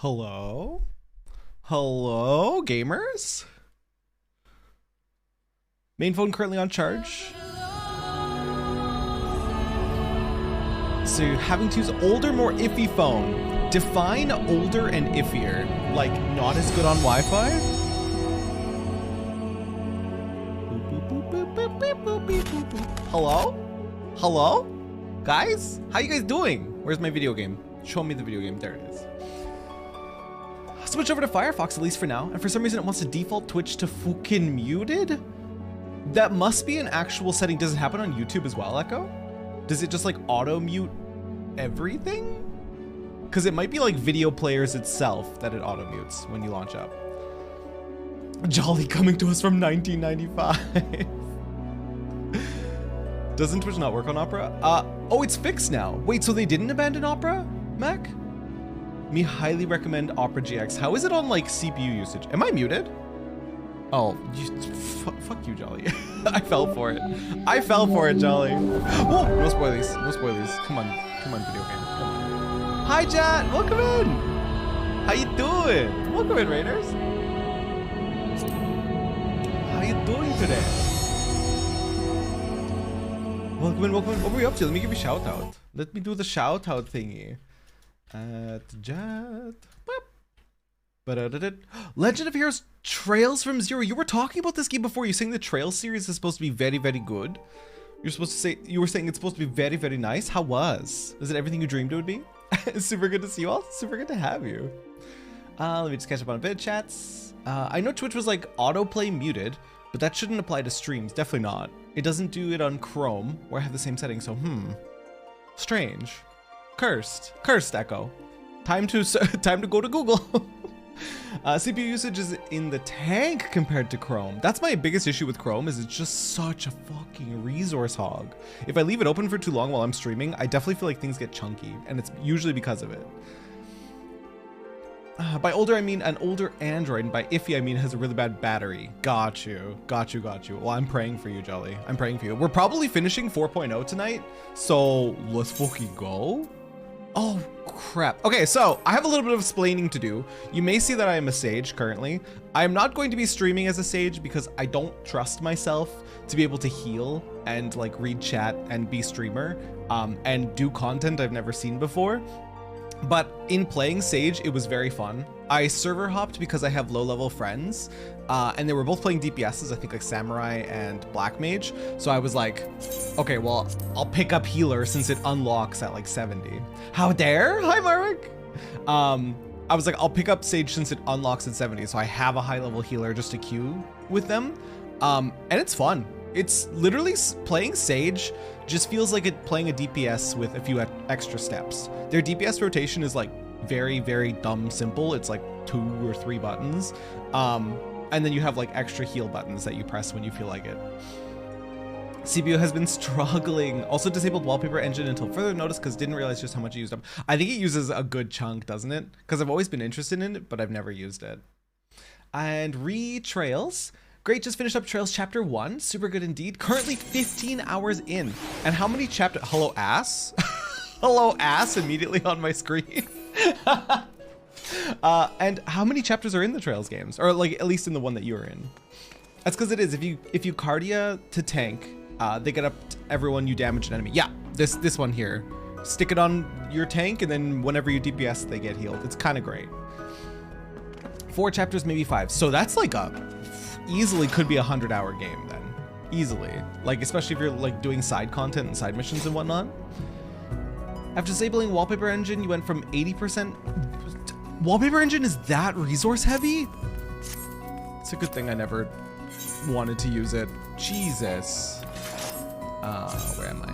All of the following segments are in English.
Hello? Hello, gamers? Main phone currently on charge. So you're having to use older, more iffy phone. Define older and iffier. Like, not as good on Wi-Fi? Hello? Hello? Guys? How you guys doing? Where's my video game? Show me the video game. There it is. Switch over to Firefox, at least for now. And for some reason it wants to default Twitch to fucking muted? That must be an actual setting. Does it happen on YouTube as well, Echo? Does it just like auto mute everything? Because it might be like video players itself that it auto mutes when you launch up. Jolly coming to us from 1995. Doesn't Twitch not work on Opera? Oh, it's fixed now. Wait, so they didn't abandon Opera, Mac? Me highly recommend Opera GX. How is it on like CPU usage? Am I muted? Oh, fuck you, Jolly. I fell for it. I fell for it, Jolly. Whoa, no spoilies, no spoilies. Come on, video game, come on. Hi, chat, welcome in. How you doing? Welcome in, Raiders. How you doing today? Welcome in, welcome in. What were we up to? Let me give you a shout out. Let me do the shout out thingy. Jet. Legend of Heroes Trails from Zero. You were talking about this game before. You're saying the Trails series is supposed to be very, very good. You were saying it's supposed to be very, very nice. How was? Is it everything you dreamed it would be? It's super good to see you all. Super good to have you. Let me just catch up on vid chats. I know Twitch was like autoplay muted, but that shouldn't apply to streams. Definitely not. It doesn't do it on Chrome, where I have the same setting. So strange. Cursed Echo. Time to go to Google. CPU usage is in the tank compared to Chrome. That's my biggest issue with Chrome, is it's just such a fucking resource hog. If I leave it open for too long while I'm streaming, I definitely feel like things get chunky, and it's usually because of it. By older, I mean an older Android, and by iffy, I mean it has a really bad battery. Got you. Well, I'm praying for you, Jolly. I'm praying for you. We're probably finishing 4.0 tonight, so let's fucking go. Oh, crap. Okay, so I have a little bit of explaining to do. You may see that I am a sage currently. I am not going to be streaming as a sage because I don't trust myself to be able to heal and like read chat and be streamer and do content I've never seen before. But in playing Sage, it was very fun. I server hopped because I have low level friends and they were both playing DPSs, I think like Samurai and Black Mage. So I was like, okay, well, I'll pick up healer since it unlocks at like 70. How dare? Hi, Marek. I was like, I'll pick up Sage since it unlocks at 70. So I have a high level healer just to queue with them. And it's fun. It's literally playing Sage just feels like it playing a DPS with a few extra steps. Their DPS rotation is like very, very dumb simple. It's like 2 or 3 buttons. And then you have like extra heal buttons that you press when you feel like it. CPU has been struggling. Also disabled wallpaper engine until further notice because didn't realize just how much it used up. I think it uses a good chunk, doesn't it? Because I've always been interested in it, but I've never used it. And Trails. Great, just finished up Trails Chapter 1. Super good indeed. Currently 15 hours in. And how many chapters? Hello, ass? Hello, ass, immediately on my screen. And how many chapters are in the Trails games? Or like, at least in the one that you're in. That's because it is. If you Cardia to tank, they get up to everyone you damage an enemy. Yeah, this one here. Stick it on your tank, and then whenever you DPS, they get healed. It's kind of great. 4 chapters, maybe 5. So that's like easily could be a 100-hour game then. Easily. Like, especially if you're like doing side content and side missions and whatnot. After disabling wallpaper engine, you went from 80%. Wallpaper engine is that resource heavy? It's a good thing I never wanted to use it. Jesus. Where am I?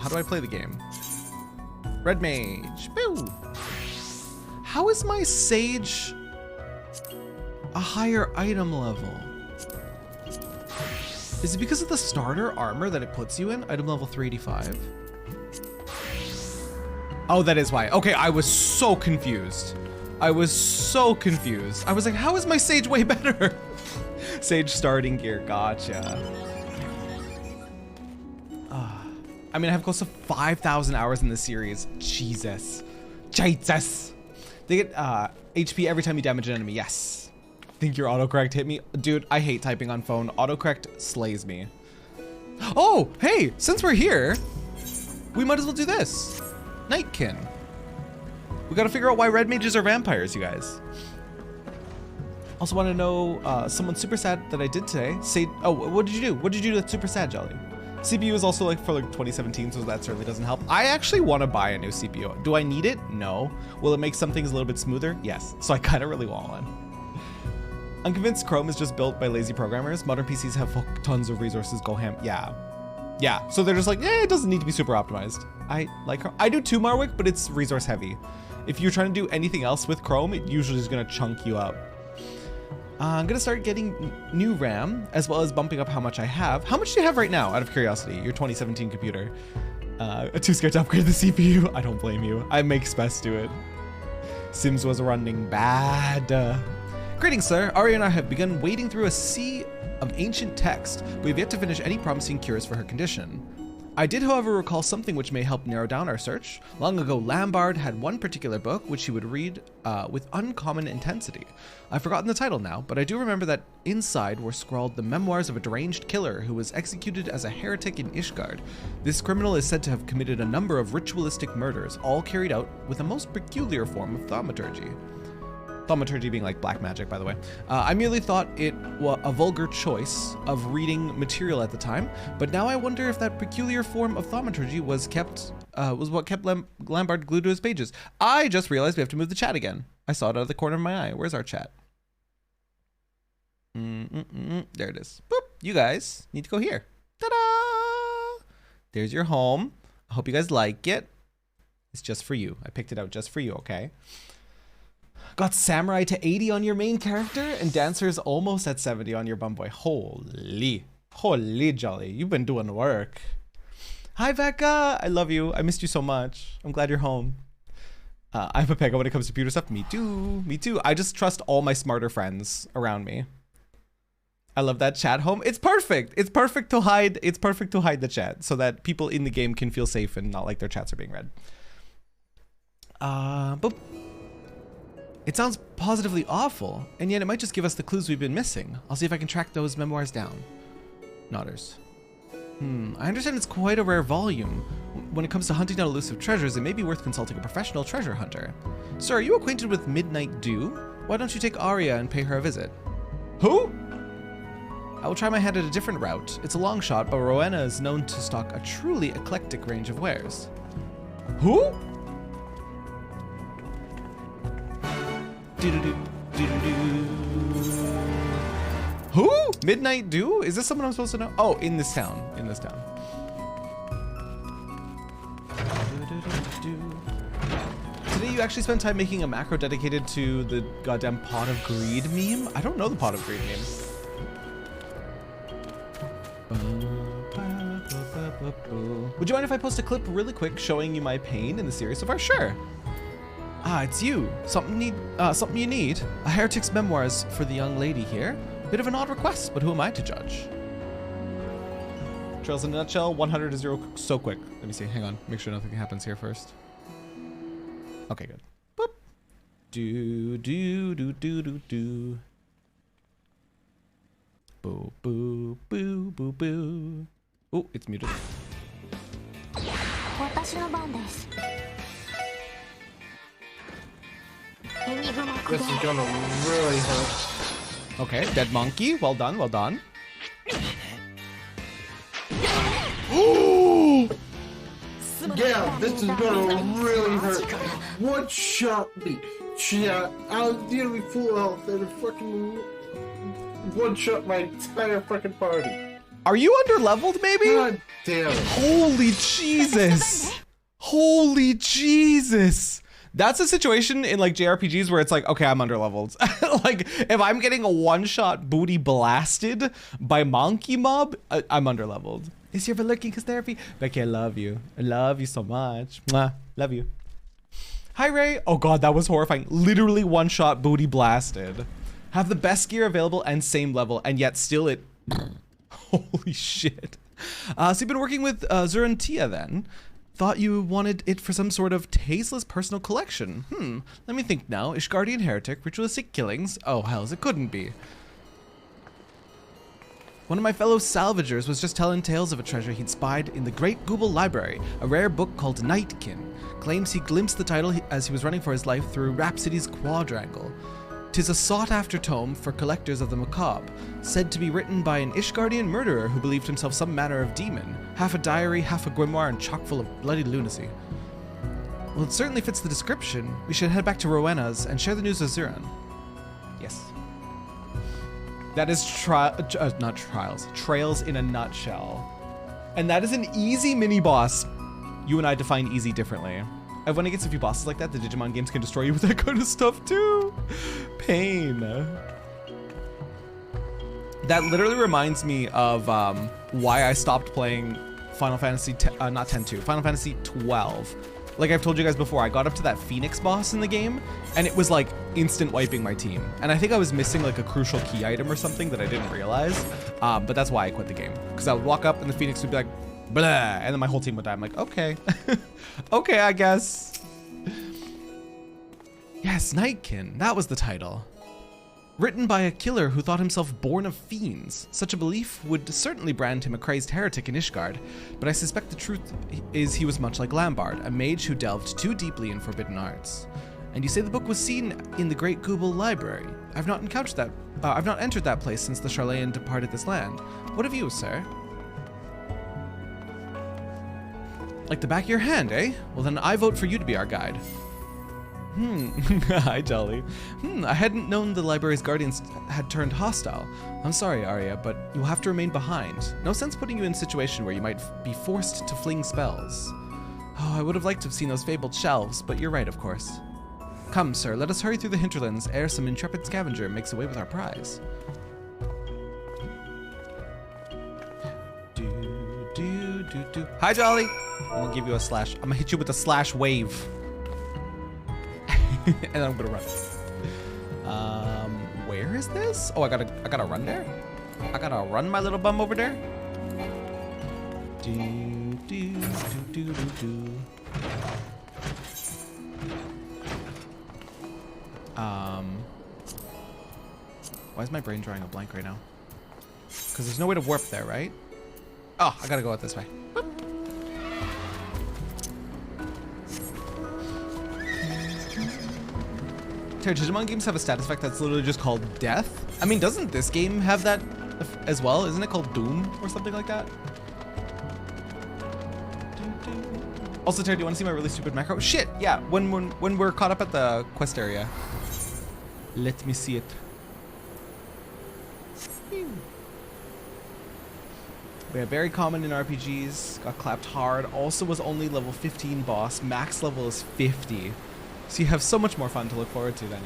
How do I play the game? Red Mage. Boo! How is my Sage a higher item level? Is it because of the starter armor that it puts you in? Item level 385. Oh, that is why. Okay, I was so confused. I was like, how is my Sage way better? Sage starting gear, gotcha. I mean, I have close to 5,000 hours in the series. Jesus. They get HP every time you damage an enemy. Yes. Think your autocorrect hit me? Dude, I hate typing on phone. Autocorrect slays me. Oh, hey, since we're here, we might as well do this. Nightkin. We gotta figure out why red mages are vampires, you guys. Also want to know, someone super sad that I did today. Say, oh, what did you do? What did you do that's super sad, Jolly? CPU is also like for like 2017, so that certainly doesn't help. I actually want to buy a new CPU. Do I need it? No. Will it make some things a little bit smoother? Yes. So I kind of really want one. I'm convinced Chrome is just built by lazy programmers. Modern PCs have tons of resources, go ham. Yeah. Yeah. So they're just like, it doesn't need to be super optimized. I like Chrome. I do too, Marwick, but it's resource heavy. If you're trying to do anything else with Chrome, it usually is going to chunk you up. I'm gonna start getting new RAM, as well as bumping up how much I have. How much do you have right now, out of curiosity, your 2017 computer? Too scared to upgrade the CPU? I don't blame you. I make Spess do it. Sims was running bad. Greetings, sir. Ari and I have begun wading through a sea of ancient text. We have yet to finish any promising cures for her condition. I did, however, recall something which may help narrow down our search. Long ago, Lambard had one particular book which he would read with uncommon intensity. I've forgotten the title now, but I do remember that inside were scrawled the memoirs of a deranged killer who was executed as a heretic in Ishgard. This criminal is said to have committed a number of ritualistic murders, all carried out with a most peculiar form of thaumaturgy. Thaumaturgy being like black magic, by the way. I merely thought it was a vulgar choice of reading material at the time, but now I wonder if that peculiar form of thaumaturgy was what kept Lambard glued to his pages. I just realized we have to move the chat again. I saw it out of the corner of my eye. Where's our chat? There it is. Boop. You guys need to go here. Ta-da! There's your home. I hope you guys like it. It's just for you. I picked it out just for you, okay? Got Samurai to 80 on your main character and Dancer's almost at 70 on your bum boy. Holy Jolly, you've been doing work. Hi Becca, I love you. I missed you so much. I'm glad you're home. I'm a Pega when it comes to computer stuff. Me too. I just trust all my smarter friends around me. I love that chat home. It's perfect. It's perfect to hide the chat so that people in the game can feel safe and not like their chats are being read. Boop. It sounds positively awful, and yet it might just give us the clues we've been missing. I'll see if I can track those memoirs down. Nodders. I understand it's quite a rare volume. When it comes to hunting down elusive treasures, it may be worth consulting a professional treasure hunter. Sir, are you acquainted with Midnight Dew? Why don't you take Aria and pay her a visit? Who? I will try my hand at a different route. It's a long shot, but Rowena is known to stock a truly eclectic range of wares. Who? Who? Midnight Dew? Is this someone I'm supposed to know? Oh, in this town. Today you actually spent time making a macro dedicated to the goddamn Pot of Greed meme? I don't know the Pot of Greed meme. Would you mind if I post a clip really quick showing you my pain in the series so far? Sure. Ah, it's you. Something you need. A heretic's memoirs for the young lady here. Bit of an odd request, but who am I to judge? Trails in a nutshell, 100 to 0 so quick. Let me see, hang on. Make sure nothing happens here first. Okay, good. Boop. Do. Boo, boo, boo, boo, boo. Oh, it's muted. This is gonna really hurt. Okay, dead monkey. Well done, well done. Yeah, this is gonna really hurt. One shot me. Yeah, I was nearly full health and it fucking one shot my entire fucking party. Are you under-leveled, maybe? God damn it. Holy Jesus. Holy Jesus. That's a situation in like JRPGs where it's like, okay, I'm underleveled. Like if I'm getting a one-shot booty blasted by Monkey Mob, I'm underleveled. Is here for lurking cause therapy? Becky, I love you. I love you so much. Mwah. Love you. Hi Ray. Oh God, that was horrifying. Literally one-shot booty blasted. Have the best gear available and same level, and yet still it. Holy shit. So you've been working with Zurantia then. thought you wanted it for some sort of tasteless personal collection. Let me think now. Ishgardian heretic, ritualistic killings. Oh, hells, it couldn't be. One of my fellow salvagers was just telling tales of a treasure he'd spied in the Great Google Library, a rare book called Nightkin. Claims he glimpsed the title as he was running for his life through Rhapsody's Quadrangle. 'Tis a sought-after tome for collectors of the macabre, said to be written by an Ishgardian murderer who believed himself some manner of demon, half a diary, half a grimoire, and chock full of bloody lunacy. Well, it certainly fits the description. We should head back to Rowena's and share the news with Zuran. Yes. That is Trails in a nutshell. And that is an easy mini-boss. You and I define easy differently. When it gets a few bosses like that, the Digimon games can destroy you with that kind of stuff too. Pain. That literally reminds me of why I stopped playing Final Fantasy, not 10-2, Final Fantasy XII. Like I've told you guys before, I got up to that Phoenix boss in the game, and it was like instant wiping my team. And I think I was missing like a crucial key item or something that I didn't realize. But that's why I quit the game. Because I would walk up and the Phoenix would be like, blah, and then my whole team would die. I'm like, okay. Okay, I guess. Yes, Nightkin, that was the title. Written by a killer who thought himself born of fiends. Such a belief would certainly brand him a crazed heretic in Ishgard, but I suspect the truth is he was much like Lambard, a mage who delved too deeply in forbidden arts. And you say the book was seen in the Great Google Library. I've not entered that place since the Charlayan departed this land. What of you, sir? Like the back of your hand, eh? Well then I vote for you to be our guide. Hi, Jolly. I hadn't known the library's guardians had turned hostile. I'm sorry, Arya, but you'll have to remain behind. No sense putting you in a situation where you might be forced to fling spells. Oh, I would have liked to have seen those fabled shelves, but you're right, of course. Come, sir, let us hurry through the hinterlands ere some intrepid scavenger makes away with our prize. Hi, Jolly. I'm gonna give you a slash. I'm gonna hit you with a slash wave. And I'm gonna run. Where is this? Oh, I gotta run there? I gotta run my little bum over there? Why is my brain drawing a blank right now? Because there's no way to warp there, right? Oh, I gotta go out this way. Digimon games have a status effect that's literally just called death. I mean, doesn't this game have that as well? Isn't it called Doom or something like that? Also, Terry, do you want to see my really stupid macro? Shit, yeah, when we're caught up at the quest area. Let me see it. We are very common in RPGs. Got clapped hard. Also was only level 15 boss. Max level is 50. So you have so much more fun to look forward to then,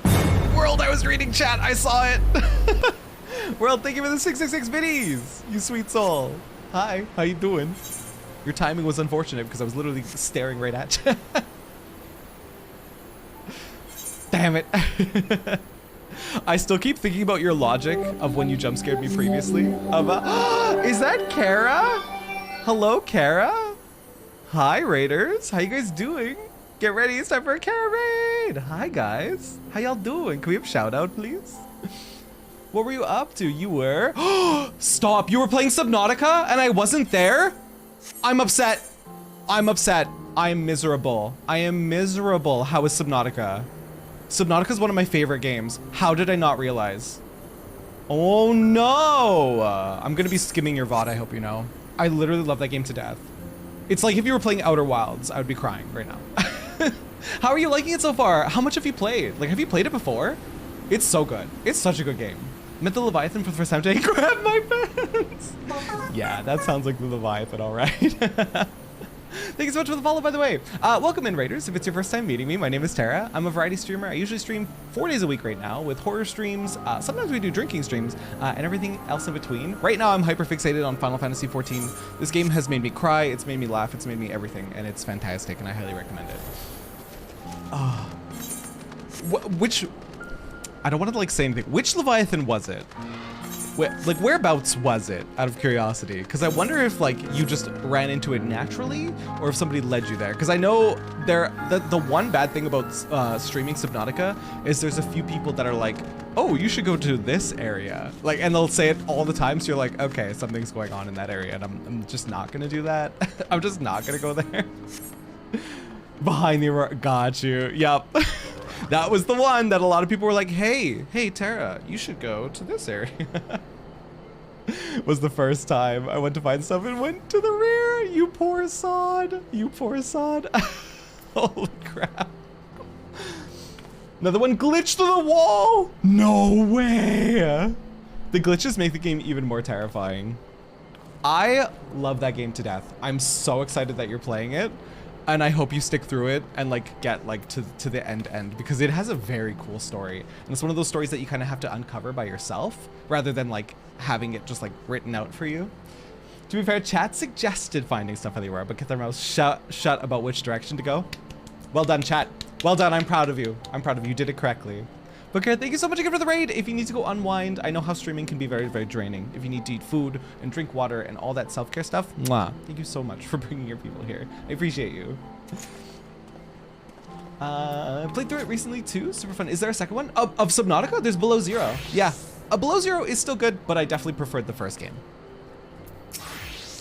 eh? World, I was reading chat. I saw it. World, thank you for the 666 biddies. You sweet soul. Hi, how you doing? Your timing was unfortunate because I was literally staring right at you. Damn it. I still keep thinking about your logic of when you jump scared me previously. Is that Kara? Hello, Kara? Hi, Raiders. How you guys doing? Get ready, it's time for a Kara raid. Hi, guys. How y'all doing? Can we have a shout out, please? What were you up to? You were... Stop, you were playing Subnautica and I wasn't there? I'm upset. I'm upset. I'm miserable. I am miserable. How is Subnautica? Subnautica is one of my favorite games. How did I not realize? Oh no! I'm gonna be skimming your VOD, I hope you know. I literally love that game to death. It's like if you were playing Outer Wilds, I would be crying right now. How are you liking it so far? How much have you played? Like, have you played it before? It's so good. It's such a good game. Met the Leviathan for the first time today. Grab my pants! Yeah, that sounds like the Leviathan, all right. Thank you so much for the follow, by the way. Welcome in, Raiders. If it's your first time meeting me, my name is Terra. I'm a variety streamer. I usually stream 4 days a week right now with horror streams. Sometimes we do drinking streams and everything else in between. Right now, I'm hyper fixated on Final Fantasy XIV. This game has made me cry. It's made me laugh. It's made me everything, and it's fantastic, and I highly recommend it. Which... I don't want to, like, say anything. Which Leviathan was it? Like, whereabouts was it, out of curiosity? Because I wonder if, like, you just ran into it naturally, or if somebody led you there. Because I know the one bad thing about streaming Subnautica is there's a few people that are like, oh, you should go to this area. Like, and they'll say it all the time, so you're like, okay, something's going on in that area, and I'm just not gonna do that. I'm just not gonna go there. Behind the... Got you. Yep. That was the one that a lot of people were like, hey, Terra, you should go to this area. Was the first time I went to find stuff and went to the rear. You poor sod. You poor sod. Holy crap. Another one glitched through the wall. No way. The glitches make the game even more terrifying. I love that game to death. I'm so excited that you're playing it. And I hope you stick through it and like get like to the end because it has a very cool story. And it's one of those stories that you kind of have to uncover by yourself rather than like having it just like written out for you. To be fair, chat suggested finding stuff on the Aurora, but kept their mouths shut about which direction to go. Well done, chat. Well done. I'm proud of you. I'm proud of you. You did it correctly. Booker, thank you so much again for the raid. If you need to go unwind, I know how streaming can be very, very draining. If you need to eat food and drink water and all that self-care stuff, mwah. Thank you so much for bringing your people here. I appreciate you. Played through it recently too. Super fun. Is there a second one? Of Subnautica? There's Below Zero. Yeah. Below Zero is still good, but I definitely preferred the first game.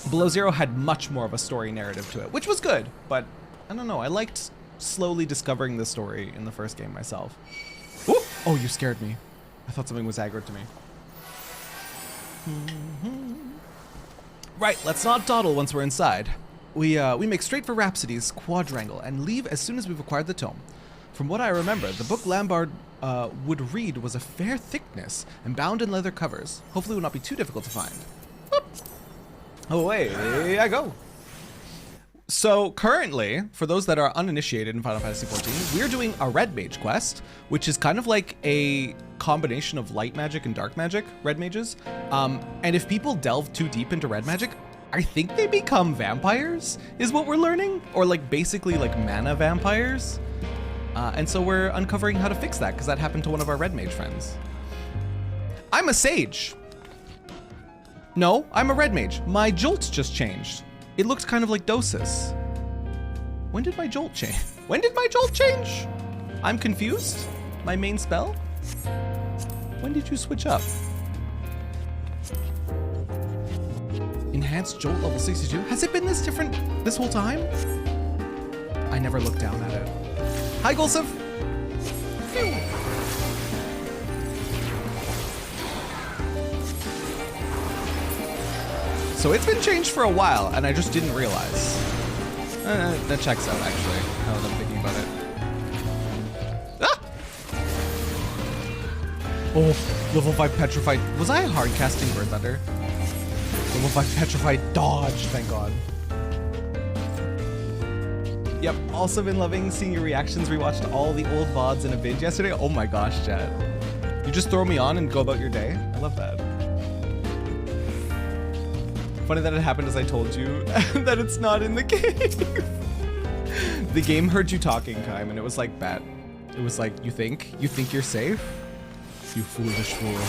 Below Zero had much more of a story narrative to it, which was good, but I don't know. I liked slowly discovering the story in the first game myself. Ooh. Oh, you scared me. I thought something was aggroed to me. Right, let's not dawdle once we're inside. We make straight for Rhapsody's quadrangle and leave as soon as we've acquired the tome. From what I remember, the book Lambard would read was a fair thickness and bound in leather covers. Hopefully it will not be too difficult to find. Whoop. Away I go. So currently, for those that are uninitiated in Final Fantasy XIV, we're doing a red mage quest, which is kind of like a combination of light magic and dark magic, red mages. And if people delve too deep into red magic, I think they become vampires, is what we're learning, or like basically like mana vampires. And so we're uncovering how to fix that, because that happened to one of our red mage friends. I'm a sage. No, I'm a red mage. My jolt just changed. It looked kind of like Dosis. When did my jolt change? When did my jolt change? I'm confused. My main spell? When did you switch up? Enhanced jolt level 62? Has it been this different this whole time? I never looked down at it. Hi, Golsif. So it's been changed for a while, and I just didn't realize. That checks out, actually, now that I'm thinking about it. Ah! Oh, level 5 Petrified. Was I hard casting Bird Thunder? Level 5 Petrified Dodge, thank God. Yep, also been loving seeing your reactions. Rewatched all the old VODs in a binge yesterday. Oh my gosh, chat. You just throw me on and go about your day? I love that. Funny that it happened as I told you that it's not in the game. The game heard you talking, Kaim, and it was like, bet. It was like, you think you're safe? You foolish fool.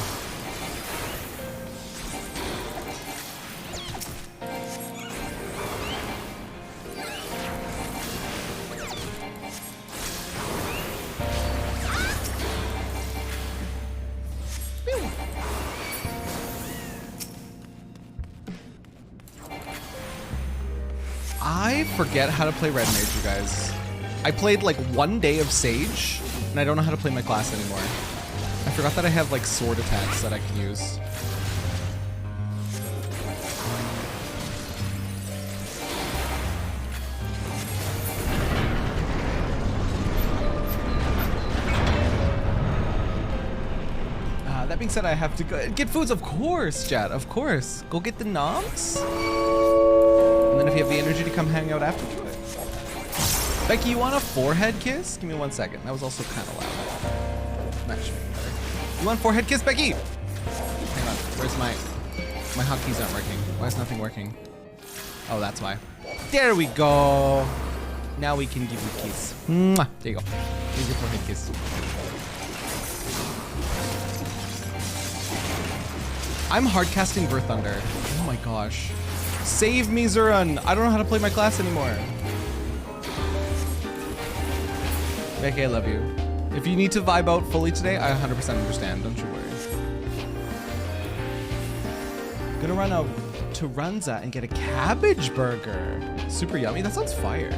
I forget how to play Red Mage, you guys. I played like 1 day of Sage, and I don't know how to play my class anymore. I forgot that I have like sword attacks that I can use. That being said, I have to go get foods, of course, chat, of course. Go get the noms. And then if you have the energy to come hang out after, do it. Becky, you want a forehead kiss? Give me 1 second. That was also kind of loud. That should be better. You want forehead kiss, Becky? Hang on. Where's my hotkeys aren't working? Why is nothing working? Oh, that's why. There we go. Now we can give you a kiss. Mwah. There you go. Here's your forehead kiss. I'm hard casting Ver Thunder. Oh my gosh. Save me, Zurun. I don't know how to play my class anymore. Becky, I love you. If you need to vibe out fully today, I 100% understand. Don't you worry. Gonna run out to Runza and get a cabbage burger. Super yummy. That sounds fire.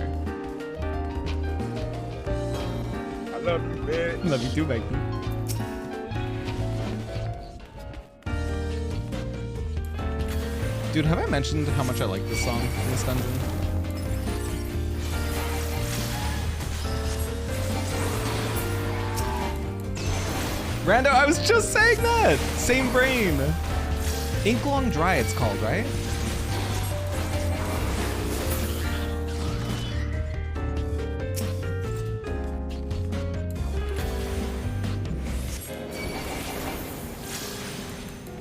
I love you, bitch. Love you too, Becky. Dude, have I mentioned how much I like this song in this dungeon? Rando, I was just saying that! Same brain! Inklong Dry it's called, right?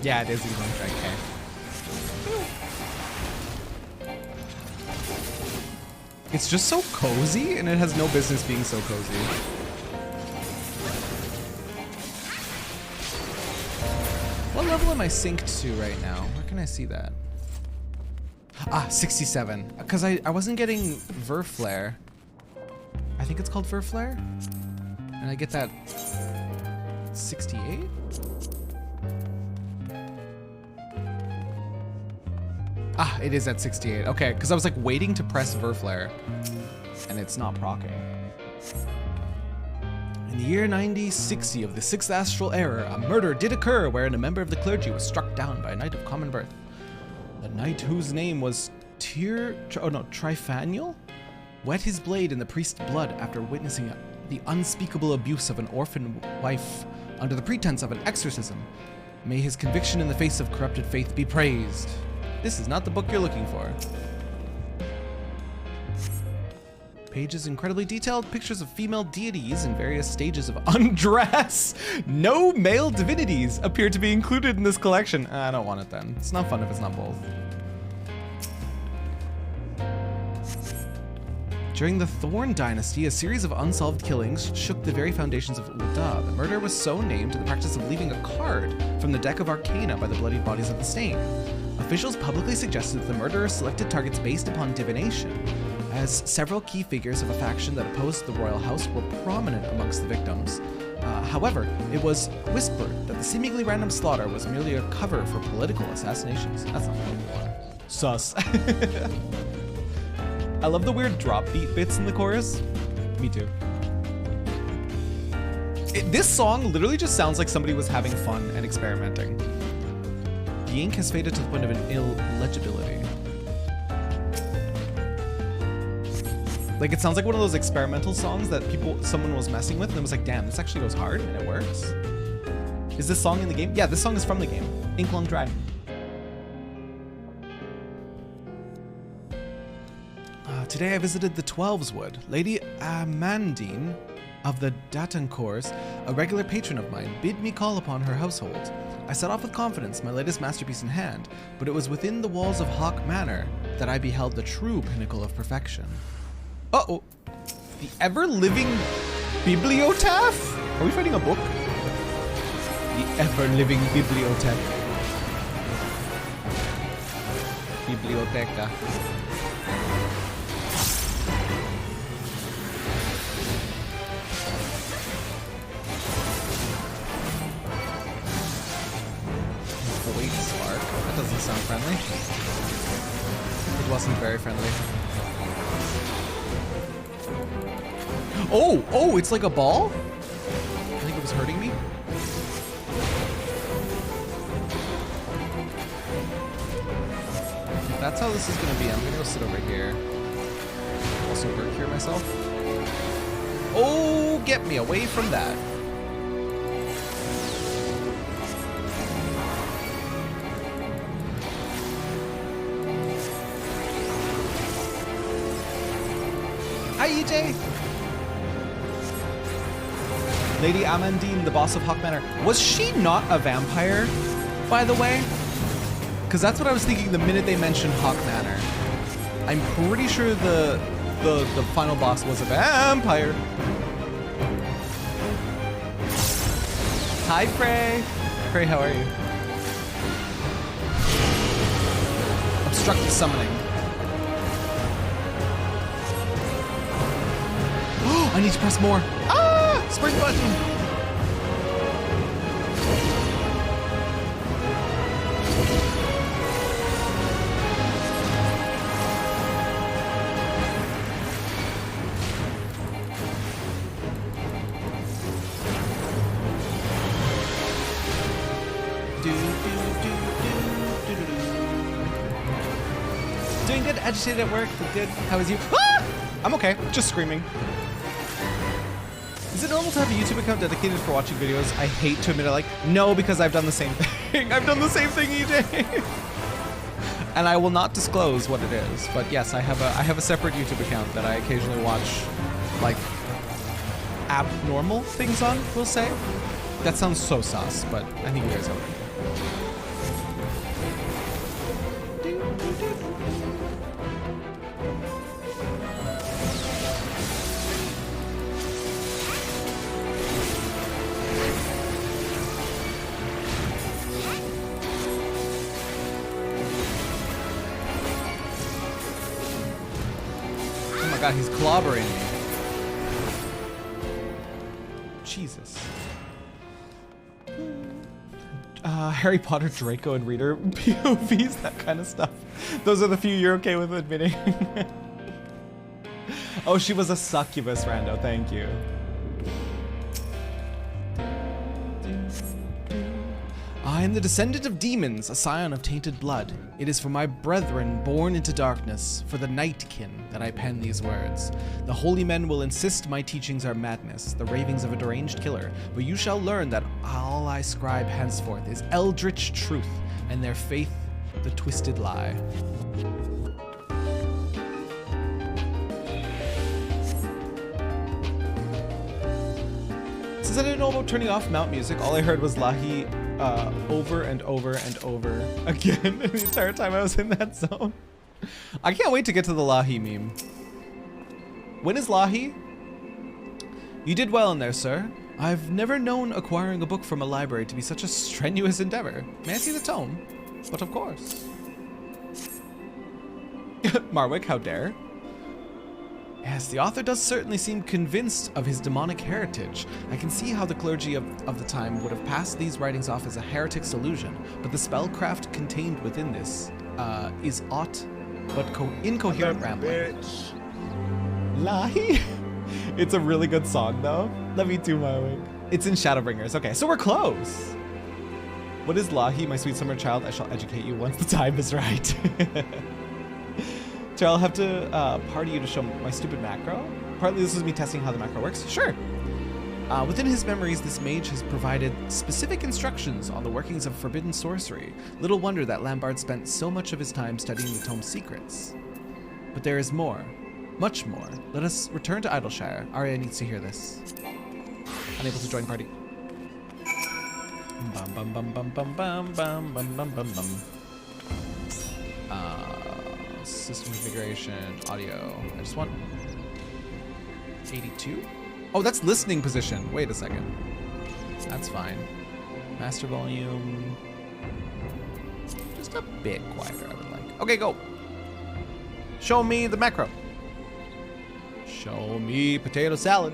Yeah, it is Inklong Dry, okay. It's just so cozy, and it has no business being so cozy. What level am I synced to right now? Where can I see that? Ah, 67. Because I wasn't getting Verflare. I think it's called Verflare. And I get that 68? Ah, it is at 68. Okay, because I was like waiting to press Verflare, and it's not proccing. In the year 9060 of the 6th Astral Era, a murder did occur wherein a member of the clergy was struck down by a knight of common birth. The knight, whose name was Trifaniel, wet his blade in the priest's blood after witnessing the unspeakable abuse of an orphan wife under the pretense of an exorcism. May his conviction in the face of corrupted faith be praised. This is not the book you're looking for. Page is incredibly detailed. Pictures of female deities in various stages of undress. No male divinities appear to be included in this collection. I don't want it then. It's not fun if it's not both. During the Thorn Dynasty, a series of unsolved killings shook the very foundations of Ul'dah. The murder was so named to the practice of leaving a card from the deck of Arcana by the bloodied bodies of the Stain. Officials publicly suggested that the murderer selected targets based upon divination, as several key figures of a faction that opposed the royal house were prominent amongst the victims. However, it was whispered that the seemingly random slaughter was merely a cover for political assassinations. That's not what we want. Sus. I love the weird drop beat bits in the chorus. Me too. This song literally just sounds like somebody was having fun and experimenting. The ink has faded to the point of an illegibility. Like, it sounds like one of those experimental songs that someone was messing with and it was like, damn, this actually goes hard and it works. Is this song in the game? Yeah, this song is from the game. Inklong Dry. Today I visited the Twelveswood. Lady Amandine of the Datancours, a regular patron of mine, bid me call upon her household. I set off with confidence, my latest masterpiece in hand, but it was within the walls of Hawk Manor that I beheld the true pinnacle of perfection. Uh-oh. The ever-living bibliotaph? Are we fighting a book? The ever-living bibliotech. Biblioteca. Void Spark. That doesn't sound friendly. It wasn't very friendly. Oh, it's like a ball? I think it was hurting me. If that's how this is gonna be, I'm gonna go sit over here. Also hurt cure myself. Oh, get me away from that. Hi, EJ! Lady Amandine, the boss of Hawk Manor. Was she not a vampire, by the way? Because that's what I was thinking the minute they mentioned Hawk Manor. I'm pretty sure the final boss was a vampire. Hi, Frey. Frey, how are you? destructive summoning. Oh, I need to press more. Ah! Sprint button. Doing good, agitated at work, but good. How is you? Ah! I'm okay, just screaming. Is it normal to have a YouTube account dedicated for watching videos? I hate to admit it, like, no, because I've done the same thing. I've done the same thing, EJ. And I will not disclose what it is, but yes, I have a separate YouTube account that I occasionally watch, like, abnormal things on, we'll say. That sounds so sus, but I think you guys know what I mean. Oh my god, he's clobbering me. Jesus. Harry Potter, Draco, and Reader POVs, that kind of stuff. Those are the few you're okay with admitting. Oh, she was a succubus, Rando, thank you. I am the descendant of demons, a scion of tainted blood. It is for my brethren born into darkness, for the nightkin, that I pen these words. The holy men will insist my teachings are madness, the ravings of a deranged killer, but you shall learn that all I scribe henceforth is eldritch truth, and their faith the twisted lie. Since I didn't know about turning off mount music, all I heard was Lahi over and over and over again the entire time I was in that zone. I can't wait to get to the Lahi meme. When is Lahi? You did well in there, sir. I've never known acquiring a book from a library to be such a strenuous endeavor. May I see the tome? But of course. Marwick, how dare? Yes, the author does certainly seem convinced of his demonic heritage. I can see how the clergy of the time would have passed these writings off as a heretic's illusion, but the spellcraft contained within this is aught but incoherent rambling. Lahi? It's a really good song though. Love you too, Marwick. It's in Shadowbringers. Okay, so we're close. What is Lahi, my sweet summer child? I shall educate you once the time is right. So I'll have to party you to show my stupid macro. Partly this is me testing how the macro works. Sure. Within his memories, this mage has provided specific instructions on the workings of forbidden sorcery. Little wonder that Lambard spent so much of his time studying the tome's secrets. But there is more. Much more. Let us return to Idleshire. Arya needs to hear this. Unable to join party. Bum bum bum bum bum bum bum bum bum bum bum. System configuration, audio. I just want 82. Oh, that's listening position. Wait a second. That's fine. Master volume. Just a bit quieter, I would like. Okay, go. Show me the macro. Show me potato salad.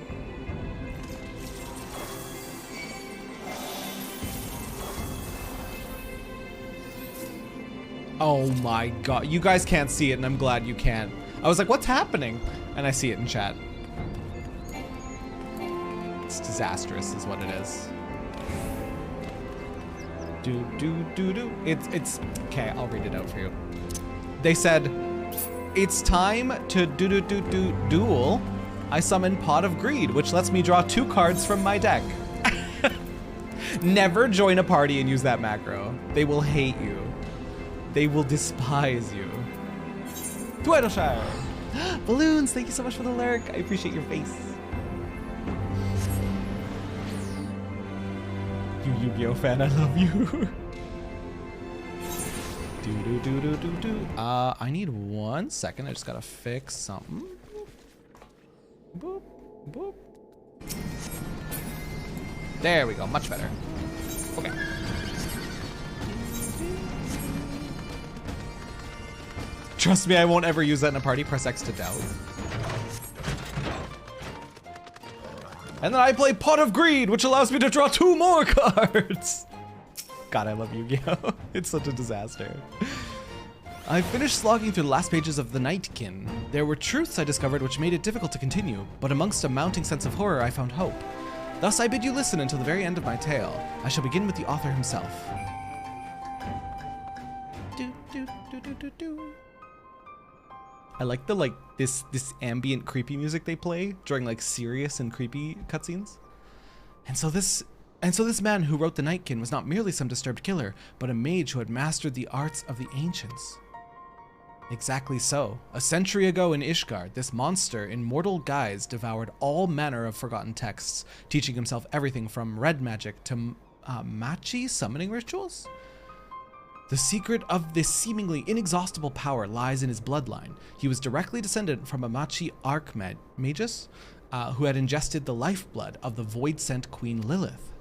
Oh my god, you guys can't see it and I'm glad you can. I was like, what's happening? And I see it in chat. It's disastrous is what it is. It's, okay, I'll read it out for you. They said, it's time to duel. I summon Pot of Greed, which lets me draw 2 cards from my deck. Never join a party and use that macro. They will hate you. They will despise you. To Idleshire! Balloons, thank you so much for the lurk. I appreciate your face. You Yu-Gi-Oh fan, I love you. I need 1 second. I just gotta fix something. Boop, boop. There we go, much better. Okay. Trust me, I won't ever use that in a party. Press X to doubt. And then I play Pot of Greed, which allows me to draw 2 more cards. God, I love Yu-Gi-Oh! It's such a disaster. I finished slogging through the last pages of The Nightkin. There were truths I discovered which made it difficult to continue, but amongst a mounting sense of horror, I found hope. Thus, I bid you listen until the very end of my tale. I shall begin with the author himself. I like the this ambient creepy music they play during like serious and creepy cutscenes. And so this man who wrote The Nightkin was not merely some disturbed killer, but a mage who had mastered the arts of the ancients. Exactly so. A century ago in Ishgard, this monster in mortal guise devoured all manner of forgotten texts, teaching himself everything from red magic to machi summoning rituals. The secret of this seemingly inexhaustible power lies in his bloodline. He was directly descendant from a machi archmagus who had ingested the lifeblood of the void-sent Queen Lilith.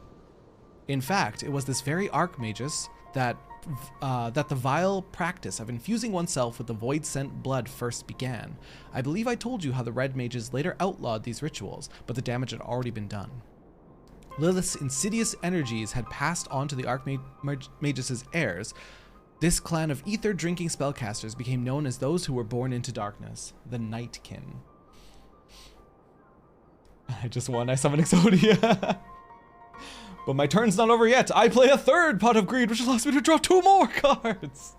In fact, it was this very archmagus that the vile practice of infusing oneself with the void-sent blood first began. I believe I told you how the red mages later outlawed these rituals, but the damage had already been done. Lilith's insidious energies had passed on to the Archmagus' heirs. This clan of ether-drinking spellcasters became known as those who were born into darkness, the Nightkin. I just won, I summon Exodia. But my turn's not over yet. I play a 3rd Pot of Greed, which allows me to draw 2 more cards.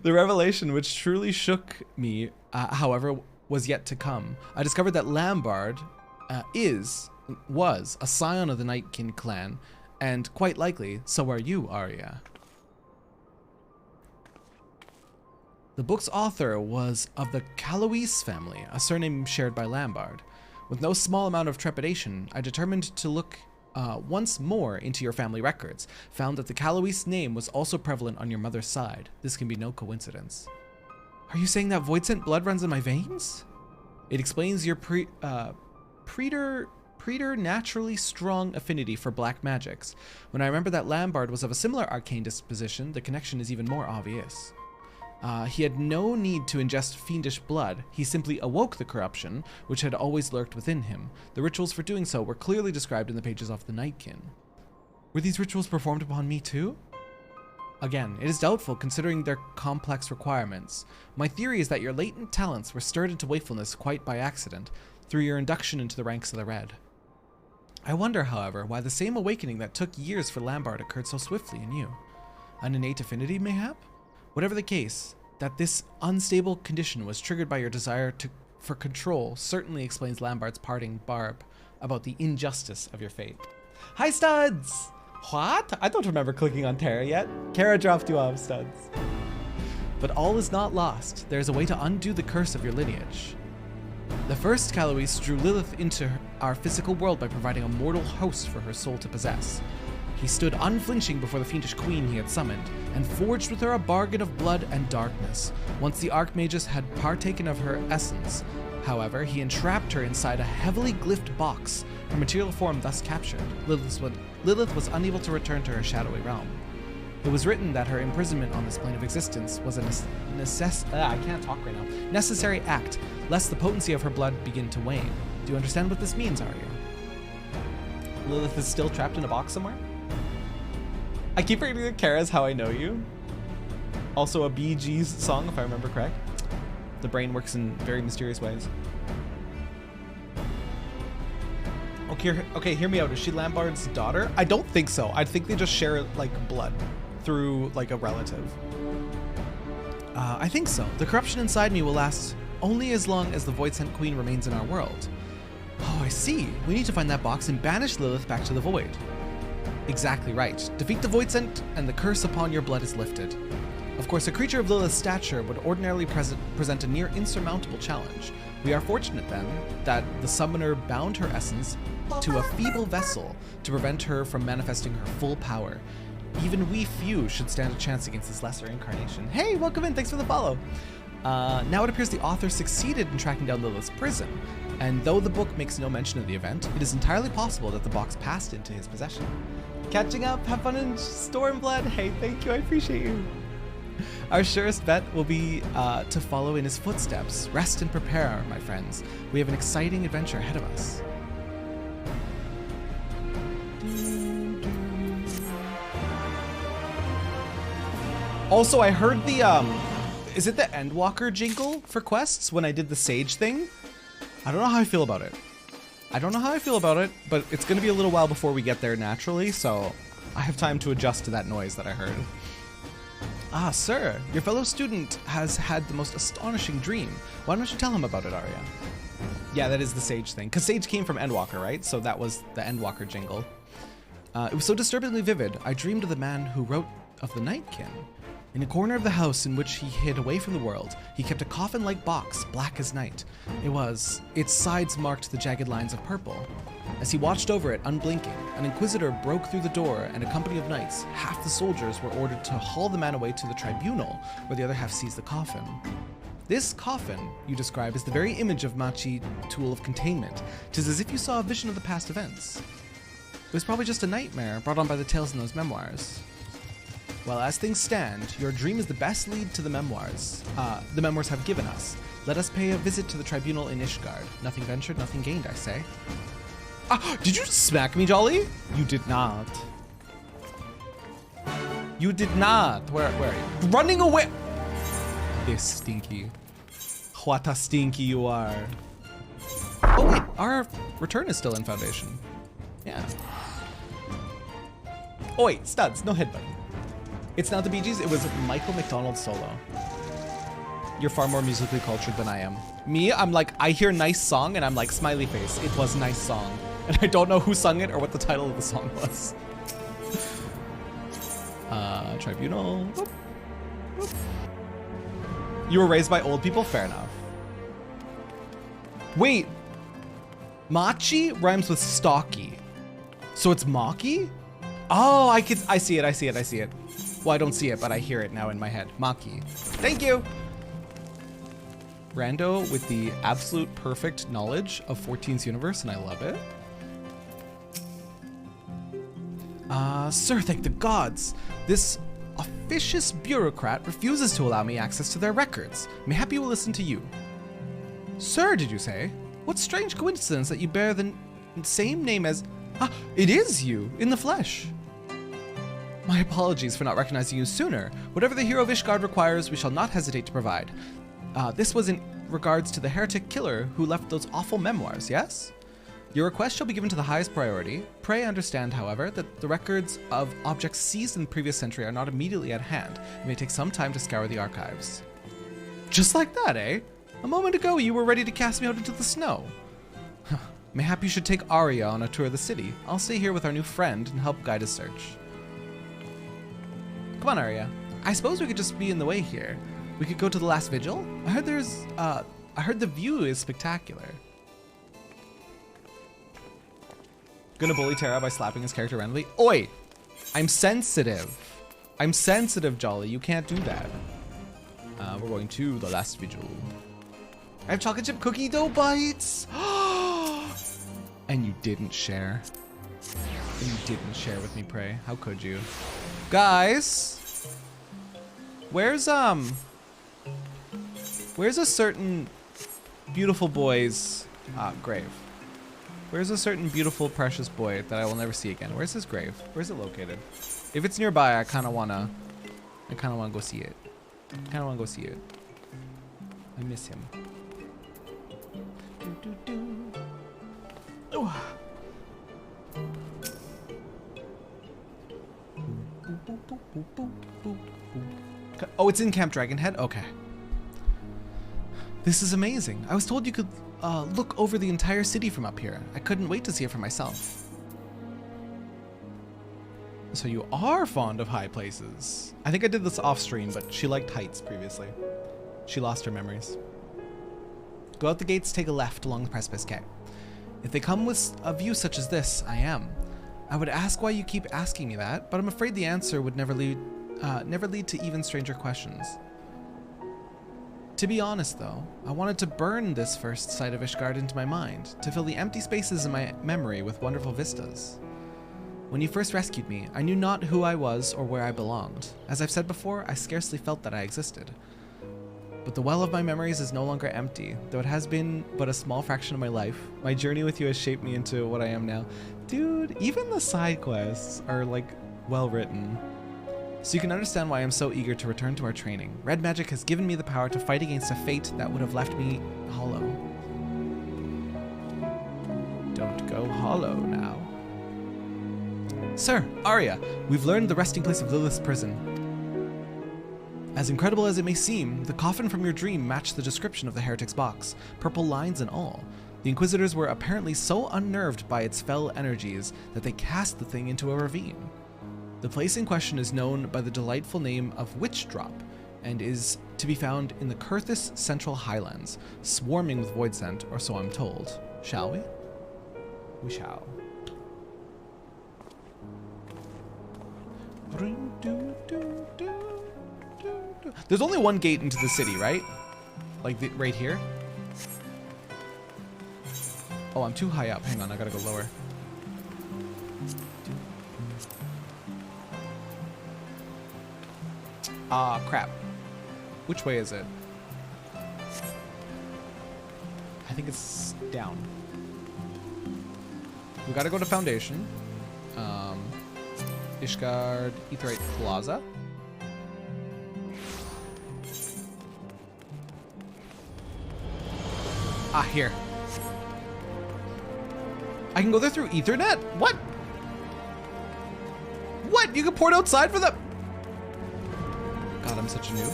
The revelation which truly shook me, however, was yet to come. I discovered that Lambard was a scion of the Nightkin clan, and quite likely, so are you, Arya. The book's author was of the Calois family, a surname shared by Lambard. With no small amount of trepidation, I determined to look once more into your family records, found that the Calois name was also prevalent on your mother's side. This can be no coincidence. Are you saying that void-sent blood runs in my veins? It explains your preternaturally strong affinity for black magics. When I remember that Lambard was of a similar arcane disposition, the connection is even more obvious. He had no need to ingest fiendish blood. He simply awoke the corruption, which had always lurked within him. The rituals for doing so were clearly described in the pages of the Nightkin. Were these rituals performed upon me too? Again, it is doubtful considering their complex requirements. My theory is that your latent talents were stirred into wakefulness quite by accident, through your induction into the ranks of the Red. I wonder, however, why the same awakening that took years for Lambard occurred so swiftly in you. An innate affinity, mayhap? Whatever the case, that this unstable condition was triggered by your desire for control certainly explains Lambard's parting barb about the injustice of your fate. Hi, Studs! What? I don't remember clicking on Terra yet. Kara dropped you off, Studs. But all is not lost. There is a way to undo the curse of your lineage. The first Calois drew Lilith into our physical world by providing a mortal host for her soul to possess. He stood unflinching before the fiendish queen he had summoned, and forged with her a bargain of blood and darkness. Once the Archmagus had partaken of her essence, however, he entrapped her inside a heavily glyphed box, her material form thus captured. Lilith was unable to return to her shadowy realm. It was written that her imprisonment on this plane of existence was a necessary act, lest the potency of her blood begin to wane. Do you understand what this means, Arya? Lilith is still trapped in a box somewhere? I keep forgetting that Kara's How I Know You. Also a Bee Gees song, if I remember correct. The brain works in very mysterious ways. Okay, hear me out. Is she Lambard's daughter? I don't think so. I think they just share like blood through like a relative. I think so. The corruption inside me will last only as long as the Void-Sent Queen remains in our world. Oh, I see. We need to find that box and banish Lilith back to the Void. Exactly right. Defeat the Void-Sent and the curse upon your blood is lifted. Of course, a creature of Lilith's stature would ordinarily present a near insurmountable challenge. We are fortunate then that the summoner bound her essence to a feeble vessel to prevent her from manifesting her full power. Even we few should stand a chance against this lesser incarnation. Hey, welcome in, thanks for the follow. Now it appears the author succeeded in tracking down Lilith's prison, and though the book makes no mention of the event, it is entirely possible that the box passed into his possession. Catching up, have fun in Stormblood. Hey, thank you, I appreciate you. Our surest bet will be to follow in his footsteps. Rest and prepare, my friends. We have an exciting adventure ahead of us. Also, I heard the, is it the Endwalker jingle for quests when I did the Sage thing? I don't know how I feel about it. But it's going to be a little while before we get there naturally, so I have time to adjust to that noise that I heard. Ah, sir, your fellow student has had the most astonishing dream. Why don't you tell him about it, Arya? Yeah, that is the Sage thing. Because Sage came from Endwalker, right? So that was the Endwalker jingle. It was so disturbingly vivid, I dreamed of the man who wrote of the Nightkin. In a corner of the house in which he hid away from the world, he kept a coffin-like box, black as night. Its sides marked the jagged lines of purple. As he watched over it, unblinking, an inquisitor broke through the door and a company of knights, half the soldiers, were ordered to haul the man away to the tribunal, where the other half seized the coffin. This coffin, you describe, is the very image of Machi tool of containment. 'Tis as if you saw a vision of the past events. It was probably just a nightmare brought on by the tales in those memoirs. Well, as things stand, your dream is the best lead to the memoirs have given us. Let us pay a visit to the tribunal in Ishgard. Nothing ventured, nothing gained, I say. Ah, did you just smack me, Jolly? You did not. You did not. Where are you? Running away! This stinky. What a stinky you are. Oh wait, our return is still in Foundation. Yeah. Oh wait, studs, no headbutt. It's not the Bee Gees, it was Michael McDonald solo. You're far more musically cultured than I am. Me, I'm like, I hear nice song and I'm like, smiley face. It was nice song. And I don't know who sung it or what the title of the song was. Tribunal. Whoop. Whoop. You were raised by old people? Fair enough. Wait. Machi rhymes with stocky. So it's Maki? Oh, I see it. Well, I don't see it, but I hear it now in my head. Maki. Thank you. Rando with the absolute perfect knowledge of 14's universe, and I love it. Sir, thank the gods. This officious bureaucrat refuses to allow me access to their records. Mayhap he will listen to you. Sir, did you say? What strange coincidence that you bear the same name as... Ah, it is you, in the flesh. My apologies for not recognizing you sooner. Whatever the hero of Ishgard requires, we shall not hesitate to provide. This was in regards to the heretic killer who left those awful memoirs, yes? Your request shall be given to the highest priority. Pray understand, however, that the records of objects seized in the previous century are not immediately at hand. It may take some time to scour the archives. Just like that, eh? A moment ago, you were ready to cast me out into the snow. Mayhap you should take Arya on a tour of the city. I'll stay here with our new friend and help guide his search. Come on, Arya. I suppose we could just be in the way here. We could go to the last vigil? I heard the view is spectacular. Gonna bully Terra by slapping his character randomly? Oi! I'm sensitive. I'm sensitive, Jolly. You can't do that. We're going to the last vigil. I have chocolate chip cookie dough bites! And you didn't share. And you didn't share with me, Prey. How could you? Guys! Where's a certain beautiful boy's grave? Where's a certain beautiful, precious boy that I will never see again? Where's his grave? Where's it located? If it's nearby, I kind of wanna go see it. I miss him. Oh. Oh, it's in Camp Dragonhead? Okay. This is amazing. I was told you could look over the entire city from up here. I couldn't wait to see it for myself. So you are fond of high places. I think I did this off stream, but she liked heights previously. She lost her memories. Go out the gates, take a left along the precipice. Okay. If they come with a view such as this, I am. I would ask why you keep asking me that, but I'm afraid the answer would never lead to even stranger questions. To be honest though, I wanted to burn this first sight of Ishgard into my mind, to fill the empty spaces in my memory with wonderful vistas. When you first rescued me, I knew not who I was or where I belonged. As I've said before, I scarcely felt that I existed. But the well of my memories is no longer empty, though it has been but a small fraction of my life. My journey with you has shaped me into what I am now. Dude, even the side quests are like well written. So you can understand why I'm so eager to return to our training. Red magic has given me the power to fight against a fate that would have left me hollow. Don't go hollow now. Sir, Arya, we've learned the resting place of Lilith's prison. As incredible as it may seem, the coffin from your dream matched the description of the heretic's box, purple lines and all. The Inquisitors were apparently so unnerved by its fell energies that they cast the thing into a ravine. The place in question is known by the delightful name of Witch Drop, and is to be found in the Kurthis Central Highlands, swarming with void scent, or so I'm told. Shall we? We shall. There's only one gate into the city, right? Like right here? Oh, I'm too high up. Hang on, I gotta go lower. Ah, crap. Which way is it? I think it's down. We gotta go to Foundation. Ishgard, Aetheryte Plaza. Ah, here. I can go there through Ethernet? What? What? You can port outside for the... God, I'm such a noob.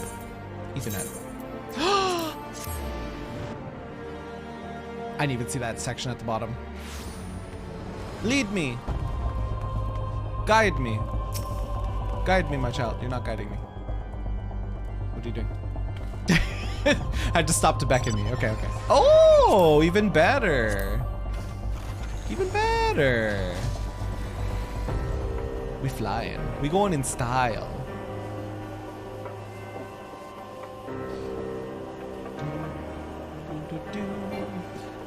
Ethernet. I didn't even see that section at the bottom. Lead me. Guide me. Guide me, my child. You're not guiding me. What are you doing? I had to stop to beckon me. Okay, okay. Oh, even better. Even better. We flying. We going in style.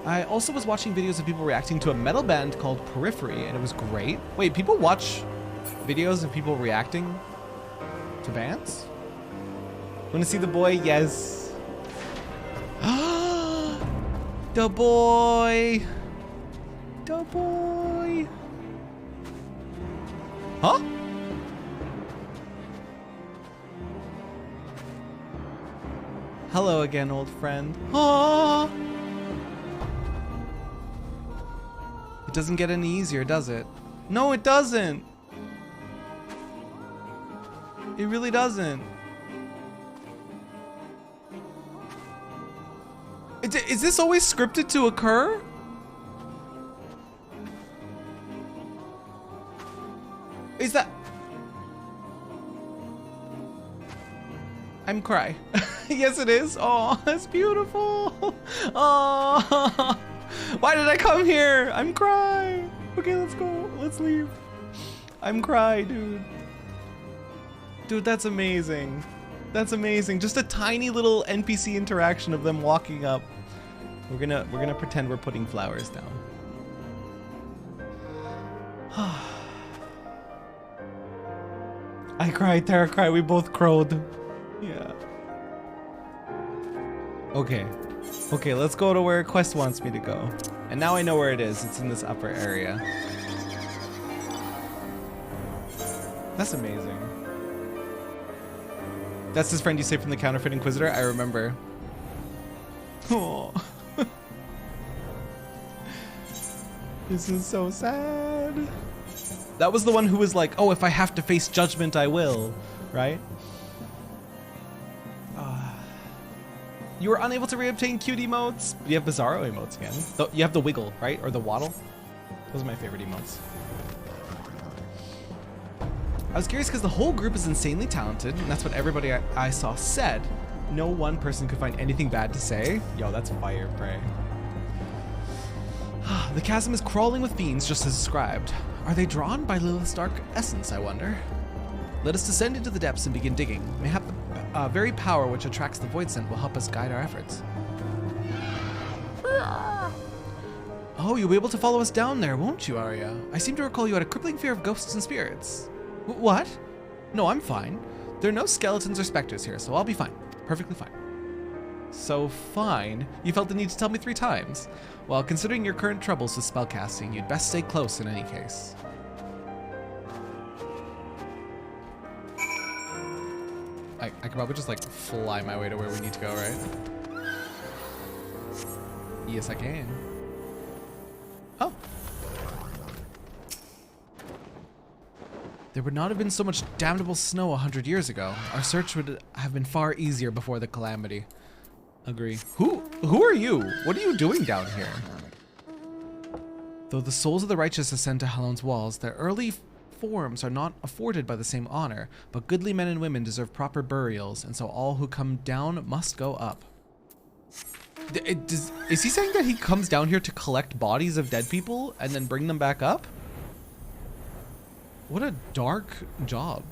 I also was watching videos of people reacting to a metal band called Periphery, and it was great. Wait, people watch videos of people reacting to bands? Want to see the boy? Yes. The boy. The boy. Huh? Hello again, old friend. Aww. It doesn't get any easier, does it? No, it doesn't. It really doesn't. Is this always scripted to occur? Is that... I'm cry. Yes, it is. Oh, that's beautiful. Oh, why did I come here? I'm cry. Okay, let's go. Let's leave. I'm cry, dude. Dude, that's amazing. That's amazing. Just a tiny little NPC interaction of them walking up. We're gonna pretend we're putting flowers down. I cried, Terra cried, we both crowed. Yeah. Okay. Okay, let's go to where Quest wants me to go. And now I know where it is. It's in this upper area. That's amazing. That's his friend you saved from the counterfeit Inquisitor? I remember. Oh. This is so sad. That was the one who was like, oh, if I have to face judgment, I will, right? You were unable to reobtain cute emotes. You have Bizarro emotes again. You have the wiggle, right? Or the waddle. Those are my favorite emotes. I was curious because the whole group is insanely talented, and that's what everybody I saw said. No one person could find anything bad to say. Yo, that's fire, Prey. The chasm is crawling with fiends, just as described. Are they drawn by Lilith's dark essence, I wonder? Let us descend into the depths and begin digging. Mayhap the very power which attracts the void scent will help us guide our efforts. Oh, you'll be able to follow us down there, won't you, Arya? I seem to recall you had a crippling fear of ghosts and spirits. What? No, I'm fine. There are no skeletons or specters here, so I'll be fine. Perfectly fine. So fine? You felt the need to tell me 3 times. Well, considering your current troubles with spellcasting, you'd best stay close in any case. I could probably just like fly my way to where we need to go, right? Yes, I can. Oh. There would not have been so much damnable snow 100 years ago. Our search would have been far easier before the calamity. Agree. Who are you? What are you doing down here? Though the souls of the righteous ascend to Hellon's walls, their early forms are not afforded by the same honor, but goodly men and women deserve proper burials, and so all who come down must go up. Is he saying that he comes down here to collect bodies of dead people and then bring them back up? What a dark job.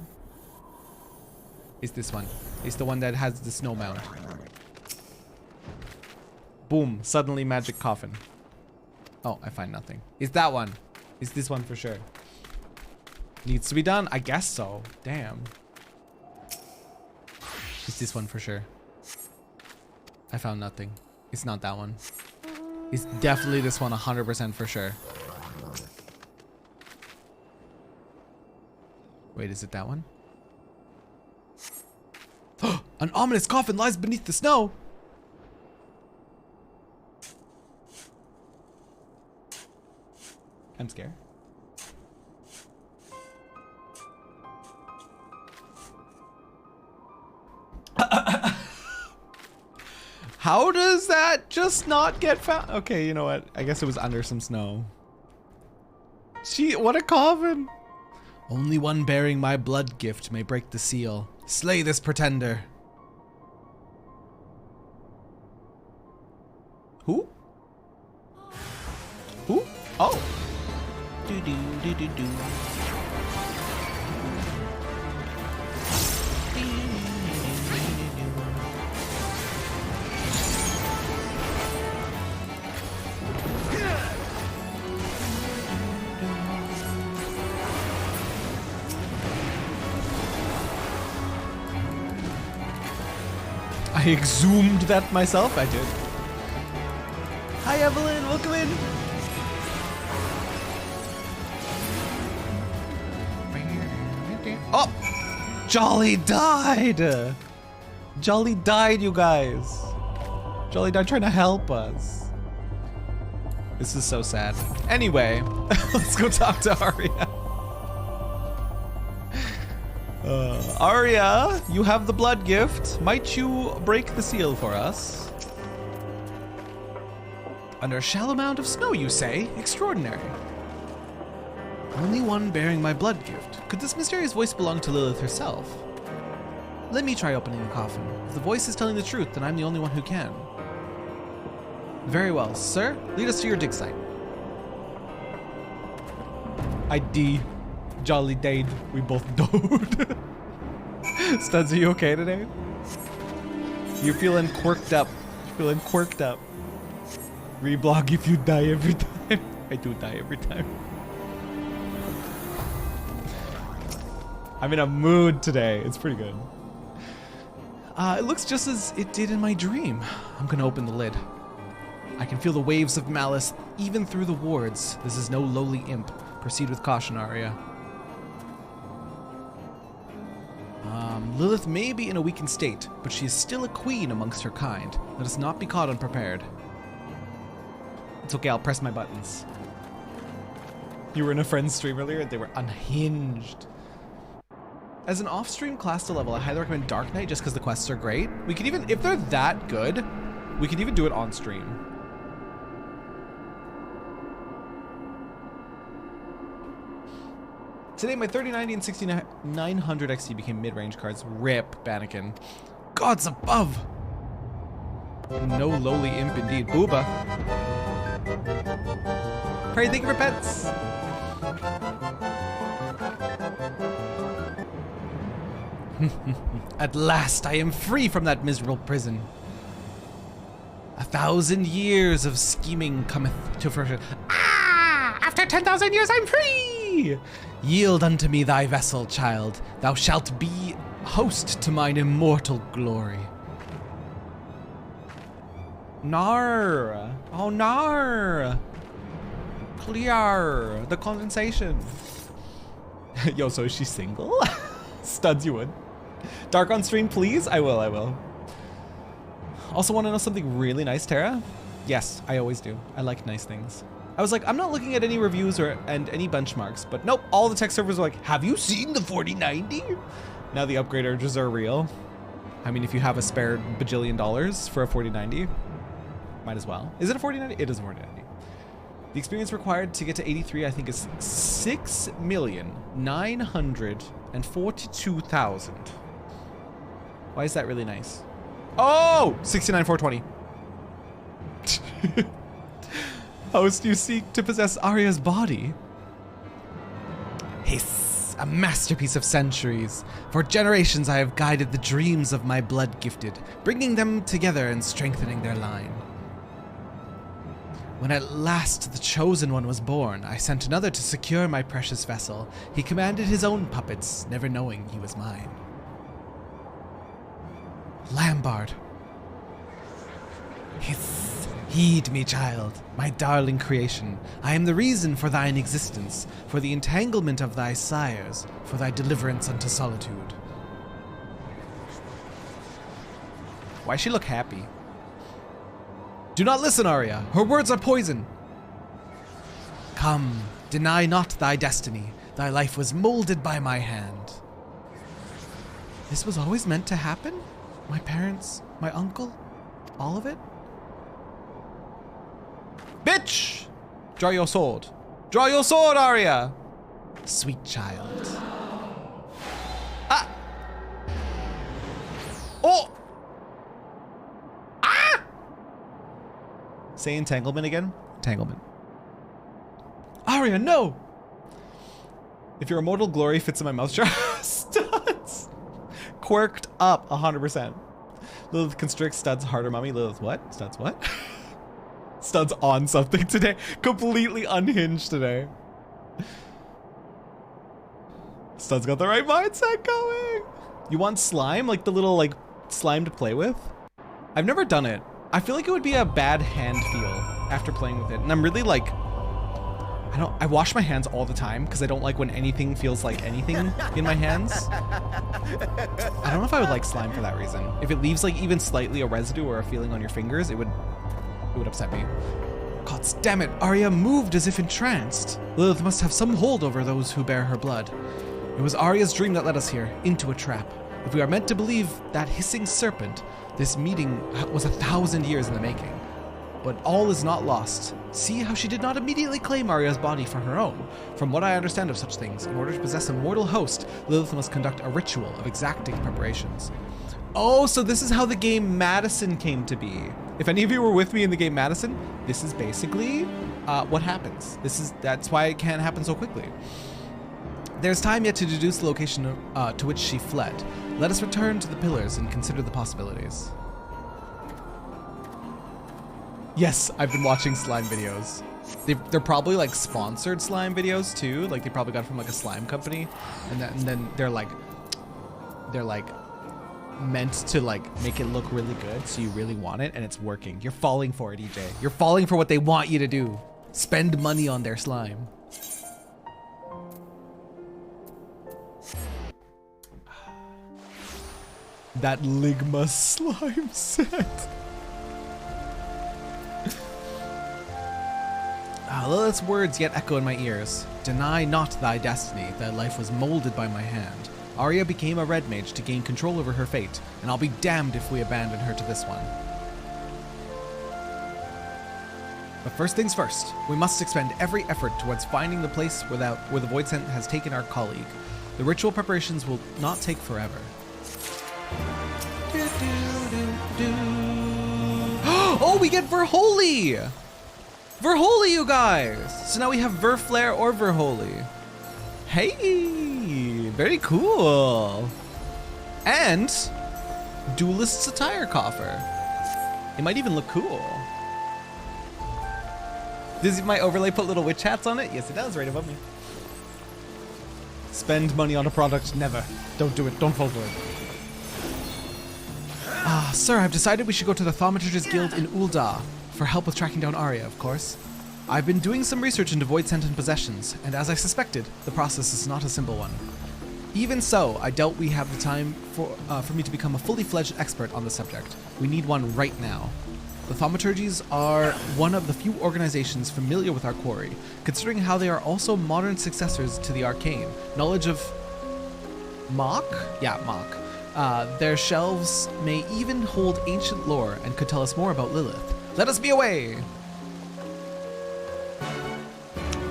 Is this one? It's the one that has the snow mound. Boom, suddenly magic coffin. Oh, I find nothing. Is that one? Is this one for sure? Needs to be done? I guess so. Damn. Is this one for sure? I found nothing. It's not that one. It's definitely this one 100% for sure. Wait, is it that one? An ominous coffin lies beneath the snow! I'm scared. How does that just not get found? Okay, you know what? I guess it was under some snow. Gee, what a coffin. Only one bearing my blood gift may break the seal. Slay this pretender. Who? Who? Oh. Do do do do do. I exhumed that myself. I did. Hi Evelyn, welcome in. Oh, Jolly died. Jolly died, you guys. Jolly died trying to help us. This is so sad. Anyway, let's go talk to Arya. Arya, you have the blood gift. Might you break the seal for us? Under a shallow mound of snow, you say? Extraordinary. Only one bearing my blood gift. Could this mysterious voice belong to Lilith herself? Let me try opening the coffin. If the voice is telling the truth, then I'm the only one who can. Very well, sir. Lead us to your dig site. ID. Jolly died. We both died. Studs, are you okay today? You're feeling quirked up. You're feeling quirked up. Reblog if you die every time. I do die every time. I'm in a mood today. It's pretty good. It looks just as it did in my dream. I'm gonna open the lid. I can feel the waves of malice even through the wards. This is no lowly imp. Proceed with caution, Arya. Lilith may be in a weakened state, but she is still a queen amongst her kind. Let us not be caught unprepared. It's okay, I'll press my buttons. You were in a friend's stream earlier and they were unhinged. As an off-stream class to level, I highly recommend Dark Knight just because the quests are great. We could even, if they're that good, we could even do it on stream. Today, my 3090 and 6900 XT became mid-range cards. RIP, Bannekin. Gods above! No lowly imp indeed. Booba. Pray, thank you for pets! At last, I am free from that miserable prison. 1,000 years of scheming cometh to fruition. 10,000 years I'm free! Yield unto me thy vessel, child. Thou shalt be host to mine immortal glory. Nar! Oh, nar! Clear! The condensation. Yo, so is she single? Studs, you would. Dark on stream, please? I will. Also want to know something really nice, Terra? Yes, I always do. I like nice things. I was like, I'm not looking at any reviews and any benchmarks, but nope, all the tech servers are like, have you seen the 4090? Now the upgrade urges are real. I mean, if you have a spare bajillion dollars for a 4090, might as well. Is it a 4090? It is a 4090. The experience required to get to 83, I think, is 6,942,000. Why is that really nice? Oh, 69,420. Host, you seek to possess Arya's body. Hiss, a masterpiece of centuries. For generations I have guided the dreams of my blood-gifted, bringing them together and strengthening their line. When at last the Chosen One was born, I sent another to secure my precious vessel. He commanded his own puppets, never knowing he was mine. Lambard. Hiss, heed me, child, my darling creation. I am the reason for thine existence, for the entanglement of thy sires, for thy deliverance unto solitude. Why she look happy? Do not listen, Arya. Her words are poison. Come, deny not thy destiny. Thy life was molded by my hand. This was always meant to happen? My parents, my uncle, all of it? Bitch! Draw your sword. Draw your sword, Arya! Sweet child. Ah! Oh! Ah! Say entanglement again. Entanglement. Arya, no! If your immortal glory fits in my mouth jar, studs! Quirked up 100%. Lilith constricts studs harder, mommy. Lilith what? Studs what? Studs on something today. Completely unhinged today. Studs got the right mindset going. You want slime? Like the little like slime to play with? I've never done it. I feel like it would be a bad hand feel after playing with it. And I'm really like, I wash my hands all the time because I don't like when anything feels like anything in my hands. I don't know if I would like slime for that reason. If it leaves like even slightly a residue or a feeling on your fingers, it would upset me. God damn it, Arya moved as if entranced. Lilith must have some hold over those who bear her blood. It was Arya's dream that led us here, into a trap. If we are meant to believe that hissing serpent, this meeting was 1,000 years in the making. But all is not lost. See how she did not immediately claim Arya's body for her own. From what I understand of such things, in order to possess a mortal host, Lilith must conduct a ritual of exacting preparations. Oh, so this is how the game Madison came to be. If any of you were with me in the game Madison, this is basically what happens. That's why it can't happen so quickly. There's time yet to deduce the location to which she fled. Let us return to the pillars and consider the possibilities. Yes, I've been watching slime videos. They're probably like sponsored slime videos too. Like they probably got from like a slime company, and then they're like meant to like make it look really good, so you really want it, and it's working. You're falling for it, EJ. You're falling for what they want you to do. Spend money on their slime. That Ligma slime set. Lilith's words yet echo in my ears. Deny not thy destiny, thy life was molded by my hand. Arya became a red mage to gain control over her fate, and I'll be damned if we abandon her to this one. But first things first, we must expend every effort towards finding the place where the Void Scent has taken our colleague. The ritual preparations will not take forever. Oh, we get Verholy! Verholy, you guys! So now we have Verflare or Verholy. Hey, very cool. And Duelist's Attire Coffer. It might even look cool. Does my overlay put little witch hats on it? Yes, it does, right above me. Spend money on a product, never. Don't do it, don't fall for it. Ah, sir, I've decided we should go to the Thaumaturge's Guild in Ul'dah for help with tracking down Arya, of course. I've been doing some research into void sentient possessions, and as I suspected, the process is not a simple one. Even so, I doubt we have the time for me to become a fully fledged expert on the subject. We need one right now. The Thaumaturges are one of the few organizations familiar with our quarry, considering how they are also modern successors to the arcane. Knowledge of Mach? Yeah, Mach. Their shelves may even hold ancient lore and could tell us more about Lilith. Let us be away!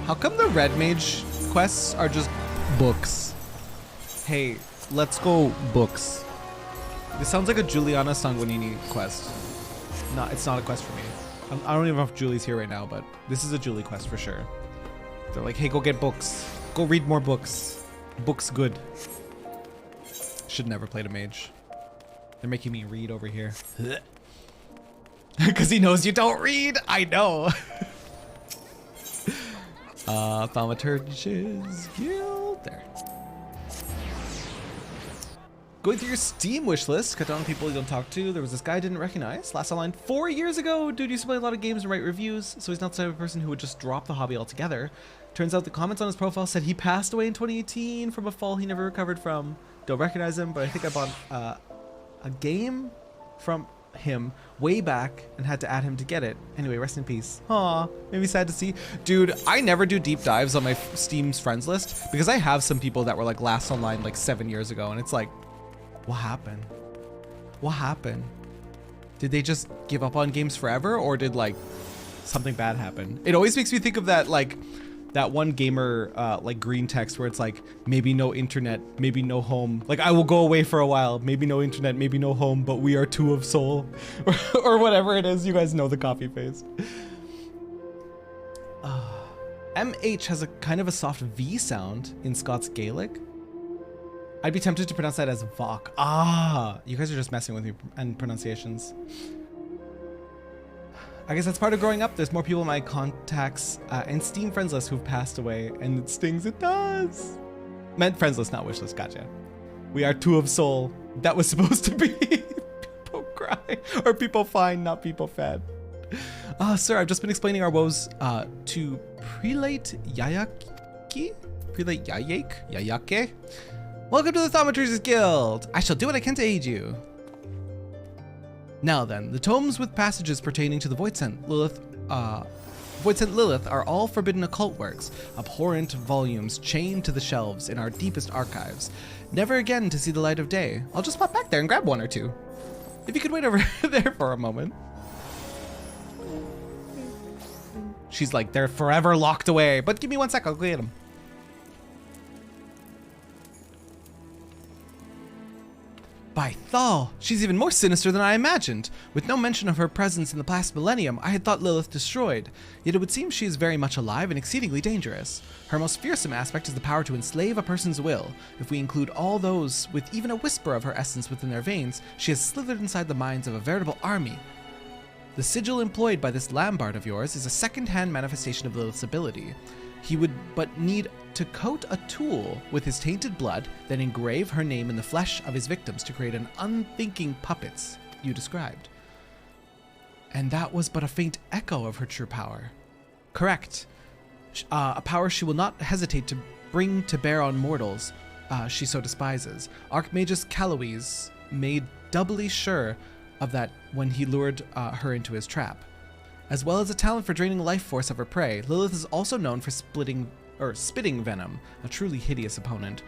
How come the Red Mage quests are just books? Hey, let's go books. This sounds like a Giuliana Sanguinini quest. No, it's not a quest for me. I don't even know if Julie's here right now, but this is a Julie quest for sure. They're like, hey, go get books. Go read more books. Books good. Should never played a mage. They're making me read over here. Because he knows you don't read. I know. Thaumaturge's Guild. There. Going through your Steam wish list, cut down people you don't talk to. There was this guy I didn't recognize. Last online 4 years ago. Dude used to play a lot of games and write reviews, so he's not the type of person who would just drop the hobby altogether. Turns out the comments on his profile said he passed away in 2018 from a fall he never recovered from. Don't recognize him, but I think I bought a game from him way back and had to add him to get it. Anyway, rest in peace. Aw, made me sad to see. Dude, I never do deep dives on my Steam's friends list because I have some people that were like last online like 7 years ago, and it's like, what happened? What happened? Did they just give up on games forever, or did like something bad happen? It always makes me think of that like that one gamer like green text where it's like, maybe no internet, maybe no home. Like, I will go away for a while, maybe no internet, maybe no home, but we are two of soul. Or whatever it is, you guys know the copy paste. MH has a kind of a soft V sound in Scots Gaelic. I'd be tempted to pronounce that as Vok. Ah, you guys are just messing with me and pronunciations. I guess that's part of growing up. There's more people in my contacts and Steam friends list who've passed away, and it stings. It does. Meant friends list, not wish list. Gotcha. We are two of soul. That was supposed to be people cry or people fine, not people fed. Sir, I've just been explaining our woes to Prelate Yayaki? Prelate Yayake? Welcome to the Thaumaturge's Guild. I shall do what I can to aid you. Now then, the tomes with passages pertaining to the Voidsent Lilith are all forbidden occult works, abhorrent volumes chained to the shelves in our deepest archives, never again to see the light of day. I'll just pop back there and grab one or two. If you could wait over there for a moment. She's like, they're forever locked away, but give me 1 sec, I'll go get them. By Thal, she's even more sinister than I imagined. With no mention of her presence in the past millennium, I had thought Lilith destroyed. Yet it would seem she is very much alive and exceedingly dangerous. Her most fearsome aspect is the power to enslave a person's will. If we include all those with even a whisper of her essence within their veins, she has slithered inside the minds of a veritable army. The sigil employed by this Lambard of yours is a second-hand manifestation of Lilith's ability. He would but need to coat a tool with his tainted blood, then engrave her name in the flesh of his victims to create an unthinking puppets you described. And that was but a faint echo of her true power. Correct. A power she will not hesitate to bring to bear on mortals she so despises. Archmagus Caloes made doubly sure of that when he lured her into his trap. As well as a talent for draining the life force of her prey, Lilith is also known for spitting venom, a truly hideous opponent.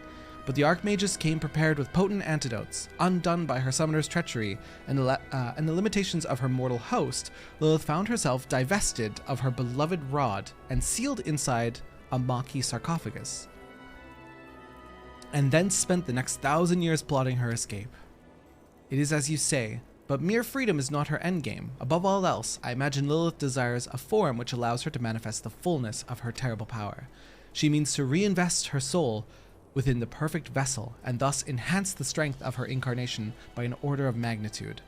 But the Archmagus came prepared with potent antidotes. Undone by her summoner's treachery and the limitations of her mortal host, Lilith found herself divested of her beloved rod and sealed inside a Maquis sarcophagus, and then spent the next 1,000 years plotting her escape. It is as you say, but mere freedom is not her endgame. Above all else, I imagine Lilith desires a form which allows her to manifest the fullness of her terrible power. She means to reinvest her soul within the perfect vessel, and thus enhance the strength of her incarnation by an order of magnitude.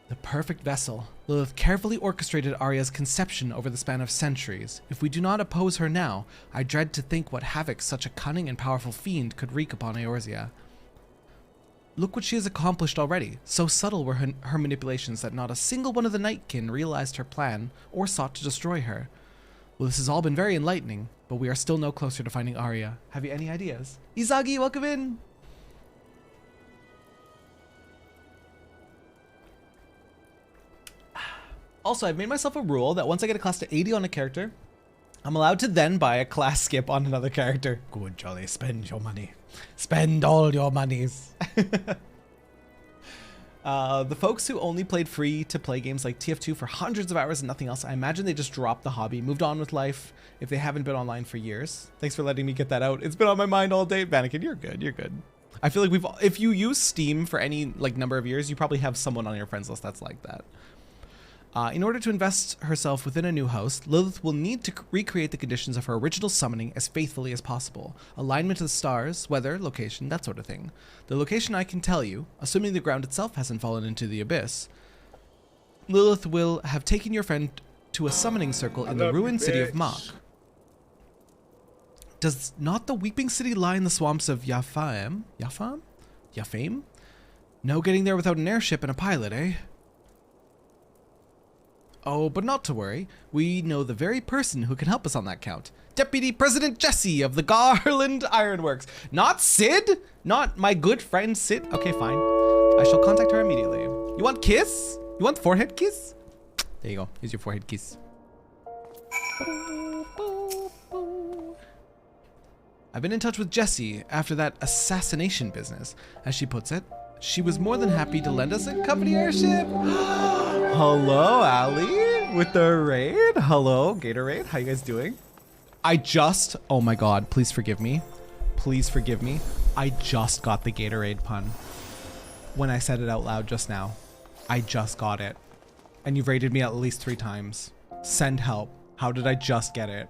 The perfect vessel. Lilith carefully orchestrated Arya's conception over the span of centuries. If we do not oppose her now, I dread to think what havoc such a cunning and powerful fiend could wreak upon Eorzea. Look what she has accomplished already. So subtle were her manipulations that not a single one of the Nightkin realized her plan or sought to destroy her. Well, this has all been very enlightening, but we are still no closer to finding Arya. Have you any ideas? Izagi, welcome in! Also, I've made myself a rule that once I get a class to 80 on a character, I'm allowed to then buy a class skip on another character. Good, Jolly, spend your money. Spend all your monies. The folks who only played free-to-play games like TF2 for hundreds of hours and nothing else, I imagine they just dropped the hobby, moved on with life if they haven't been online for years. Thanks for letting me get that out. It's been on my mind all day. Vanakin, you're good, you're good. I feel like if you use Steam for any like number of years, you probably have someone on your friends list that's like that. In order to invest herself within a new host, Lilith will need to recreate the conditions of her original summoning as faithfully as possible. Alignment to the stars, weather, location, that sort of thing. The location I can tell you, assuming the ground itself hasn't fallen into the abyss. Lilith will have taken your friend to a summoning circle in the ruined city of Mach. Does not the weeping city lie in the swamps of Yafam? No getting there without an airship and a pilot, eh? Oh, but not to worry. We know the very person who can help us on that count. Deputy President Jesse of the Garland Ironworks. Not Sid? Not my good friend Sid? Okay, fine. I shall contact her immediately. You want kiss? You want forehead kiss? There you go. Here's your forehead kiss. I've been in touch with Jessie after that assassination business. As she puts it, she was more than happy to lend us a company airship. Hello, Ali, with the raid. Hello, Gatorade. How you guys doing? Oh my God, please forgive me. Please forgive me. I just got the Gatorade pun when I said it out loud just now. I just got it. And you've raided me at least 3 times. Send help. How did I just get it?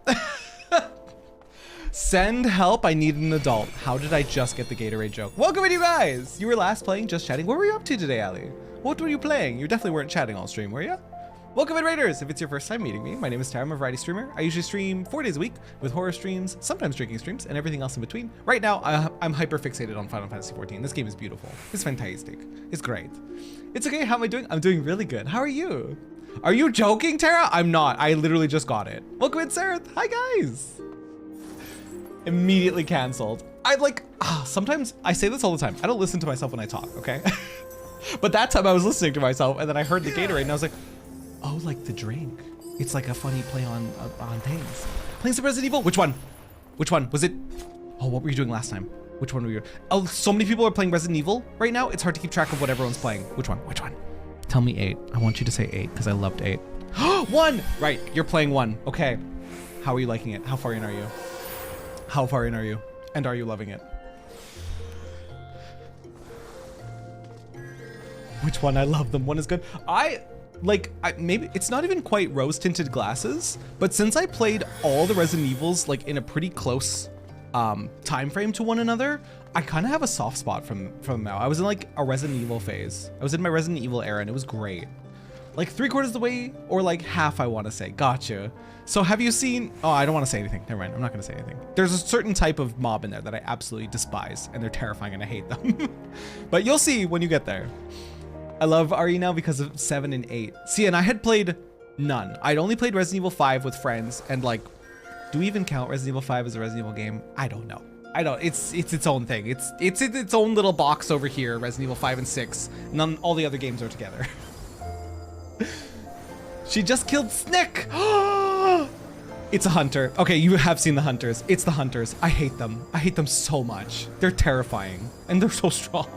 Send help, I need an adult. How did I just get the Gatorade joke? Welcome in, you guys! You were last playing Just Chatting. What were you up to today, Ali? What were you playing? You definitely weren't chatting all stream, were you? Welcome in, Raiders! If it's your first time meeting me, my name is Tara, I'm a variety streamer. I usually stream 4 days a week with horror streams, sometimes drinking streams, and everything else in between. Right now, I'm hyper fixated on Final Fantasy XIV. This game is beautiful. It's fantastic. It's great. It's okay, how am I doing? I'm doing really good. How are you? Are you joking, Tara? I'm not. I literally just got it. Welcome in, Sarah. Hi, guys! Immediately canceled. Sometimes I say this all the time. I don't listen to myself when I talk, okay? But that time I was listening to myself and then I heard the Gatorade and I was like, oh, like the drink. It's like a funny play on things. Playing some Resident Evil? Which one? Which one? Was it? Oh, what were you doing last time? Which one were you? Oh, so many people are playing Resident Evil right now. It's hard to keep track of what everyone's playing. Which one? Which one? Tell me 8. I want you to say 8 because I loved 8. 1! Right, you're playing 1. Okay. How are you liking it? How far in are you? How far in are you? And are you loving it? Which one? I love them. One is good. Maybe it's not even quite rose tinted glasses, but since I played all the Resident Evils like in a pretty close time frame to one another, I kind of have a soft spot from now. I was in like a Resident Evil phase. I was in my Resident Evil era and it was great. Like 3/4 of the way or like half, I want to say. Gotcha. So have you seen, oh, I don't want to say anything. Never mind. I'm not going to say anything. There's a certain type of mob in there that I absolutely despise and they're terrifying and I hate them. But you'll see when you get there. I love RE now because of 7 and 8. See, and I had played none. I'd only played Resident Evil 5 with friends and like, do we even count Resident Evil 5 as a Resident Evil game? I don't know. It's its own thing. It's its own little box over here, Resident Evil 5 and 6. None, all the other games are together. She just killed Snick! It's a hunter. Okay, you have seen the hunters. It's the hunters. I hate them. I hate them so much. They're terrifying and they're so strong.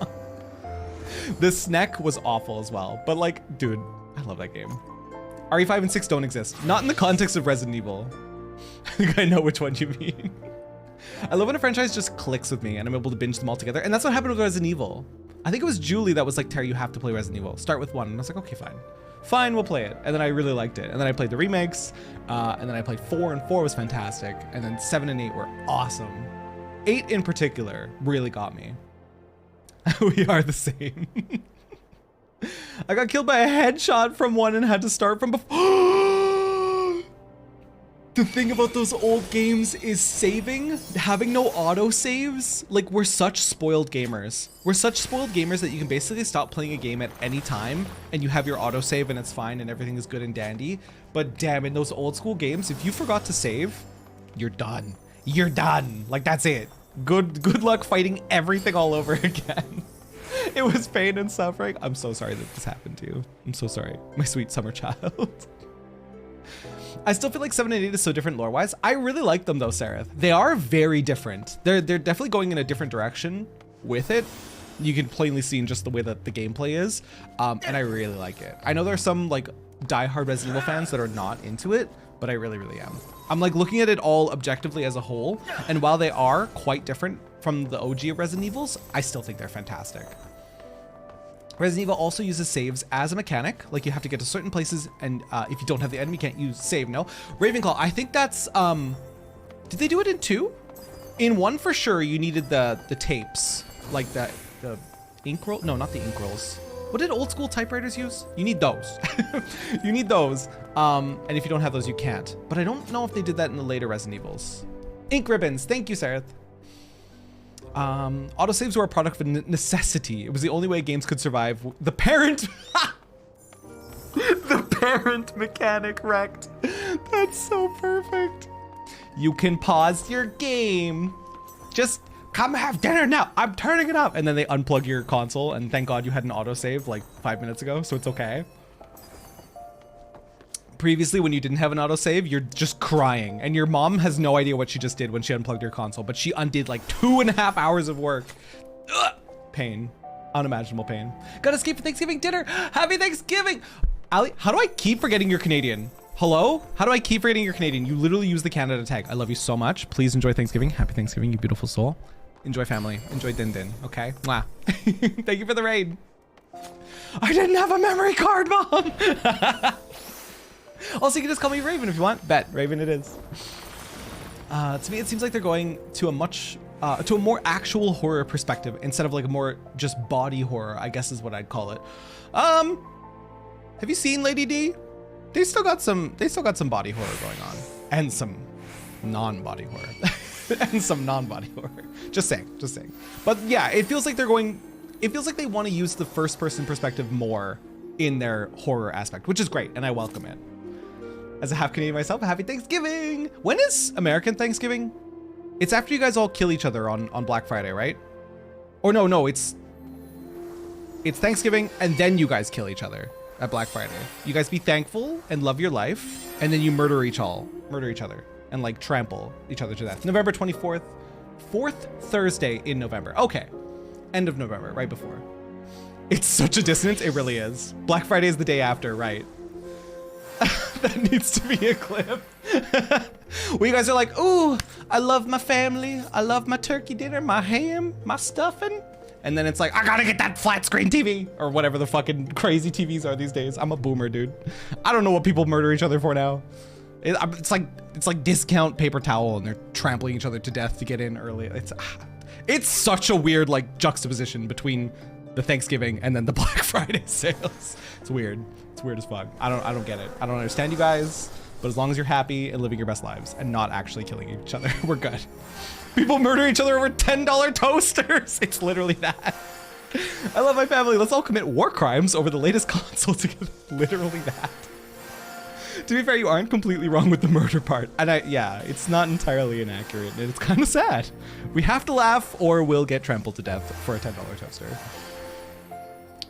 The Sneck was awful as well, but like, dude, I love that game. RE5 and 6 don't exist. Not in the context of Resident Evil. I think I know which one you mean. I love when a franchise just clicks with me and I'm able to binge them all together. And that's what happened with Resident Evil. I think it was Julie that was like, Terry, you have to play Resident Evil. Start with 1. And I was like, okay, fine. Fine, we'll play it. And then I really liked it. And then I played the remakes. And then I played 4 and 4 was fantastic. And then 7 and 8 were awesome. 8 in particular really got me. We are the same. I got killed by a headshot from one and had to start from before. The thing about those old games is saving, having no auto saves. Like, we're such spoiled gamers. We're such spoiled gamers that you can basically stop playing a game at any time and you have your auto save and it's fine and everything is good and dandy. But damn, in those old school games, if you forgot to save, you're done. You're done. Like, that's it. Good luck fighting everything all over again. It was pain and suffering. I'm so sorry that this happened to you. I'm so sorry, my sweet summer child. I still feel like 7 and 8 is so different lore-wise. I really like them though, Sareth. They are very different. They're definitely going in a different direction with it. You can plainly see in just the way that the gameplay is. And I really like it. I know there are some like diehard Resident Evil fans that are not into it, but I really, really am. I'm like looking at it all objectively as a whole. And while they are quite different from the OG of Resident Evils, I still think they're fantastic. Resident Evil also uses saves as a mechanic. Like, you have to get to certain places, and if you don't have the enemy, you can't use save. No. Ravenclaw, I think that's, did they do it in 2? In 1 for sure, you needed the tapes, like the ink roll. No, not the ink rolls. What did old school typewriters use? You need those. You need those. And if you don't have those, you can't. But I don't know if they did that in the later Resident Evils. Ink ribbons. Thank you, Sarah. Autosaves were a product of necessity. It was the only way games could survive. The parent the parent mechanic wrecked. That's so perfect. You can pause your game. Just come have dinner now. I'm turning it up. And then they unplug your console, and thank God you had an autosave like 5 minutes ago, so it's okay. Previously, when you didn't have an autosave, you're just crying, and your mom has no idea what she just did when she unplugged your console, but she undid like 2.5 hours of work. Ugh. Pain. Unimaginable pain. Gotta escape for Thanksgiving dinner. Happy Thanksgiving. Ali, how do I keep forgetting you're Canadian? Hello? How do I keep forgetting you're Canadian? You literally use the Canada tag. I love you so much. Please enjoy Thanksgiving. Happy Thanksgiving, you beautiful soul. Enjoy family. Enjoy Din Din, okay? Mwah. Thank you for the raid. I didn't have a memory card, Mom. Also, you can just call me Raven if you want. Bet, Raven it is. To me, it seems like they're going to a more actual horror perspective instead of like a more just body horror, I guess is what I'd call it. Have you seen Lady D? They still got some body horror going on, and some non-body horror, and some non-body horror. Just saying. But yeah, it feels like they want to use the first-person perspective more in their horror aspect, which is great, and I welcome it. As a half Canadian myself, happy Thanksgiving. When is American Thanksgiving? It's after you guys all kill each other on Black Friday, right? Or no, it's Thanksgiving and then you guys kill each other at Black Friday. You guys be thankful and love your life, and then you murder each other and like trample each other to death. November 24th, 4th Thursday in November. Okay, end of November, right before. It's such a dissonance, it really is. Black Friday is the day after, right? That needs to be a clip. Where you guys are like, ooh, I love my family. I love my turkey dinner, my ham, my stuffing. And then it's like, I gotta get that flat screen TV or whatever the fucking crazy TVs are these days. I'm a boomer, dude. I don't know what people murder each other for now. It's like discount paper towel and they're trampling each other to death to get in early. It's such a weird like juxtaposition between the Thanksgiving and then the Black Friday sales. It's weird. It's weird as fuck. I don't get it. I don't understand you guys, but as long as you're happy and living your best lives and not actually killing each other, we're good. People murder each other over $10 toasters. It's literally that. I love my family. Let's all commit war crimes over the latest console together. Literally that. To be fair, you aren't completely wrong with the murder part. And yeah, it's not entirely inaccurate. And it's kind of sad. We have to laugh or we'll get trampled to death for a $10 toaster.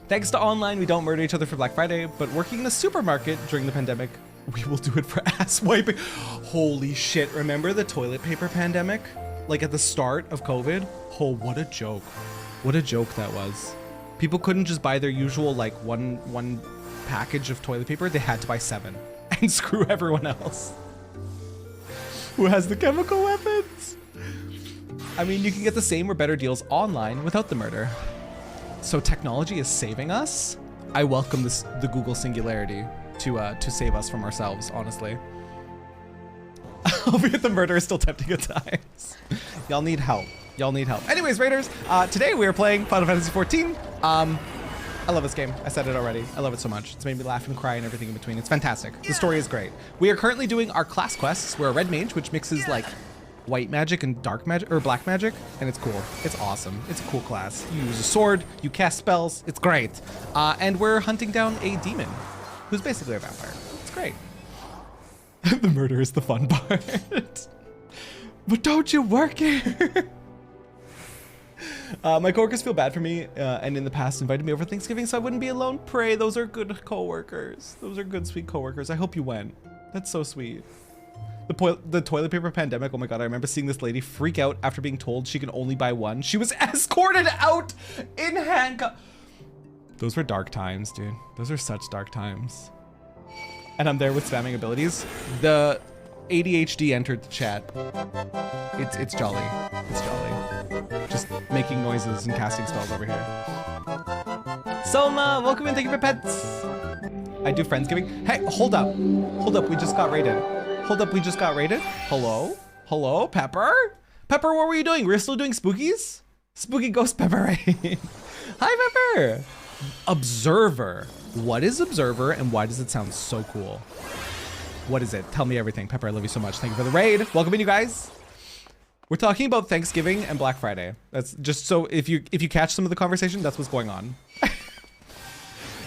Thanks to online, we don't murder each other for Black Friday, but working in a supermarket during the pandemic, we will do it for ass wiping. Holy shit, remember the toilet paper pandemic? Like at the start of COVID? Oh, what a joke. What a joke that was. People couldn't just buy their usual like one package of toilet paper, they had to buy 7 and screw everyone else. Who has the chemical weapons? I mean, you can get the same or better deals online without the murder. So technology is saving us. I welcome the Google singularity to save us from ourselves, honestly. Albeit the murder is still tempting at times. Y'all need help. Y'all need help. Anyways, Raiders, today we are playing Final Fantasy XIV. I love this game. I said it already. I love it so much. It's made me laugh and cry and everything in between. It's fantastic. The story is great. We are currently doing our class quests. We're a red mage, which mixes like white magic and dark magic or black magic, and it's cool. It's awesome. It's a cool class. You use a sword, you cast spells. It's great. And we're hunting down a demon who's basically a vampire. It's great. The murder is the fun part. But don't you work here? My coworkers feel bad for me, and in the past invited me over Thanksgiving so I wouldn't be alone. Pray, those are good coworkers. Those are good, sweet coworkers. I hope you went. That's so sweet. The toilet paper pandemic, oh my god, I remember seeing this lady freak out after being told she can only buy one. She was escorted out in handcuffs. Those were dark times, dude. Those are such dark times. And I'm there with spamming abilities. The ADHD entered the chat. It's jolly. It's jolly. Just making noises and casting spells over here. Soma, welcome in. Thank you for pets. I do Friendsgiving. Hey, hold up. Hold up. We just got raided. Hold up. We just got raided. Hello? Hello, Pepper? Pepper, what were you doing? We're still doing spookies? Spooky ghost Pepper raid. Hi, Pepper. Observer. What is Observer and why does it sound so cool? What is it? Tell me everything. Pepper, I love you so much. Thank you for the raid. Welcome in, you guys. We're talking about Thanksgiving and Black Friday. That's just so if you catch some of the conversation, that's what's going on.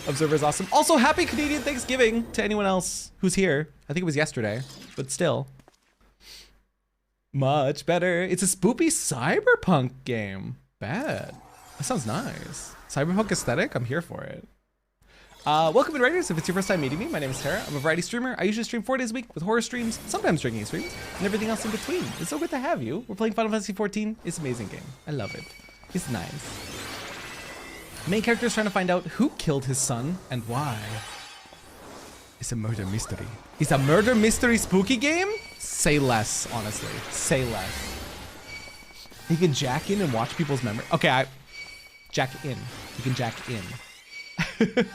Observer is awesome. Also, happy Canadian Thanksgiving to anyone else who's here. I think it was yesterday, but still. Much better. It's a spoopy cyberpunk game. Bad. That sounds nice. Cyberpunk aesthetic, I'm here for it. Welcome in, Raiders. If it's your first time meeting me, my name is Terra. I'm a variety streamer. I usually stream 4 days a week with horror streams, sometimes drinking streams, and everything else in between. It's so good to have you. We're playing Final Fantasy XIV. It's an amazing game. I love it. It's nice. Main character is trying to find out who killed his son and why. It's a murder mystery. It's a murder mystery spooky game? Say less, honestly. Say less. You can jack in and watch people's memory. Okay, jack in. You can jack in.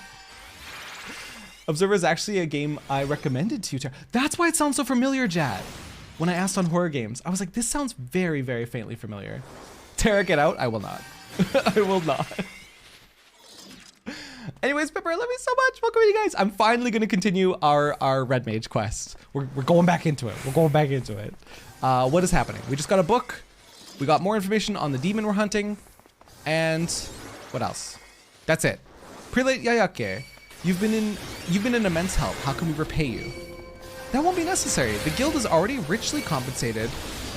Observer is actually a game I recommended to you, Tara. That's why it sounds so familiar, Jad. When I asked on horror games, I was like, this sounds very, very faintly familiar. Tara, get out. I will not. I will not. Anyways, Pepper, I love you so much. Welcome, you guys. I'm finally going to continue our Red Mage quest. We're going back into it. We're going back into it. What is happening? We just got a book. We got more information on the demon we're hunting. And what else? That's it. Prelate Yayake. You've been an immense help. How can we repay you? That won't be necessary. The guild is already richly compensated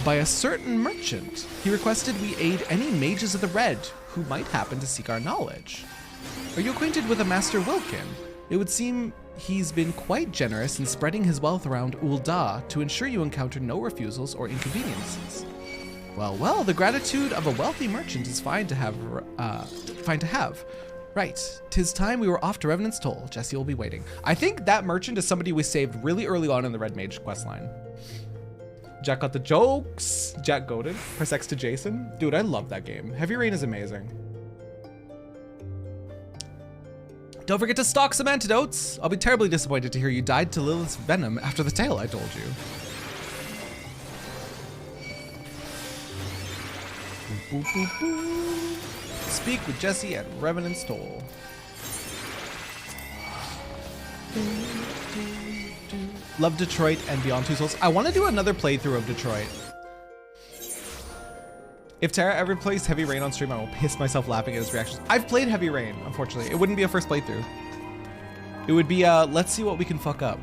by a certain merchant. He requested we aid any mages of the Red who might happen to seek our knowledge. Are you acquainted with a Master Wilkin? It would seem he's been quite generous in spreading his wealth around Ul'dah to ensure you encounter no refusals or inconveniences. Well, the gratitude of a wealthy merchant is fine to have. Right, 'tis time we were off to Revenant's Toll. Jesse will be waiting. I think that merchant is somebody we saved really early on in the Red Mage questline. Jack got the jokes. Jack goated. Press X to Jason. Dude, I love that game. Heavy Rain is amazing. Don't forget to stock some antidotes. I'll be terribly disappointed to hear you died to Lilith's venom after the tale I told you. Boop, boop, boop. Speak with Jesse at Revenant's Toll. Love Detroit and Beyond Two Souls. I want to do another playthrough of Detroit. If Tara ever plays Heavy Rain on stream, I will piss myself laughing at his reactions. I've played Heavy Rain, unfortunately. It wouldn't be a first playthrough. It would be, let's see what we can fuck up.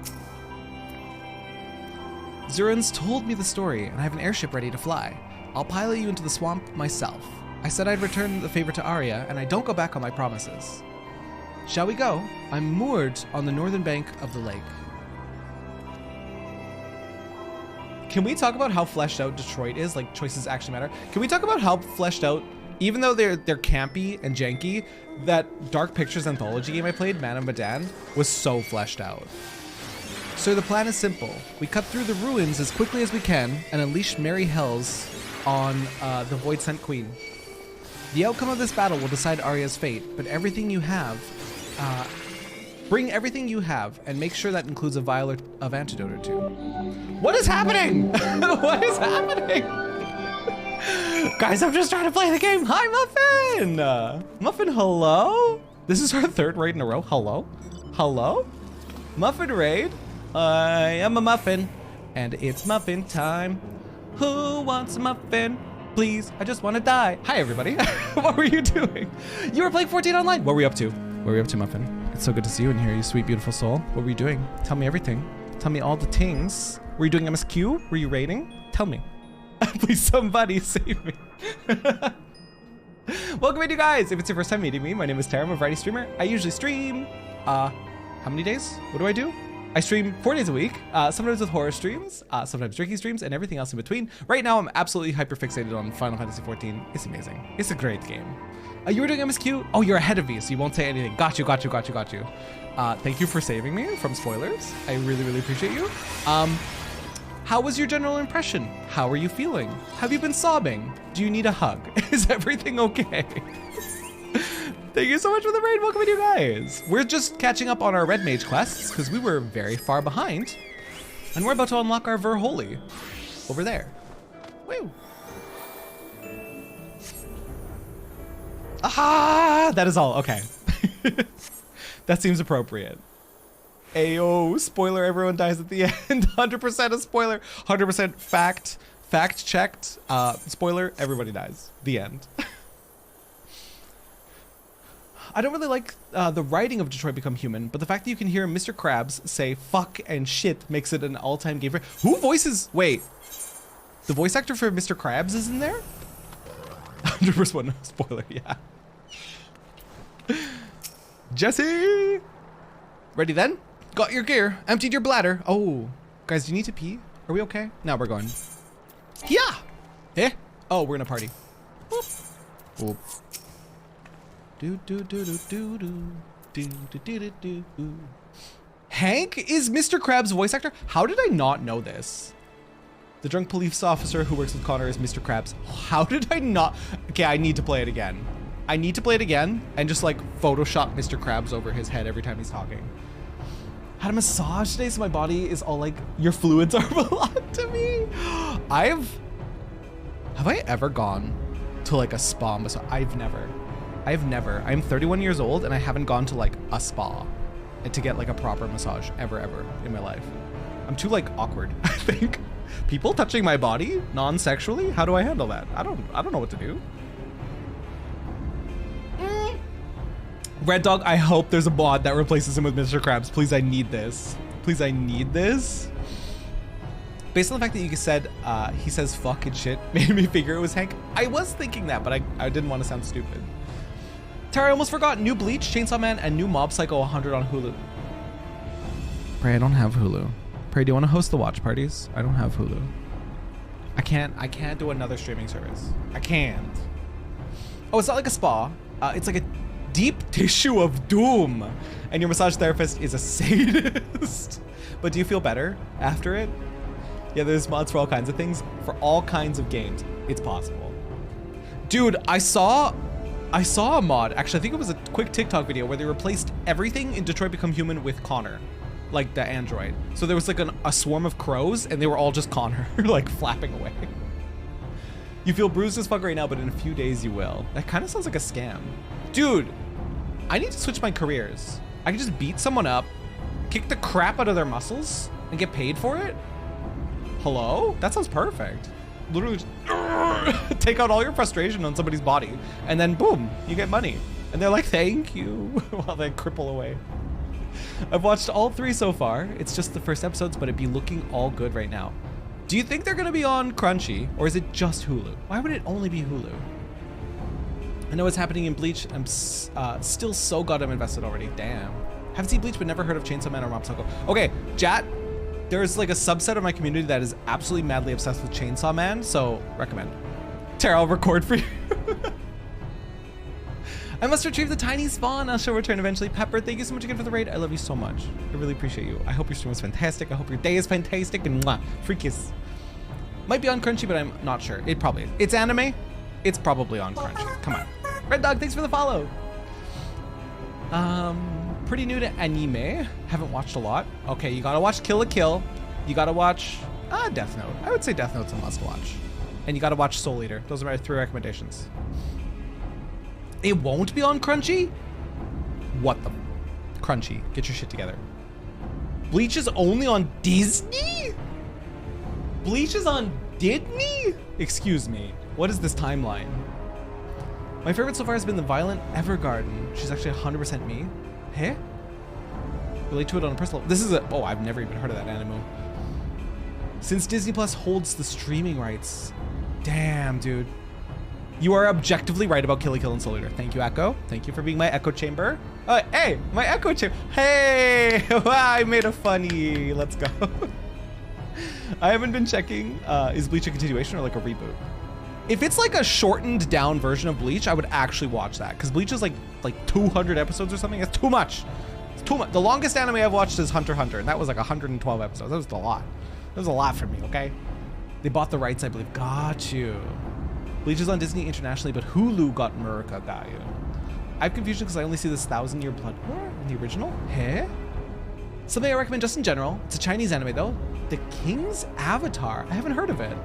Zurans told me the story, and I have an airship ready to fly. I'll pilot you into the swamp myself. I said I'd return the favor to Arya, and I don't go back on my promises. Shall we go? I'm moored on the northern bank of the lake. Can we talk about how fleshed out Detroit is? Like, choices actually matter. Can we talk about how fleshed out, even though they're campy and janky, that Dark Pictures anthology game I played, Man of Medan, was so fleshed out. So the plan is simple. We cut through the ruins as quickly as we can and unleash merry hells on the Void Sent Queen. The outcome of this battle will decide Arya's fate, but everything you have, bring everything you have and make sure that includes a vial of antidote or two. What is happening? What is happening? Guys, I'm just trying to play the game. Hi, Muffin! Muffin, hello? This is our 3rd raid in a row. Hello? Hello? Muffin raid? I am a muffin, and it's muffin time. Who wants a muffin? Please, I just want to die. Hi, everybody. What were you doing? You were playing 14 online. What were you up to? What were you up to, Muffin? It's so good to see you in here, you sweet, beautiful soul. What were you doing? Tell me everything. Tell me all the things. Were you doing MSQ? Were you raiding? Tell me. Please, somebody save me. Welcome in, you guys. If it's your first time meeting me, my name is Terra. I'm a variety streamer. I usually stream, how many days? What do? I stream 4 days a week, sometimes with horror streams, sometimes drinking streams, and everything else in between. Right now, I'm absolutely hyper fixated on Final Fantasy XIV. It's amazing. It's a great game. You were doing MSQ? Oh, you're ahead of me, so you won't say anything. Got you. Thank you for saving me from spoilers. I really, really appreciate you. How was your general impression? How are you feeling? Have you been sobbing? Do you need a hug? Is everything okay? Thank you so much for the raid. Welcome in, you guys. We're just catching up on our Red Mage quests because we were very far behind. And we're about to unlock our Verholy over there. Woo. Ah, that is all. Okay. That seems appropriate. Ayo, spoiler, everyone dies at the end. 100% a spoiler. 100% fact checked. Spoiler, everybody dies. The end. I don't really like the writing of Detroit Become Human, but the fact that you can hear Mr. Krabs say fuck and shit makes it an all-time game. Who voices, wait, the voice actor for Mr. Krabs is in there? 100% spoiler, yeah. Jesse! Ready then? Got your gear, emptied your bladder. Oh, guys, do you need to pee? Are we okay? No, we're going. Yeah! Eh? Oh, we're in a party. Whoop. Whoop. Hank is Mr. Krabs' voice actor? How did I not know this? The drunk police officer who works with Connor is Mr. Krabs. How did I not? Okay, I need to play it again. I need to play it again and just like Photoshop Mr. Krabs over his head every time he's talking. Had a massage today, so my body is all like, your fluids are belong to me. Have I ever gone to like a spa massage? I've never. I'm 31 years old and I haven't gone to like a spa and to get like a proper massage ever in my life. I'm too like awkward, I think. People touching my body non-sexually? How do I handle that? I don't know what to do. Red Dog, I hope there's a mod that replaces him with Mr. Krabs. Please, I need this. Please, I need this. Based on the fact that you said he says fuck and shit made me figure it was Hank. I was thinking that, but I didn't want to sound stupid. Tara, I almost forgot. New Bleach, Chainsaw Man, and new Mob Psycho 100 on Hulu. Pray, I don't have Hulu. Pray, do you want to host the watch parties? I don't have Hulu. I can't do another streaming service. I can't. Oh, it's not like a spa. It's like a deep tissue of doom. And your massage therapist is a sadist. But do you feel better after it? Yeah, there's mods for all kinds of things. For all kinds of games, it's possible. Dude, I saw a mod. Actually, I think it was a quick TikTok video where they replaced everything in Detroit Become Human with Connor. Like the android. So there was like a swarm of crows and they were all just Connor, like flapping away. You feel bruised as fuck right now, but in a few days you will. That kind of sounds like a scam. Dude, I need to switch my careers. I can just beat someone up, kick the crap out of their muscles, and get paid for it? Hello? That sounds perfect. Literally just take out all your frustration on somebody's body, and then boom, you get money. And they're like, thank you, while they cripple away. I've watched all 3 so far. It's just the first episodes, but it'd be looking all good right now. Do you think they're gonna be on Crunchy, or is it just Hulu? Why would it only be Hulu? I know what's happening in Bleach. I'm still so goddamn invested already. Damn. Haven't seen Bleach, but never heard of Chainsaw Man or Mob Psycho. Okay, chat. There's like a subset of my community that is absolutely madly obsessed with Chainsaw Man, so recommend. Tara, I'll record for you. I must retrieve the tiny spawn. I shall return eventually. Pepper, thank you so much again for the raid. I love you so much. I really appreciate you. I hope your stream was fantastic. I hope your day is fantastic. And mwah, free kiss. Might be on Crunchy, but I'm not sure. It probably is. It's anime. It's probably on Crunchy. Come on. Red Dog, thanks for the follow. Pretty new to anime. Haven't watched a lot. Okay, you gotta watch Kill la Kill. You gotta watch Death Note. I would say Death Note's a must watch. And you gotta watch Soul Eater. Those are my 3 recommendations. It won't be on Crunchy? What the? Crunchy, get your shit together. Bleach is only on Disney? Bleach is on Disney? Excuse me. What is this timeline? My favorite so far has been the Violent Evergarden. She's actually 100% me. Hey? Relate to it on a personal. This is a. Oh, I've never even heard of that anime. Since Disney Plus holds the streaming rights. Damn, dude. You are objectively right about Kill and Soul Eater. Thank you, Echo. Thank you for being my echo chamber. Hey, my echo chamber. Hey, wow, I made a funny. Let's go. I haven't been checking. Is Bleach a continuation or like a reboot? If it's like a shortened down version of Bleach, I would actually watch that because Bleach is like 200 episodes or something. It's too much. It's too much. The longest anime I've watched is Hunter x Hunter, and that was like 112 episodes. That was a lot. That was a lot for me. Okay. They bought the rights, I believe. Got you. Bleach is on Disney internationally, but Hulu got Murica. Got you. I have confusion because I only see this 1,000-Year Blood War in the original. Hey? Something I recommend just in general. It's a Chinese anime though. The King's Avatar. I haven't heard of it.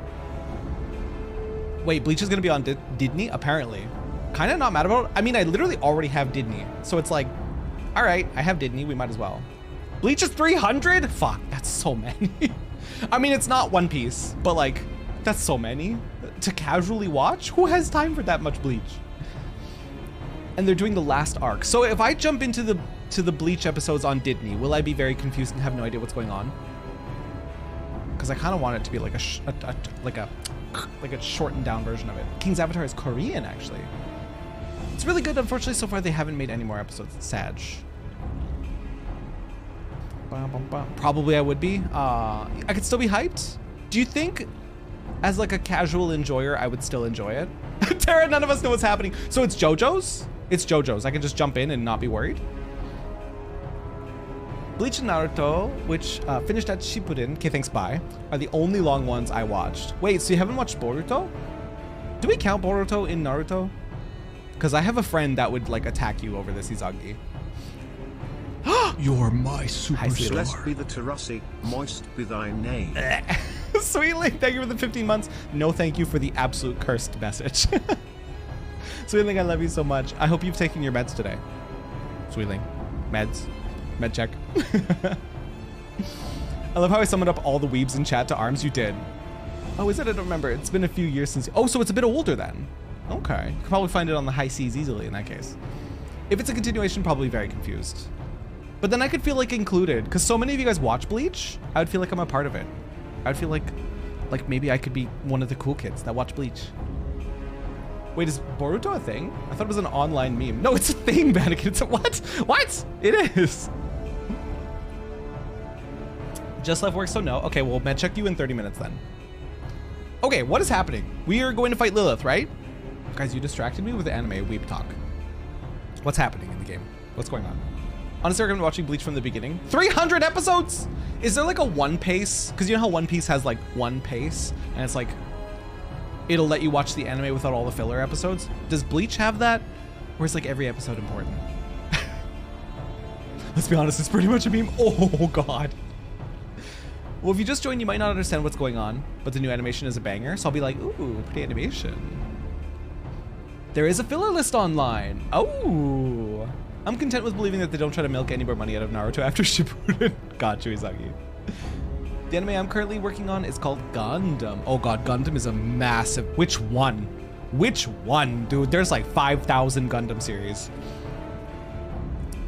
Wait, Bleach is gonna be on Disney? Apparently. Kind of not mad about it. I mean, I literally already have Disney. So it's like, all right, I have Disney, we might as well. Bleach is 300? Fuck, that's so many. I mean, it's not One Piece, but like, that's so many to casually watch. Who has time for that much Bleach? And they're doing the last arc. So if I jump into the Bleach episodes on Disney, will I be very confused and have no idea what's going on? Because I kind of want it to be like a shortened down version of it. King's Avatar is Korean, actually. It's really good. Unfortunately, so far they haven't made any more episodes. It's sad. Probably I would be. I could still be hyped. Do you think, as like a casual enjoyer, I would still enjoy it? Terra, none of us know what's happening. So it's JoJo's? It's JoJo's. I can just jump in and not be worried. Bleach and Naruto, which finished at Shippuden, okay, thanks, bye, are the only long ones I watched. Wait, so you haven't watched Boruto? Do we count Boruto in Naruto? Because I have a friend that would like attack you over this, Izagi. You're my superstar. Blessed be the terrassi, moist be thy name. Sweetly, thank you for the 15 months. No thank you for the absolute cursed message. Sweetling, I love you so much. I hope you've taken your meds today. Sweetling, meds. Med check. I love how I summoned up all the weebs in chat to arms. You did. Oh, is it? I don't remember. It's been a few years since. Oh, so it's a bit older then. Okay. You can probably find it on the high seas easily in that case. If it's a continuation, probably very confused. But then I could feel like included because so many of you guys watch Bleach. I would feel like I'm a part of it. I would feel like maybe I could be one of the cool kids that watch Bleach. Wait, is Boruto a thing? I thought it was an online meme. No, it's a thing, Vatican. It's a what? What? It is. Just left work, so no. Okay, we'll med check you in 30 minutes then. Okay, what is happening? We are going to fight Lilith, right? Guys, you distracted me with the anime weep talk. What's happening in the game? What's going on? Honestly, I've been watching Bleach from the beginning. 300 episodes! Is there like a One Pace? Because you know how One Piece has like one pace, and it's like, it'll let you watch the anime without all the filler episodes. Does Bleach have that? Or is like every episode important? Let's be honest, it's pretty much a meme. Oh God. Well, if you just joined, you might not understand what's going on, but the new animation is a banger. So I'll be like, ooh, pretty animation. There is a filler list online. Oh, I'm content with believing that they don't try to milk any more money out of Naruto after Shippuden. Got you, Izagi. The anime I'm currently working on is called Gundam. Oh God, Gundam is a massive. Which one? Which one, dude? There's like 5,000 Gundam series.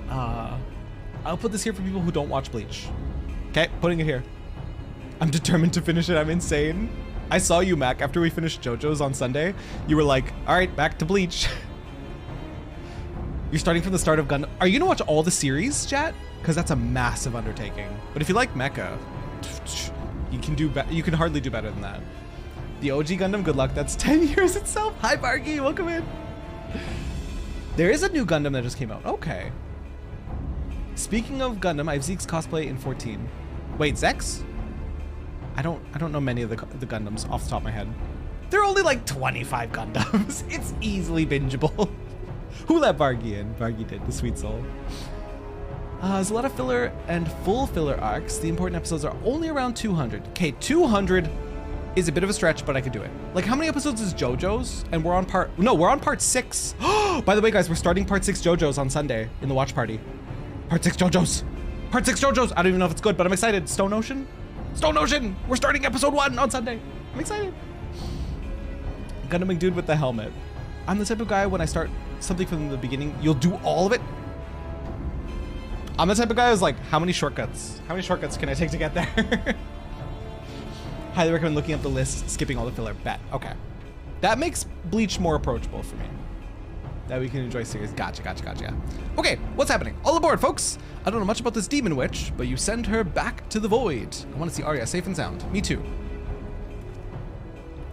I'll put this here for people who don't watch Bleach. Okay, putting it here. I'm determined to finish it. I'm insane. I saw you, Mac, after we finished JoJo's on Sunday. You were like, all right, back to Bleach. You're starting from the start of Gundam. Are you gonna watch all the series, chat? Because that's a massive undertaking. But if you like mecha, you can do you can hardly do better than that. The OG Gundam, good luck. That's 10 years itself. Hi, Bargy, welcome in. There is a new Gundam that just came out. Okay. Speaking of Gundam, I have Zeke's cosplay in 14. Wait, Zex? I don't know many of the Gundams off the top of my head. There are only like 25 Gundams. It's easily bingeable. Who let Bargy in? Bargy did, the sweet soul. There's a lot of filler and full filler arcs. The important episodes are only around 200. Okay, 200 is a bit of a stretch, but I could do it. Like, how many episodes is JoJo's? And we're on part 6. By the way, guys, we're starting part 6 JoJo's on Sunday in the watch party. Part 6 JoJo's. Part 6 JoJo's. I don't even know if it's good, but I'm excited. Stone Ocean. Stone Ocean. We're starting episode 1 on Sunday. I'm excited. Gundam dude with the helmet. I'm the type of guy when I start something from the beginning, you'll do all of it. I'm the type of guy who's like, how many shortcuts? How many shortcuts can I take to get there? Highly recommend looking up the list, skipping all the filler. Bet. Okay. That makes Bleach more approachable for me. That we can enjoy series. Gotcha. Okay, what's happening? All aboard, folks! I don't know much about this demon witch, but you send her back to the void. I want to see Arya safe and sound. Me too.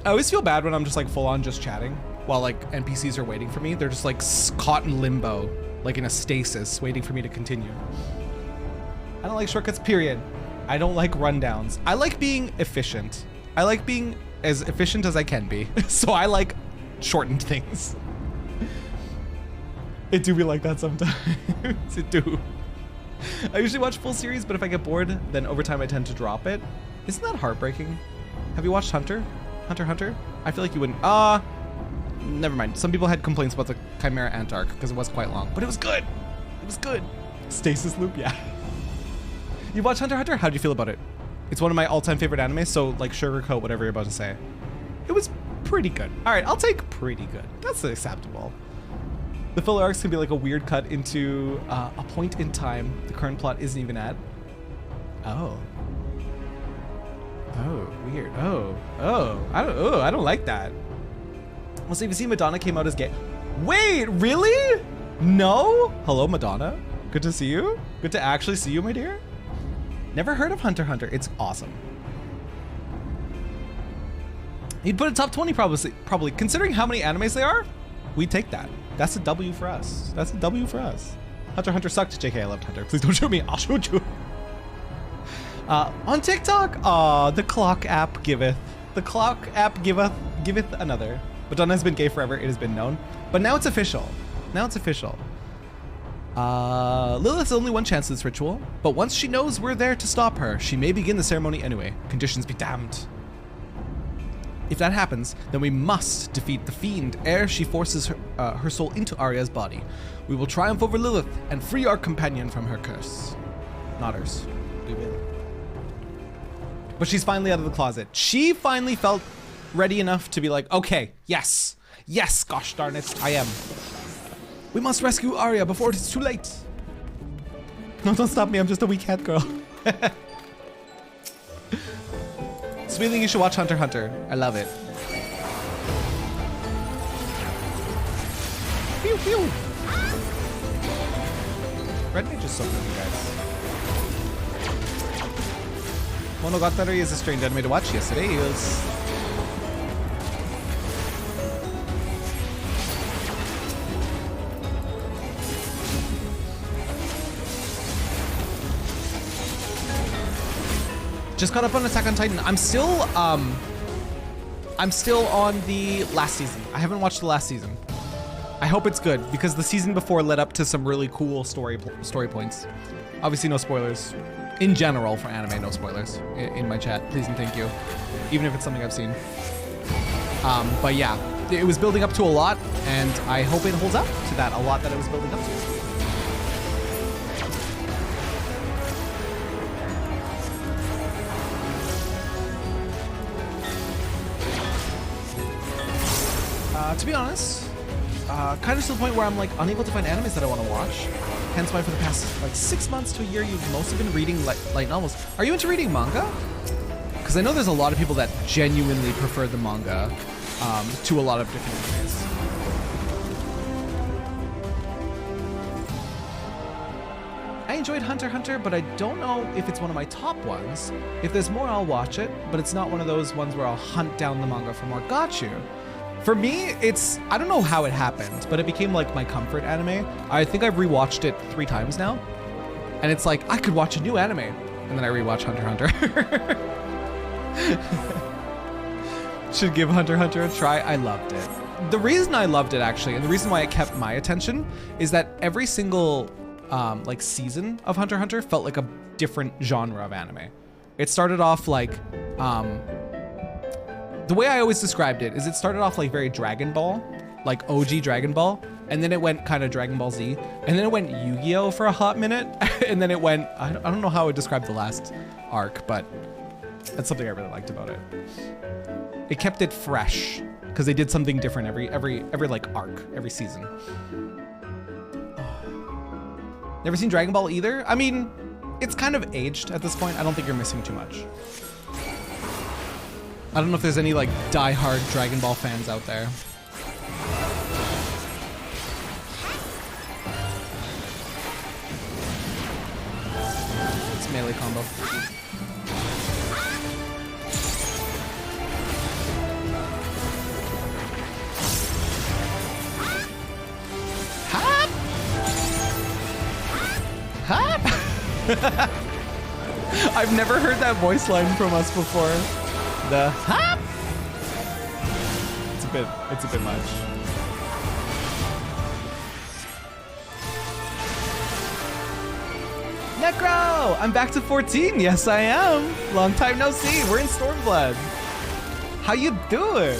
I always feel bad when I'm just like full on just chatting while like NPCs are waiting for me. They're just like caught in limbo, like in a stasis, waiting for me to continue. I don't like shortcuts, period. I don't like rundowns. I like being efficient. I like being as efficient as I can be. So I like shortened things. It do be like that sometimes. It do. I usually watch full series, but if I get bored, then over time I tend to drop it. Isn't that heartbreaking? Have you watched Hunter? Hunter? I feel like you wouldn't. Never mind. Some people had complaints about the Chimera Ant arc because it was quite long, but it was good. It was good. Stasis loop, yeah. You watched Hunter? How do you feel about it? It's one of my all-time favorite animes, so like sugarcoat whatever you're about to say. It was pretty good. All right, I'll take pretty good. That's acceptable. The filler arcs can be like a weird cut into a point in time the current plot isn't even at. Oh, weird. I don't like that. Well, so if you see Madonna came out as gay. Wait, really? No? Hello, Madonna. Good to see you. Good to actually see you, my dear. Never heard of Hunter. It's awesome. You'd put it top 20 probably. Considering how many animes there are, we'd take that. That's a W for us. Hunter sucked. JK, I loved Hunter. Please don't shoot me. I'll shoot you. On TikTok, the clock app giveth. The clock app giveth another. Madonna has been gay forever. It has been known. But now it's official. Lilith's only one chance in this ritual, but once she knows we're there to stop her, she may begin the ceremony anyway. Conditions be damned. If that happens, then we must defeat the fiend ere she forces her soul into Arya's body. We will triumph over Lilith and free our companion from her curse. Nodders. We will. But she's finally out of the closet. She finally felt ready enough to be like, okay, yes, gosh darn it, I am. We must rescue Arya before it is too late. No, don't stop me. I'm just a weak head girl. Sweetling, you should watch Hunter. I love it. Pew, pew. Red Mage is so good, you guys. Monogatari is a strange anime to watch. Yes, it is. Just caught up on Attack on Titan. I'm still on the last season. I haven't watched the last season. I hope it's good because the season before led up to some really cool story points. Obviously, no spoilers. In general, for anime, no spoilers in my chat. Please and thank you. Even if it's something I've seen. But yeah, it was building up to a lot, and I hope it holds up to that a lot that it was building up to. To be honest, kind of to the point where I'm like unable to find animes that I want to watch. Hence why for the past like 6 months to a year, you've mostly been reading light novels. Are you into reading manga? Because I know there's a lot of people that genuinely prefer the manga to a lot of different animes. I enjoyed Hunter, but I don't know if it's one of my top ones. If there's more, I'll watch it, but it's not one of those ones where I'll hunt down the manga for more. Got you. For me, I don't know how it happened, but it became like my comfort anime. I think I've rewatched it 3 times now. And it's like, I could watch a new anime. And then I rewatch Hunter. Should give Hunter a try. I loved it. The reason I loved it actually, and the reason why it kept my attention is that every single like season of Hunter felt like a different genre of anime. It started off like, the way I always described it is it started off like very Dragon Ball, like OG Dragon Ball, and then it went kind of Dragon Ball Z, and then it went Yu-Gi-Oh for a hot minute, and then it went, I don't know how I would describe the last arc, but that's something I really liked about it. It kept it fresh because they did something different every like arc, every season. Never seen Dragon Ball either? I mean, it's kind of aged at this point. I don't think you're missing too much. I don't know if there's any like die-hard Dragon Ball fans out there. It's melee combo. Hop! Hop! I've never heard that voice line from us before. The hop! It's a bit much. Necro! I'm back to 14. Yes, I am. Long time no see. We're in Stormblood. How you doing?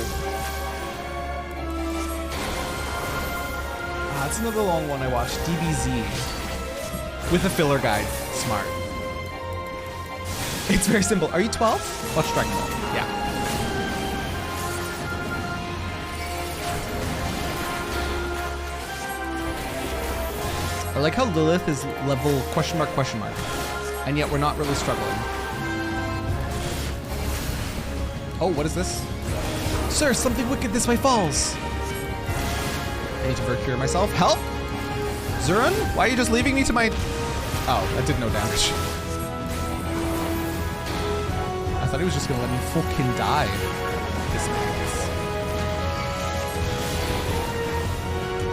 That's another long one I watched. DBZ. With a filler guide. Smart. It's very simple. Are you 12? Watch Dragon Ball. Yeah. I like how Lilith is level question mark, and yet we're not really struggling. Oh, what is this? Sir, something wicked this way falls. I need to procure myself. Help! Zuran, why are you just leaving me to my... Oh, that did no damage. I thought he was just gonna let me fucking die.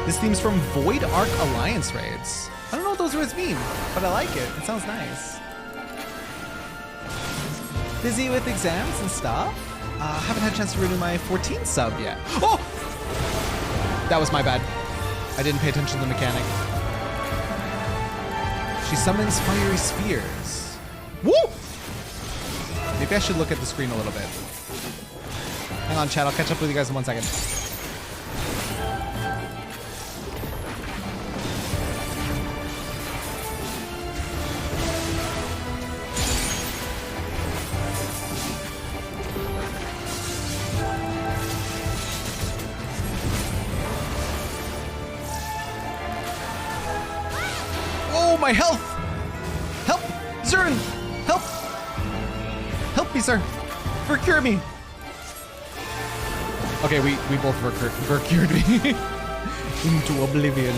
This theme's from Void Arc Alliance raids. I don't know what those words mean, but I like it. It sounds nice. Busy with exams and stuff? Haven't had a chance to renew my 14 sub yet. Oh! That was my bad. I didn't pay attention to the mechanic. She summons fiery spheres. Woo! Maybe I should look at the screen a little bit. Hang on, chat. I'll catch up with you guys in 1 second. Oh, my health! Help! Zuran! Help! Help me, sir! Procure me! Okay, we both procured me into oblivion.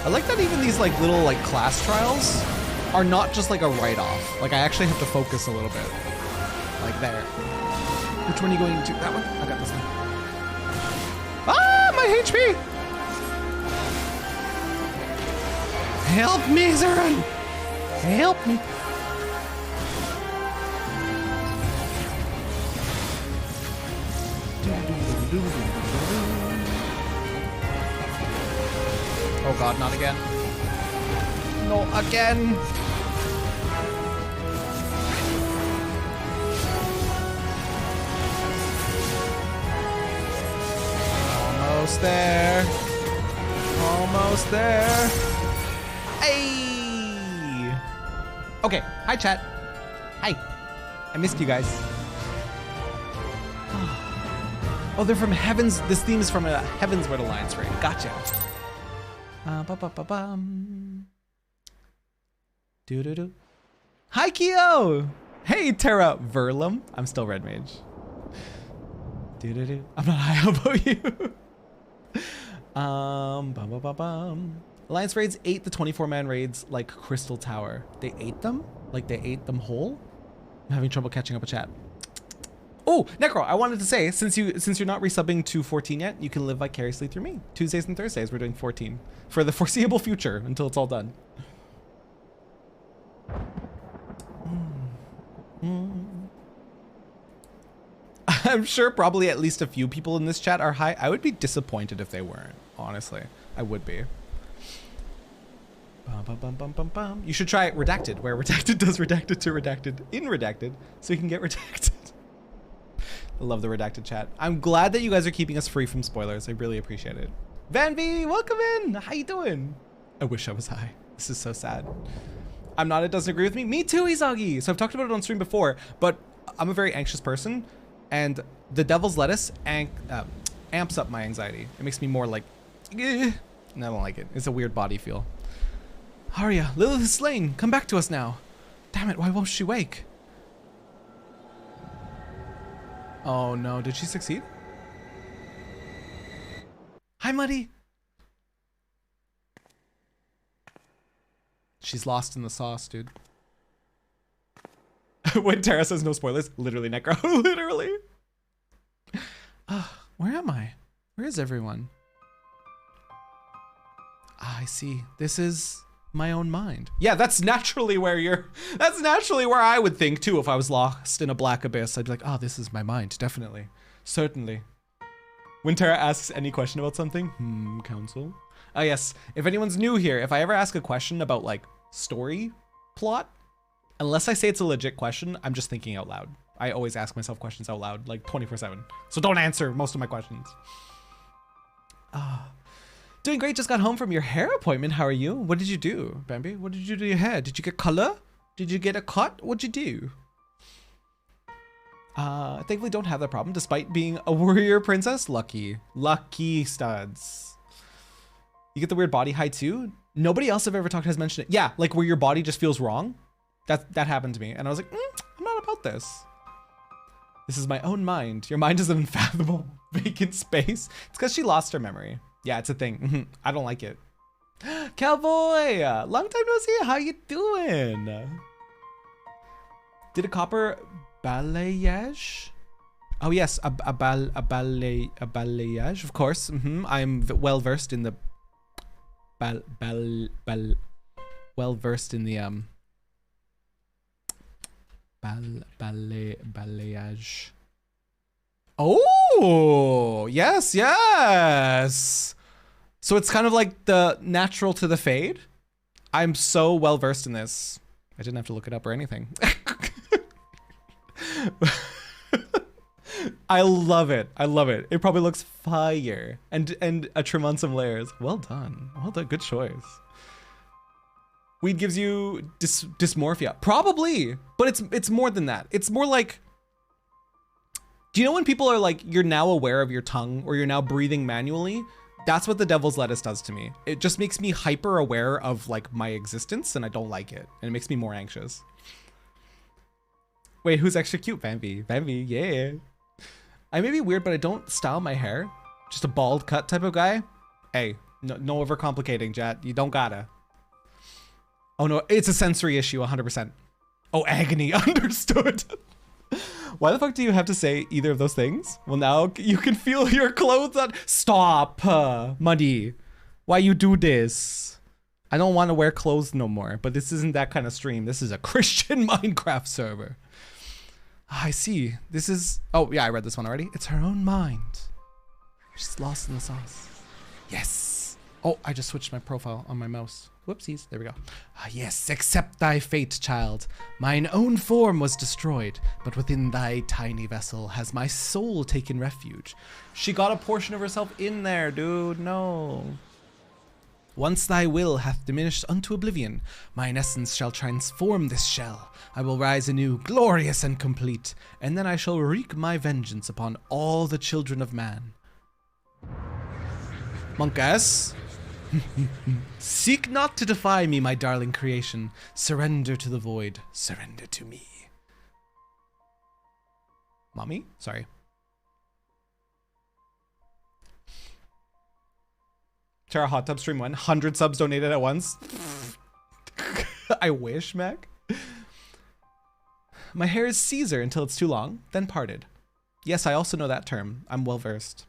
I like that even these like little like class trials are not just like a write-off. Like I actually have to focus a little bit. Like there. Which one are you going to? That one? I got this one. Ah, my HP! Help me, Zuran! Help me! Oh god, not again. No, again! Almost there. Almost there. Hey! Okay, hi chat. Hi. I missed you guys. Oh, they're from Heavens. This theme is from a Heavensward Alliance raid. Gotcha. Do-do-do. Hi, Keo! Hey, Terrabellum. I'm still Red Mage. Do-do-do. I'm not high. How about you? Alliance raids ate the 24-man raids like Crystal Tower. They ate them? Like they ate them whole? I'm having trouble catching up with chat. Oh, Necro, I wanted to say, since you're not resubbing to 14 yet, you can live vicariously through me. Tuesdays and Thursdays, we're doing 14 for the foreseeable future until it's all done. I'm sure probably at least a few people in this chat are high. I would be disappointed if they weren't, honestly. I would be. Bum, bum, bum, bum, bum. You should try redacted, where redacted does redacted to redacted in redacted, so you can get redacted. I love the redacted chat. I'm glad that you guys are keeping us free from spoilers. I really appreciate it. Van V, welcome in. How you doing? I wish I was high. This is so sad. I'm not, it doesn't agree with me. Me too, Izagi. So I've talked about it on stream before, but I'm a very anxious person, and the devil's lettuce amps up my anxiety. It makes me more like, eh. And I don't like it. It's a weird body feel. Arya, Lilith is slain. Come back to us now. Damn it, why won't she wake? Oh no, did she succeed? Hi, Muddy. She's lost in the sauce, dude. When Terra says no spoilers, literally Necro, literally. Where am I? Where is everyone? I see. This is my own mind. Yeah, that's naturally where that's naturally where I would think too if I was lost in a black abyss. I'd be like, oh, this is my mind, definitely. Certainly. When Terra asks any question about something, counsel. Oh yes, if anyone's new here, if I ever ask a question about like story plot, unless I say it's a legit question, I'm just thinking out loud. I always ask myself questions out loud, like 24/7. So don't answer most of my questions. Doing great, just got home from your hair appointment. How are you? What did you do, Bambi? What did you do to your hair? Did you get color? Did you get a cut? What'd you do? Thankfully don't have that problem despite being a warrior princess. Lucky. Lucky studs. You get the weird body high too? Nobody else I've ever talked to has mentioned it. Yeah, like where your body just feels wrong. That happened to me. And I was like, I'm not about this. This is my own mind. Your mind is an unfathomable vacant space. It's because she lost her memory. Yeah, it's a thing. I don't like it. Cowboy, long time no see. How you doing? Did a copper balayage? Oh yes, a balayage, of course. I'm well versed in the balayage. Oh, yes, yes. So it's kind of like the natural to the fade. I'm so well versed in this. I didn't have to look it up or anything. I love it. I love it. It probably looks fire. And a trim on some layers. Well done. Well done. Good choice. Weed gives you dysmorphia. Probably. But it's more than that. It's more like, do you know when people are like, you're now aware of your tongue or you're now breathing manually? That's what the devil's lettuce does to me. It just makes me hyper aware of like my existence and I don't like it. And it makes me more anxious. Wait, who's extra cute? Bambi. Bambi, yeah. I may be weird, but I don't style my hair. Just a bald cut type of guy. Hey, no overcomplicating, chat. You don't gotta. Oh no, it's a sensory issue, 100%. Oh, agony, understood. Why the fuck do you have to say either of those things? Well, now you can feel your clothes on. Stop, Muddy. Why you do this? I don't want to wear clothes no more, but this isn't that kind of stream. This is a Christian Minecraft server. I see. This is, oh yeah, I read this one already. It's her own mind. She's lost in the sauce. Yes. Oh, I just switched my profile on my mouse. Whoopsies, there we go. Yes, accept thy fate, child. Mine own form was destroyed, but within thy tiny vessel has my soul taken refuge. She got a portion of herself in there, dude, no. Once thy will hath diminished unto oblivion, mine essence shall transform this shell. I will rise anew, glorious and complete, and then I shall wreak my vengeance upon all the children of man. Monkas. Seek not to defy me, my darling creation. Surrender to the void. Surrender to me. Mommy? Sorry. Terra Hot Tub Stream 1. 100 subs donated at once. I wish, Mac. My hair is Caesar until it's too long, then parted. Yes, I also know that term. I'm well versed.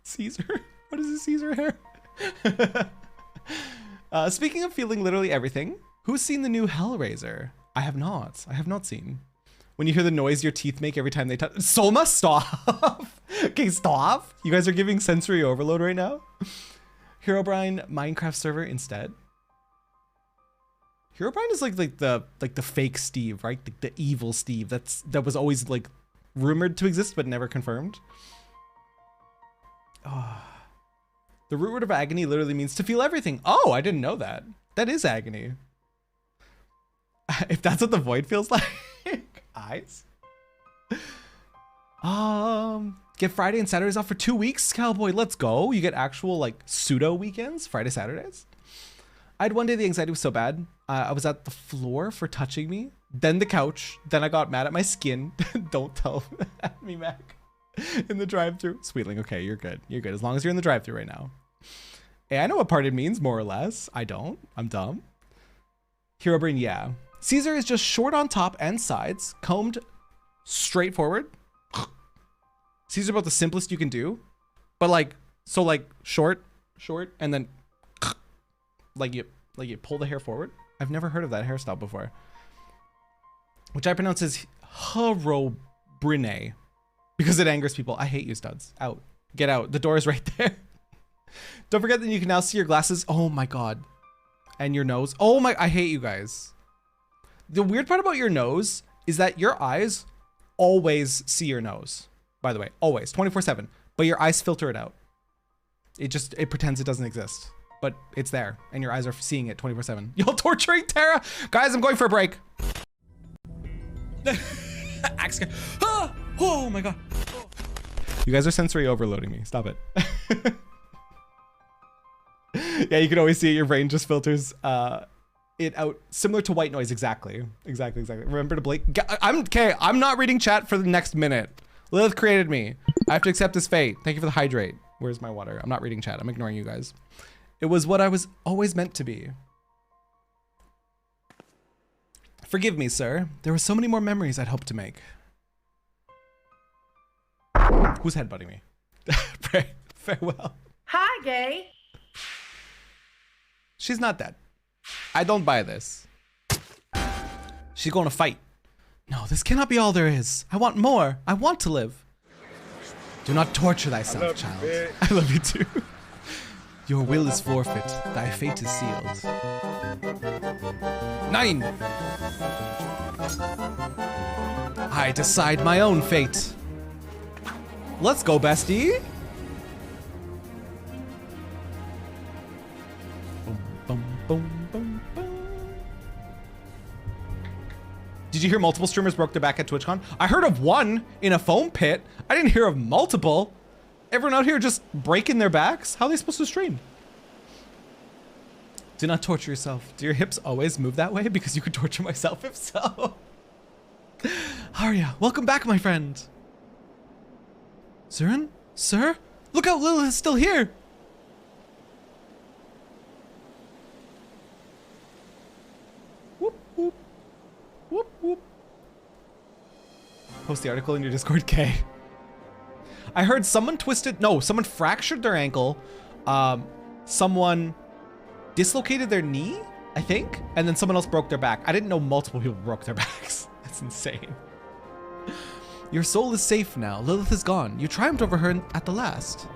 Caesar? What is a Caesar hair? Speaking of feeling literally everything, who's seen the new Hellraiser? I have not. I have not seen. When you hear the noise your teeth make every time they touch. Soma, stop. Okay, stop. You guys are giving sensory overload right now. Herobrine Minecraft server instead. Herobrine is like the fake Steve, right? The evil Steve that was always like rumored to exist but never confirmed. Oh. The root word of agony literally means to feel everything. Oh, I didn't know that. That is agony. If that's what the void feels like. Eyes. Get Friday and Saturdays off for 2 weeks, cowboy. Let's go. You get actual like pseudo weekends, Friday, Saturdays. I had one day the anxiety was so bad. I was at the floor for touching me, then the couch, then I got mad at my skin. Don't tell me, Mac. In the drive-thru. Sweetling, okay, you're good. You're good as long as you're in the drive-thru right now. Hey, I know what parted means, more or less. I don't. I'm dumb. Herobrine, yeah. Caesar is just short on top and sides, combed straight forward. Caesar about the simplest you can do, but like, so like short, and then like you pull the hair forward. I've never heard of that hairstyle before, which I pronounce as Herobrine because it angers people. I hate you, studs. Out. Get out. The door is right there. Don't forget that you can now see your glasses. Oh my God. And your nose. Oh my, I hate you guys. The weird part about your nose is that your eyes always see your nose. By the way, always, 24/7. But your eyes filter it out. It pretends it doesn't exist. But it's there, and your eyes are seeing it 24/7. Y'all torturing Terra? Guys, I'm going for a break. Oh my God. You guys are sensory overloading me. Stop it. Yeah, you can always see it. Your brain just filters it out, similar to white noise. Exactly. Remember to blink. I'm not reading chat for the next minute. Lilith created me. I have to accept his fate. Thank you for the hydrate. Where's my water? I'm not reading chat. I'm ignoring you guys. It was what I was always meant to be. Forgive me, sir. There were so many more memories I'd hoped to make. Who's headbutting me? Farewell. Hi, gay. She's not dead. I don't buy this. She's going to fight. No, this cannot be all there is. I want more. I want to live. Do not torture thyself, child. I love you too. Your will is forfeit. Thy fate is sealed. 9. I decide my own fate. Let's go, bestie. Boom, boom, boom, boom. Did you hear multiple streamers broke their back at TwitchCon? I heard of one in a foam pit. I didn't hear of multiple. Everyone out here just breaking their backs? How are they supposed to stream? Do not torture yourself. Do your hips always move that way? Because you could torture myself if so. Arya, welcome back, my friend. Zurin? Sir? Look out, Lilith is still here. Whoop, whoop. Whoop, whoop. Post the article in your Discord, K. I heard someone someone fractured their ankle. Someone dislocated their knee, I think. And then someone else broke their back. I didn't know multiple people broke their backs. That's insane. Your soul is safe now. Lilith is gone. You triumphed over her at the last.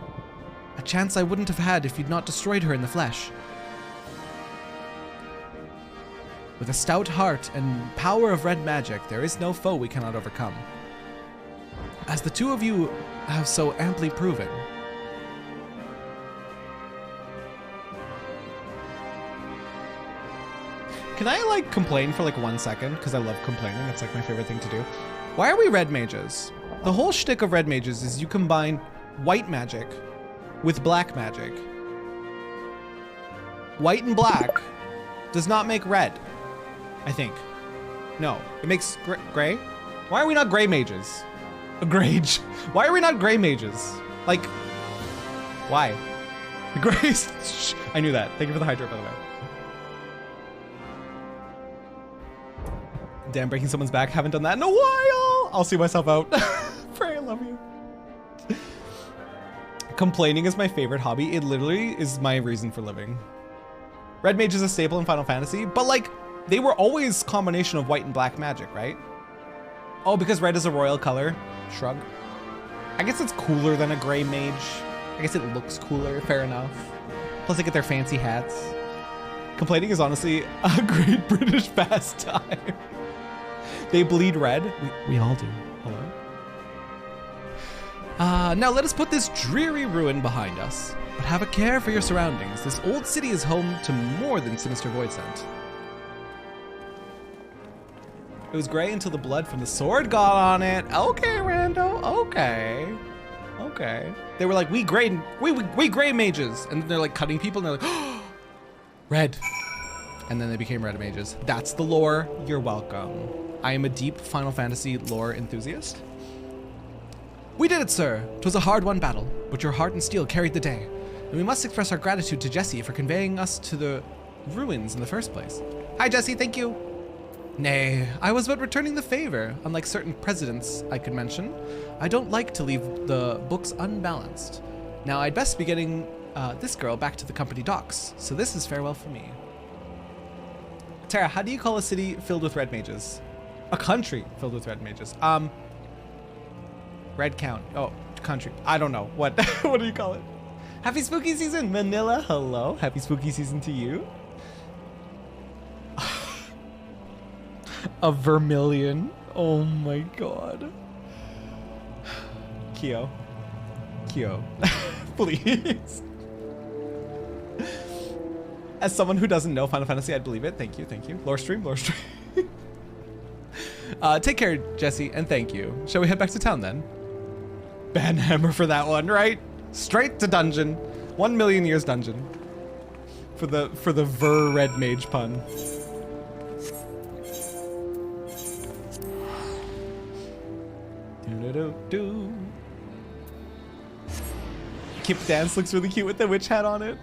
A chance I wouldn't have had if you'd not destroyed her in the flesh. With a stout heart and power of red magic, there is no foe we cannot overcome. As the two of you have so amply proven. Can I like complain for like 1 second? Because I love complaining. It's like my favorite thing to do. Why are we red mages? The whole shtick of red mages is you combine white magic with black magic. White and black does not make red, I think. No, it makes gray. Why are we not gray mages? A grage. Why are we not gray mages? Like, why? The grays. I knew that. Thank you for the hydrate, by the way. Damn, breaking someone's back. Haven't done that in a while. I'll see myself out. Pray, I love you. Complaining is my favorite hobby. It literally is my reason for living. Red mage is a staple in Final Fantasy, but like, they were always combination of white and black magic, right? Oh, because red is a royal color. Shrug. I guess it's cooler than a gray mage. I guess it looks cooler, fair enough. Plus they get their fancy hats. Complaining is honestly a great British pastime. They bleed red. We all do. Hello? Now let us put this dreary ruin behind us. But have a care for your surroundings. This old city is home to more than sinister void scent. It was gray until the blood from the sword got on it. Okay, Rando. Okay. Okay. They were like, we gray mages. And they're like cutting people and they're like, oh, red. And then they became red mages. That's the lore. You're welcome. I am a deep Final Fantasy lore enthusiast. We did it, sir. 'Twas a hard-won battle, but your heart and steel carried the day. And we must express our gratitude to Jesse for conveying us to the ruins in the first place. Hi, Jesse. Thank you. Nay, I was but returning the favor. Unlike certain presidents I could mention, I don't like to leave the books unbalanced. Now I'd best be getting this girl back to the company docks, so this is farewell for me. Terra, how do you call a city filled with red mages? A country filled with red mages. Red count. Oh, country. I don't know. What what do you call it? Happy spooky season, Manila. Hello. Happy spooky season to you. A vermilion. Oh my god. Kyo. Please. As someone who doesn't know Final Fantasy, I'd believe it. Thank you. Lore stream. Take care, Jesse, and thank you. Shall we head back to town then? Banhammer for that one, right? Straight to dungeon. 1 million years dungeon. For the red mage pun. Do. Kip dance looks really cute with the witch hat on it.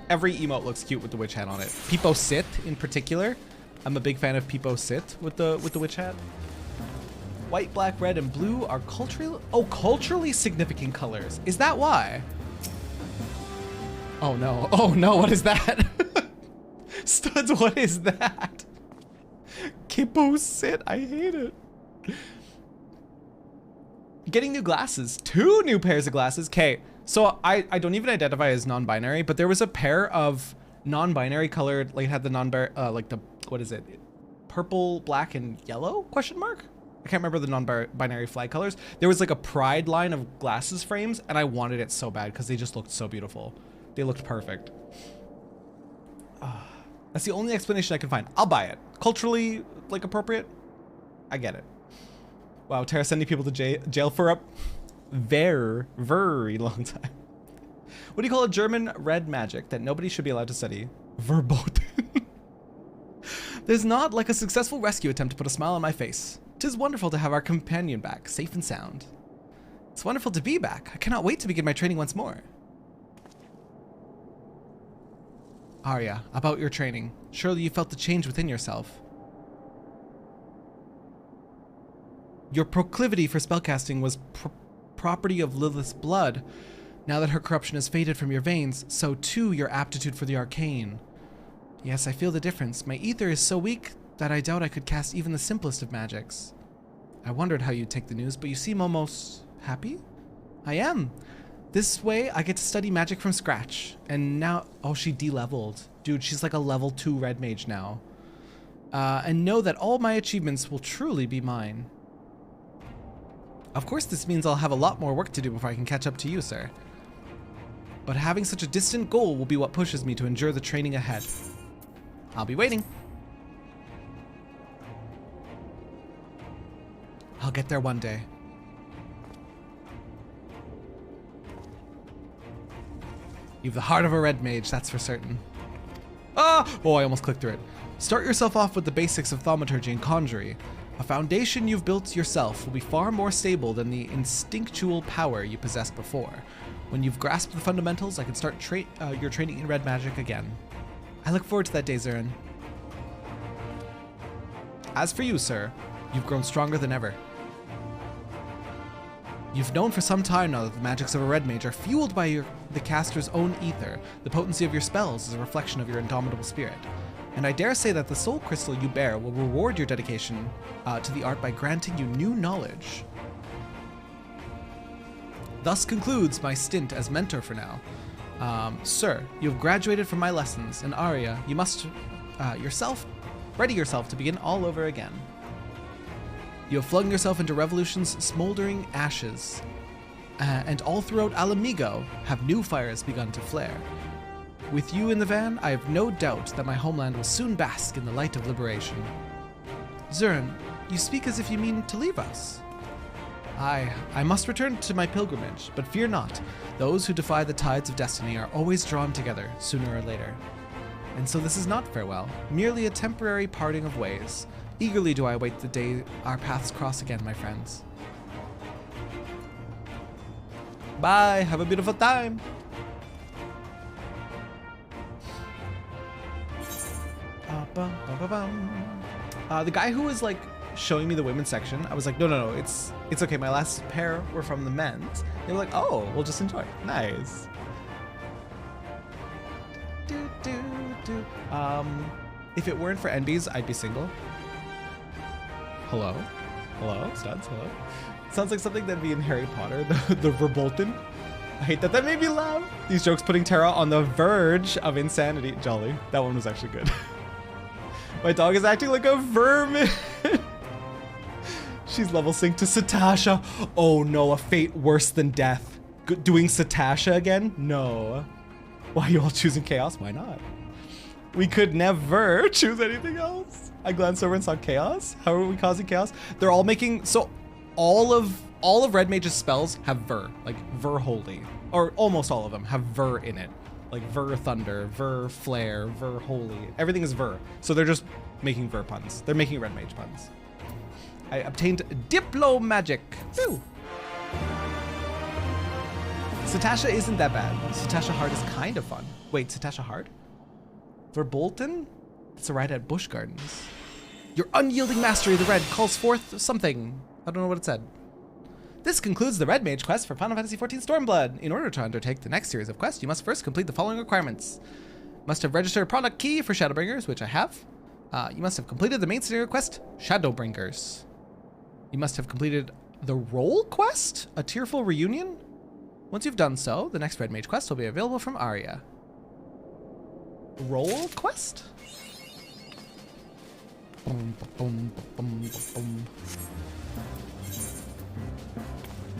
Every emote looks cute with the witch hat on it. Peepo Sit in particular. I'm a big fan of Peepo Sit with the witch hat. White, black, red, and blue are culturally significant colors. Is that why? Oh no, what is that? Studs, what is that? Kippo Sit, I hate it. Getting new glasses, 2 new pairs of glasses. Okay, so I don't even identify as non-binary, but there was a pair of non-binary colored, like it had the like the, what is it? Purple, black, and yellow, question mark? I can't remember the non-binary flag colors. There was like a pride line of glasses frames and I wanted it so bad because they just looked so beautiful. They looked perfect. That's the only explanation I can find. I'll buy it. Culturally, like, appropriate. I get it. Wow, Terra sending people to jail for a very long time. What do you call a German red magic that nobody should be allowed to study? Verboten. There's not like a successful rescue attempt to put a smile on my face. 'Tis wonderful to have our companion back, safe and sound. It's wonderful to be back. I cannot wait to begin my training once more. Arya, about your training. Surely you felt the change within yourself. Your proclivity for spellcasting was property of Lilith's blood. Now that her corruption has faded from your veins, so too your aptitude for the arcane. Yes, I feel the difference. My ether is so weak that I doubt I could cast even the simplest of magics. I wondered how you'd take the news, but you seem almost happy? I am. This way, I get to study magic from scratch. And now, oh, she de-leveled. Dude, she's like a level 2 red mage now. And know that all my achievements will truly be mine. Of course, this means I'll have a lot more work to do before I can catch up to you, sir. But having such a distant goal will be what pushes me to endure the training ahead. I'll be waiting. I'll get there one day. You've the heart of a red mage, that's for certain. Ah! Oh, I almost clicked through it. Start yourself off with the basics of thaumaturgy and conjury. A foundation you've built yourself will be far more stable than the instinctual power you possessed before. When you've grasped the fundamentals, I can start your training in red magic again. I look forward to that day, Zurin. As for you, sir, you've grown stronger than ever. You've known for some time now that the magics of a red mage are fueled by the caster's own ether. The potency of your spells is a reflection of your indomitable spirit. And I dare say that the soul crystal you bear will reward your dedication to the art by granting you new knowledge. Thus concludes my stint as mentor for now. Sir, you have graduated from my lessons, and Arya, you must ready yourself to begin all over again. You have flung yourself into revolution's smoldering ashes, and all throughout Alamigo have new fires begun to flare. With you in the van, I have no doubt that my homeland will soon bask in the light of liberation. Zurin, you speak as if you mean to leave us. I must return to my pilgrimage, but fear not. Those who defy the tides of destiny are always drawn together, sooner or later. And so this is not farewell, merely a temporary parting of ways. Eagerly do I await the day our paths cross again, my friends. Bye, have a beautiful time. The guy who was like showing me the women's section, I was like, no, it's okay. My last pair were from the men's. They were like, oh, we'll just enjoy. Nice. If it weren't for NBs, I'd be single. Hello, studs, hello. Sounds like something that'd be in Harry Potter, the Verbolten. I hate that made me laugh. These jokes putting Terra on the verge of insanity. Jolly, that one was actually good. My dog is acting like a vermin. She's level synced to Satasha. Oh no, a fate worse than death. Doing Satasha again? No. Why are you all choosing chaos? Why not? We could never choose anything else. I glanced over and saw chaos. How are we causing chaos? They're all making, so all of Red Mage's spells have Ver, like Ver Holy, or almost all of them have Ver in it. Like Ver Thunder, Ver Flare, Ver Holy, everything is Ver. So they're just making Ver puns. They're making Red Mage puns. I obtained Diplo Magic. Woo! Satasha isn't that bad. Satasha Hard is kind of fun. Wait, Satasha Hard? Verbolten? It's a ride at Busch Gardens. Your unyielding mastery of the red calls forth something. I don't know what it said. This concludes the Red Mage quest for Final Fantasy XIV Stormblood. In order to undertake the next series of quests, you must first complete the following requirements. Must have registered a product key for Shadowbringers, which I have. You must have completed the main scenario quest, Shadowbringers. You must have completed the role quest, A Tearful Reunion. Once you've done so, the next Red Mage quest will be available from Arya. Role quest?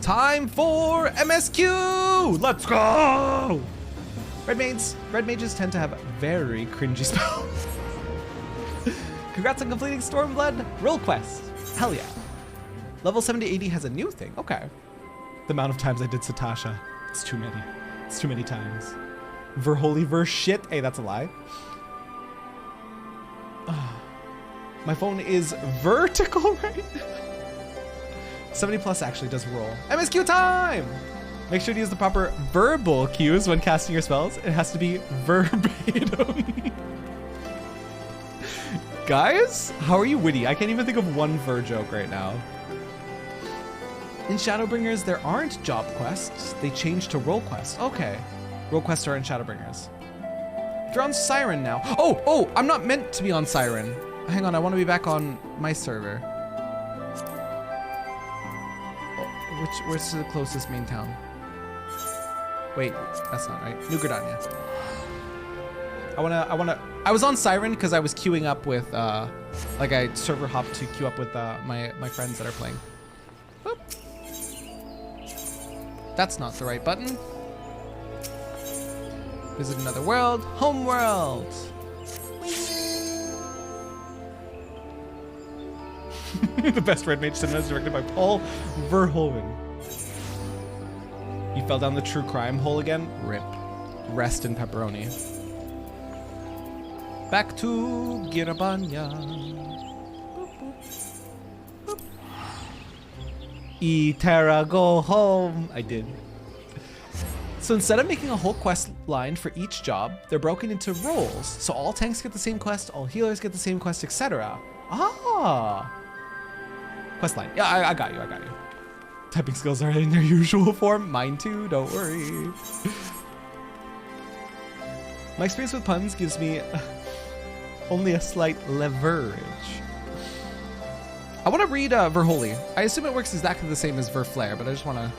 Time for MSQ! Let's go! Red mages tend to have very cringy spells. Congrats on completing Stormblood Role Quest. Hell yeah. Level 70 80 has a new thing. Okay. The amount of times I did Satasha. It's too many. It's too many times. Ver holy, ver shit. Hey, that's a lie. My phone is vertical right now. 70 plus actually does roll. MSQ time! Make sure to use the proper verbal cues when casting your spells. It has to be verbatim. Guys, how are you witty? I can't even think of one ver joke right now. In Shadowbringers, there aren't job quests. They changed to role quests. Okay. Role quests are in Shadowbringers. If you're on Siren now. Oh, I'm not meant to be on Siren. Hang on, I want to be back on my server. Where's the closest main town? Wait, that's not right. New Gridania. I was on Siren because I was queuing up with, like I server hopped to queue up with my friends that are playing. Boop. That's not the right button. Visit another world. Home world. The best Red Mage cinema is directed by Paul Verhoeven. He fell down the true crime hole again. Rip. Rest in pepperoni. Back to Girabanya. Terra, go home. I did. So instead of making a whole quest line for each job, they're broken into roles. So all tanks get the same quest, all healers get the same quest, etc. Ah. Quest line. Yeah, I got you. Typing skills are in their usual form. Mine too, don't worry. My experience with puns gives me only a slight leverage. I want to read Verholy. I assume it works exactly the same as Verflare, but I just want to...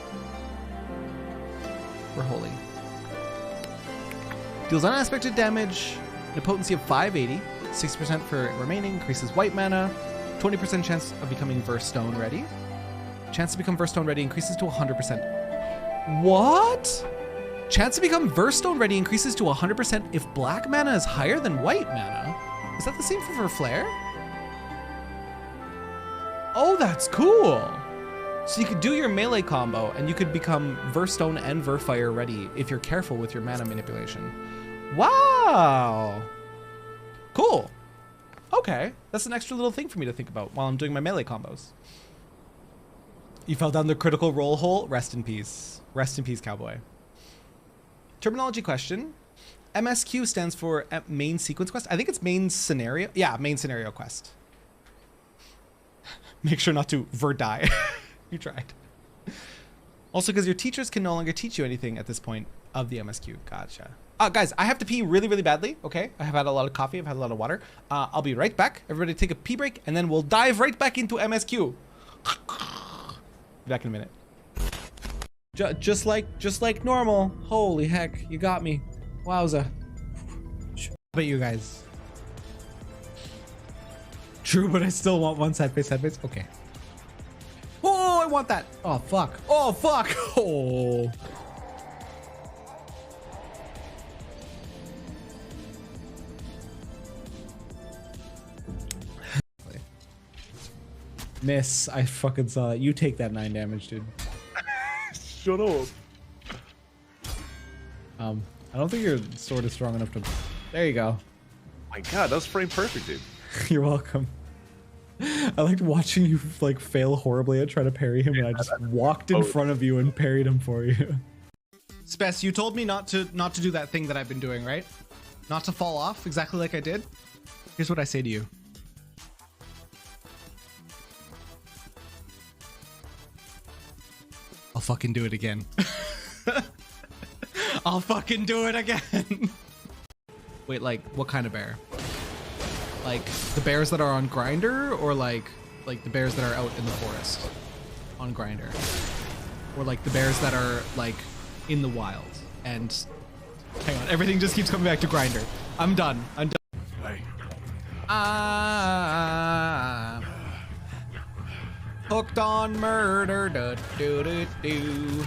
Verholy. Deals unexpected damage, and a potency of 580. 60% for remaining, increases white mana. 20% chance of becoming Verse Stone ready. Chance to become Verse Stone ready increases to 100%. What? Chance to become Verse Stone ready increases to 100% if black mana is higher than white mana. Is that the same for Flare? Oh, that's cool. So you could do your melee combo and you could become Verse Stone and Verfire ready if you're careful with your mana manipulation. Wow. Cool. Okay, that's an extra little thing for me to think about while I'm doing my melee combos. You fell down the critical roll hole. Rest in peace. Rest in peace, cowboy. Terminology question. MSQ stands for main sequence quest. I think it's main scenario. Yeah, main scenario quest. Make sure not to die. You tried. Also, because your teachers can no longer teach you anything at this point of the MSQ. Gotcha. Guys, I have to pee really, really badly. Okay, I have had a lot of coffee. I've had a lot of water. I'll be right back. Everybody take a pee break, and then we'll dive right back into MSQ. Back in a minute. Just like normal. Holy heck, you got me. Wowza. But you guys. True, but I still want one side face, Okay. Oh, I want that. Oh, fuck. Oh, fuck. Oh. Miss, I fucking saw that. You take that 9 damage, dude. Shut up. I don't think your sword is strong enough to... There you go. My god, that was frame perfect, dude. You're welcome. I liked watching you like fail horribly at trying to parry him, and I just walked in front of you and parried him for you. Spess, you told me not to do that thing that I've been doing, right? Not to fall off exactly like I did. Here's what I say to you. I'll fucking do it again. I'll fucking do it again. Wait, like what kind of bear? Like the bears that are on Grinder, or like the bears that are out in the forest on Grinder, or like the bears that are like in the wild? And hang on, everything just keeps coming back to Grinder. I'm done. Hey. Hooked on murder, do do do do,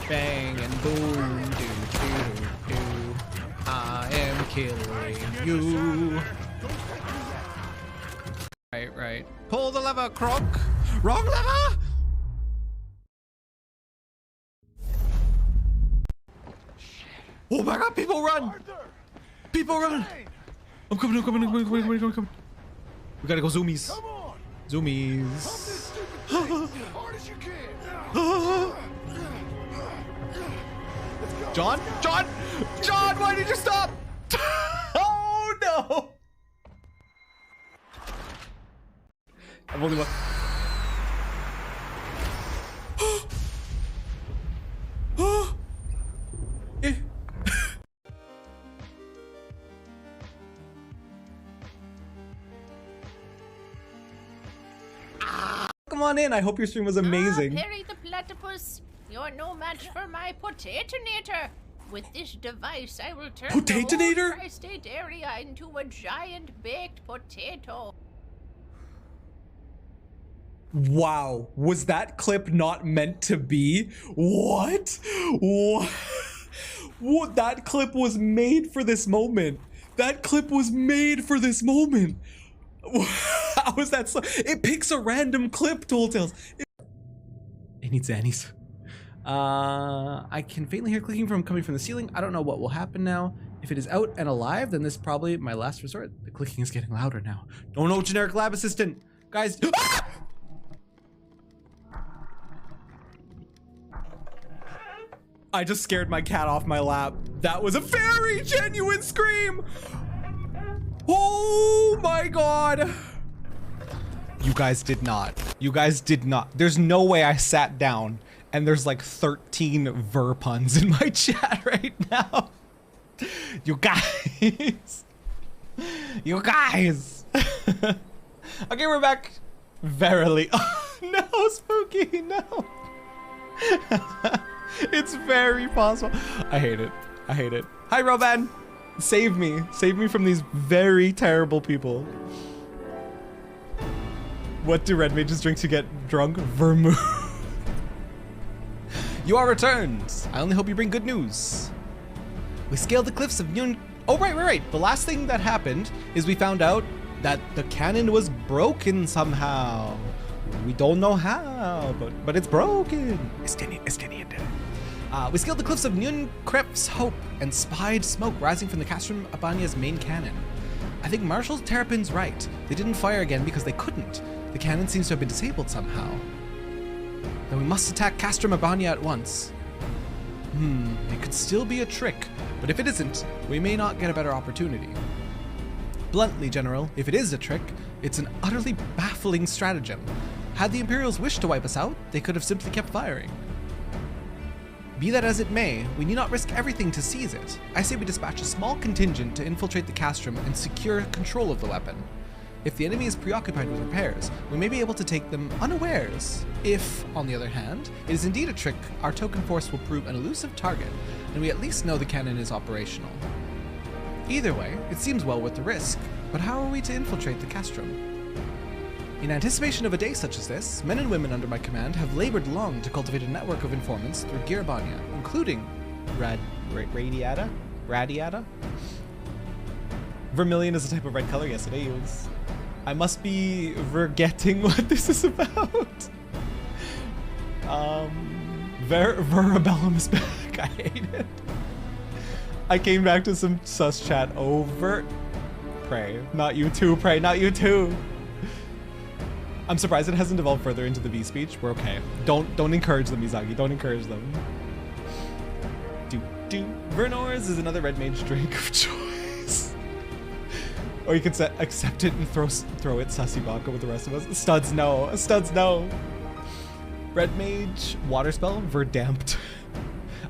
bang and boom, do do do. I am killing you. Right. Pull the lever, Croc. Wrong lever. Oh my God! People run! People run! I'm coming! We gotta go zoomies. Zoomies. John, why did you stop? Oh no! I've only one. Come on in. I hope your stream was amazing. Perry the Platypus, you're no match for my Potatonator. With this device, I will turn the whole tri-state area into a giant baked potato. Wow, was that clip not meant to be? What? What? That clip was made for this moment. That clip was made for this moment. How is that so? It picks a random clip, Tooltails. It needs Zannies. I can faintly hear clicking coming from the ceiling. I don't know what will happen now. If it is out and alive, then this is probably my last resort. The clicking is getting louder now. Don't know, generic lab assistant. Guys. Ah! I just scared my cat off my lap. That was a very genuine scream. Oh my God. You guys did not. There's no way I sat down and there's like 13 ver puns in my chat right now. You guys. Okay, we're back. Verily. Oh, no, Spooky, no. It's very possible. I hate it. I hate it. Hi, Roban. Save me. Save me from these very terrible people. What do red mages drink to get drunk? Vermouth. You are returned. I only hope you bring good news. We scaled the cliffs of Nyun. Oh, right. The last thing that happened is we found out that the cannon was broken somehow. We don't know how, but it's broken. We scaled the cliffs of Nyun Krep's Hope and spied smoke rising from the Castrum Abania's main cannon. I think Marshal Terrapin's right. They didn't fire again because they couldn't. The cannon seems to have been disabled somehow. Then we must attack Castrum Abania at once. It could still be a trick, but if it isn't, we may not get a better opportunity. Bluntly, General, if it is a trick, it's an utterly baffling stratagem. Had the Imperials wished to wipe us out, they could have simply kept firing. Be that as it may, we need not risk everything to seize it. I say we dispatch a small contingent to infiltrate the castrum and secure control of the weapon. If the enemy is preoccupied with repairs, we may be able to take them unawares. If, on the other hand, it is indeed a trick, our token force will prove an elusive target, and we at least know the cannon is operational. Either way, it seems well worth the risk, but how are we to infiltrate the castrum? In anticipation of a day such as this, men and women under my command have labored long to cultivate a network of informants through Girabania, including Radiata? Vermilion is a type of red color, yes it is. I must be forgetting what this is about. Terrabellum is back, I hate it. I came back to some sus chat over. Pray, not you too, pray, not you too. I'm surprised it hasn't evolved further into the V speech. We're okay. Don't encourage them, Mizagi. Don't encourage them. Vernors is another red mage drink of choice. Or you can accept it and throw it Sussy Baka with the rest of us. Studs no. Studs no. Red mage water spell Verdamped.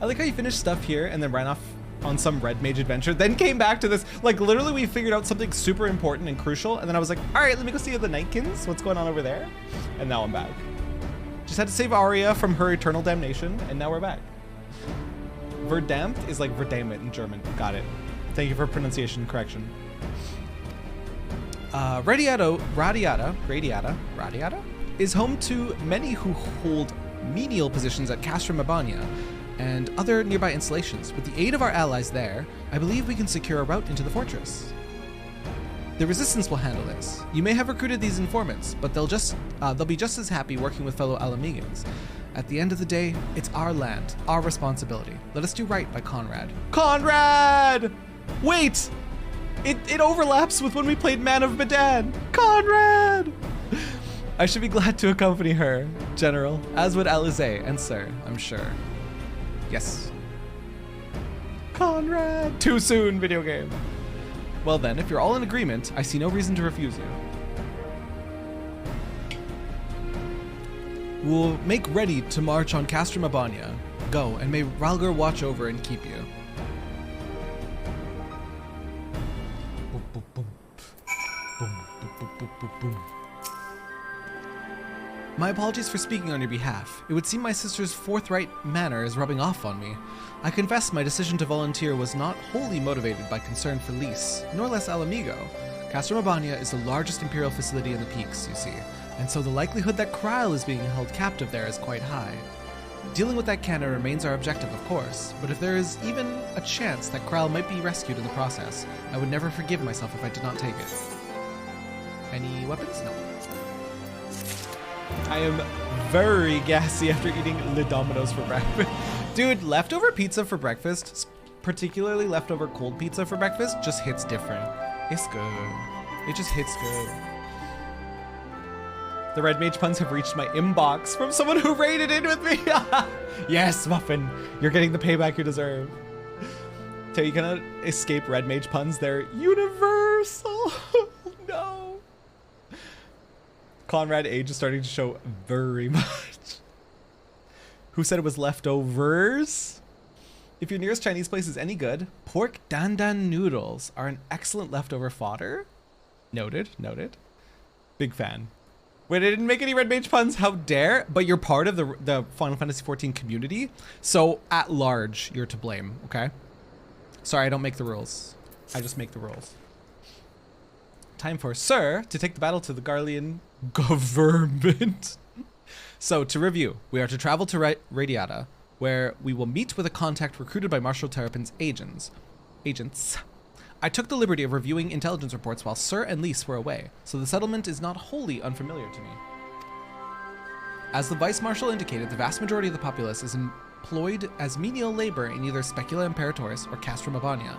I like how you finished stuff here and then ran off on some red mage adventure, then came back to this. Like literally we figured out something super important and crucial, and then I was like, all right, let me go see the Nightkins. What's going on over there? And now I'm back. Just had to save Aria from her eternal damnation, and now we're back. Verdamped is like Verdammt in German. Got it. Thank you for pronunciation correction. Radiata is home to many who hold menial positions at Castrum Abania and other nearby installations. With the aid of our allies there, I believe we can secure a route into the fortress. The Resistance will handle this. You may have recruited these informants, but they'll be just as happy working with fellow Alamegans. At the end of the day, it's our land, our responsibility. Let us do right by Conrad. Conrad! Wait! It overlaps with when we played Man of Medan. Conrad! I should be glad to accompany her, General, as would Alizé and Sir, I'm sure. Yes. Conrad! Too soon, video game. Well then, if you're all in agreement, I see no reason to refuse you. We'll make ready to march on Castrum Abania. Go, and may Ralgar watch over and keep you. Boom, boom, boom. Boom, boom, boom, boom, boom, boom. My apologies for speaking on your behalf. It would seem my sister's forthright manner is rubbing off on me. I confess my decision to volunteer was not wholly motivated by concern for Lys, nor less Alamigo. Castrum Abania is the largest Imperial facility in the Peaks, you see, and so the likelihood that Krile is being held captive there is quite high. Dealing with that cannon remains our objective, of course, but if there is even a chance that Krile might be rescued in the process, I would never forgive myself if I did not take it. Any weapons? No. I am very gassy after eating Le Domino's for breakfast. Dude, leftover pizza for breakfast, particularly leftover cold pizza for breakfast, just hits different. It's good. It just hits good. The red mage puns have reached my inbox from someone who raided in with me. Yes, Muffin, you're getting the payback you deserve. So you cannot escape red mage puns. They're universal. No. Conrad age is starting to show very much. Who said it was leftovers? If your nearest Chinese place is any good, pork dandan noodles are an excellent leftover fodder. Noted, noted. Big fan. Wait, I didn't make any red mage puns, how dare? But you're part of the Final Fantasy XIV community, so at large, you're to blame, okay? Sorry, I don't make the rules. I just make the rules. Time for Sir to take the battle to the Garlean government. So, to review, we are to travel to Radiata, where we will meet with a contact recruited by Marshal Terrapin's agents. I took the liberty of reviewing intelligence reports while Sir and Lise were away, so the settlement is not wholly unfamiliar to me. As the Vice Marshal indicated, the vast majority of the populace is employed as menial labor in either Specula Imperatoris or Castrum Abania.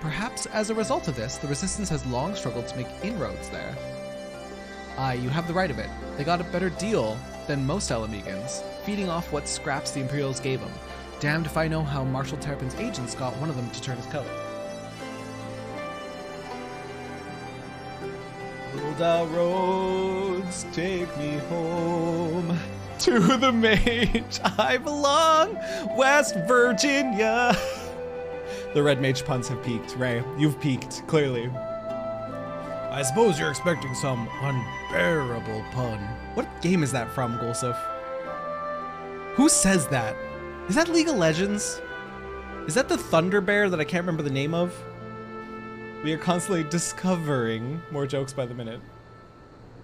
Perhaps as a result of this, the Resistance has long struggled to make inroads there. Aye, you have the right of it. They got a better deal than most Elamigans, feeding off what scraps the Imperials gave them. Damned if I know how Marshal Terrapin's agents got one of them to turn his coat. The roads take me home to the mage I belong, West Virginia. The Red Mage puns have peaked, Ray. You've peaked, clearly. I suppose you're expecting some unbearable pun. What game is that from, Gulsif? Who says that? Is that League of Legends? Is that the Thunder Bear that I can't remember the name of? We are constantly discovering more jokes by the minute.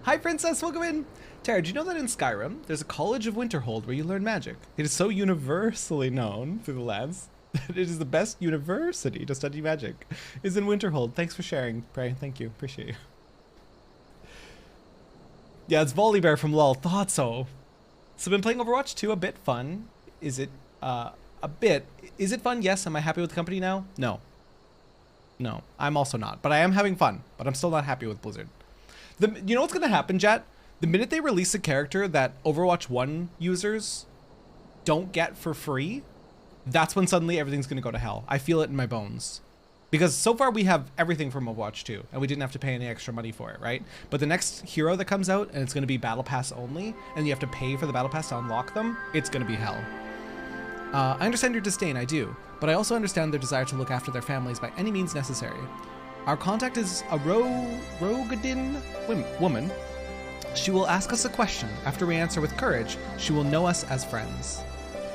Hi, Princess, welcome in. Terra, do you know that in Skyrim, there's a College of Winterhold where you learn magic? It is so universally known through the lands that it is the best university to study magic. Is in Winterhold. Thanks for sharing, Prey. Thank you. Appreciate you. Yeah, it's Volley Bear from LOL. Thought so. So been playing Overwatch 2, a bit fun. Is it, a bit? Is it fun? Yes. Am I happy with the company now? No. No, I'm also not, but I am having fun, but I'm still not happy with Blizzard. You know what's gonna happen, chat? The minute they release a character that Overwatch 1 users don't get for free, that's when suddenly everything's gonna go to hell. I feel it in my bones. Because so far we have everything from Overwatch 2, and we didn't have to pay any extra money for it, right? But the next hero that comes out, and it's gonna be Battle Pass only, and you have to pay for the Battle Pass to unlock them, it's gonna be hell. I understand your disdain, I do, but I also understand their desire to look after their families by any means necessary. Our contact is a Rogadin woman. She will ask us a question. After we answer with courage, she will know us as friends.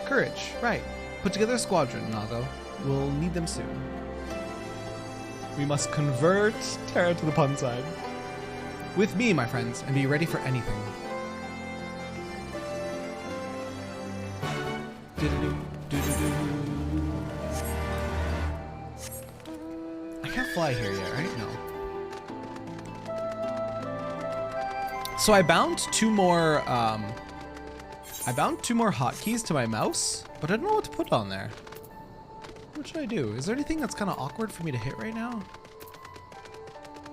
Courage, right. Put together a squadron, Nago. We'll need them soon. We must convert Terra to the pun side. With me, my friends, and be ready for anything. I can't fly here yet, right? No. So I bound two more hotkeys to my mouse, but I don't know what to put on there. What should I do? Is there anything that's kind of awkward for me to hit right now?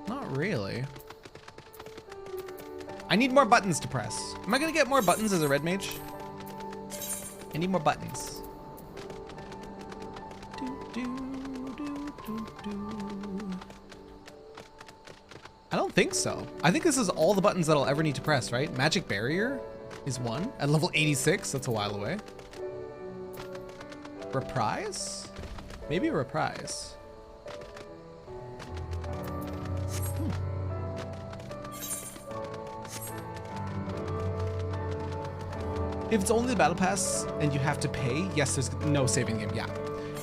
Not really. I need more buttons to press. Am I gonna get more buttons as a red mage? I need more buttons. I don't think so. I think this is all the buttons that I'll ever need to press, right? Magic Barrier is one at level 86. That's a while away. Reprise? Maybe a reprise. If it's only the battle pass and you have to pay, yes, there's no saving game, yeah.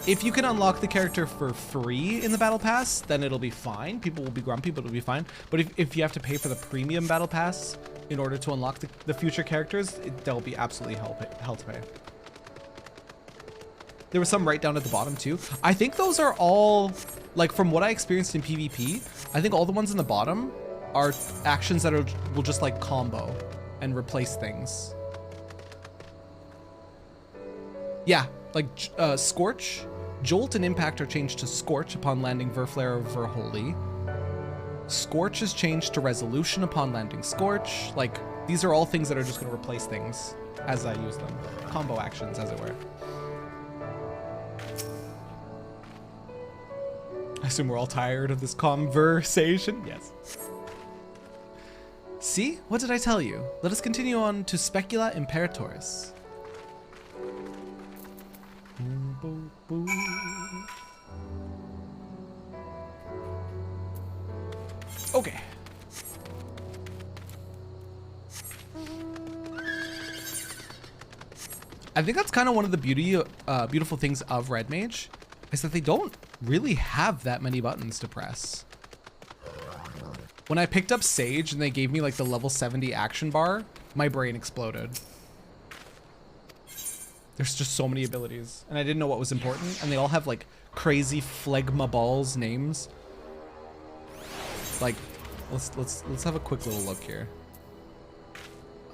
If you can unlock the character for free in the battle pass, then it'll be fine. People will be grumpy, but it'll be fine. But if you have to pay for the premium battle pass in order to unlock the future characters, they'll be absolutely hell to pay. There was some right down at the bottom too. I think those are all, like from what I experienced in PvP, I think all the ones in the bottom are actions that will just like combo and replace things. Yeah, like Scorch, Jolt and Impact are changed to Scorch upon landing Verflare or Verholy. Scorch is changed to Resolution upon landing Scorch. Like, these are all things that are just going to replace things as I use them. Combo actions, as it were. I assume we're all tired of this conversation. Yes. See? What did I tell you? Let us continue on to Specula Imperatoris. Okay. I think that's kind of one of the beautiful things of Red Mage is that they don't really have that many buttons to press. When I picked up Sage and they gave me like the level 70 action bar, my brain exploded. There's just so many abilities and I didn't know what was important, and they all have like crazy phlegma balls names. Like, let's have a quick little look here.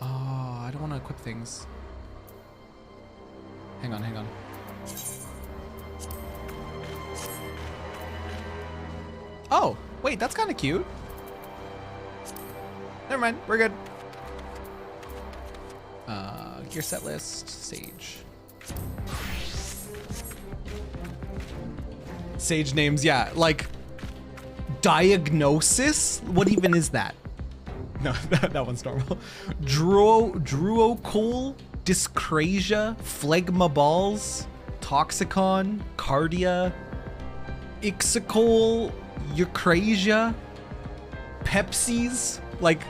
Oh, I don't want to equip things. Hang on. Oh, wait, that's kind of cute. Never mind, we're good. Gear set list, Sage. Sage names, yeah, like Diagnosis? What even is that? No, that one's normal. Druocole, Dyscrasia, Phlegma Balls, Toxicon, Cardia, Ixicole, Eucrasia, Pepsis, like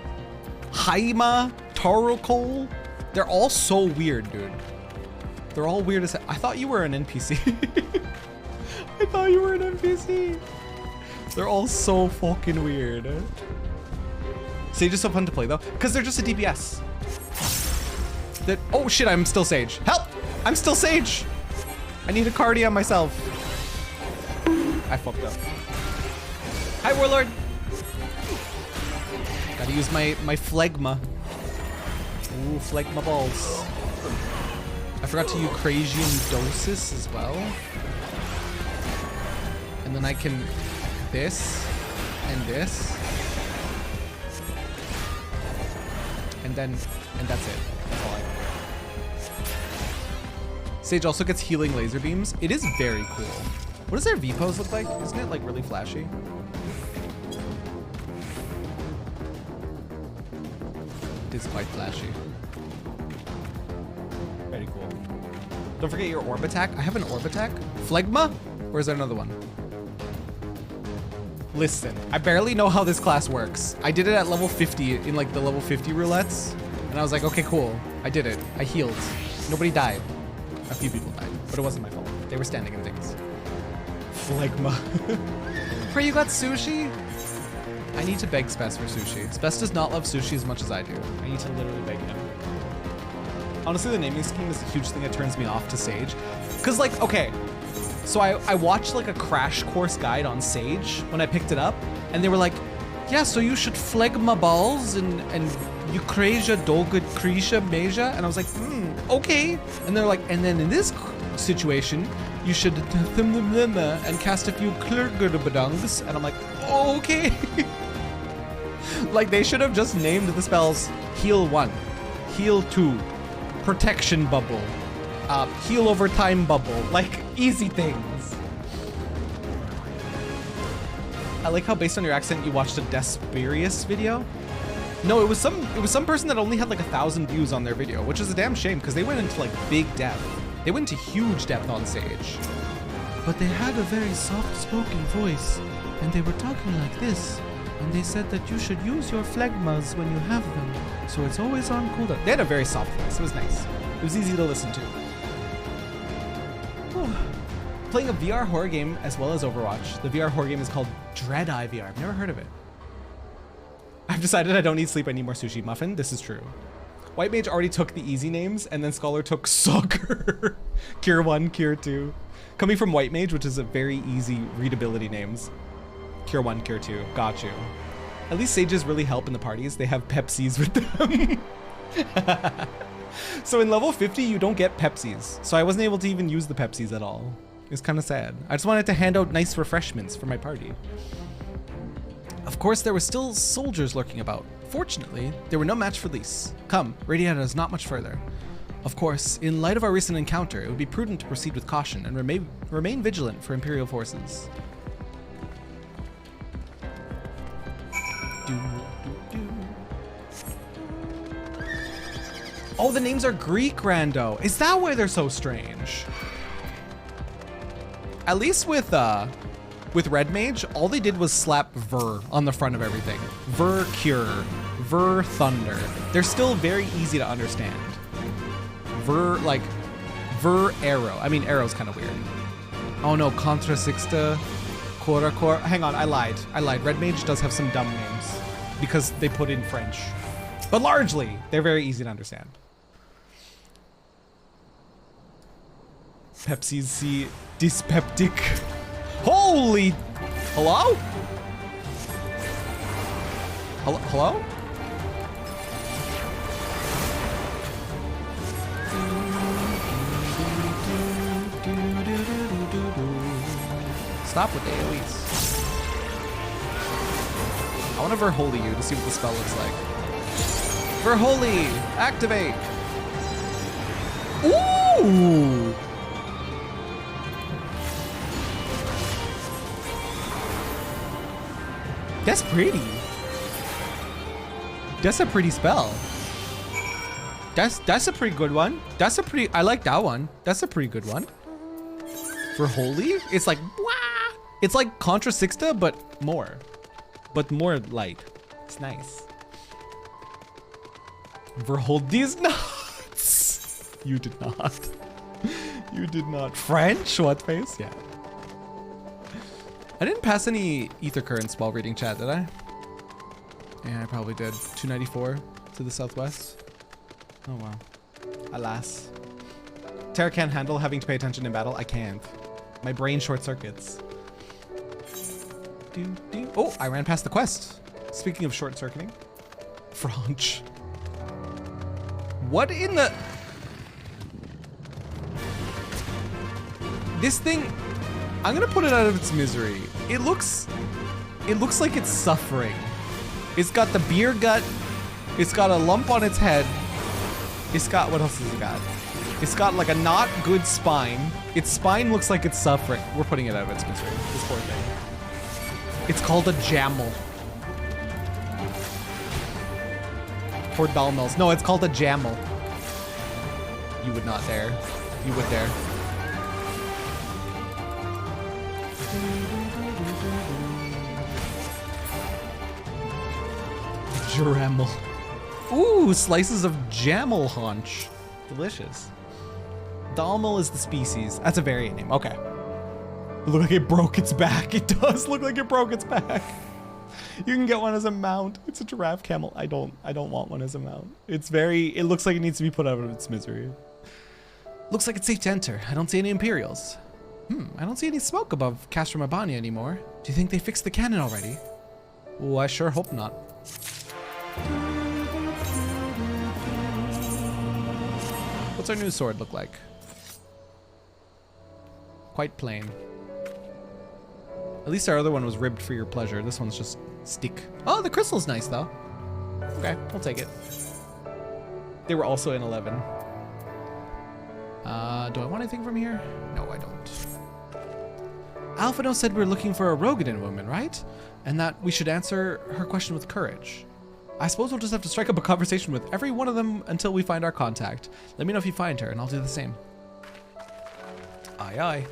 Haima, Tarocole. They're all so weird, dude. They're all weird as I thought you were an NPC. I thought you were an NPC. They're all so fucking weird. Sage is so fun to play though, because they're just a DPS. Oh shit, I'm still Sage. Help! I'm still Sage! I need a Cardia myself. I fucked up. Hi, Warlord! Gotta use my Phlegma. Ooh, Phlegma balls. I forgot to Eucrasian Dosis as well. And then I can this and this. And that's it. That's all I got. Sage also gets healing laser beams. It is very cool. What does their V pose look like? Isn't it like really flashy? It is quite flashy. Very cool. Don't forget your orb attack. I have an orb attack. Phlegma? Or is there another one? Listen, I barely know how this class works. I did it at level 50 in like the level 50 roulettes. And I was like, okay, cool. I did it. I healed. Nobody died. A few people died, but it wasn't my fault. They were standing in things. Phlegma. Pray you got sushi? I need to beg Spess for sushi. Spess does not love sushi as much as I do. I need to literally beg him. Honestly, the naming scheme is a huge thing that turns me off to Sage. Cause like, okay, so I watched like a crash course guide on Sage when I picked it up, and they were like, yeah, so you should Phlegma balls and Eucrasia, Dolgud, Cretia, Meja, and I was like, okay. And they're like, and then in this situation, you should and cast a few Klurgudabadungs, and I'm like, okay. Like they should have just named the spells Heal 1, Heal 2, Protection Bubble, Heal Over Time Bubble, like easy things. I like how based on your accent you watched a Desperious video. No, it was some person that only had like 1,000 views on their video, which is a damn shame because they went into like big depth. They went into huge depth on Sage. But they had a very soft-spoken voice, and they were talking like this, and they said that you should use your phlegmas when you have them, so it's always on cooldown. They had a very soft voice. It was nice. It was easy to listen to. Whew. Playing a VR horror game as well as Overwatch. The VR horror game is called Dread Eye VR. I've never heard of it. I've decided I don't need sleep, I need more sushi. Muffin, this is true. White Mage already took the easy names, and then Scholar took Soccer. Cure 1, Cure 2. Coming from White Mage, which is a very easy readability names. Cure 1, Cure 2, got you. At least Sages really help in the parties. They have Pepsis with them. So in level 50, you don't get Pepsis. So I wasn't able to even use the Pepsis at all. It's kind of sad. I just wanted to hand out nice refreshments for my party. Of course, there were still soldiers lurking about. Fortunately, there were no match for Lys. Come, Radiata is not much further. Of course, in light of our recent encounter, it would be prudent to proceed with caution and remain vigilant for Imperial forces. Oh, the names are Greek, Rando. Is that why they're so strange? At least with Red Mage, all they did was slap Ver on the front of everything. Ver Cure, Ver Thunder. They're still very easy to understand. Ver Arrow. I mean, Arrow's kind of weird. Oh no, Contra Sixta, Cora Cora. Hang on, I lied. Red Mage does have some dumb names because they put in French. But largely, they're very easy to understand. Pepsi's C dyspeptic. Holy! Hello? Hello? Stop with the AoEs. I want to Verholy you to see what the spell looks like. Verholy! Activate! Ooh! That's pretty. That's a pretty spell. That's a pretty good one. I like that one. That's a pretty good one. For holy, it's like, wah! It's like Contra Sixta, but more light. It's nice. Verhold these nuts. You did not. You did not. French? What face? Yeah. I didn't pass any ether currents while reading chat, did I? Yeah, I probably did. 294 to the southwest. Oh wow. Alas. Terra can't handle having to pay attention in battle. I can't. My brain short circuits. Oh, I ran past the quest. Speaking of short circuiting. French. What in the... This thing... I'm gonna put it out of its misery. It looks like it's suffering. It's got the beer gut. It's got a lump on its head. It's got, what else has it got? It's got like a not good spine. Its spine looks like it's suffering. We're putting it out of its misery, this poor thing. It's called a jammel. For Dalmels. No, it's called a jammel. You would not dare. You would dare. Jaramel. Ooh, slices of jammel haunch. Delicious. Dalmel is the species. That's a variant name. Okay. It looked like it broke its back. It does look like it broke its back. You can get one as a mount. It's a giraffe camel. I don't want one as a mount. It looks like it needs to be put out of its misery. Looks like it's safe to enter. I don't see any Imperials. I don't see any smoke above Castro Mabania anymore. Do you think they fixed the cannon already? Oh, I sure hope not. What's our new sword look like? Quite plain. At least our other one was ribbed for your pleasure. This one's just stick. Oh, the crystal's nice though. Okay, we'll take it. They were also in 11. Do I want anything from here? No, I don't. Alphino said we're looking for a Rogadin woman, right? And that we should answer her question with courage. I suppose we'll just have to strike up a conversation with every one of them until we find our contact. Let me know if you find her, and I'll do the same. Aye, aye.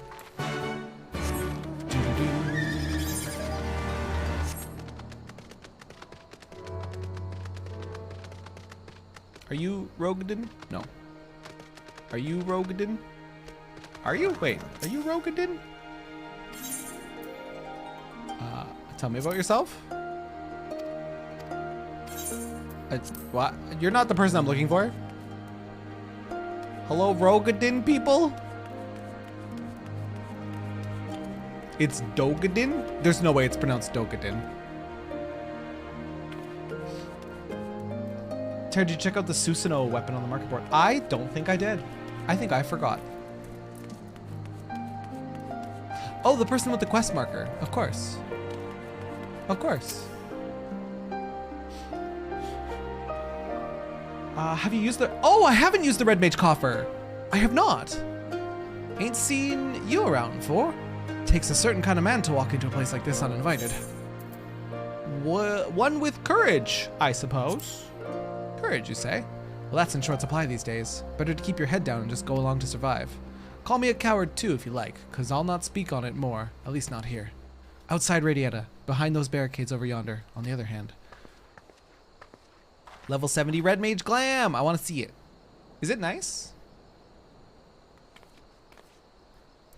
Are you Rogadin? No. Are you Rogadin? Are you? Wait, are you Rogadin? Tell me about yourself. What? You're not the person I'm looking for? Hello, Rogadin people? It's Dogadin? There's no way it's pronounced Dogadin. Terry, did you check out the Susanoo weapon on the market board? I don't think I did. I think I forgot. Oh, the person with the quest marker. Of course. Of course. Have you used the... Oh, I haven't used the Red Mage Coffer. I have not. Ain't seen you around before. Takes a certain kind of man to walk into a place like this uninvited. One with courage, I suppose. Courage, you say? Well, that's in short supply these days. Better to keep your head down and just go along to survive. Call me a coward too if you like, cause I'll not speak on it more, at least not here. Outside Radiata, behind those barricades over yonder, on the other hand. Level 70 Red Mage Glam, I wanna see it. Is it nice?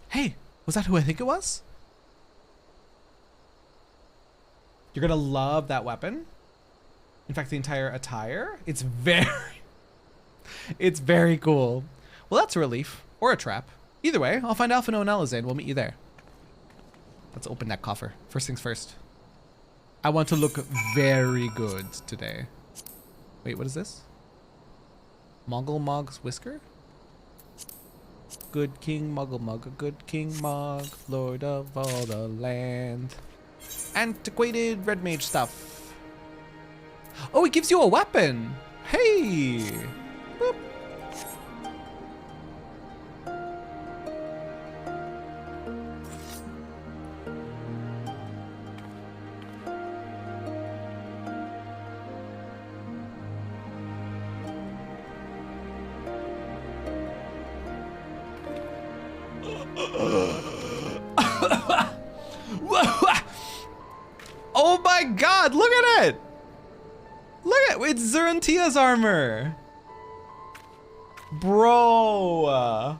Hey, Was that who I think it was? You're gonna love that weapon. In fact, the entire attire. It's very cool. Well, that's a relief. Or a trap. Either way, I'll find Alphino and Alizé and we'll meet you there. Let's open that coffer. First things first. I want to look very good today. Wait, what is this? Mongol Mog's whisker? Good King Muggle Mug, a good King Mog, Lord of all the land. Antiquated red mage stuff. Oh, it gives you a weapon. Hey. Boop. Oh my god, look at it! Look at it, it's Zurantia's armor! Bro!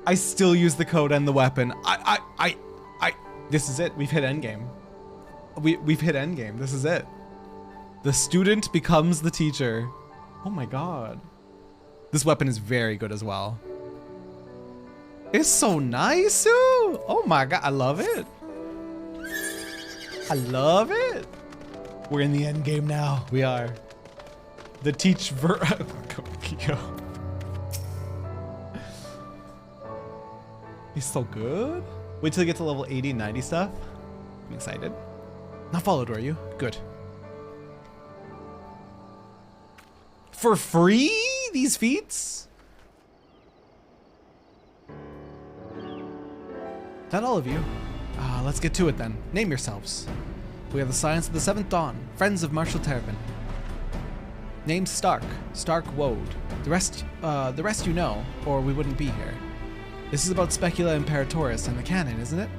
I still use the code and the weapon. This is it, we've hit endgame. We've hit endgame, this is it. The student becomes the teacher. Oh my god. This weapon is very good as well. It's so nice, ooh. Oh my god, I love it. I love it. We're in the end game now. We are. The teach He's so good. Wait till you get to level 80 and 90 stuff. I'm excited. Not followed, were you? Good. For free? These feats? That all of you? Let's get to it then. Name yourselves. We are the Science of the Seventh Dawn, friends of Marshal Terrabellum. Name's Stark Woad. The rest you know, or we wouldn't be here. This is about Specula Imperatoris and the cannon, isn't it?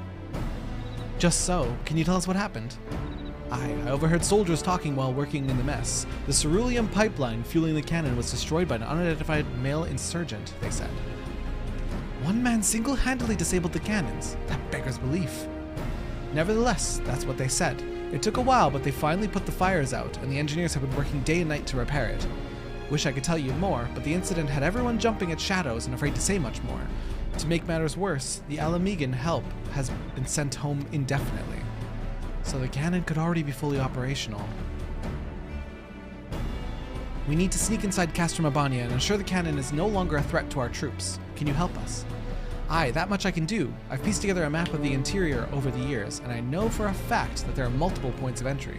Just so. Can you tell us what happened? I overheard soldiers talking while working in the mess. The ceruleum pipeline fueling the cannon was destroyed by an unidentified male insurgent, they said. One man single-handedly disabled the cannons. That beggars belief. Nevertheless, that's what they said. It took a while, but they finally put the fires out, and the engineers have been working day and night to repair it. Wish I could tell you more, but the incident had everyone jumping at shadows and afraid to say much more. To make matters worse, the Alamegan help has been sent home indefinitely. So the cannon could already be fully operational. We need to sneak inside Castrum Abania and ensure the cannon is no longer a threat to our troops. Can you help us? Aye, that much I can do. I've pieced together a map of the interior over the years, and I know for a fact that there are multiple points of entry.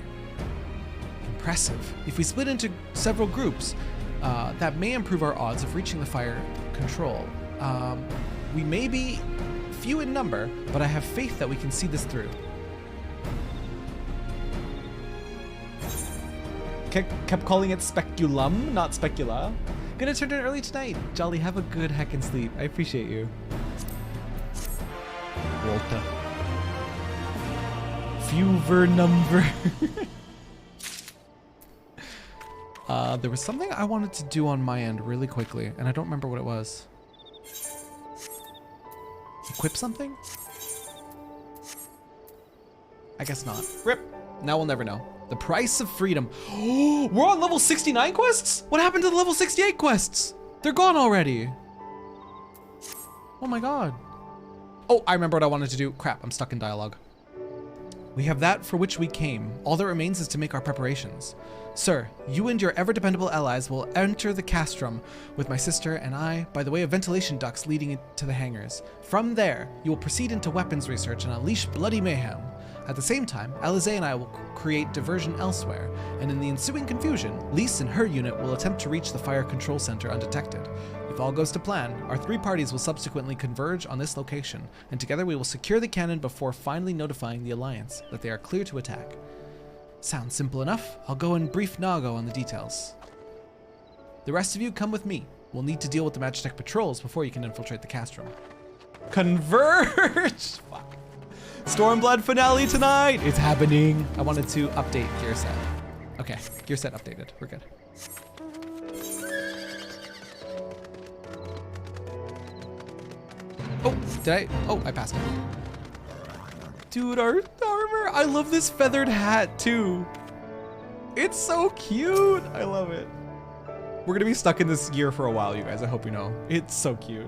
Impressive. If we split into several groups, that may improve our odds of reaching the fire control. We may be few in number, but I have faith that we can see this through. Kept calling it speculum, not specula. Gonna turn in early tonight. Jolly, have a good heckin' sleep. I appreciate you. Walter. Fewer number. There was something I wanted to do on my end really quickly, and I don't remember what it was. Equip something? I guess not. Rip. Now we'll never know. The price of freedom. Oh, we're on level 69 quests? What happened to the level 68 quests? They're gone already. Oh my god. Oh, I remember what I wanted to do. Crap, I'm stuck in dialogue. We have that for which we came. All that remains is to make our preparations. Sir, you and your ever-dependable allies will enter the castrum with my sister and I by the way of ventilation ducts leading to the hangars. From there, you will proceed into weapons research and unleash bloody mayhem. At the same time, Eorzea and I will create diversion elsewhere, and in the ensuing confusion, Lise and her unit will attempt to reach the fire control center undetected. If all goes to plan, our three parties will subsequently converge on this location, and together we will secure the cannon before finally notifying the Alliance that they are clear to attack. Sounds simple enough. I'll go and brief Nago on the details. The rest of you come with me. We'll need to deal with the Magitech patrols before you can infiltrate the castrum. Converge! Fuck. Stormblood finale tonight! It's happening! I wanted to update gear set. Okay, gear set updated. We're good. Oh, did I? Oh, I passed it. Dude, our armor. I love this feathered hat too. It's so cute. I love it. We're gonna be stuck in this gear for a while, you guys. I hope you know. It's so cute.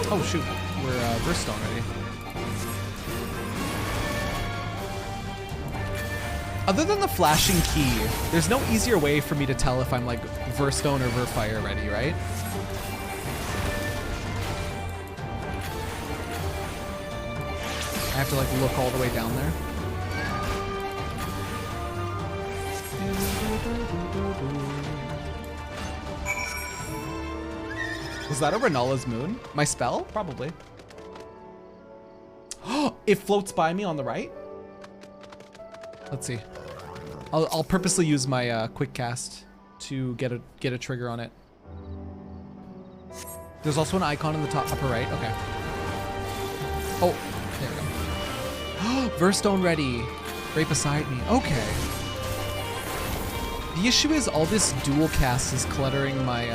Oh shoot, we're versed already. Other than the flashing key, there's no easier way for me to tell if I'm like Verstone or Verfire ready, right? I have to like look all the way down there. Was that a Renala's moon? My spell? Probably. Oh, it floats by me on the right? Let's see. I'll purposely use my quick cast to get a trigger on it. There's also an icon in the top upper right. Okay. Oh, there we go. Verstone ready. Right beside me. Okay. The issue is all this dual cast is cluttering my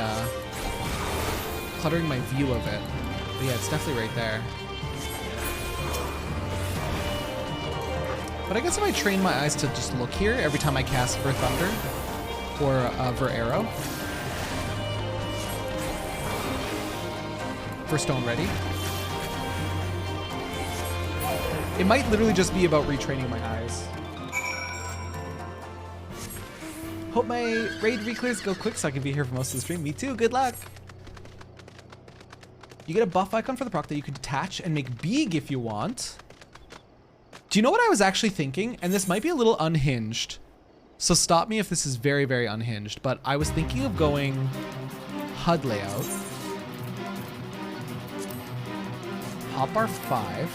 view of it. But yeah, it's definitely right there. But I guess if I train my eyes to just look here every time I cast Ver Thunder or Ver Arrow. Verstone ready. It might literally just be about retraining my eyes. Hope my raid reclears go quick so I can be here for most of the stream. Me too, good luck. You get a buff icon for the proc that you can detach and make big if you want. Do you know what I was actually thinking? And this might be a little unhinged. So stop me if this is very, very unhinged. But I was thinking of going HUD layout. Hotbar 5.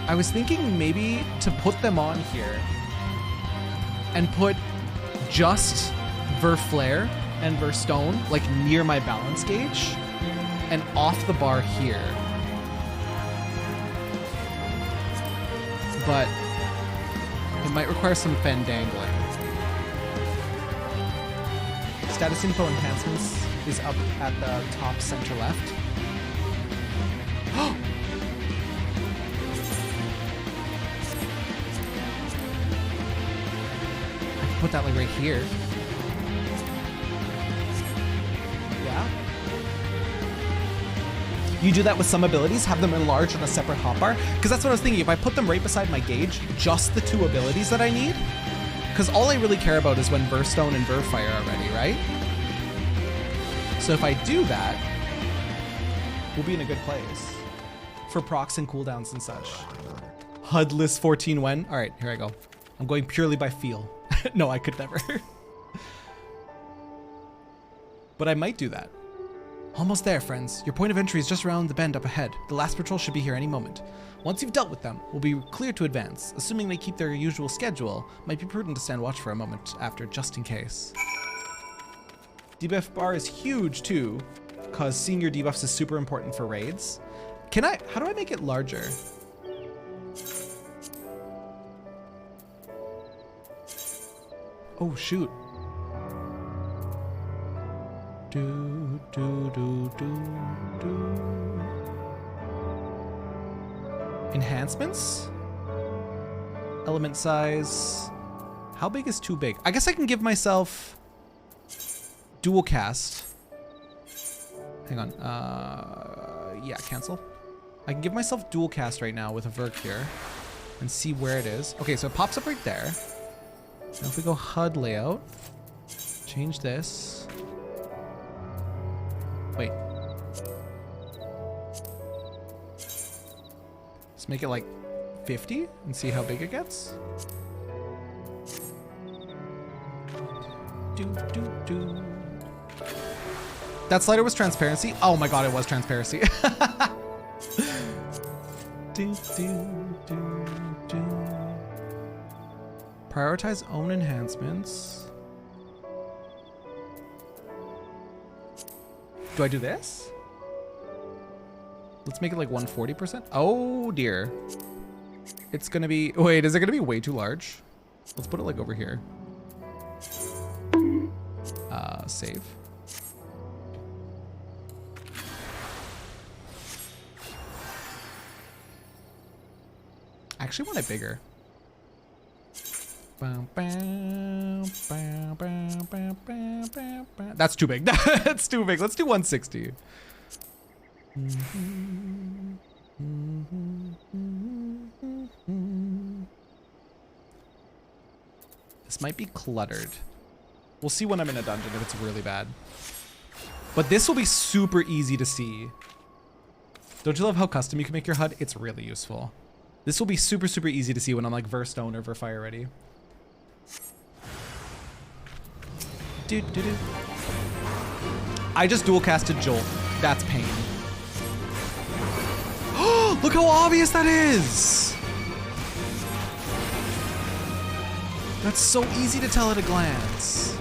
I was thinking maybe to put them on here and put just Verflare and Verstone like near my balance gauge and off the bar here. But it might require some fendangling. Status info enhancements is up at the top center left. Put that like right here. Yeah. You do that with some abilities, have them enlarged on a separate hotbar. Because that's what I was thinking. If I put them right beside my gauge, just the two abilities that I need. Because all I really care about is when Verstone and Verfire are ready, right? So if I do that, we'll be in a good place for procs and cooldowns and such. HUDless 14 when? All right, here I go. I'm going purely by feel. No, I could never. But I might do that. Almost there, friends. Your point of entry is just around the bend up ahead. The last patrol should be here any moment. Once you've dealt with them, we'll be clear to advance. Assuming they keep their usual schedule, might be prudent to stand watch for a moment after, just in case. Debuff bar is huge too, because seeing your debuffs is super important for raids. How do I make it larger? Oh shoot. Enhancements? Element size. How big is too big? I guess I can give myself dual cast. Hang on. Yeah, cancel. I can give myself dual cast right now with a Verk here and see where it is. Okay, so it pops up right there. Now if we go HUD layout, change this. Wait. Let's make it like 50 and see how big it gets. That slider was transparency? Oh my god, it was transparency. Prioritize own enhancements. Do I do this? Let's make it like 140%. Oh dear. It's gonna be, wait, is it gonna be way too large? Let's put it like over here. Save. I actually want it bigger. That's too big. That's too big. Let's do 160. This might be cluttered. We'll see when I'm in a dungeon if it's really bad. But this will be super easy to see. Don't you love how custom you can make your HUD? It's really useful. This will be super, super easy to see when I'm like Verstone or Verfire ready. I just dual casted Jolt. That's pain. Oh, look how obvious that is. That's so easy to tell at a glance.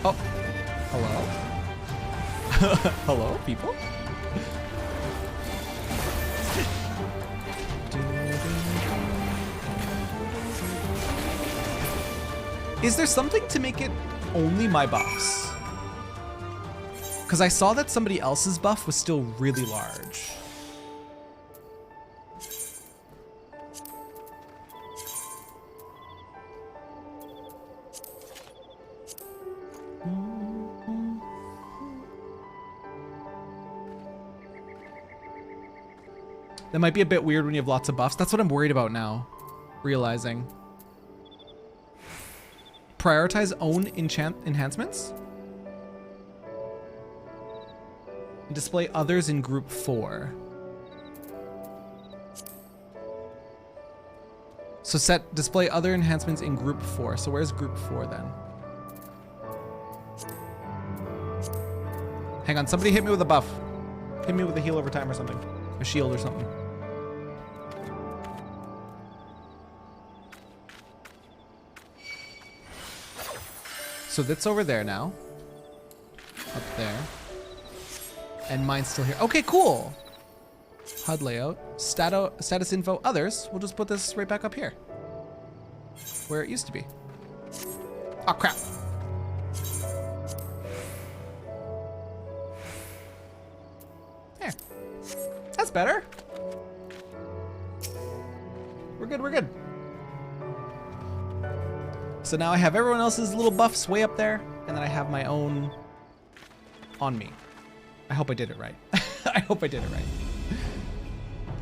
Oh, hello? Hello, people? Is there something to make it only my buffs? Because I saw that somebody else's buff was still really large. That might be a bit weird when you have lots of buffs. That's what I'm worried about now, realizing. Prioritize own enhancements. Display others in group 4. So set display other enhancements in group 4. So where's group 4 then? Hang on, somebody hit me with a buff. Hit me with a heal over time or something. A shield or something. So that's over there now. Up there. And mine's still here. Okay, cool. HUD layout. Status info, others. We'll just put this right back up here. Where it used to be. Oh, crap. There. That's better. We're good, we're good. So now I have everyone else's little buffs way up there, and then I have my own on me. I hope I did it right. I hope I did it right.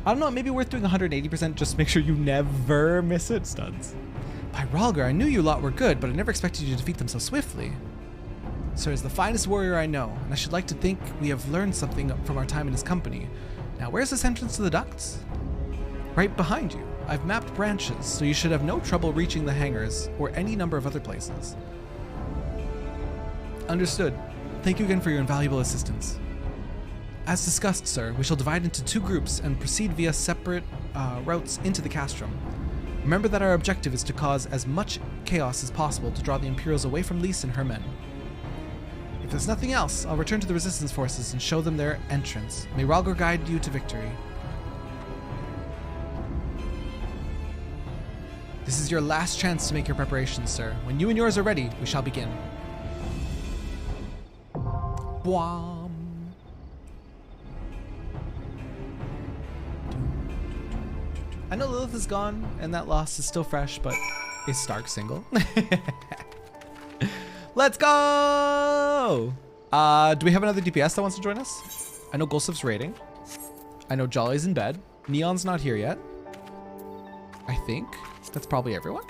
I don't know, it may be worth doing 180% just to make sure you never miss it, studs. By Rhalgr, I knew you lot were good, but I never expected you to defeat them so swiftly. Sir is the finest warrior I know, and I should like to think we have learned something from our time in his company. Now, where's this entrance to the ducts? Right behind you. I've mapped branches, so you should have no trouble reaching the hangars or any number of other places. Understood. Thank you again for your invaluable assistance. As discussed, sir, we shall divide into 2 groups and proceed via separate routes into the castrum. Remember that our objective is to cause as much chaos as possible to draw the Imperials away from Lys and her men. If there's nothing else, I'll return to the Resistance forces and show them their entrance. May Rhalgr guide you to victory. This is your last chance to make your preparations, sir. When you and yours are ready, we shall begin. Bwam. I know Lilith is gone, and that loss is still fresh, but is Stark single? Let's go! Do we have another DPS that wants to join us? I know Golsif's raiding. I know Jolly's in bed. Neon's not here yet. I think. That's probably everyone.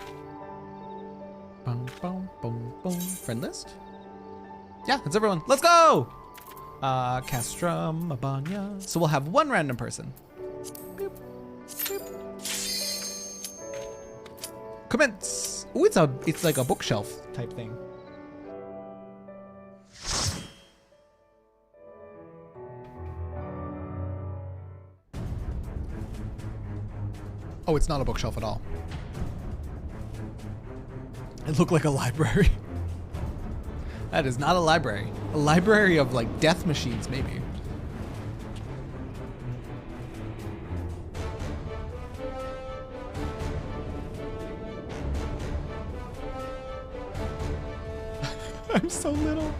Boom, boom, boom, boom. Friend list? Yeah, that's everyone. Let's go! Castrum, Abanya. So we'll have 1 random person. Boop, boop. Commence! Ooh, it's like a bookshelf type thing. Oh, it's not a bookshelf at all. It looked like a library. That is not a library. A library of like death machines, maybe. I'm so little.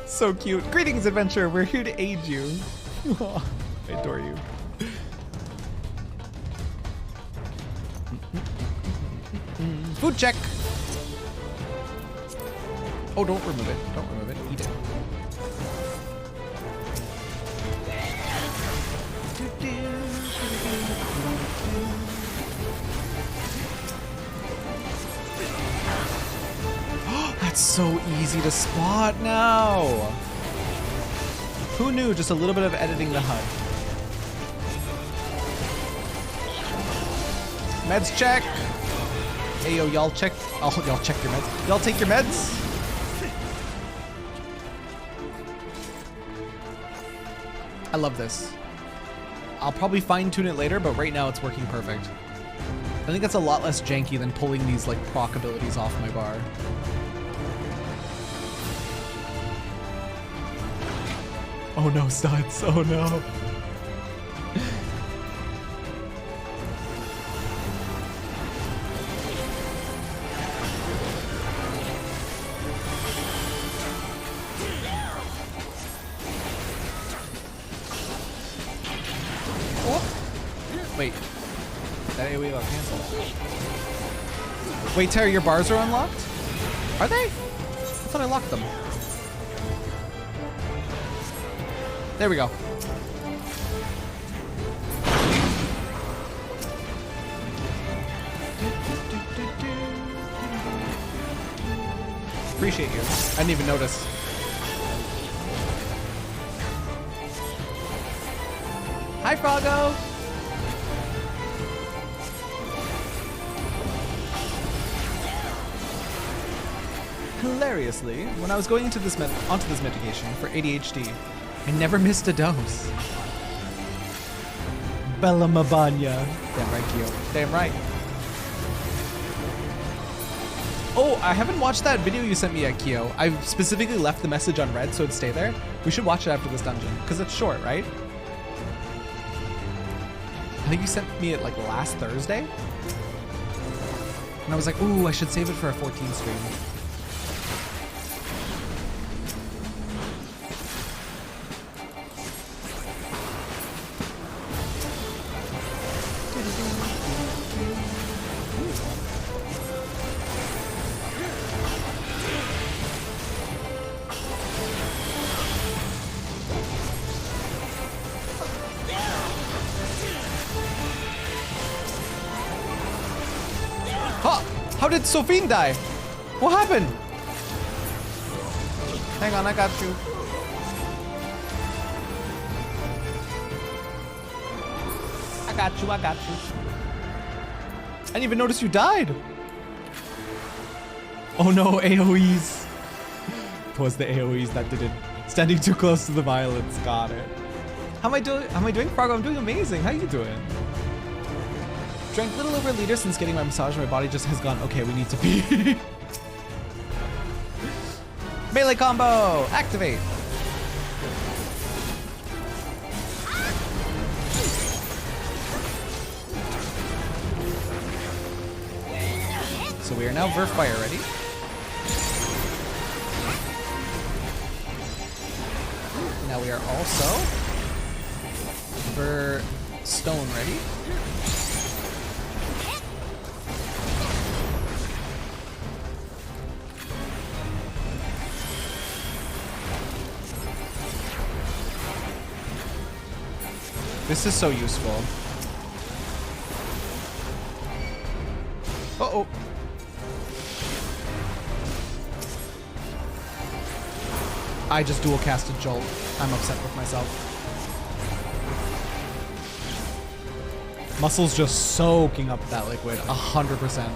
So cute. Greetings, adventurer. We're here to aid you. Aw, I adore you. Food check. Oh, don't remove it. Don't remove it. Eat it. That's so easy to spot now. Who knew? Just a little bit of editing the HUD. Meds check. Hey, yo, y'all check. Oh, y'all check your meds. Y'all take your meds. I love this. I'll probably fine tune it later, but right now it's working perfect. I think that's a lot less janky than pulling these like proc abilities off my bar. Oh no, studs. Oh no. Wait, that AoE got canceled. Wait, Terry, your bars are unlocked? Are they? I thought I locked them. There we go. Appreciate you. I didn't even notice. Hi, Froggo. Hilariously, when I was going into this onto this medication for ADHD, I never missed a dose. Bella Mabanya. Damn right, Kyo. Damn right. Oh, I haven't watched that video you sent me at Kyo. I specifically left the message on red so it'd stay there. We should watch it after this dungeon, because it's short, right? I think you sent me it like last Thursday. And I was like, ooh, I should save it for a 14 stream. How did Sophine die? What happened? Hang on, I got you. I got you, I got you. I didn't even notice you died. Oh no, AoEs. It was the AoEs that did it. Standing too close to the violence, got it. How am I doing? How am I doing, Froggo? I'm doing amazing. How you doing? Drank a little over a liter since getting my massage. My body just has gone, okay, we need to pee. Melee combo, activate. So we are now Verf Fire ready. Now we are also Ver Stone ready. This is so useful. Uh-oh. I just dual casted Jolt. I'm upset with myself. Muscle's just soaking up that liquid, 100%.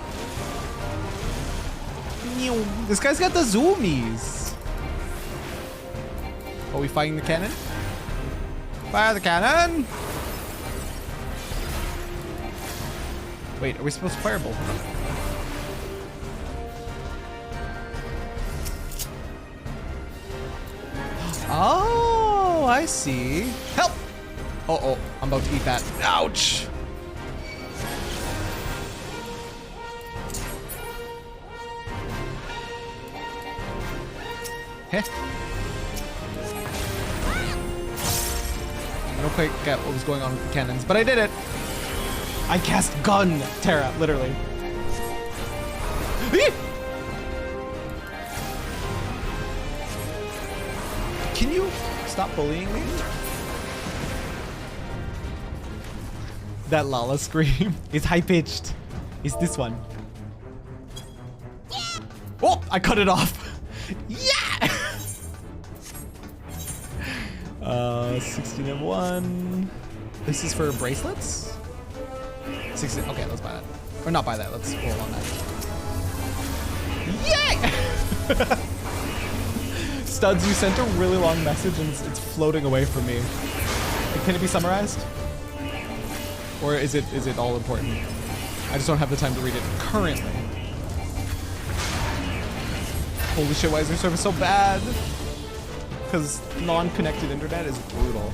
This guy's got the zoomies. Are we fighting the cannon? Fire the cannon! Wait, are we supposed to firebolt him? Oh, I see. Help! Uh-oh, I'm about to eat that. Ouch! Heh. I don't quite get what was going on with the cannons, but I did it. I cast gun, Terra, literally. Can you stop bullying me? That Lala scream is high-pitched. It's this one. Oh, I cut it off. Yeah! 16 of 1. This is for bracelets? 16, okay, let's buy that. Or not buy that, let's roll on that. Yay! Studs, you sent a really long message and it's floating away from me. Can it be summarized? Or is it all important? I just don't have the time to read it currently. Holy shit, why is their service so bad? Because non-connected internet is brutal.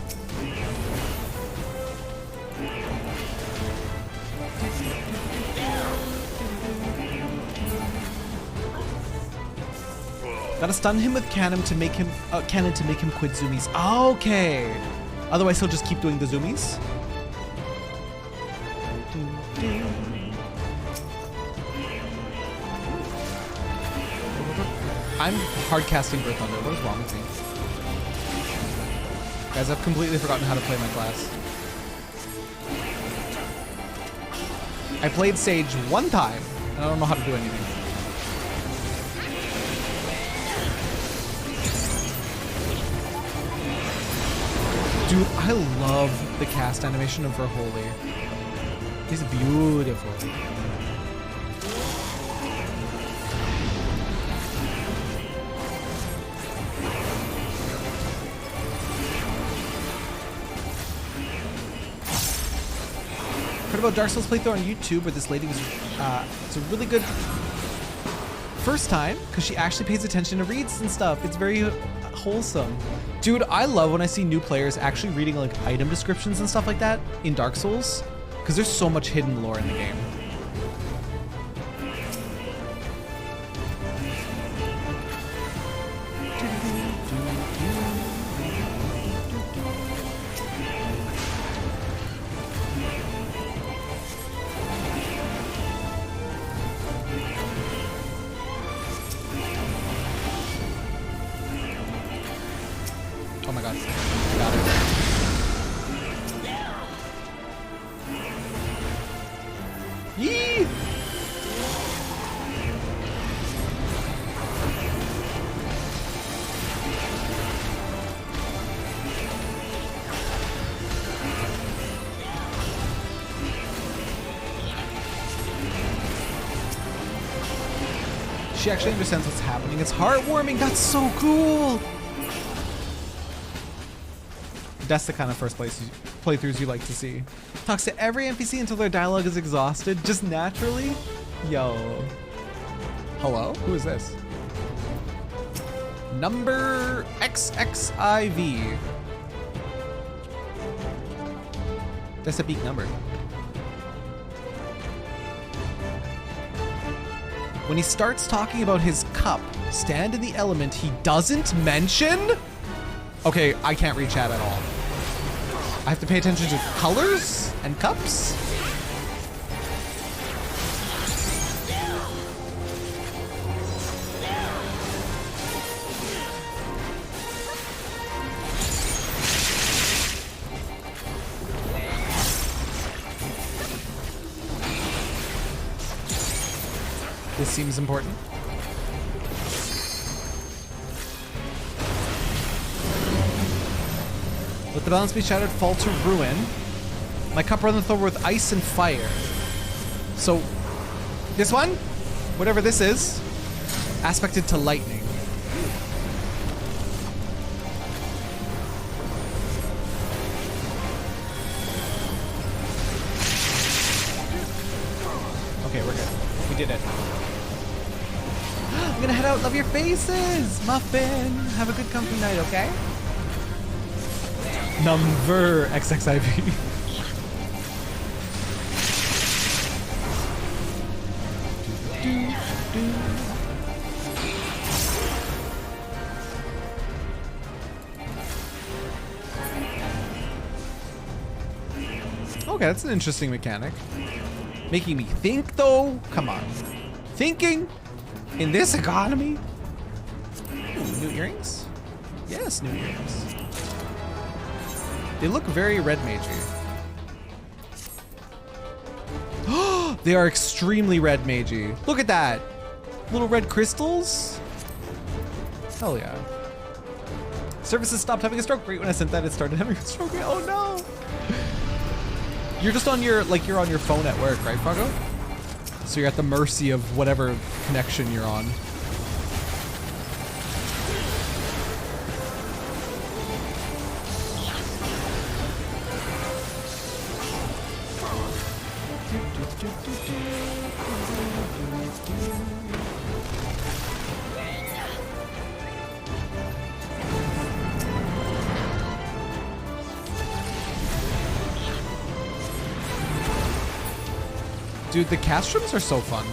Gotta stun him with cannon to make him quit zoomies. Okay. Otherwise he'll just keep doing the zoomies. I'm hard casting Birth Thunder. What is wrong with me? Guys, I've completely forgotten how to play my class. I played Sage one time, and I don't know how to do anything. Dude, I love the cast animation of Verholy. It's beautiful. Heard about Dark Souls playthrough on YouTube where this lady was, it's a really good first time because she actually pays attention to reads and stuff. It's very wholesome. Dude, I love when I see new players actually reading like item descriptions and stuff like that in Dark Souls because there's so much hidden lore in the game. Oh my god. I got it. Yee! She actually understands what's happening. It's heartwarming. That's so cool. That's the kind of first playthroughs you like to see. Talks to every NPC until their dialogue is exhausted, just naturally. Yo. Hello? Who is this? Number XXIV. That's a big number. When he starts talking about his cup, stand in the element he doesn't mention? Okay, I can't read chat at all. I have to pay attention to colors and cups. This seems important. Let the balance be shattered, fall to ruin. My cup runneth over with ice and fire. So, this one, whatever this is, aspected to lightning. did it. I'm gonna head out. Love your faces, Muffin. Have a good comfy night, okay? Number XXIV. Okay, that's an interesting mechanic. Making me think, though? Come on. Thinking? In this economy? Ooh, new earrings? Yes, new earrings. They look very red magey. They are extremely red magey. Look at that. Little red crystals? Hell yeah. Services stopped having a stroke. Great, when I sent that, it started having a stroke. Oh no. You're just on your, like, you're on your phone at work, right, Froggo? So you're at the mercy of whatever connection you're on. Dude, the castrums are so fun.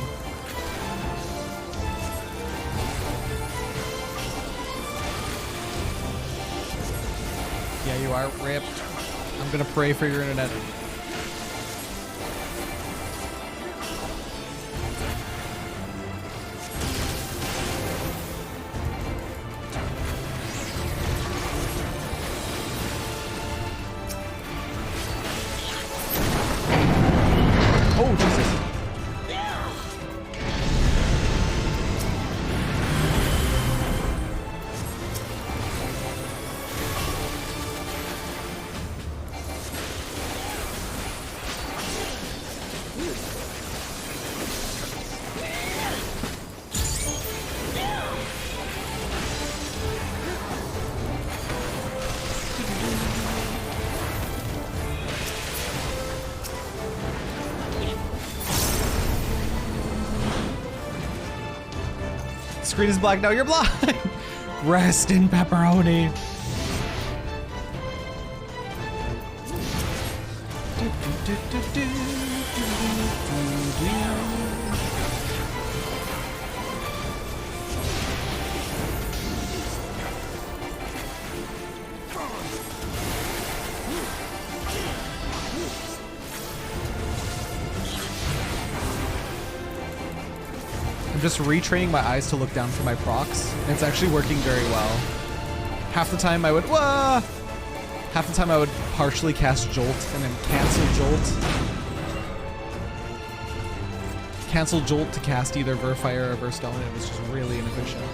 Yeah, you are ripped. I'm gonna pray for your internet. Oh, Jesus. Screen is black now, you're blind. Rest in pepperoni. I'm just retraining my eyes to look down for my procs, and it's actually working very well. Half the time I would, half the time I would partially cast Jolt and then cancel Jolt. Cancel Jolt to cast either Verfire or Verstone, and it was just really inefficient.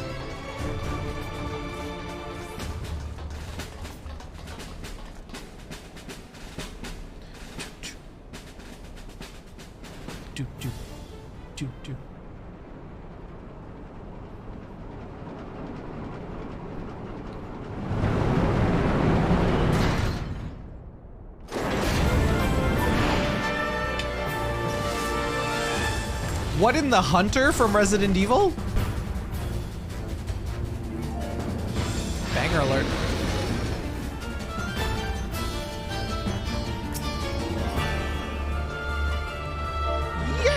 Do, do, do, do. What in the Hunter from Resident Evil? Banger alert. Yay!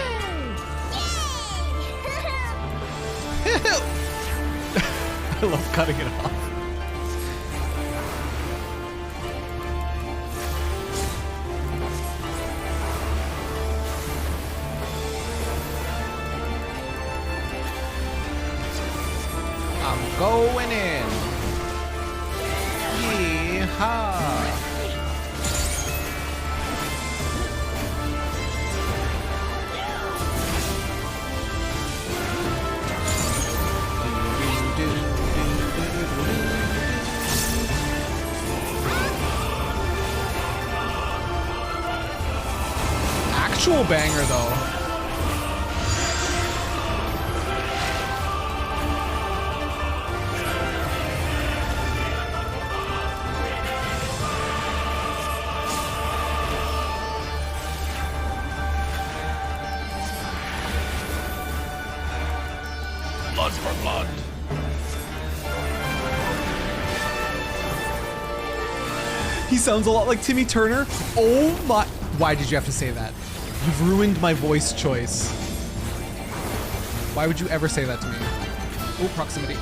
I love cutting it off. Going in. Yeehaw. Actual banger though. He sounds a lot like Timmy Turner. Oh my, why did you have to say that? You've ruined my voice choice. Why would you ever say that to me? Oh, proximity.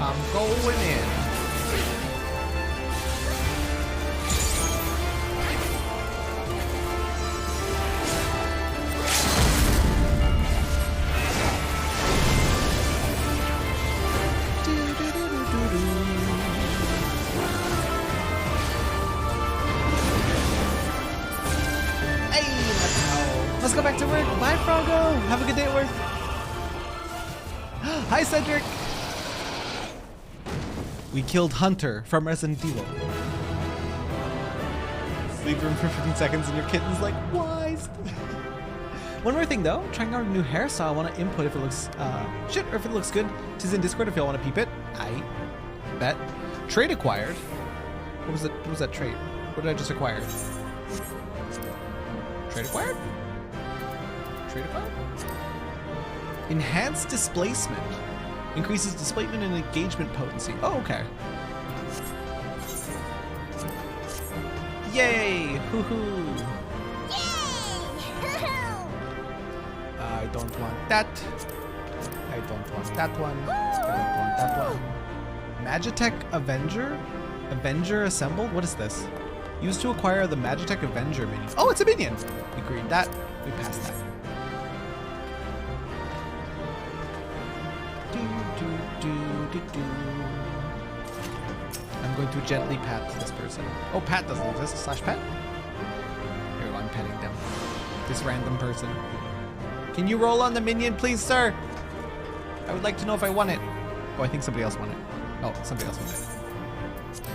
I'm going in. Let's go back to work. Bye, Frogo. Have a good day at work. Hi, Cedric. We killed Hunter from Resident Evil. Sleep room for 15 seconds and your kitten's like, why? One more thing though, trying out a new hairstyle. I want to input if it looks shit or if it looks good. Tis in Discord if y'all want to peep it. I bet. Trait acquired. What was it? What was that trait? What did I just acquire? Trait acquired? Trait acquired? Enhanced displacement. Increases displacement and engagement potency. Oh, okay. Yay! Hoo-hoo! I don't want that. I don't want that one. I don't want that one. Magitech Avenger? Avenger assembled? What is this? Used to acquire the Magitech Avenger minion. Oh, it's a minion! We agreed that. We passed that. I'm going to gently pat this person. Oh, pat doesn't exist. Slash pet? Here we go, I'm petting them. This random person. Can you roll on the minion, please, sir? I would like to know if I won it. Oh, I think somebody else won it. Oh, somebody else won it.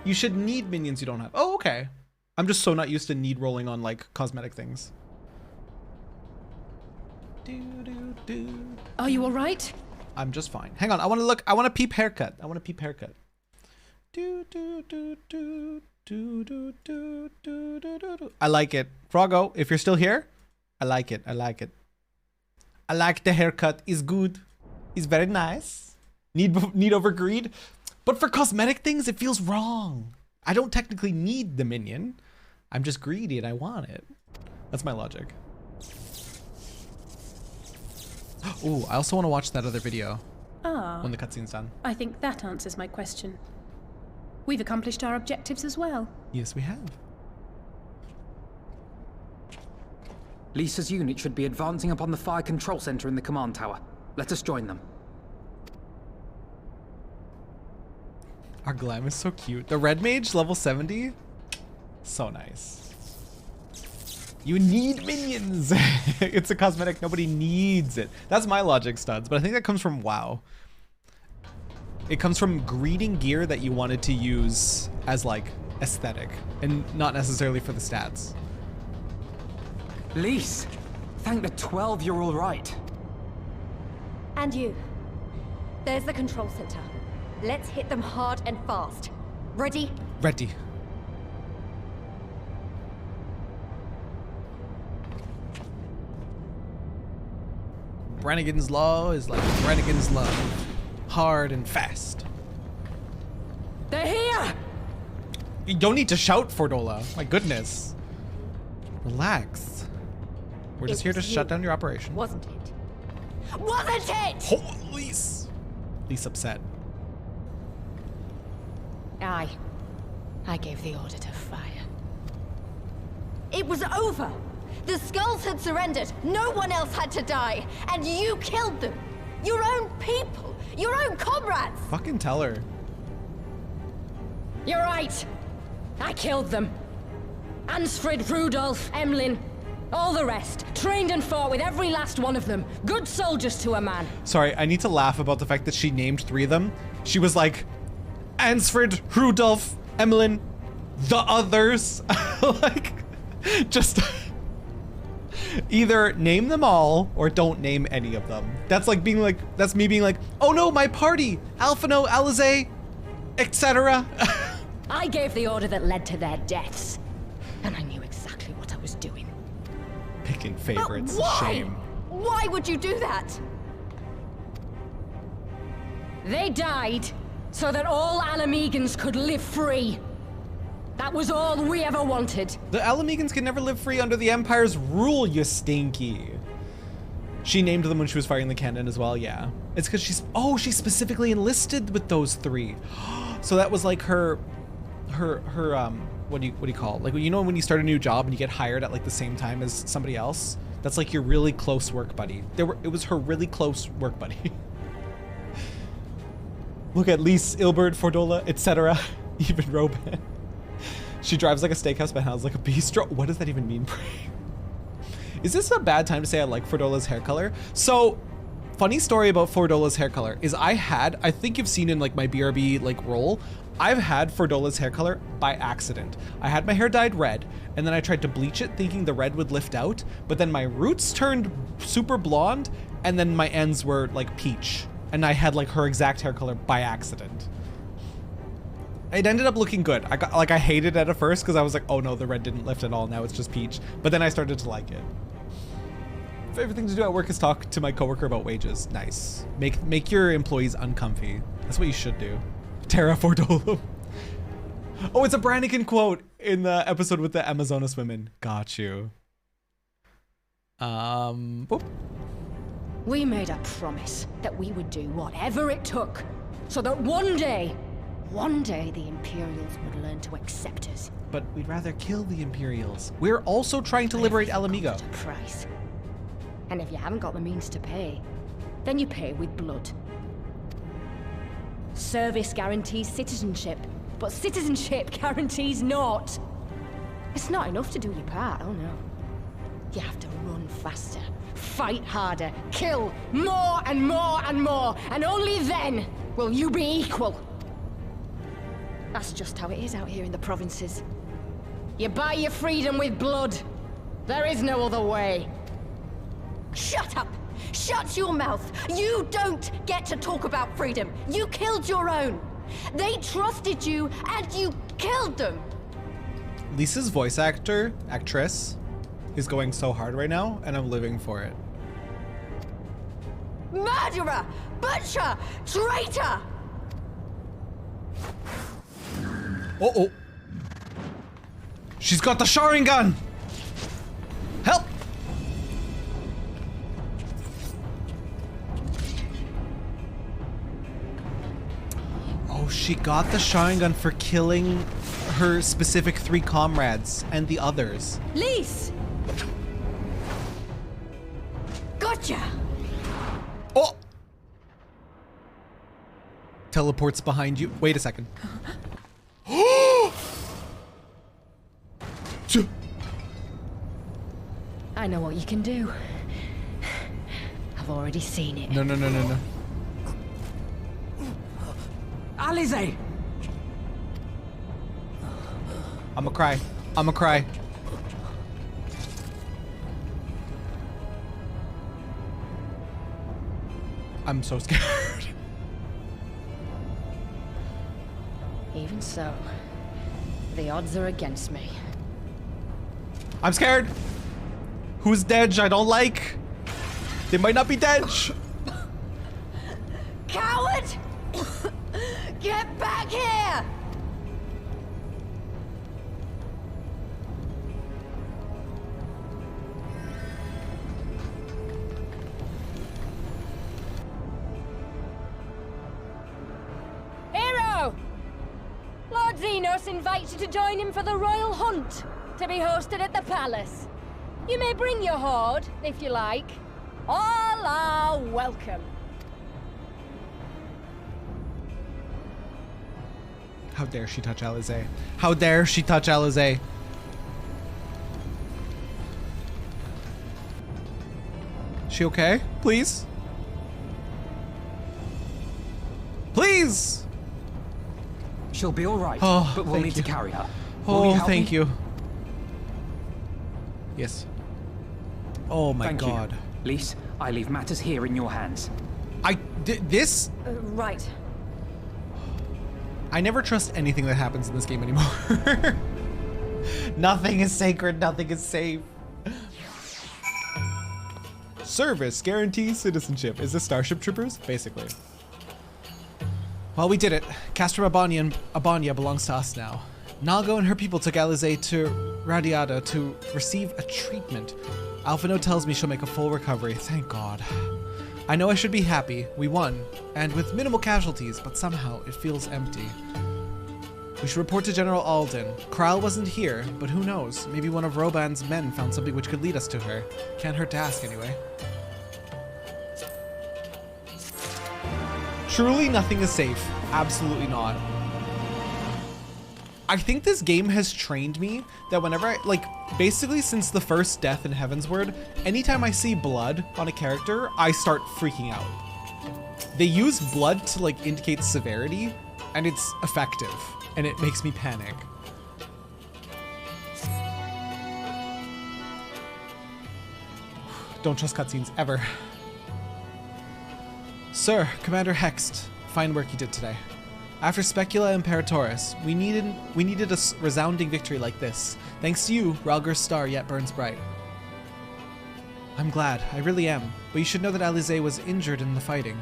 You should need minions you don't have. Oh, okay. I'm just so not used to need rolling on, like, cosmetic things. Are you all right? I'm just fine. Hang on, I want to look. I want to peep haircut. I want to peep haircut. I like it. Frogo, if you're still here, I like it. I like it. I like the haircut. It's good. It's very nice. Need over greed. But for cosmetic things, it feels wrong. I don't technically need the minion. I'm just greedy and I want it. That's my logic. Oh, I also want to watch that other video when the cutscene's done. I think that answers my question. We've accomplished our objectives as well. Yes, we have. Lisa's unit should be advancing upon the fire control center in the command tower. Let us join them. Our glam is so cute. The red mage, level 70. So nice. You need minions. It's a cosmetic. Nobody needs it. That's my logic, studs. But I think that comes from WoW. It comes from greeting gear that you wanted to use as like aesthetic and not necessarily for the stats. Lise, thank the 12 you're all right. And you. There's the control center. Let's hit them hard and fast. Ready? Ready. Brannigan's Law is like Brannigan's love. Hard and fast. They're here! You don't need to shout, Fordola. My goodness. Relax. We're just here to shut down your operation. Wasn't it? Wasn't it? Holy Lise upset. I gave the order to fire. It was over. The skulls had surrendered. No one else had to die. And you killed them. Your own people. Your own comrades. Fucking tell her. You're right. I killed them. Ansfrid, Rudolph, Emlyn, all the rest. Trained and fought with every last one of them. Good soldiers to a man. Sorry, I need to laugh about the fact that she named 3 of them. She was like, Ansfrid, Rudolph, Emlyn, the others. Like, just... Either name them all or don't name any of them. That's like being like, that's me being like, oh no, my party, Alphino, Alize, etc. I gave the order that led to their deaths. And I knew exactly what I was doing. Picking favorites, But why? shame. Why would you do that? They died so that all Alamegans could live free. That was all we ever wanted. The Alamegans can never live free under the Empire's rule, you stinky. She named them when she was fighting the cannon as well, yeah. It's because she specifically enlisted with those 3. So that was like her, what do you call it? Like, you know when you start a new job and you get hired at like the same time as somebody else? That's like your really close work buddy. It was her really close work buddy. Look at Lise, Ilbert, Fordola, etc. Even Roban. She drives like a steakhouse but has like a bistro. What does that even mean? Is this a bad time to say I like Fordola's hair color? So, funny story about Fordola's hair color is I think you've seen in like my BRB like role, I've had Fordola's hair color by accident. I had my hair dyed red and then I tried to bleach it thinking the red would lift out, but then my roots turned super blonde and then my ends were like peach. And I had like her exact hair color by accident. It ended up looking good. I hated it at first because I was like, oh no, the red didn't lift at all. Now it's just peach. But then I started to like it. Favorite thing to do at work is talk to my coworker about wages. Nice. Make your employees uncomfy. That's what you should do. Terra Fordolum. Oh, it's a Brannigan quote in the episode with the Amazonas women. Got you. Boop. We made a promise that we would do whatever it took so that one day the Imperials would learn to accept us. But we'd rather kill the Imperials. We're also trying to liberate Alamigo. At a price. And if you haven't got the means to pay, then you pay with blood. Service guarantees citizenship, but citizenship guarantees naught. It's not enough to do your part, oh no. You have to run faster, fight harder, kill more and more and more, and only then will you be equal. That's just how it is out here in the provinces. You buy your freedom with blood. There is no other way. Shut up! Shut your mouth! You don't get to talk about freedom. You killed your own. They trusted you and you killed them. Lisa's voice actress is going so hard right now and I'm living for it. Murderer! Butcher! Traitor! Oh. She's got the Sharingan! Help! Oh, she got the Sharingan for killing her specific 3 comrades and the others. Lise! Gotcha! Oh! Teleports behind you. Wait a second. I know what you can do. I've already seen it. No. Alize! I'ma cry. I'm so scared. Even so, the odds are against me. I'm scared. Who's dead? I don't like. They might not be dead. Coward! Get back here! Hero! Lord Xenos invites you to join him for the Royal Hunt, to be hosted at the palace. You may bring your horde, if you like. All are welcome. How dare she touch Alize? How dare she touch Alize? She okay? Please? Please! She'll be all right, Oh, but we'll thank need you. to carry her. Will you Oh, help thank me? you. Yes. Oh my Thank god. you. Lise, I leave matters here in your hands. This? Right. I never trust anything that happens in this game anymore. Nothing is sacred, nothing is safe. Service guarantees citizenship. Is this Starship Troopers? Basically. Well, we did it. Castrum Abanya belongs to us now. Nago and her people took Eorzea to Radiata to receive a treatment. Alphino tells me she'll make a full recovery. Thank God. I know I should be happy. We won, and with minimal casualties, but somehow it feels empty. We should report to General Alden. Kral wasn't here, but who knows? Maybe one of Roban's men found something which could lead us to her. Can't hurt to ask anyway. Truly nothing is safe. Absolutely not. I think this game has trained me that whenever I, like, basically since the first death in Heavensward, anytime I see blood on a character, I start freaking out. They use blood to, like, indicate severity, and it's effective, and it makes me panic. Don't trust cutscenes, ever. Sir, Commander Hext, fine work you did today. After Specula Imperatoris, we needed a resounding victory like this. Thanks to you, Ralger's star yet burns bright. I'm glad, I really am. But you should know that Eorzea was injured in the fighting.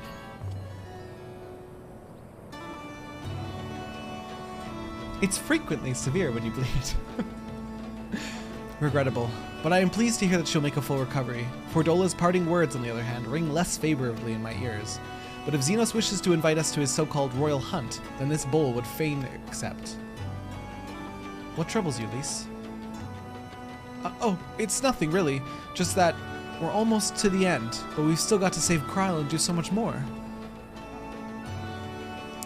It's frequently severe when you bleed. Regrettable, but I am pleased to hear that she'll make a full recovery. Fordola's parting words, on the other hand, ring less favorably in my ears. But if Xenos wishes to invite us to his so-called royal hunt, then this bull would fain accept. What troubles you, Lise? Oh, it's nothing really. Just that we're almost to the end, but we've still got to save Krile and do so much more.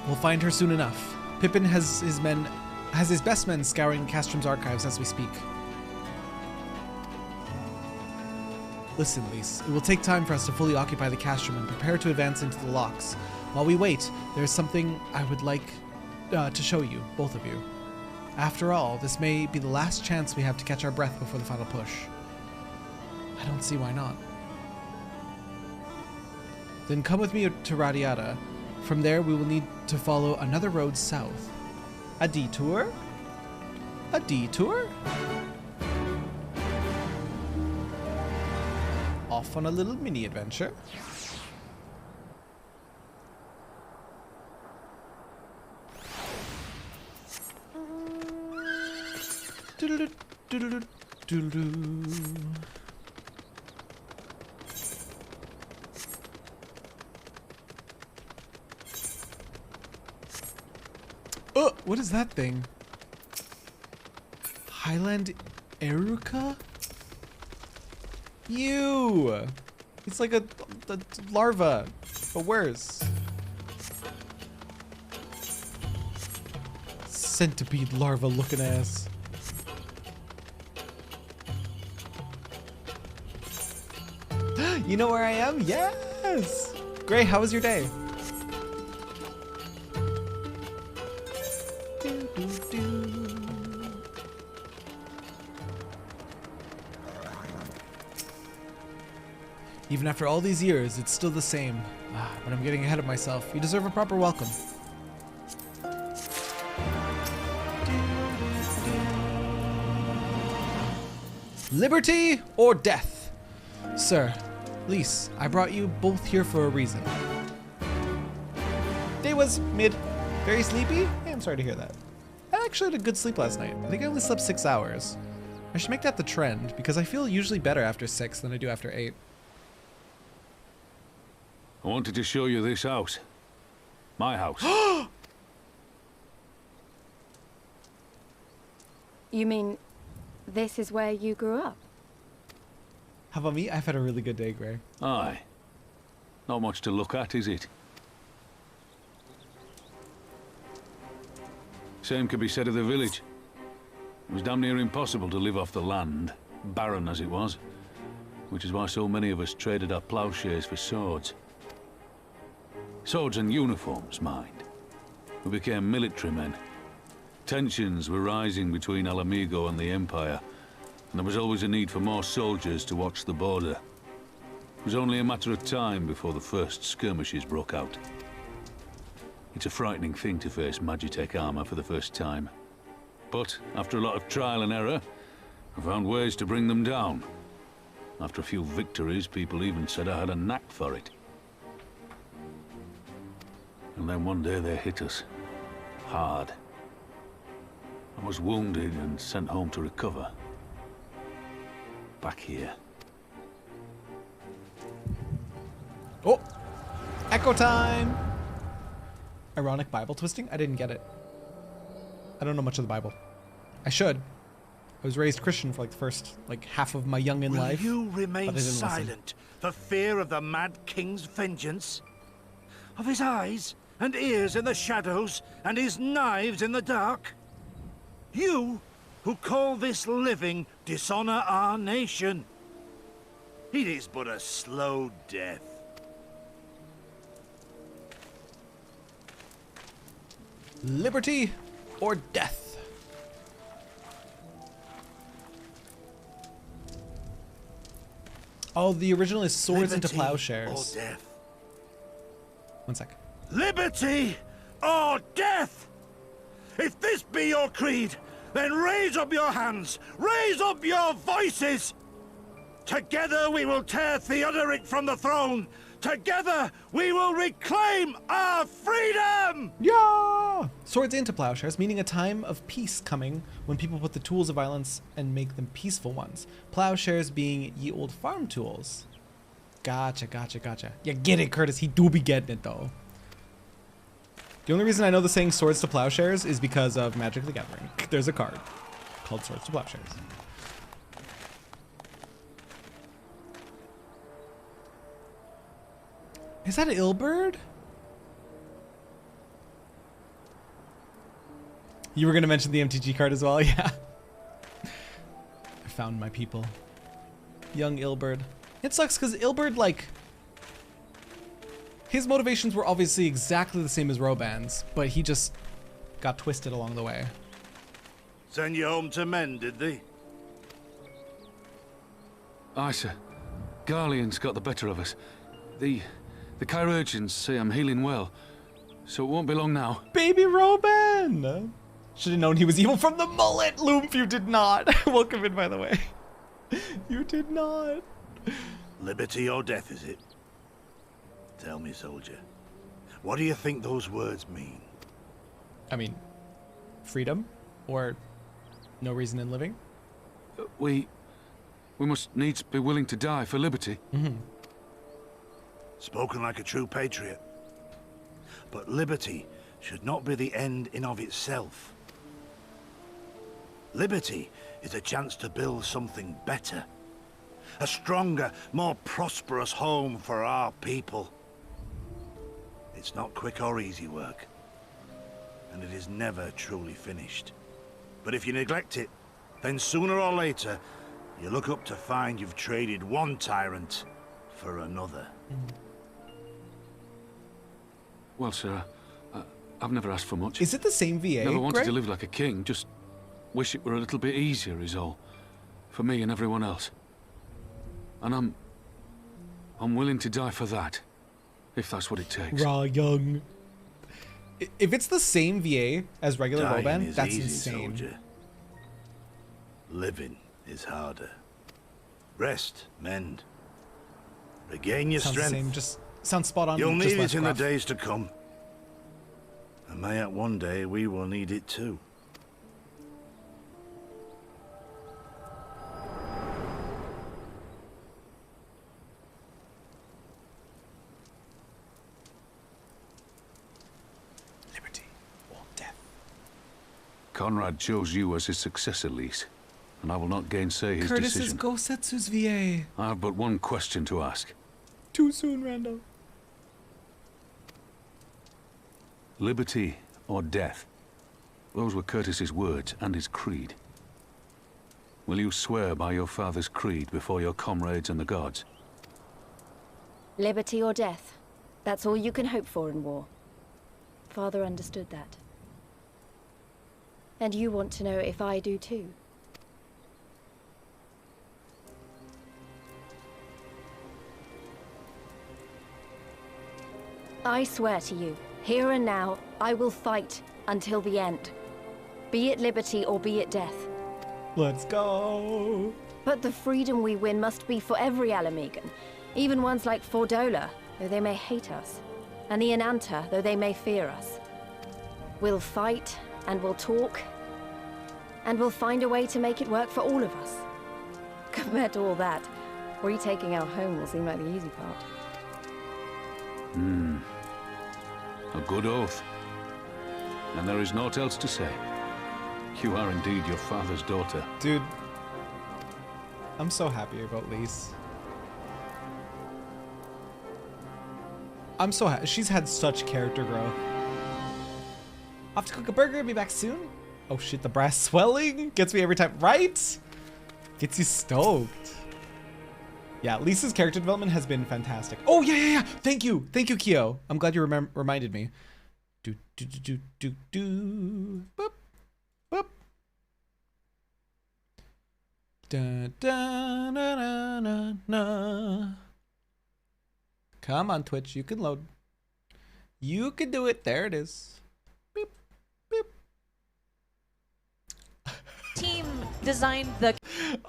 We'll find her soon enough. Pippin has his best men scouring Castrum's archives as we speak. Listen, Lise, it will take time for us to fully occupy the Castrum and prepare to advance into the locks. While we wait, there is something I would like to show you, both of you. After all, this may be the last chance we have to catch our breath before the final push. I don't see why not. Then come with me to Radiata. From there, we will need to follow another road south. A detour? A detour? Off on a little mini adventure. Oh, what is that thing? Highland Eruca? Ew! It's like a larva, but worse. Centipede larva looking ass. You know where I am? Yes! Gray, how was your day? Even after all these years, it's still the same. But I'm getting ahead of myself. You deserve a proper welcome. Liberty or death? Sir, Lise, I brought you both here for a reason. Day was mid. Very sleepy? Hey, I'm sorry to hear that. I actually had a good sleep last night. I think I only slept 6 hours. I should make that the trend, because I feel usually better after 6 than I do after 8. I wanted to show you this house. My house. You mean this is where you grew up? How about me? I've had a really good day, Gray. Aye. Not much to look at, is it? Same could be said of the village. It was damn near impossible to live off the land, barren as it was. Which is why so many of us traded our plowshares for swords. Swords and uniforms, mind. We became military men. Tensions were rising between Alamigo and the Empire, and there was always a need for more soldiers to watch the border. It was only a matter of time before the first skirmishes broke out. It's a frightening thing to face Magitech armor for the first time. But after a lot of trial and error, I found ways to bring them down. After a few victories, people even said I had a knack for it. And then one day they hit us. Hard. I was wounded and sent home to recover. Back here. Oh! Echo time! Ironic Bible twisting? I didn't get it. I don't know much of the Bible. I should. I was raised Christian for like the first half of my young in life. Will you remain listen. silent for fear of the Mad King's vengeance? Of his eyes and ears in the shadows and his knives in the dark? You, who call this living dishonor our nation. It is but a slow death. Liberty or death? Oh, the original is swords into Liberty plowshares. or death? One sec. Liberty or death? If this be your creed, then raise up your hands, raise up your voices! Together we will tear Theodoric from the throne! Together we will reclaim our freedom! Yeah! Swords into plowshares, meaning a time of peace coming when people put the tools of violence and make them peaceful ones. Plowshares being ye old farm tools. Gotcha, gotcha, gotcha. Yeah, get it, Curtis. He do be getting it, though. The only reason I know the saying swords to plowshares is because of Magic the Gathering. There's a card called Swords to Plowshares. Is that Ilberd? You were going to mention the MTG card as well? Yeah. I found my people. Young Ilberd. It sucks because Ilberd, his motivations were obviously exactly the same as Roban's, but he just got twisted along the way. Send you home to men, did they? Aye, sir. Garlean's got the better of us. The chirurgeons say I'm healing well, so it won't be long now. Baby Roban! Should have known he was evil from the mullet. Loomf, you did not. Welcome in, by the way. You did not. Liberty or death, is it? Tell me, soldier. What do you think those words mean? I mean, freedom or no reason in living? We must needs be willing to die for liberty. Mm-hmm. Spoken like a true patriot. But liberty should not be the end in of itself. Liberty is a chance to build something better. A stronger, more prosperous home for our people. It's not quick or easy work. And it is never truly finished. But if you neglect it, then sooner or later, you look up to find you've traded one tyrant for another. Well, sir, I've never asked for much. Is it the same VA, Never wanted Greg? to live like a king, just wish it were a little bit easier is all. For me and everyone else. And I'm willing to die for that. If that's what it takes. Raw young. If it's the same VA as regular Dying Roban, is that's easy, insane. soldier. Living is harder. Rest, mend. Regain your Sounds the strength. same, just sounds spot on. You'll just need less it in the gruff. days to come. And mayhap one day we will need it too. Liberty or death. Conrad chose you as his successor, Lise. And I will not gainsay his Curtis is decision. Gosetsu's VA. I have but one question to ask. Too soon, Randall. Liberty or death? Those were Curtis's words and his creed. Will you swear by your father's creed before your comrades and the gods? Liberty or death. That's all you can hope for in war. Father understood that. And you want to know if I do too? I swear to you, here and now, I will fight until the end. Be it liberty or be it death. Let's go. But the freedom we win must be for every Alamegan, even ones like Fordola, though they may hate us, and the Ananta, though they may fear us. We'll fight, and we'll talk, and we'll find a way to make it work for all of us. Compared to all that, retaking our home will seem like the easy part. A good oath. And there is naught else to say. You are indeed your father's daughter. Dude, I'm so happy about Lise. I'm so happy. She's had such character growth. Off to cook a burger, be back soon. Oh shit, the brass swelling gets me every time, right? Gets you stoked. Yeah, Lisa's character development has been fantastic. Oh yeah. Thank you, Kyo. I'm glad you reminded me. Do. Boop, boop. Da. Come on, Twitch, you can load. You can do it. There it is. Beep. Team designed the...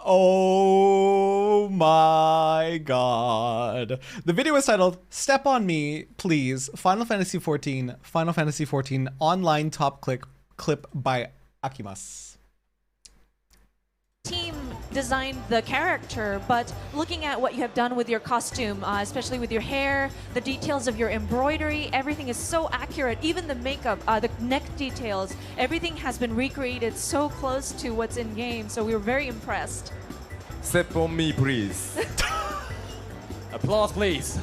Oh my god. The video was titled Step on Me, Please, Final Fantasy XIV online top clip by Akimas. Team designed the character, but looking at what you have done with your costume, especially with your hair, the details of your embroidery, everything is so accurate. Even the makeup, the neck details, everything has been recreated so close to what's in game, so we were very impressed. Step on me, please. Applause, please.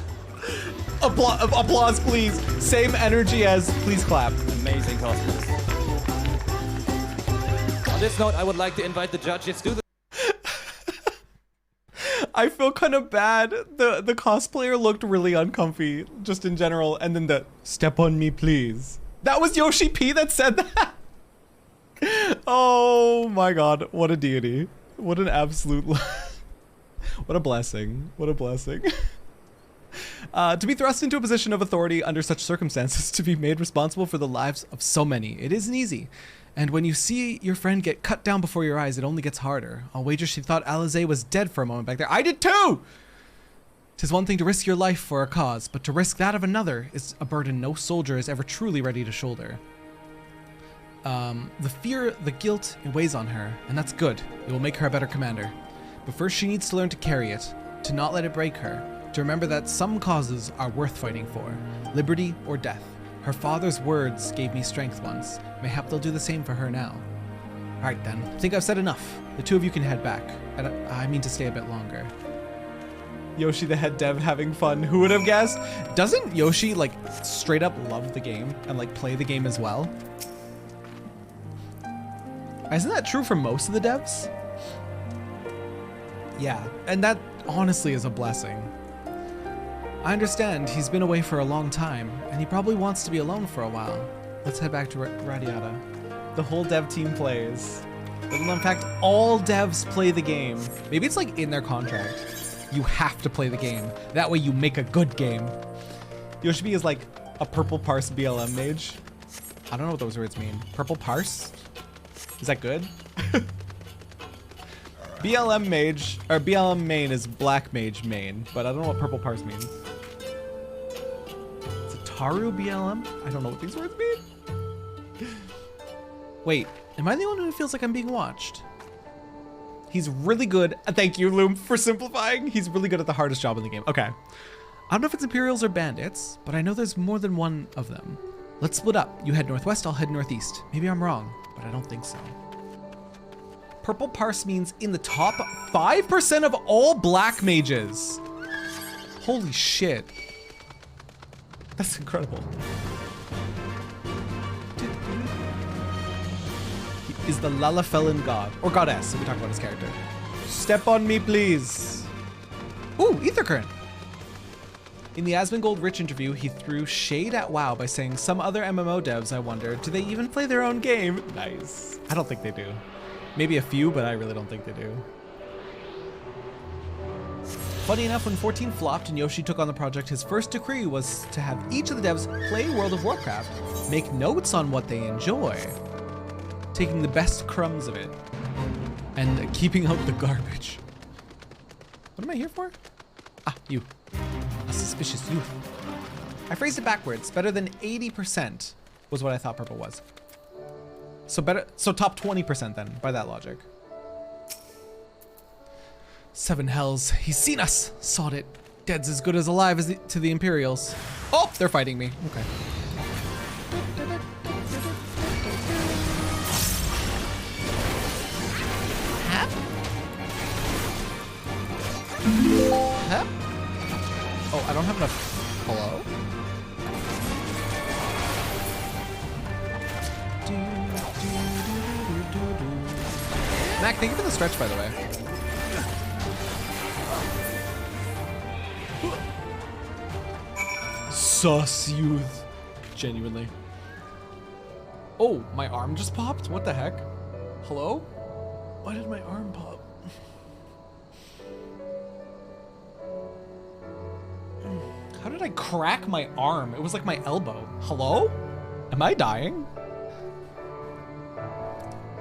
Applause, please. Same energy as please clap. Amazing costumes. On this note, I would like to invite the judges to the... I feel kind of bad. The cosplayer looked really uncomfy, just in general, and then the step on me, please. That was Yoshi P that said that. Oh my god, what a deity. What an absolute... What a blessing. What a blessing. To be thrust into a position of authority under such circumstances, to be made responsible for the lives of so many, it isn't easy. And when you see your friend get cut down before your eyes, it only gets harder. I'll wager she thought Eorzea was dead for a moment back there. I did too! 'Tis one thing to risk your life for a cause, but to risk that of another is a burden no soldier is ever truly ready to shoulder. The fear, the guilt, it weighs on her, and that's good. It will make her a better commander. But first she needs to learn to carry it, to not let it break her, to remember that some causes are worth fighting for, liberty or death. Her father's words gave me strength once. Mayhap they'll do the same for her now. Alright then, I think I've said enough. The two of you can head back. I mean to stay a bit longer. Yoshi the head dev having fun. Who would have guessed? Doesn't Yoshi like straight up love the game and like play the game as well? Isn't that true for most of the devs? Yeah, and that honestly is a blessing. I understand he's been away for a long time, and he probably wants to be alone for a while. Let's head back to Radiata. The whole dev team plays. In fact, all devs play the game. Maybe it's like in their contract. You have to play the game. That way you make a good game. Yoshibi is like a purple parse BLM mage. I don't know what those words mean. Purple parse? Is that good? BLM mage, or BLM main is black mage main, but I don't know what purple parse means. Is it Taru BLM? I don't know what these words mean. Wait, am I the only one who feels like I'm being watched? He's really good. Thank you, Loom, for simplifying. He's really good at the hardest job in the game. Okay. I don't know if it's Imperials or bandits, but I know there's more than one of them. Let's split up. You head northwest, I'll head northeast. Maybe I'm wrong, but I don't think so. Purple parse means in the top 5% of all black mages. Holy shit. That's incredible. He is the Lalafellan god, or goddess, if we talk about his character. Step on me, please. Ooh, ether current. In the Asmongold Rich interview, he threw shade at WoW by saying some other MMO devs, I wonder, do they even play their own game? Nice. I don't think they do. Maybe a few, but I really don't think they do. Funny enough, when 14 flopped and Yoshi took on the project, his first decree was to have each of the devs play World of Warcraft, make notes on what they enjoy, taking the best crumbs of it, and keeping out the garbage. What am I here for? Ah, you. A suspicious youth. I phrased it backwards. Better than 80% was what I thought purple was. So top 20% then, by that logic. 7 hells. He's seen us. Sawed it. Dead's as good as alive as to the Imperials. Oh, they're fighting me. Okay. Huh? Oh, I don't have enough. Hello? Mac, thank you for the stretch, by the way. Sus youth. Genuinely. Oh, my arm just popped? What the heck? Hello? Why did my arm pop? How did I crack my arm? It was like my elbow. Hello? Am I dying?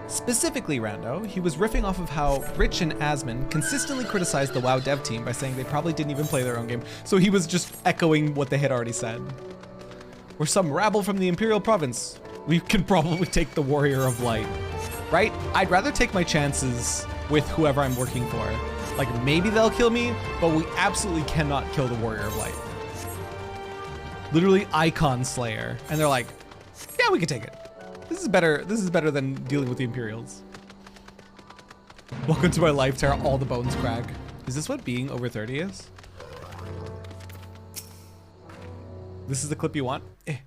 Specifically, Rando, he was riffing off of how Rich and Asmon consistently criticized the WoW dev team by saying they probably didn't even play their own game, so he was just echoing what they had already said. We're some rabble from the Imperial Province. We can probably take the Warrior of Light. Right? I'd rather take my chances with whoever I'm working for. Like, maybe they'll kill me, but we absolutely cannot kill the Warrior of Light. Literally Icon Slayer. And they're like, yeah, we can take it. This is better than dealing with the Imperials. Welcome to my life, Terra. All the bones crack. Is this what being over 30 is? This is the clip you want? Eh.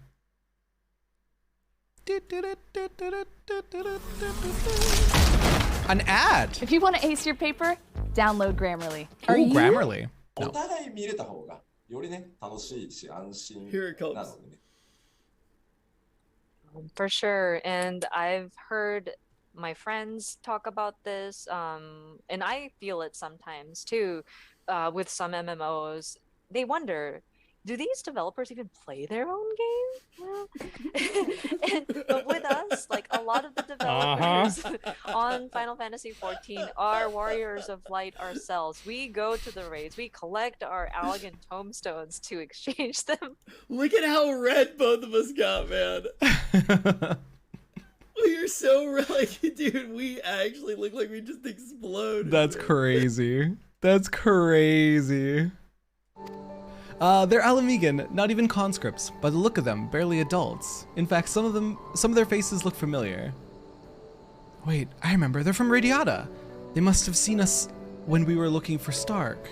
An ad! If you want to ace your paper, download Grammarly. Ooh, Grammarly. No. Here it comes. For sure, and I've heard my friends talk about this, and I feel it sometimes too, with some MMOs. They wonder, do these developers even play their own game? But with us, like a lot of the developers on Final Fantasy XIV are Warriors of Light ourselves. We go to the raids, we collect our Allegan tomestones to exchange them. Look at how red both of us got, man. We are so red, like, dude, we actually look like we just exploded. That's crazy. That's crazy. They're Alamegan, not even conscripts. By the look of them, barely adults. In fact, some of their faces look familiar. Wait, I remember, they're from Radiata. They must have seen us when we were looking for Stark.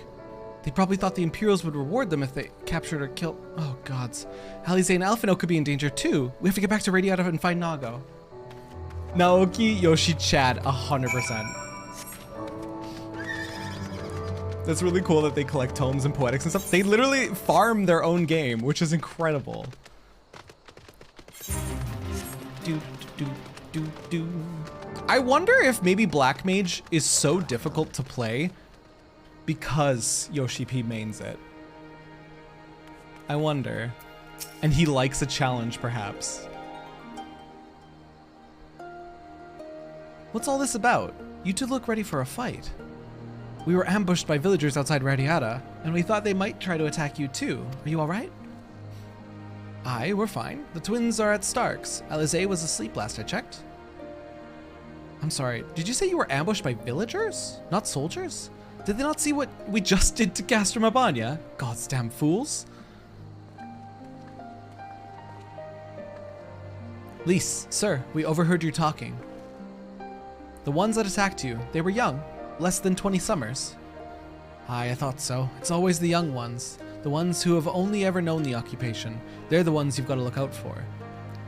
They probably thought the Imperials would reward them if they captured or killed. Oh gods. Alisaie and Alphino could be in danger too. We have to get back to Radiata and find Nago. Naoki, Yoshi, Chad, 100%. That's really cool that they collect tomes and poetics and stuff. They literally farm their own game, which is incredible. I wonder if maybe Black Mage is so difficult to play because Yoshi P mains it. I wonder. And he likes a challenge, perhaps. What's all this about? You two look ready for a fight. We were ambushed by villagers outside Radiata, and we thought they might try to attack you too. Are you alright? Aye, we're fine. The twins are at Stark's. Alisaie was asleep last I checked. I'm sorry, did you say you were ambushed by villagers? Not soldiers? Did they not see what we just did to Gaston Mabanya? God's damn fools. Lys, sir, we overheard you talking. The ones that attacked you, they were young. Less than 20 summers. Aye, I thought so. It's always the young ones. The ones who have only ever known the occupation. They're the ones you've got to look out for.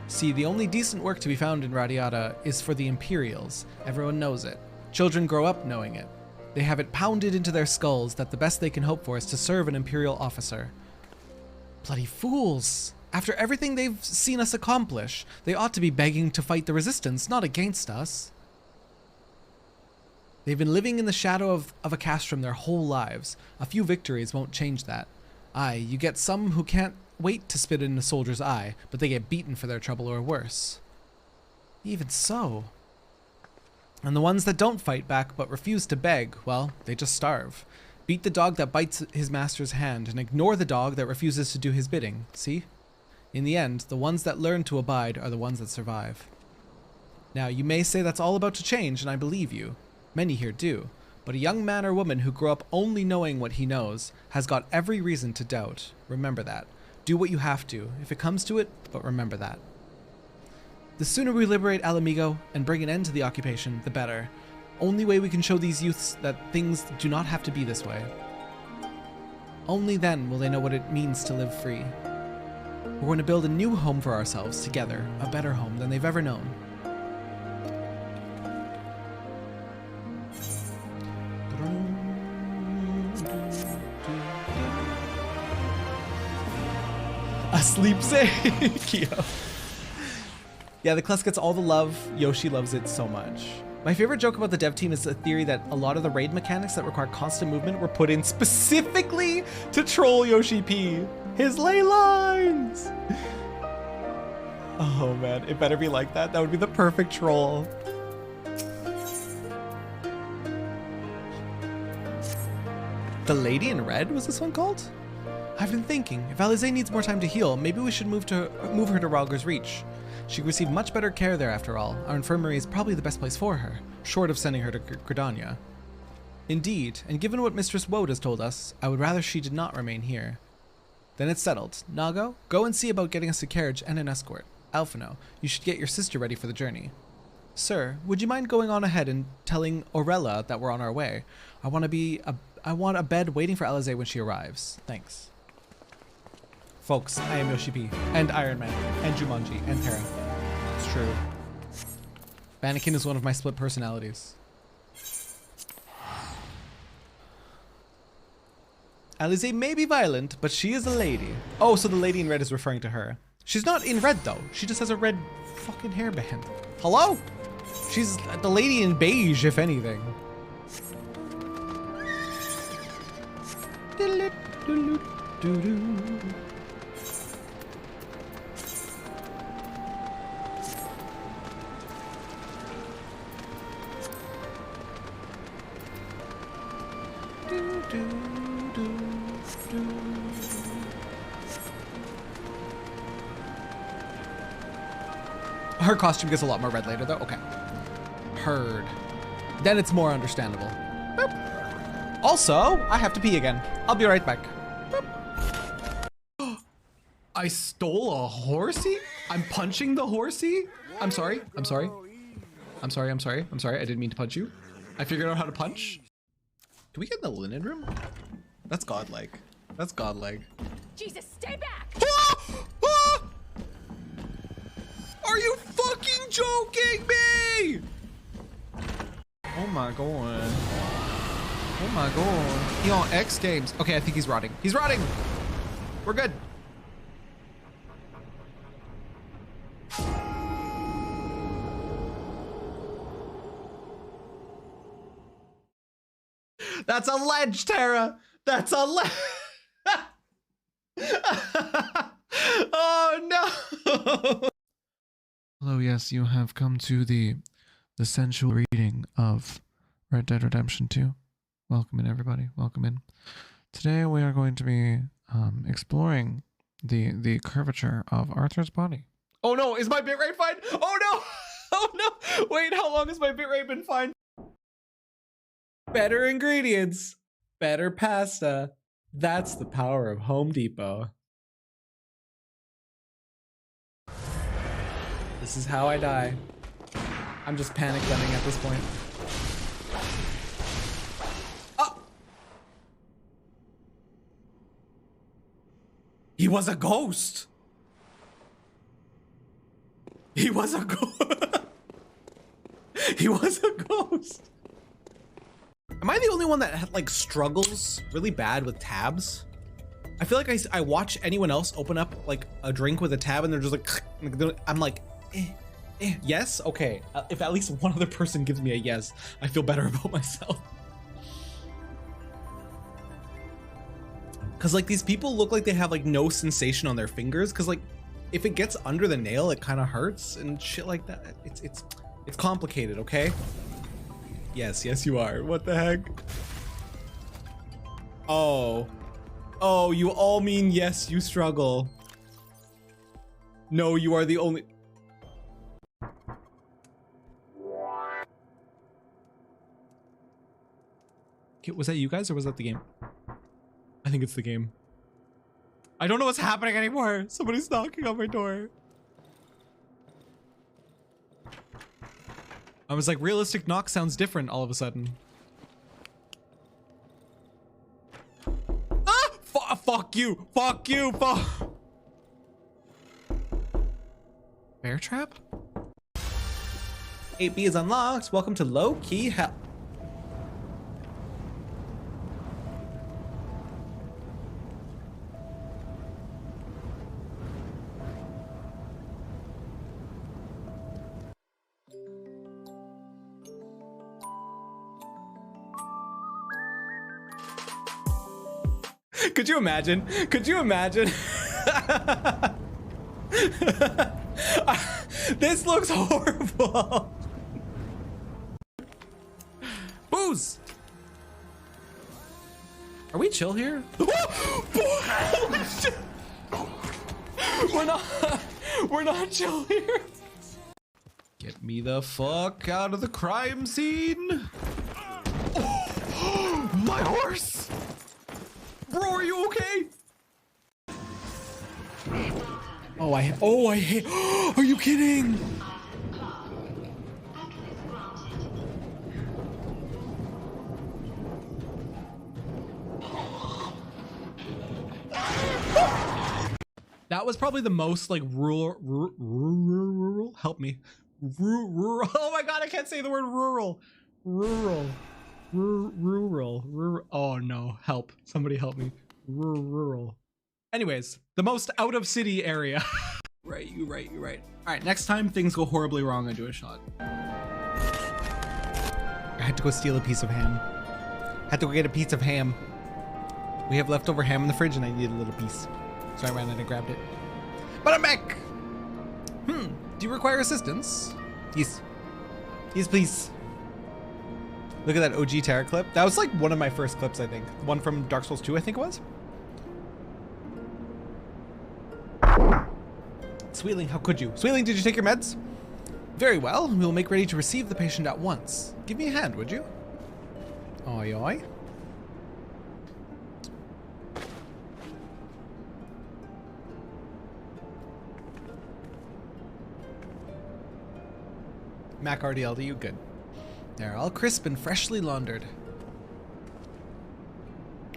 See, the only decent work to be found in Radiata is for the Imperials. Everyone knows it. Children grow up knowing it. They have it pounded into their skulls that the best they can hope for is to serve an Imperial officer. Bloody fools! After everything they've seen us accomplish, they ought to be begging to fight the resistance, not against us. They've been living in the shadow of a castrum their whole lives. A few victories won't change that. Aye, you get some who can't wait to spit in a soldier's eye, but they get beaten for their trouble or worse. Even so. And the ones that don't fight back but refuse to beg, well, they just starve. Beat the dog that bites his master's hand and ignore the dog that refuses to do his bidding, see? In the end, the ones that learn to abide are the ones that survive. Now, you may say that's all about to change, and I believe you. Many here do. But a young man or woman who grew up only knowing what he knows has got every reason to doubt. Remember that. Do what you have to, if it comes to it, but remember that. The sooner we liberate Alamigo and bring an end to the occupation, the better. Only way we can show these youths that things do not have to be this way. Only then will they know what it means to live free. We're going to build a new home for ourselves together, a better home than they've ever known. Asleep say Kyo. Yeah, the class gets all the love. Yoshi loves it so much. My favorite joke about the dev team is the theory that a lot of the raid mechanics that require constant movement were put in specifically to troll Yoshi P. His ley lines! Oh man, it better be like that. That would be the perfect troll. The Lady in Red, was this one called? I've been thinking, if Eorzea needs more time to heal, maybe we should move her to Rhalgr's Reach. She could receive much better care there after all. Our infirmary is probably the best place for her, short of sending her to Gridania. Indeed, and given what Mistress Woad has told us, I would rather she did not remain here. Then it's settled. Nago, go and see about getting us a carriage and an escort. Alphino, you should get your sister ready for the journey. Sir, would you mind going on ahead and telling Orella that we're on our way? I want a bed waiting for Eorzea when she arrives. Thanks. Folks, I am Yoshi P, and Iron Man, and Jumanji, and Terra. It's true. Anakin is one of my split personalities. Eorzea may be violent, but she is a lady. Oh, so the lady in red is referring to her. She's not in red though. She just has a red fucking hairband. Hello? She's the lady in beige, if anything. Her costume gets a lot more red later though. Okay. Heard. Then it's more understandable. Boop. Also, I have to pee again. I'll be right back. Boop. I stole a horsey? I'm punching the horsey? I'm sorry. I'm sorry. I'm sorry. I'm sorry. I'm sorry. I didn't mean to punch you. I figured out how to punch. Do we get in the linen room? That's godlike. That's godlike. Jesus, stay back! Are you fucking joking me? Oh my god. Oh my god. He on X Games. Okay, I think he's rotting. He's rotting. We're good. That's a ledge, Terra. That's a ledge. Oh no. Hello, yes, you have come to the sensual reading of Red Dead Redemption 2. Welcome in, everybody. Welcome in. Today we are going to be exploring the curvature of Arthur's body. Oh no, is my bitrate fine? Oh no! Oh no! Wait, how long has my bitrate been fine? Better ingredients, better pasta. That's the power of Home Depot. This is how I die. I'm just panic gunning at this point. Oh! He was a ghost! He was a ghost! He was a ghost! Am I the only one that like struggles really bad with tabs? I feel like I watch anyone else open up like a drink with a tab and they're just like, I'm like, eh. Yes? Okay. If at least one other person gives me a yes, I feel better about myself. Cause like these people look like they have like no sensation on their fingers. Cause like if it gets under the nail, it kind of hurts and shit like that. It's complicated, okay? Yes, yes you are. What the heck? Oh. Oh, you all mean yes, you struggle. No, you are the only... Okay, was that you guys or was that the game? I think it's the game. I don't know what's happening anymore. Somebody's knocking on my door. I was like, realistic knock sounds different all of a sudden. Ah! Fuck you! Fuck you! Fuck! Bear trap? 8B is unlocked. Welcome to low key hell. Could you imagine? Could you imagine? This looks horrible. Booze. Are we chill here? Holy shit. We're not chill here. Get me the fuck out of the crime scene. Oh, my horse. Bro, are you okay? Oh, I hate. Are you kidding? That was probably the most like rural. Help me. Rural. Oh my god, I can't say the word rural. Rural. Oh no, help. Somebody help me. Rural. Anyways, the most out of city area. Right, you're right. All right, next time things go horribly wrong, I do a shot. I had to go steal a piece of ham. Had to go get a piece of ham. We have leftover ham in the fridge and I need a little piece. So I ran in and grabbed it. But I'm back! Do you require assistance? Yes. Yes, please. Look at that OG Terra clip. That was like one of my first clips, I think. One from Dark Souls 2, I think it was. Sweetling, how could you? Sweetling, did you take your meds? Very well. We will make ready to receive the patient at once. Give me a hand, would you? Oi, oi. Mac RDL to you, good. They're all crisp and freshly laundered.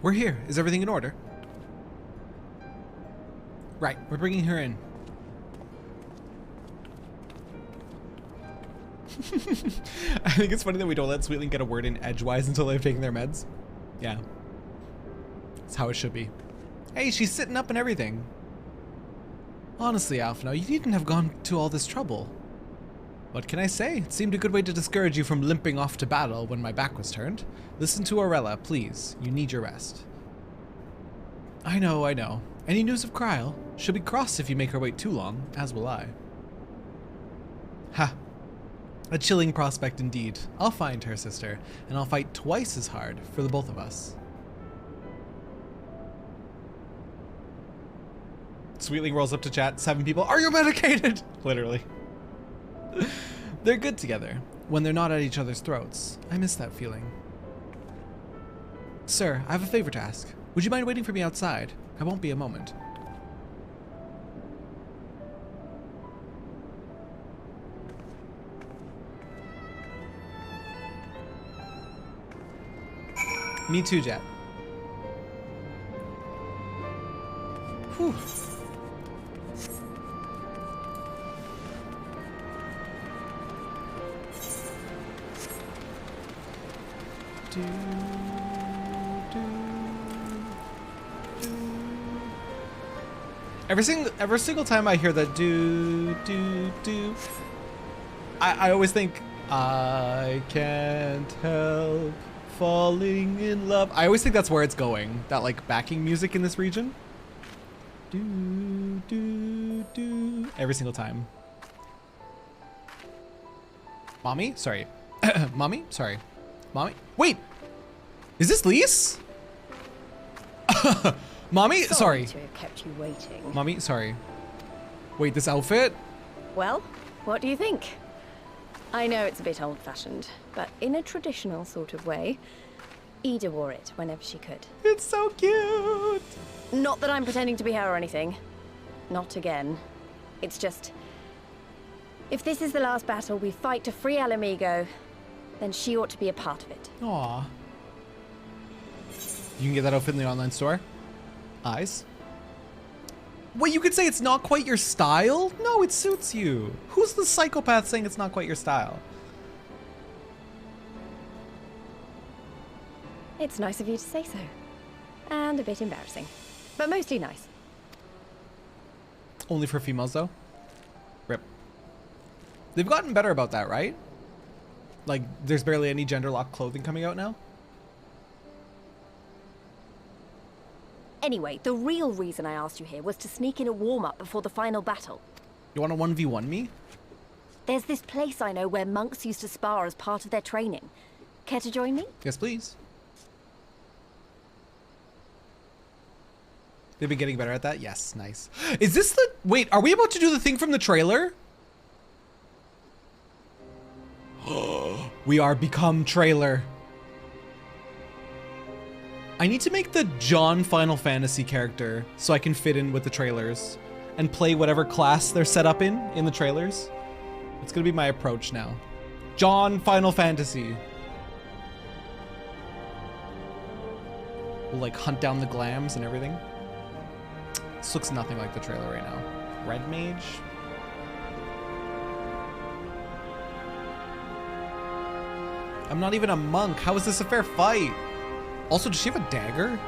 We're here. Is everything in order? Right, we're bringing her in. I think it's funny that we don't let Sweetling get a word in edgewise until they've taken their meds. Yeah. That's how it should be. Hey, she's sitting up and everything. Honestly, Alphino, you needn't have gone to all this trouble. What can I say? It seemed a good way to discourage you from limping off to battle when my back was turned. Listen to Aurella, please. You need your rest. I know. Any news of Kryl? She'll be cross if you make her wait too long, as will I. Ha. A chilling prospect indeed. I'll find her, sister, and I'll fight twice as hard for the both of us. Sweetling rolls up to chat. 7 people. Are you medicated? Literally. They're good together when they're not at each other's throats. I miss that feeling. Sir, I have a favor to ask. Would you mind waiting for me outside? I won't be a moment. Me too, Jet. Whew. Every single time I hear that do, I always think, I can't help falling in love. I always think that's where it's going. That like backing music in this region. Do, do, do. Every single time. Mommy? Sorry. Mommy? Sorry. Mommy? Wait! Is this Lise? Mommy? Sorry. To have kept you waiting. Mommy? Sorry. Wait, this outfit? Well, what do you think? I know it's a bit old-fashioned, but in a traditional sort of way, Ida wore it whenever she could. It's so cute! Not that I'm pretending to be her or anything. Not again. It's just... if this is the last battle we fight to free El Amigo, then she ought to be a part of it. Aww. You can get that outfit in the online store? Eyes? Wait, you could say it's not quite your style? No, it suits you. Who's the psychopath saying it's not quite your style? It's nice of you to say so. And a bit embarrassing. But mostly nice. Only for females, though? Rip. They've gotten better about that, right? Like, there's barely any gender-locked clothing coming out now? Anyway, the real reason I asked you here was to sneak in a warm-up before the final battle. You want to 1v1 me? There's this place I know where monks used to spar as part of their training. Care to join me? Yes, please. They've been getting better at that? Yes, nice. Is this the... wait, are we about to do the thing from the trailer? We are become trailer. I need to make the John Final Fantasy character so I can fit in with the trailers and play whatever class they're set up in the trailers. It's gonna be my approach now. John Final Fantasy. We'll like hunt down the glams and everything. This looks nothing like the trailer right now. Red Mage. I'm not even a monk. How is this a fair fight? Also, does she have a dagger?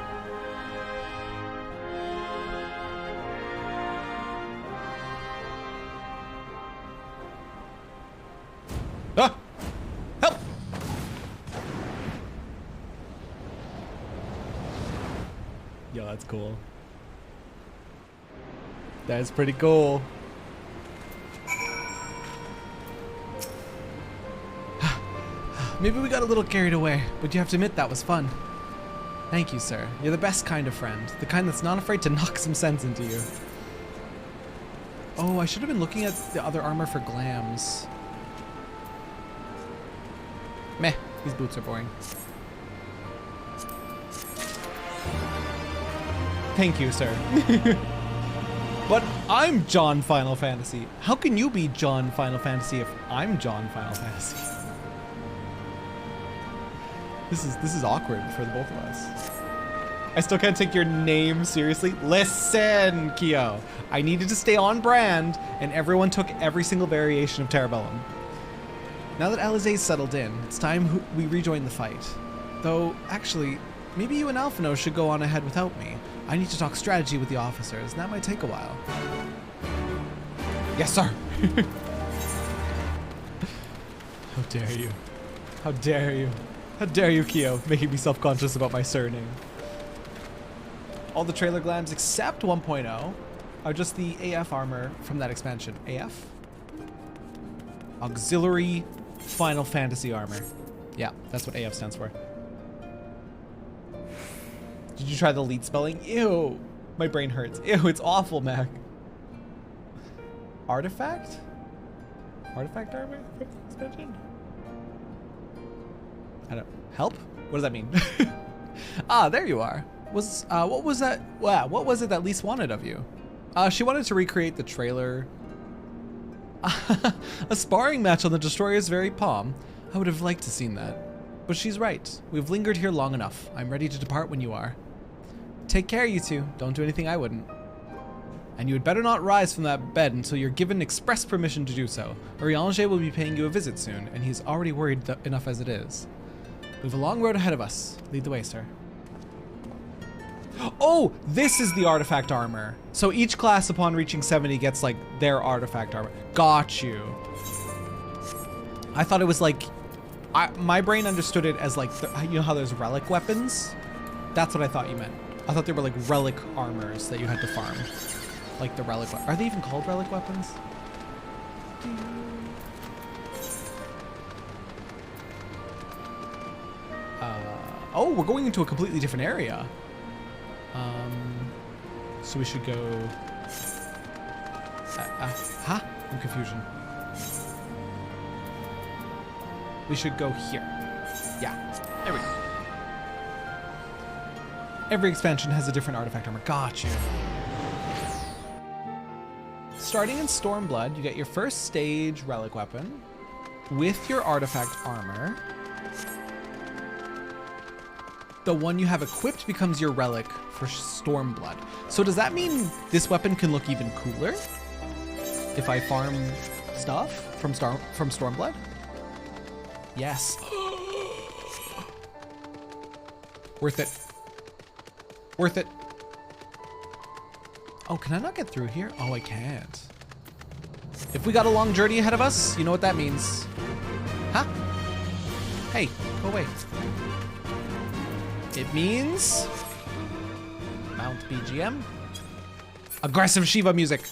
Ah! Help! Yo, that's cool. That's pretty cool. Maybe we got a little carried away, but you have to admit that was fun. Thank you, sir. You're the best kind of friend. The kind that's not afraid to knock some sense into you. Oh, I should have been looking at the other armor for glams. Meh, these boots are boring. Thank you, sir. But I'm John Final Fantasy. How can you be John Final Fantasy if I'm John Final Fantasy? This is awkward for the both of us. I still can't take your name seriously. Listen, Kyo. I needed to stay on brand, and everyone took every single variation of Terrabellum. Now that Alize's settled in, it's time we rejoin the fight. Though, actually, maybe you and Alphino should go on ahead without me. I need to talk strategy with the officers, and that might take a while. Yes, sir. How dare you? How dare you? How dare you, Kyo, making me self-conscious about my surname. All the trailer glams except 1.0 are just the AF armor from that expansion. AF? Auxiliary Final Fantasy armor. Yeah, that's what AF stands for. Did you try the lead spelling? Ew, my brain hurts. Ew, it's awful, Mac. Artifact? Artifact armor from the expansion? I don't... help? What does that mean? Ah, there you are. What was that? Wow, what was it that Lise wanted of you? She wanted to recreate the trailer. A sparring match on the Destroyer's very palm. I would have liked to seen that. But she's right. We've lingered here long enough. I'm ready to depart when you are. Take care, you two. Don't do anything I wouldn't. And you had better not rise from that bed until you're given express permission to do so. Eorzea will be paying you a visit soon, and he's already worried enough as it is. We have a long road ahead of us. Lead the way, sir. Oh, this is the artifact armor. So each class upon reaching 70 gets like their artifact armor. Got you. I thought it was like, my brain understood it as like, you know how there's relic weapons? That's what I thought you meant. I thought they were like relic armors that you had to farm. Like the relic, are they even called relic weapons? Oh, we're going into a completely different area. So we should go, huh? I'm confusion. We should go here. Yeah, there we go. Every expansion has a different artifact armor. Got you. Starting in Stormblood, you get your first stage relic weapon with your artifact armor. The one you have equipped becomes your relic for Stormblood. So does that mean this weapon can look even cooler if I farm stuff from Stormblood? Yes. Worth it. Worth it. Oh, can I not get through here? Oh, I can't. If we got a long journey ahead of us, you know what that means. Huh? Hey, go away. It means Mount BGM. Aggressive Shiva music.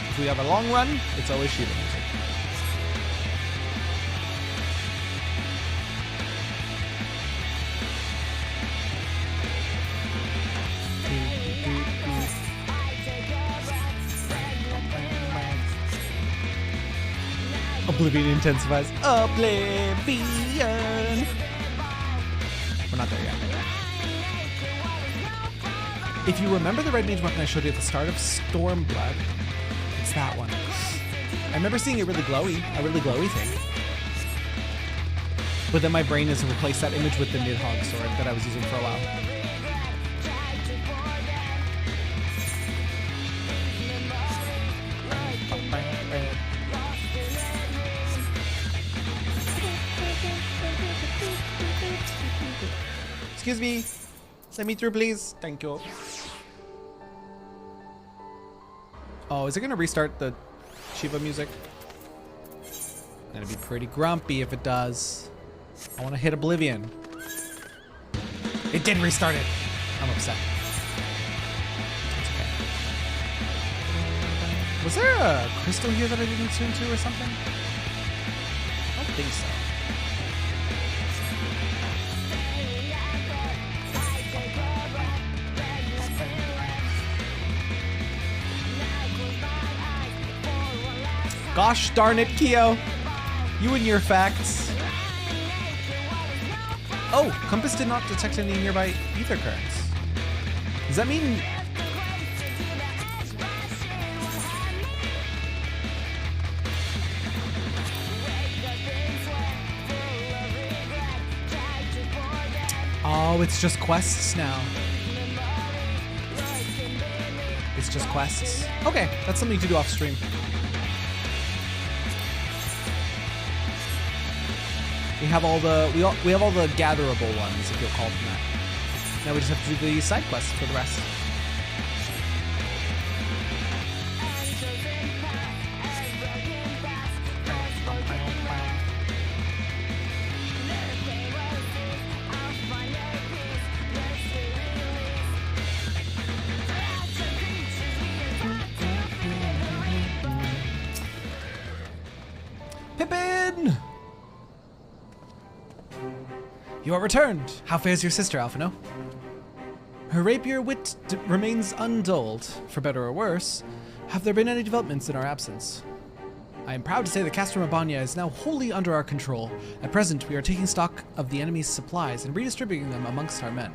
If we have a long run, it's always Shiva music. Oblivion intensifies. Oblivion. We're not there yet. If you remember the red mage weapon I showed you at the start of Stormblood, it's that one. I remember seeing it really glowy, a really glowy thing. But then my brain has replaced that image with the Nidhogg sword that I was using for a while. Excuse me. Let me through, please. Thank you. Oh, is it gonna restart the Shiva music? I'm gonna be pretty grumpy if it does. I wanna hit Oblivion. It did restart it. I'm upset. It's okay. Was there a crystal here that I didn't tune to or something? I don't think so. Gosh darn it, Keo. You and your facts. Oh, compass did not detect any nearby ether currents. Does that mean... Oh, it's just quests now. It's just quests. Okay, that's something to do off stream. We have all the we have all the gatherable ones, if you'll call them that. Now we just have to do the side quests for the rest. Pippin! You are returned. How fares your sister, Alphino? Her rapier wit remains undulled. For better or worse, have there been any developments in our absence? I am proud to say that Castrum Abania is now wholly under our control. At present, we are taking stock of the enemy's supplies and redistributing them amongst our men.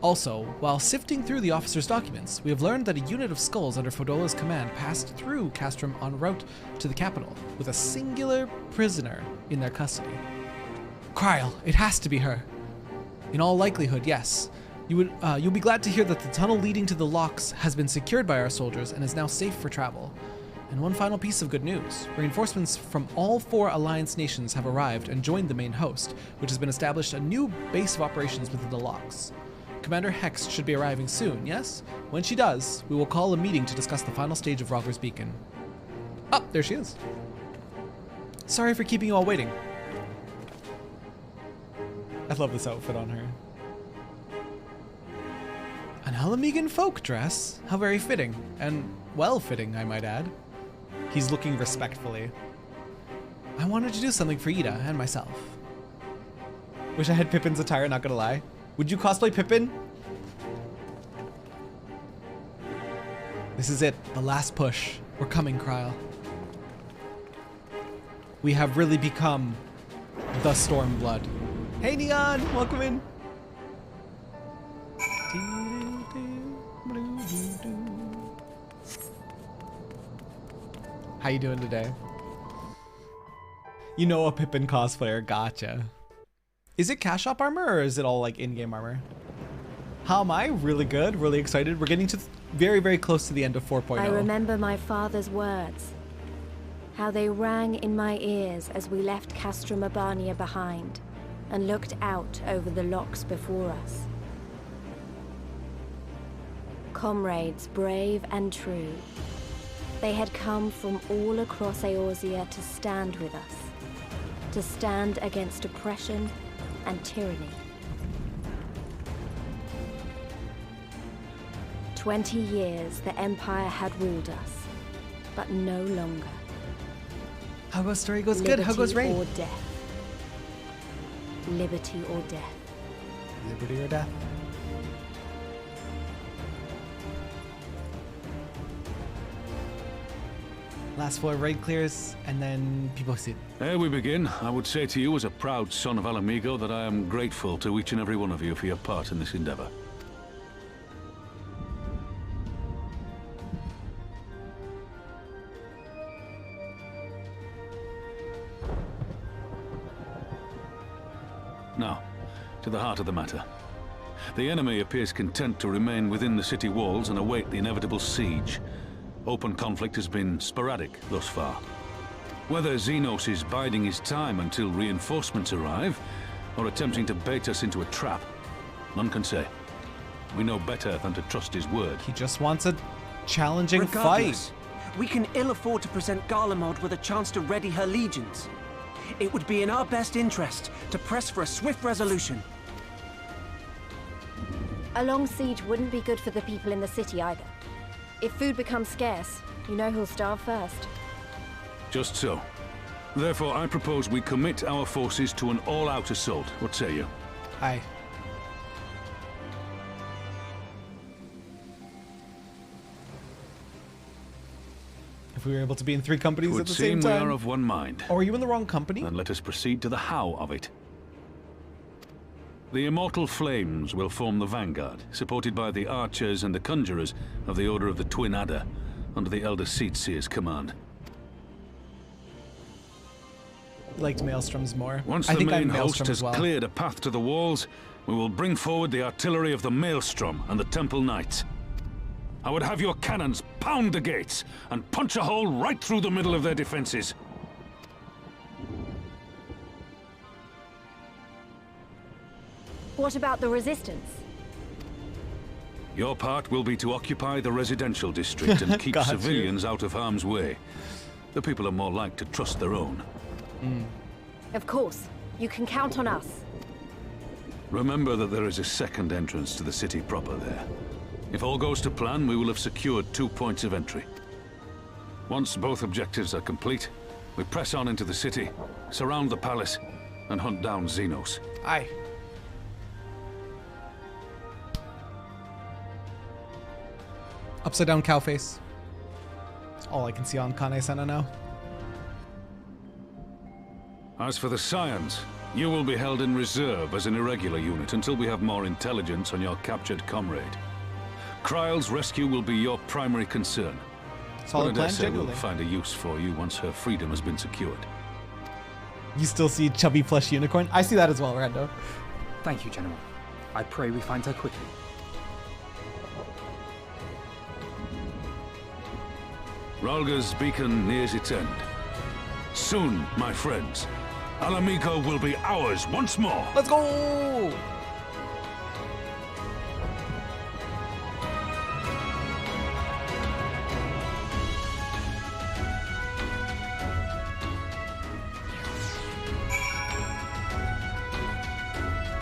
Also, while sifting through the officer's documents, we have learned that a unit of skulls under Fodola's command passed through Castrum en route to the capital, with a singular prisoner in their custody. Kryl, it has to be her. In all likelihood, yes. You'll be glad to hear that the tunnel leading to the locks has been secured by our soldiers and is now safe for travel. And one final piece of good news. Reinforcements from all 4 Alliance nations have arrived and joined the main host, which has been established a new base of operations within the locks. Commander Hex should be arriving soon, yes? When she does, we will call a meeting to discuss the final stage of Rogger's Beacon. Oh, there she is. Sorry for keeping you all waiting. I love this outfit on her. An Alamegan folk dress? How very fitting. And well-fitting, I might add. He's looking respectfully. I wanted to do something for Ida and myself. Wish I had Pippin's attire, not gonna lie. Would you cosplay Pippin? This is it, the last push. We're coming, Kryl. We have really become the Stormblood. Hey Neon, welcome in. How you doing today? You know a Pippin cosplayer, gotcha. Is it cash shop armor or is it all like in-game armor? How am I? Really good, really excited. We're getting to very, very close to the end of 4.0. I remember my father's words. How they rang in my ears as we left Castrum Urbania behind and looked out over the locks before us. Comrades brave and true. They had come from all across Eorzea to stand with us. To stand against oppression and tyranny. 20 years the Empire had ruled us, but no longer. How goes story goes good, how goes rain? Or death. Liberty or death. Liberty or death. Last 4 raid clears, and then people sit. Ere we begin, I would say to you as a proud son of Alamigo that I am grateful to each and every one of you for your part in this endeavor. Now, to the heart of the matter. The enemy appears content to remain within the city walls and await the inevitable siege. Open conflict has been sporadic thus far. Whether Xenos is biding his time until reinforcements arrive, or attempting to bait us into a trap, none can say. We know better than to trust his word. He just wants a challenging Regardless, fight. We can ill afford to present Garlemald with a chance to ready her legions. It would be in our best interest to press for a swift resolution. A long siege wouldn't be good for the people in the city either. If food becomes scarce, you know who'll starve first. Just so. Therefore, I propose we commit our forces to an all-out assault. What say you? Aye. If we were able to be in 3 companies at the same time. We are of one mind. Or are you in the wrong company? Then let us proceed to the how of it. The immortal flames will form the vanguard, supported by the archers and the conjurers of the Order of the Twin Adder, under the Elder Seedseer's command. I liked Maelstroms more. Once I the think main I'm host Maelstrom has as well. cleared a path to the walls, we will bring forward the artillery of the Maelstrom and the Temple Knights. I would have your cannons pound the gates and punch a hole right through the middle of their defenses. What about the resistance? Your part will be to occupy the residential district and keep civilians out of harm's way. The people are more like to trust their own. Of course. You can count on us. Remember that there is a second entrance to the city proper there. If all goes to plan, we will have secured 2 points of entry. Once both objectives are complete, we press on into the city, surround the palace, and hunt down Xenos. Aye. Upside down cow face. That's all I can see on Kane-sama now. As for the Scions, you will be held in reserve as an irregular unit until we have more intelligence on your captured comrade. Kryl's rescue will be your primary concern. Solid plan, We'll genuinely. find a use for you once her freedom has been secured. You still see chubby plush unicorn? I see that as well, Rando. Thank you, General. I pray we find her quickly. Ralga's beacon nears its end. Soon, my friends, Alamigo will be ours once more. Let's go!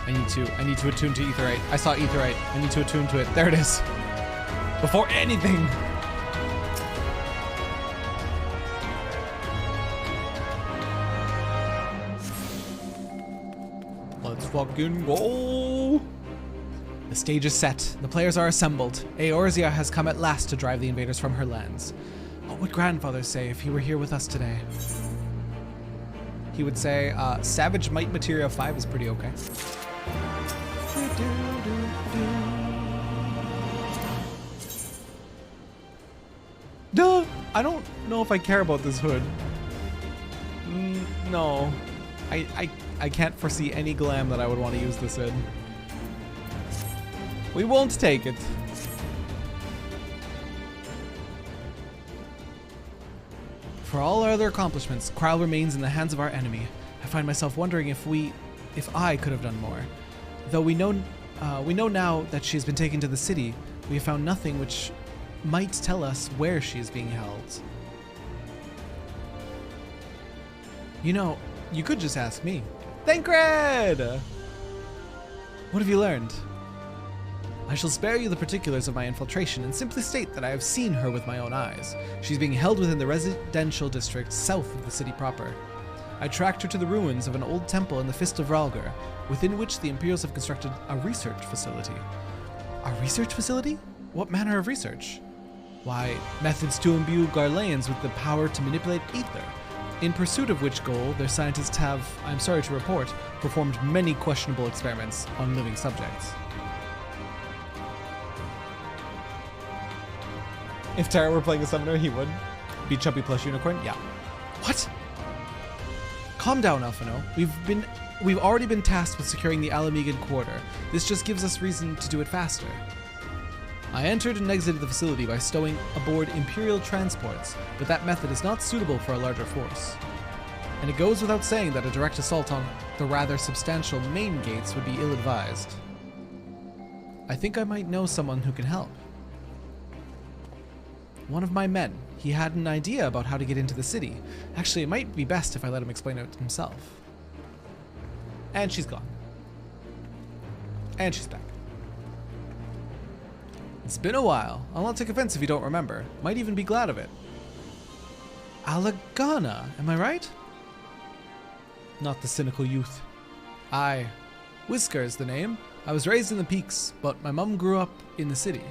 I need to attune to Aetheryte. I saw Aetheryte. I need to attune to it. There it is. Before anything. Let's fucking go. The stage is set. The players are assembled. Eorzea has come at last to drive the invaders from her lands. What would Grandfather say if he were here with us today? He would say, Savage Might Materia 5 is pretty okay. Duh! I don't know if I care about this hood. No. I can't foresee any glam that I would want to use this in. We won't take it. For all our other accomplishments, Krile remains in the hands of our enemy. I find myself wondering if I could have done more. Though we know now that she has been taken to the city, we have found nothing which might tell us where she is being held. You know, you could just ask me. Thancred! What have you learned? I shall spare you the particulars of my infiltration and simply state that I have seen her with my own eyes. She's being held within the residential district south of the city proper. I tracked her to the ruins of an old temple in the Fist of Rhalgr, within which the Imperials have constructed a research facility. A research facility? What manner of research? Why, methods to imbue Garleans with the power to manipulate ether, in pursuit of which goal their scientists have, I'm sorry to report, performed many questionable experiments on living subjects. If Terra were playing a summoner, he would. Be Chubby Plush Unicorn? Yeah. What? Calm down, Alphino. We've already been tasked with securing the Alamegan Quarter. This just gives us reason to do it faster. I entered and exited the facility by stowing aboard Imperial transports, but that method is not suitable for a larger force. And it goes without saying that a direct assault on the rather substantial main gates would be ill-advised. I think I might know someone who can help. One of my men. He had an idea about how to get into the city. Actually, it might be best if I let him explain it himself. And she's gone. And she's back. It's been a while. I'll not take offense if you don't remember. Might even be glad of it. Alagana, am I right? Not the cynical youth. Aye. Whisker is the name. I was raised in the peaks, but my mum grew up in the city.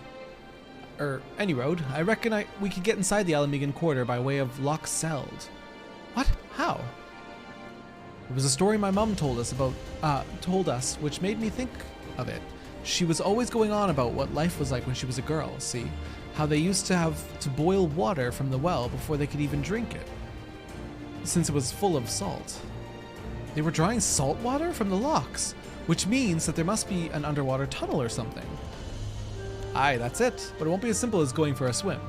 Any road. I reckon we could get inside the Alamegan Quarter by way of Loch Seld. What? How? It was a story my mum told us, which made me think of it. She was always going on about what life was like when she was a girl, see? How they used to have to boil water from the well before they could even drink it, since it was full of salt. They were drawing salt water from the lochs, which means that there must be an underwater tunnel or something. Aye, that's it, but it won't be as simple as going for a swim.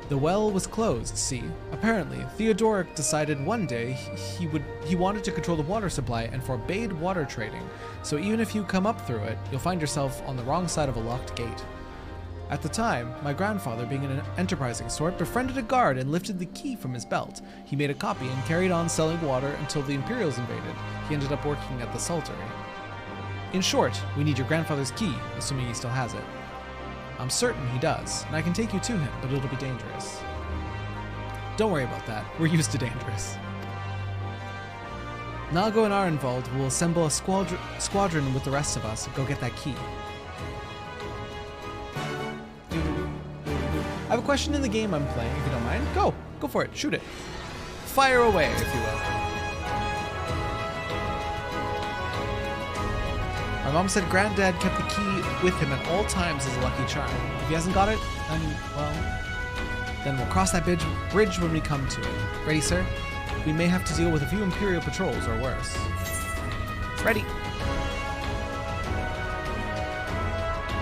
The well was closed, see? Apparently, Theodoric decided one day he wanted to control the water supply and forbade water trading, so even if you come up through it, you'll find yourself on the wrong side of a locked gate. At the time, my grandfather, being an enterprising sort, befriended a guard and lifted the key from his belt. He made a copy and carried on selling water until the Imperials invaded. He ended up working at the Saltery. In short, we need your grandfather's key, assuming he still has it. I'm certain he does, and I can take you to him, but it'll be dangerous. Don't worry about that. We're used to dangerous. Nago and Arenvald will assemble a squadron with the rest of us and go get that key. I have a question in the game I'm playing, if you don't mind. Go for it, shoot it. Fire away, if you will. My mom said Granddad kept the key with him at all times as a lucky charm. If he hasn't got it, then we'll cross that bridge when we come to it. Ready, sir? We may have to deal with a few Imperial patrols or worse. Ready.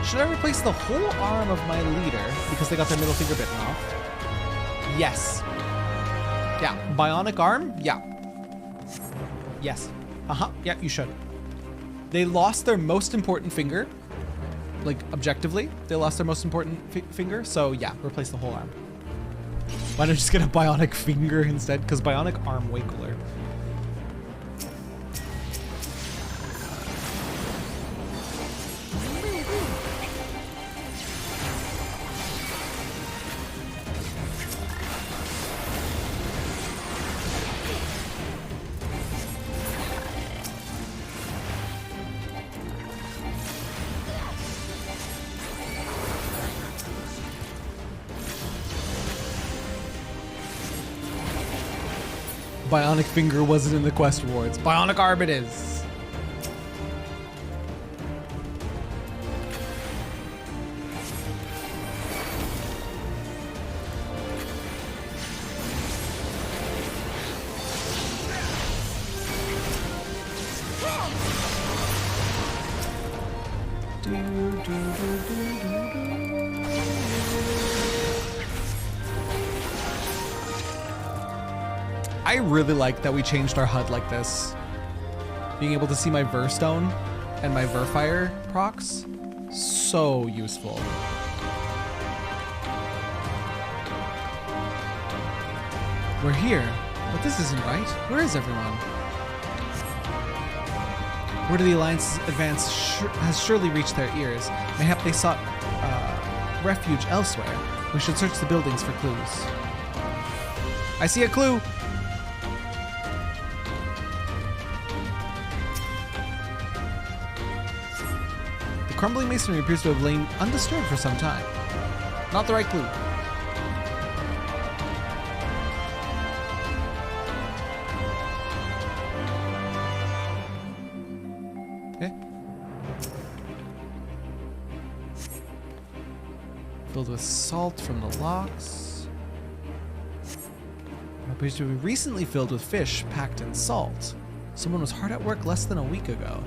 Should I replace the whole arm of my leader because they got their middle finger bitten off? Yes. Yeah. Bionic arm? Yeah. Yes. Yeah, you should. They lost their most important finger. Like, objectively, they lost their most important finger. So, yeah, replace the whole arm. Why don't I just get a bionic finger instead? Because bionic arm way cooler. Bionic Finger wasn't in the quest rewards. Bionic Arm it is. I really like that we changed our HUD like this. Being able to see my Verstone and my Verfire procs, so useful. We're here, but this isn't right. Where is everyone? Word of the Alliance's advance has surely reached their ears. Mayhap they sought refuge elsewhere. We should search the buildings for clues. I see a clue! The crumbling masonry appears to have lain undisturbed for some time. Not the right clue. Okay. Filled with salt from the locks. It appears to be recently filled with fish packed in salt. Someone was hard at work less than a week ago.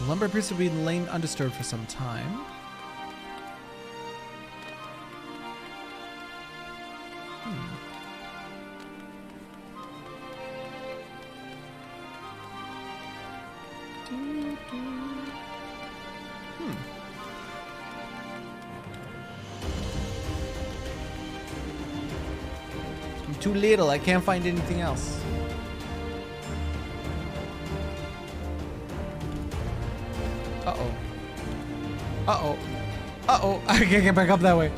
The lumber appears to be lain undisturbed for some time. I'm too little, I can't find anything else. Uh-oh. Uh-oh. Uh-oh, I can't get back up that way.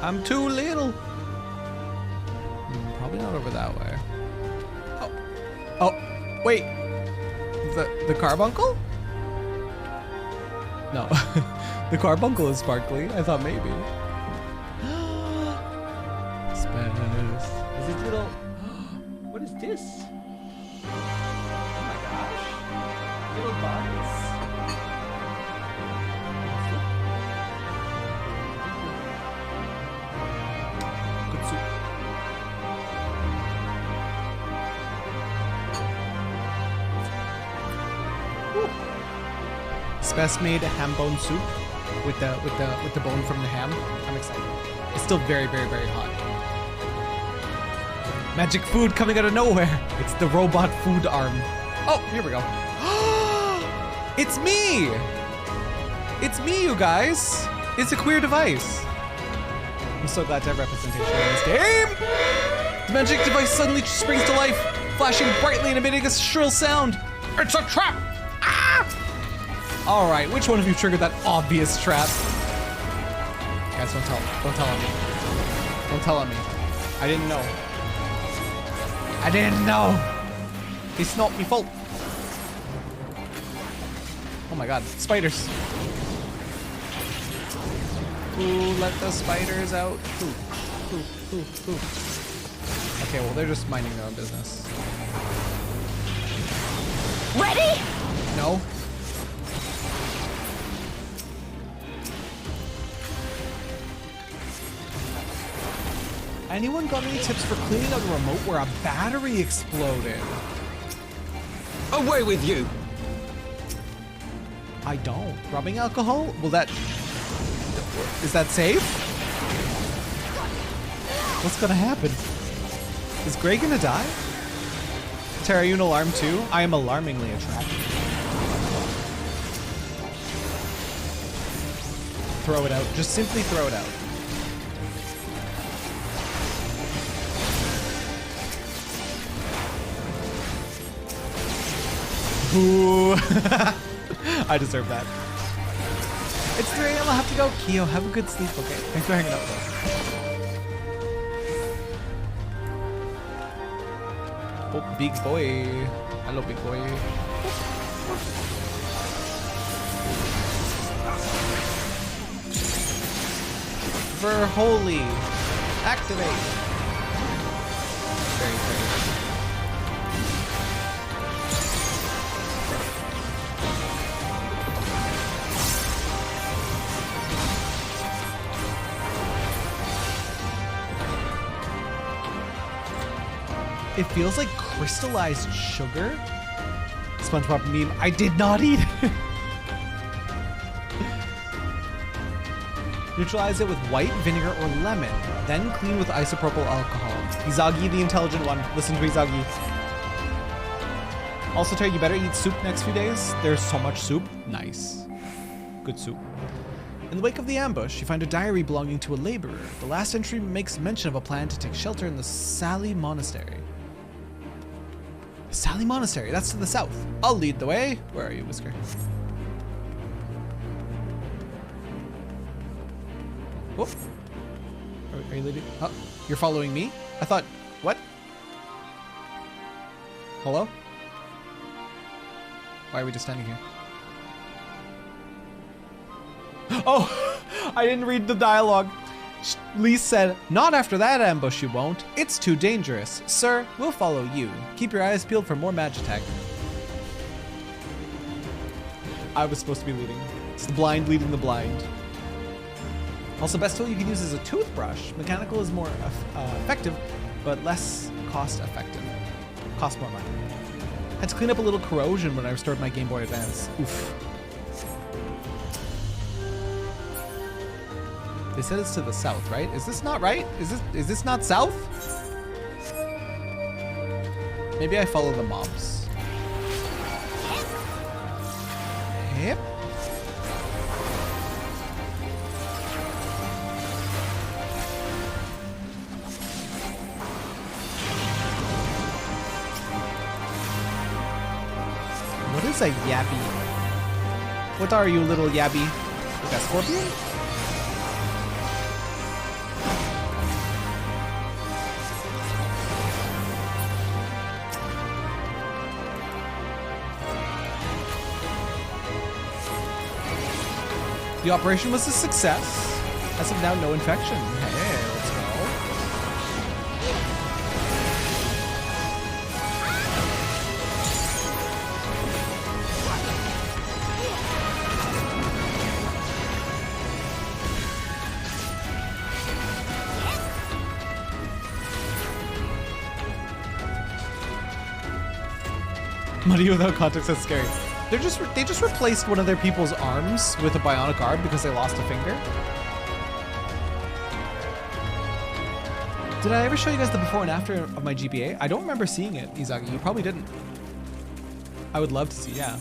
I'm too little. Probably not over that way. Oh. Oh, wait. The carbuncle? No. The carbuncle is sparkly. I thought maybe. Spanish. Is it little? What is this? Oh my gosh. Little bodies. Good soup. Spess made a ham bone soup with the bone from the ham. I'm excited. It's still very, very, very hot. Magic food coming out of nowhere. It's the robot food arm. Oh, here we go. It's me! It's me, you guys! It's a queer device. I'm so glad to have representation in this game. The magic device suddenly springs to life, flashing brightly and emitting a shrill sound. It's a trap! Ah! All right, which one of you triggered that obvious trap? Guys, don't tell on me. Don't tell on me. I didn't know. I didn't know. It's not my fault. Oh my god, spiders. Ooh, let the spiders out. Ooh. Okay, well, they're just minding their own business. Ready? No. Anyone got any tips for cleaning out a remote where a battery exploded? Away with you! I don't. Rubbing alcohol? Will that... Is that safe? What's gonna happen? Is Grey gonna die? Terra, are you an alarm too? I am alarmingly attractive. Throw it out. Just simply throw it out. Ooh. I deserve that. It's 3 a.m. I'll have to go. Keo, have a good sleep. Okay, thanks for hanging out with us. Oh, big boy. Hello, big boy. for holy. Activate. Very great. It feels like crystallized sugar. SpongeBob meme. I did not eat it. Neutralize it with white vinegar or lemon, then clean with isopropyl alcohol. Izagi, the intelligent one. Listen to Izagi. Also, Terry, you better eat soup next few days. There's so much soup. Nice. Good soup. In the wake of the ambush, you find a diary belonging to a laborer. The last entry makes mention of a plan to take shelter in the Sally Monastery. Sally Monastery, that's to the south. I'll lead the way. Where are you, Whisker? Oh. Are you leading? Oh, you're following me? I thought, what? Hello? Why are we just standing here? Oh, I didn't read the dialogue. Lee said, not after that ambush you won't. It's too dangerous. Sir, we'll follow you. Keep your eyes peeled for more Magitech. I was supposed to be leading. It's the blind leading the blind. Also, best tool you can use is a toothbrush. Mechanical is more effective, but less cost effective. Cost more money. Had to clean up a little corrosion when I restored my Game Boy Advance. Oof. They said it's to the south, right? Is this not right? Is this not south? Maybe I follow the mobs. Yep. What is a yabby? What are you, little yabby? Like a scorpion? The operation was a success. As of now, no infection. Hey, let's go. Money without context is scary. They just replaced one of their people's arms with a bionic arm because they lost a finger. Did I ever show you guys the before and after of my GPA? I don't remember seeing it, Izagi. You probably didn't. I would love to see, yeah.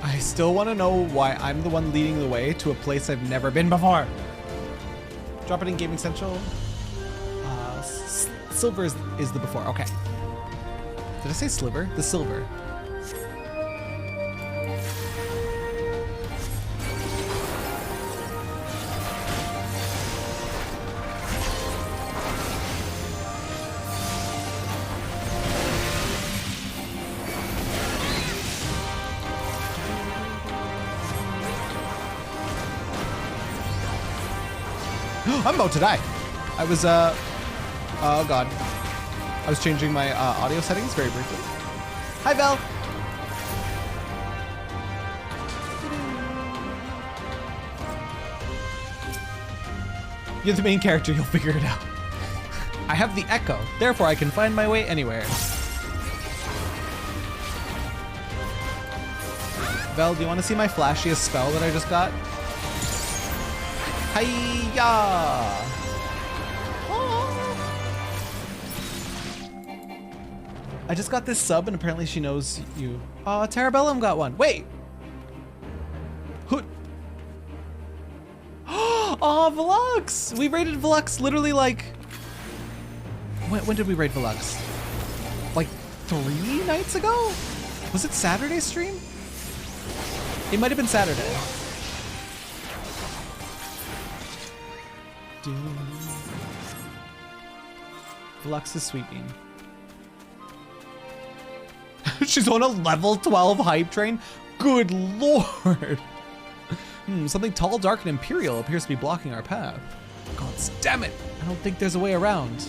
I still want to know why I'm the one leading the way to a place I've never been before. Drop it in Gaming Central. Silver is the before. Okay. Did I say sliver? The silver. I'm about to die. I was, oh god. I was changing my audio settings very briefly. Hi, Vel. You're the main character, you'll figure it out. I have the echo, therefore I can find my way anywhere. Vel, do you want to see my flashiest spell that I just got? Hiya! I just got this sub and apparently she knows you. Oh, Terrabellum got one. Wait! Who? Oh, Velux! We raided Velux literally like... When did we raid Velux? Like 3 nights ago? Was it Saturday's stream? It might have been Saturday. Velux is sweeping. She's on a level 12 hype train? Good lord! Something tall, dark, and imperial appears to be blocking our path. God damn it! I don't think there's a way around.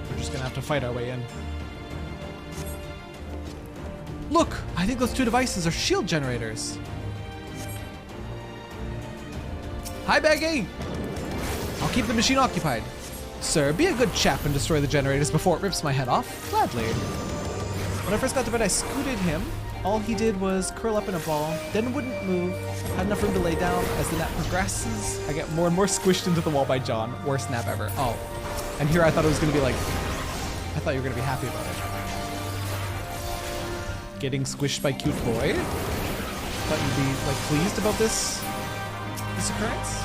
We're just gonna have to fight our way in. Look! I think those 2 devices are shield generators. Hi, Baggy! I'll keep the machine occupied. Sir, be a good chap and destroy the generators before it rips my head off. Gladly. When I first got to bed, I scooted him. All he did was curl up in a ball, then wouldn't move. Had enough room to lay down. As the nap progresses, I get more and more squished into the wall by John. Worst nap ever. Oh. And here I thought it was going to be like... I thought you were going to be happy about it. Getting squished by cute boy? Thought you'd be, like, pleased about this occurrence?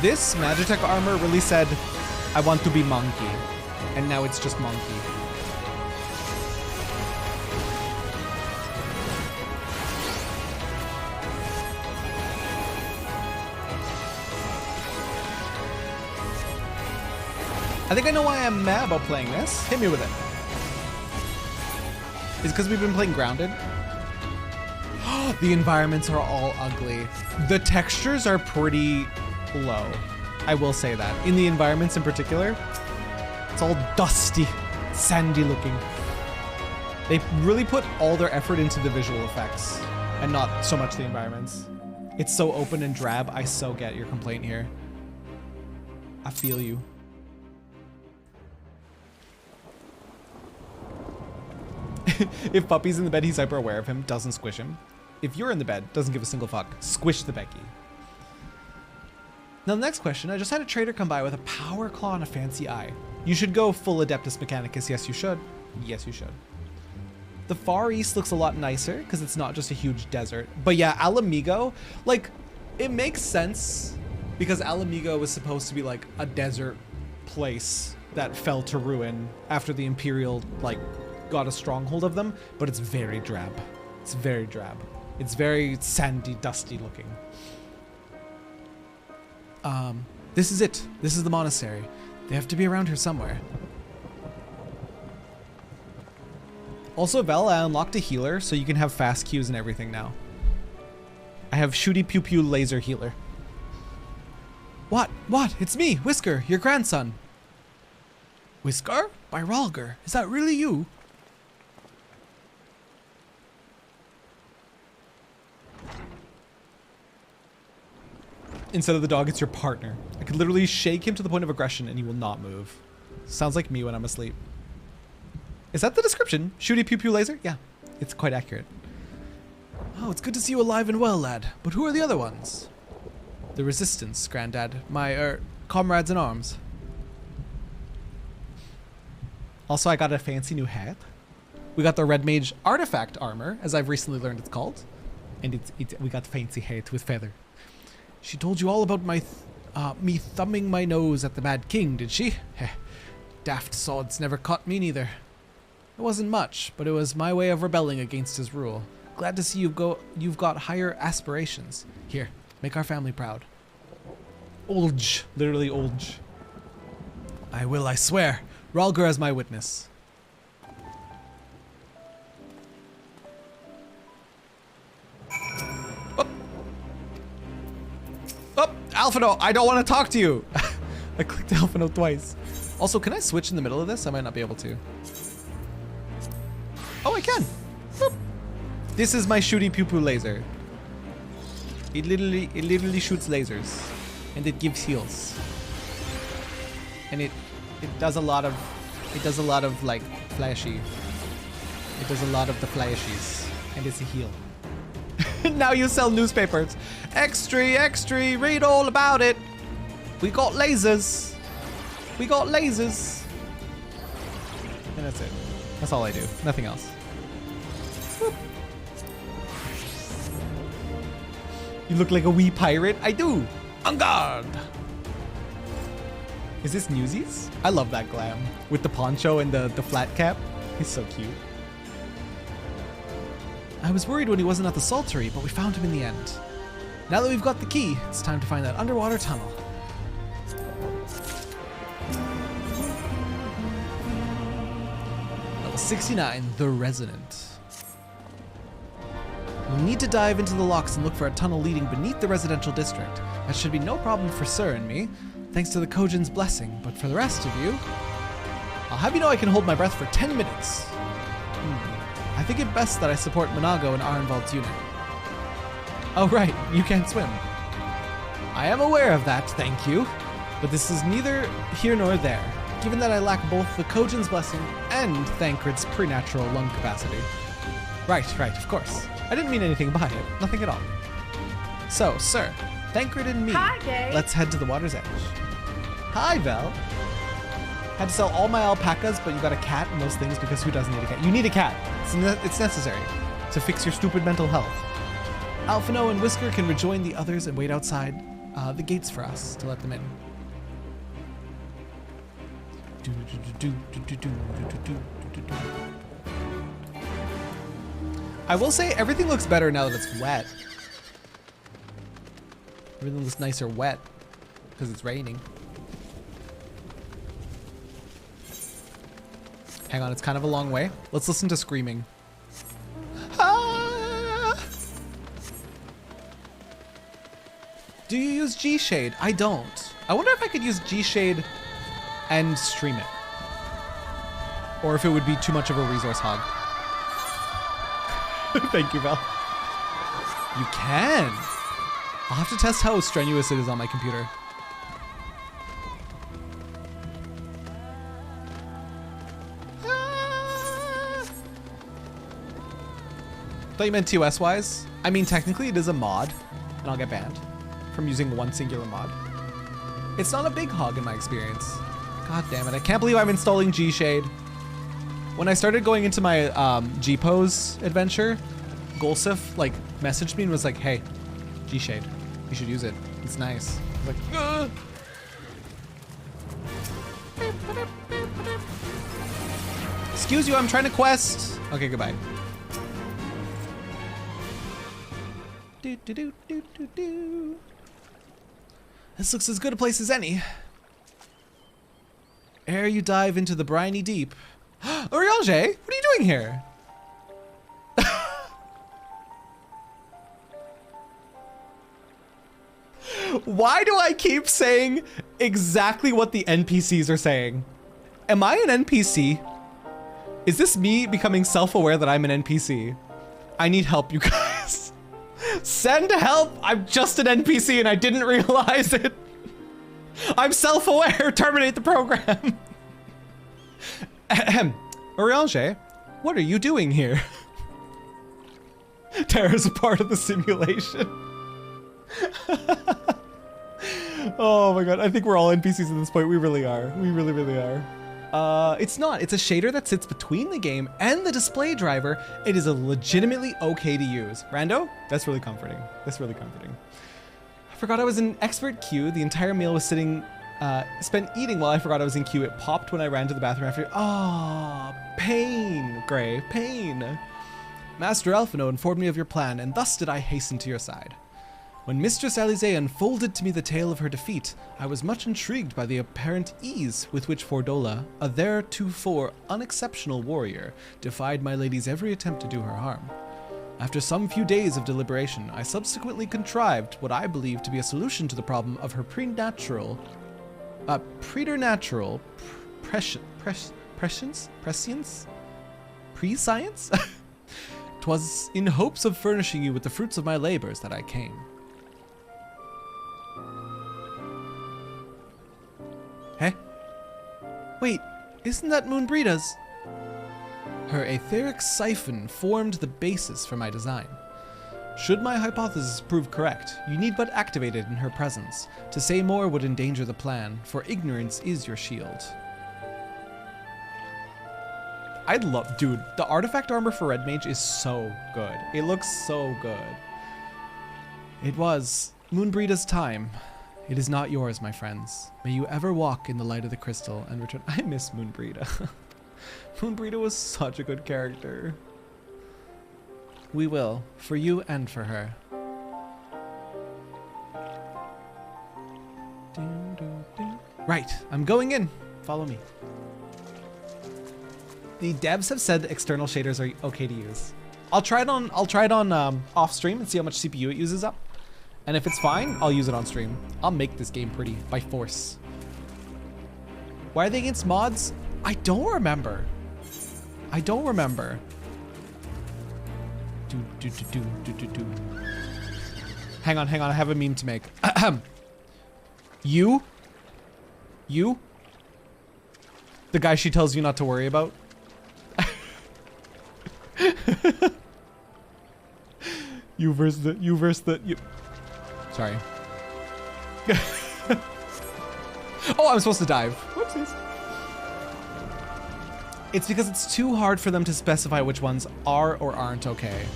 This Magitech armor really said, I want to be monkey. And now it's just monkey. I think I know why I'm mad about playing this. Hit me with it. Is it because we've been playing Grounded? The environments are all ugly. The textures are pretty low. I will say that. In the environments in particular, it's all dusty, sandy looking. They really put all their effort into the visual effects and not so much the environments. It's so open and drab. I so get your complaint here. I feel you. If Puppy's in the bed, he's hyper aware of him, doesn't squish him. If you're in the bed, doesn't give a single fuck, squish the Becky. Now the next question, I just had a trader come by with a power claw and a fancy eye. You should go full Adeptus Mechanicus, yes you should. Yes you should. The Far East looks a lot nicer because it's not just a huge desert. But yeah, Alamigo, like, it makes sense because Alamigo was supposed to be like a desert place that fell to ruin after the Imperial, like, got a stronghold of them, but it's very drab. It's very drab. It's very sandy, dusty looking. This is it. This is the monastery. They have to be around here somewhere. Also, Vel, I unlocked a healer, so you can have fast Qs and everything now. I have Shooty Pew Pew Laser Healer. What? What? It's me, Whisker, your grandson. Whisker? By Ralger. Is that really you? Instead of the dog, it's your partner. I could literally shake him to the point of aggression and he will not move. Sounds like me when I'm asleep. Is that the description? Shooty Pew Pew Laser? Yeah, it's quite accurate. Oh, it's good to see you alive and well, lad. But who are the other ones? The Resistance, Grandad. My, comrades in arms. Also, I got a fancy new hat. We got the Red Mage Artifact Armor, as I've recently learned it's called. And we got the fancy hat with feather. She told you all about my me thumbing my nose at the Mad King, did she? Heh. Daft sods never caught me neither. It wasn't much, but it was my way of rebelling against his rule. Glad to see you've got higher aspirations. Here, make our family proud. Olge, literally Olge. I will, I swear. Ralger as my witness. Oh, Alphino, I don't want to talk to you. I clicked Alphino twice. Also, can I switch in the middle of this? I might not be able to. Oh, I can. Boop. This is my shooty poo poo laser. It literally shoots lasers, and it gives heals. And it does a lot of like flashy. It does a lot of the flashies, and it's a heal. Now you sell newspapers. Extra, read all about it. We got lasers. We got lasers. And that's it. That's all I do. Nothing else. Whoop. You look like a wee pirate. I do. On guard. Is this Newsies? I love that glam. With the poncho and the flat cap. He's so cute. I was worried when he wasn't at the Saltery, but we found him in the end. Now that we've got the key, it's time to find that underwater tunnel. Level 69, The Resonant. We'll need to dive into the locks and look for a tunnel leading beneath the residential district. That should be no problem for Sir and me, thanks to the Kojin's blessing, but for the rest of you, I'll have you know I can hold my breath for 10 minutes. I think it best that I support Monago and Arnvald's unit. Oh right, you can't swim. I am aware of that, thank you. But this is neither here nor there, given that I lack both the Kojin's blessing and Thancred's preternatural lung capacity. Right, of course. I didn't mean anything by it, nothing at all. So, Sir, Thancred and me, let's head to the water's edge. Hi, Vel. Had to sell all my alpacas, but you got a cat and those things because who doesn't need a cat? You need a cat. It's necessary to fix your stupid mental health. Alphino and Whisker can rejoin the others and wait outside the gates for us to let them in. I will say everything looks better now that it's wet. Everything looks nicer wet because it's raining. Hang on, it's kind of a long way. Let's listen to screaming. Ah! Do you use G-Shade? I don't. I wonder if I could use G-Shade and stream it. Or if it would be too much of a resource hog. Thank you, Val. You can. I'll have to test how strenuous it is on my computer. Thought you meant TOS-wise? I mean, technically it is a mod, and I'll get banned from using one singular mod. It's not a big hog in my experience. God damn it, I can't believe I'm installing G-Shade. When I started going into my G-Pose adventure, Golsif like messaged me and was like, hey, G-Shade, you should use it. It's nice. I was like, ugh. Excuse you, I'm trying to quest. Okay, goodbye. This looks as good a place as any. Ere you dive into the briny deep. Eorzea, what are you doing here? Why do I keep saying exactly what the NPCs are saying? Am I an NPC? Is this me becoming self-aware that I'm an NPC? I need help, you guys. Send help! I'm just an NPC and I didn't realize it. I'm self-aware. Terminate the program. Eorzea, what are you doing here? Terra's a part of the simulation. Oh my god, I think we're all NPCs at this point. We really are. We really, really are. It's not. It's a shader that sits between the game and the display driver. It is a legitimately okay to use. Rando, that's really comforting. That's really comforting. I forgot I was in expert queue. The entire meal was spent eating while I forgot I was in queue. It popped when I ran to the bathroom after. Ah, pain, Gray, pain. Master Alphino informed me of your plan, and thus did I hasten to your side. When Mistress Eorzea unfolded to me the tale of her defeat, I was much intrigued by the apparent ease with which Fordola, a theretofore unexceptional warrior, defied my lady's every attempt to do her harm. After some few days of deliberation, I subsequently contrived what I believe to be a solution to the problem of her preternatural prescience? 'Twas in hopes of furnishing you with the fruits of my labors that I came. Hey? Wait, isn't that Moonbreeda's? Her etheric siphon formed the basis for my design. Should my hypothesis prove correct, you need but activate it in her presence. To say more would endanger the plan, for ignorance is your shield. I'd love, dude, the artifact armor for Red Mage is so good. It looks so good. It was Moonbreeda's time. It is not yours, my friends. May you ever walk in the light of the crystal and return. I miss Moonbreeda. Moonbreeda was such a good character. We will, for you and for her. Right, I'm going in. Follow me. The devs have said external shaders are okay to use. I'll try it on off stream and see how much CPU it uses up. And if it's fine, I'll use it on stream. I'll make this game pretty by force. Why are they against mods? I don't remember. I don't remember. Hang on, I have a meme to make. You? The guy she tells you not to worry about? You Sorry. Oh, I'm supposed to dive. Whoopsies. It's because it's too hard for them to specify which ones are or aren't okay.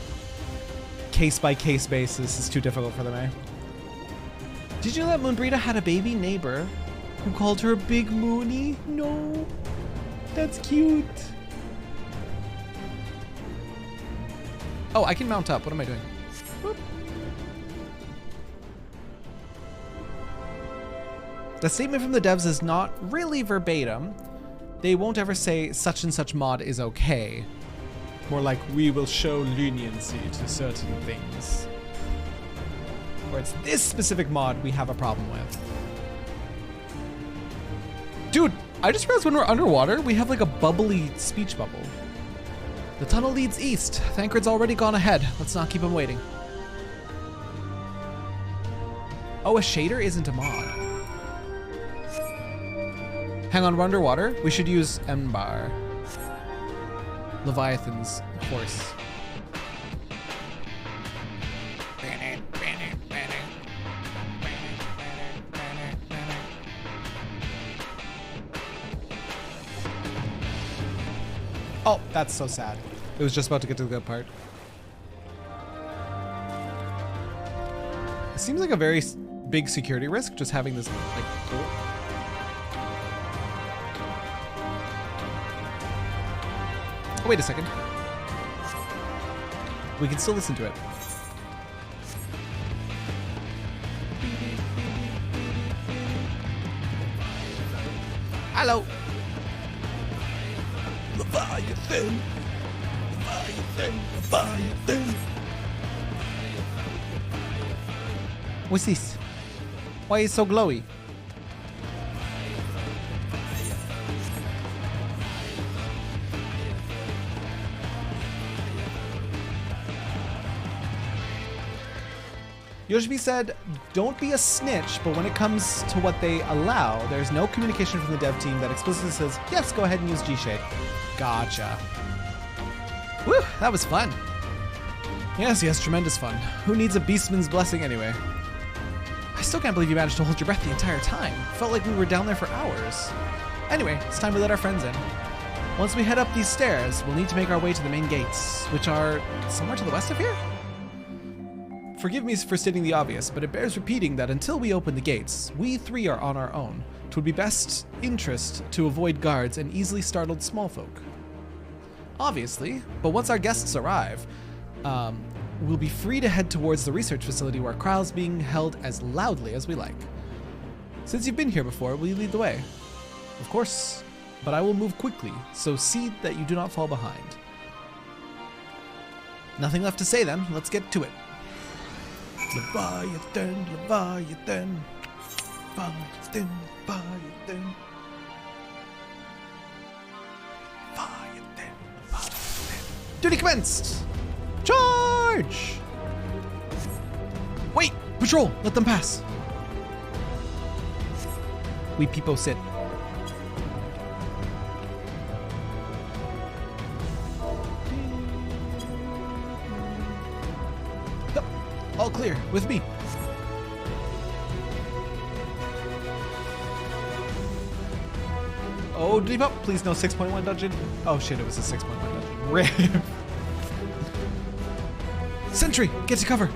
Case by case basis is too difficult for them, eh? Did you know that Moonbreeda had a baby neighbor who called her Big Moony? No. That's cute. Oh, I can mount up. What am I doing? Whoop. The statement from the devs is not really verbatim. They won't ever say such and such mod is okay. More like, we will show leniency to certain things. Or it's this specific mod we have a problem with. Dude, I just realized when we're underwater, we have like a bubbly speech bubble. The tunnel leads east. Thancred's already gone ahead. Let's not keep him waiting. Oh, a shader isn't a mod. Hang on, we're underwater. We should use Embar. Leviathan's horse. Oh, that's so sad. It was just about to get to the good part. It seems like a very big security risk just having this like tool. Oh, wait a second. We can still listen to it. Hello. Leviathan. Leviathan. Leviathan. What's this? Why is it so glowy? Yoshimi said, don't be a snitch, but when it comes to what they allow, there's no communication from the dev team that explicitly says, yes, go ahead and use G-Shade. Gotcha. Woo, that was fun. Yes, tremendous fun. Who needs a beastman's blessing anyway? I still can't believe you managed to hold your breath the entire time. Felt like we were down there for hours. Anyway, it's time we let our friends in. Once we head up these stairs, we'll need to make our way to the main gates, which are somewhere to the west of here? Forgive me for stating the obvious, but it bears repeating that until we open the gates, we three are on our own. 'Twould be best interest to avoid guards and easily startled small folk. Obviously, but once our guests arrive, we'll be free to head towards the research facility where trials being held as loudly as we like. Since you've been here before, will you lead the way? Of course, but I will move quickly, so see that you do not fall behind. Nothing left to say then, let's get to it. Leviathan, Leviathan, Leviathan, Leviathan. Leviathan, Leviathan. Duty commenced! Charge! Wait! Patrol! Let them pass. We peepo sit. Yep. All clear. With me. Oh, deep up. Please no 6.1 dungeon. Oh shit, it was a 6.1 dungeon. Rip. Sentry, get to cover.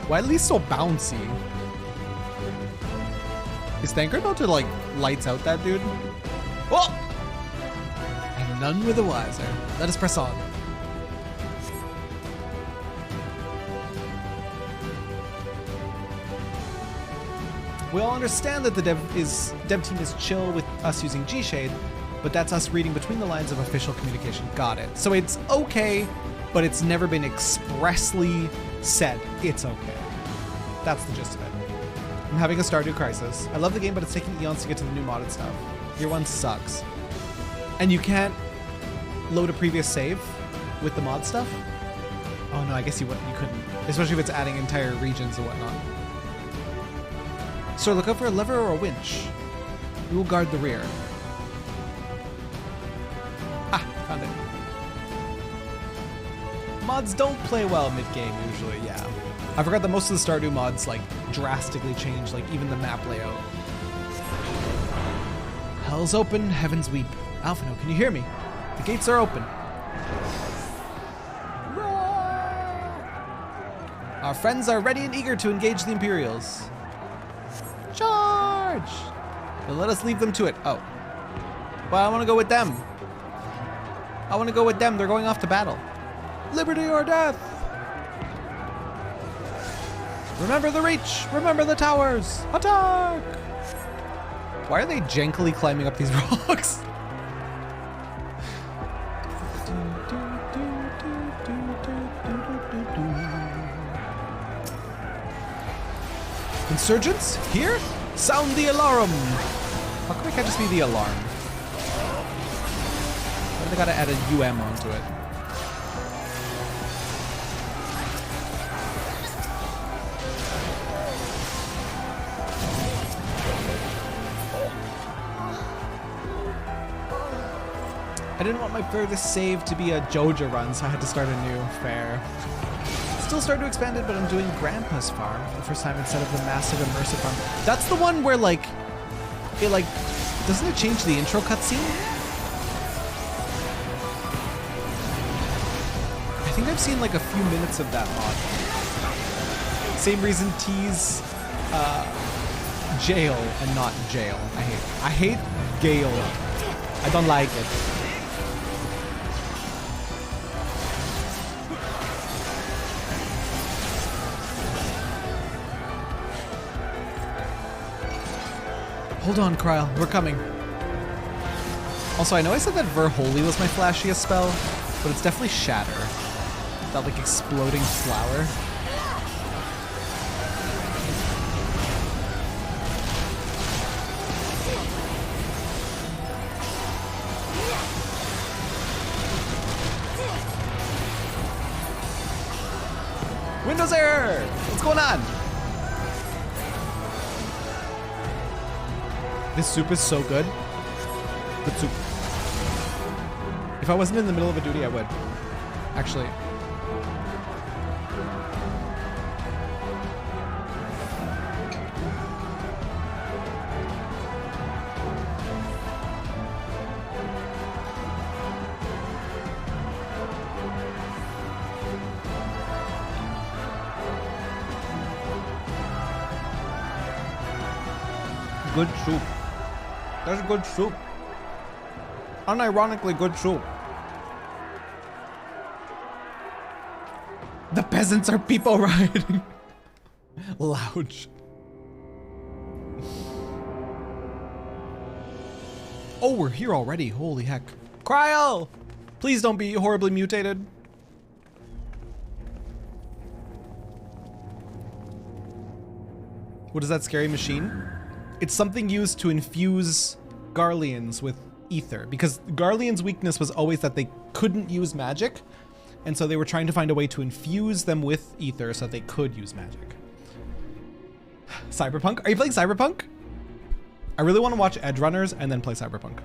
Why at least so bouncy? Is Thanker about to like lights out that dude? Oh! And none were the wiser. Let us press on. We all understand that the dev team is chill with us using G-Shade, but that's us reading between the lines of official communication. Got it. So it's okay, but it's never been expressly said it's okay. That's the gist of it. I'm having a Stardew crisis. I love the game, but it's taking eons to get to the new modded stuff. Year 1 sucks. And you can't load a previous save with the mod stuff? Oh no, I guess you couldn't. Especially if it's adding entire regions and whatnot. Sir, look out for a lever or a winch. We will guard the rear. Ah, found it. Mods don't play well mid-game usually, yeah. I forgot that most of the Stardew mods like drastically change, like even the map layout. Hell's open, heavens weep. Alphino, can you hear me? The gates are open. Our friends are ready and eager to engage the Imperials. Charge! But let us leave them to it. Oh. But I want to go with them. I want to go with them. They're going off to battle. Liberty or death! Remember the reach! Remember the towers! Attack! Why are they jankily climbing up these rocks? Insurgents, here? Sound the alarm! How come it can't just be the alarm? Why do they gotta add a UM onto it? I didn't want my furthest save to be a Joja run, so I had to start a new fair. Still Stardew Expanded, but I'm doing Grandpa's Farm for the first time instead of the massive immersive farm. That's the one where like, it like, doesn't it change the intro cutscene? I think I've seen like a few minutes of that mod. Same reason T's jail and not jail. I hate Gale. I don't like it. Hold on, Kryl. We're coming. Also, I know I said that Ver Holy was my flashiest spell, but it's definitely Shatter. That, like, exploding flower. Windows error! What's going on? This soup is so good. Good soup. If I wasn't in the middle of a duty, I would. Actually. Good soup. That's good soup. Unironically good soup. The peasants are people riding. Lounge. Oh, we're here already. Holy heck. Kryl! Please don't be horribly mutated. What is that scary machine? It's something used to infuse Garleans with ether, because Garleans' weakness was always that they couldn't use magic, and so they were trying to find a way to infuse them with ether so that they could use magic. Cyberpunk? Are you playing Cyberpunk? I really want to watch Edgerunners and then play Cyberpunk.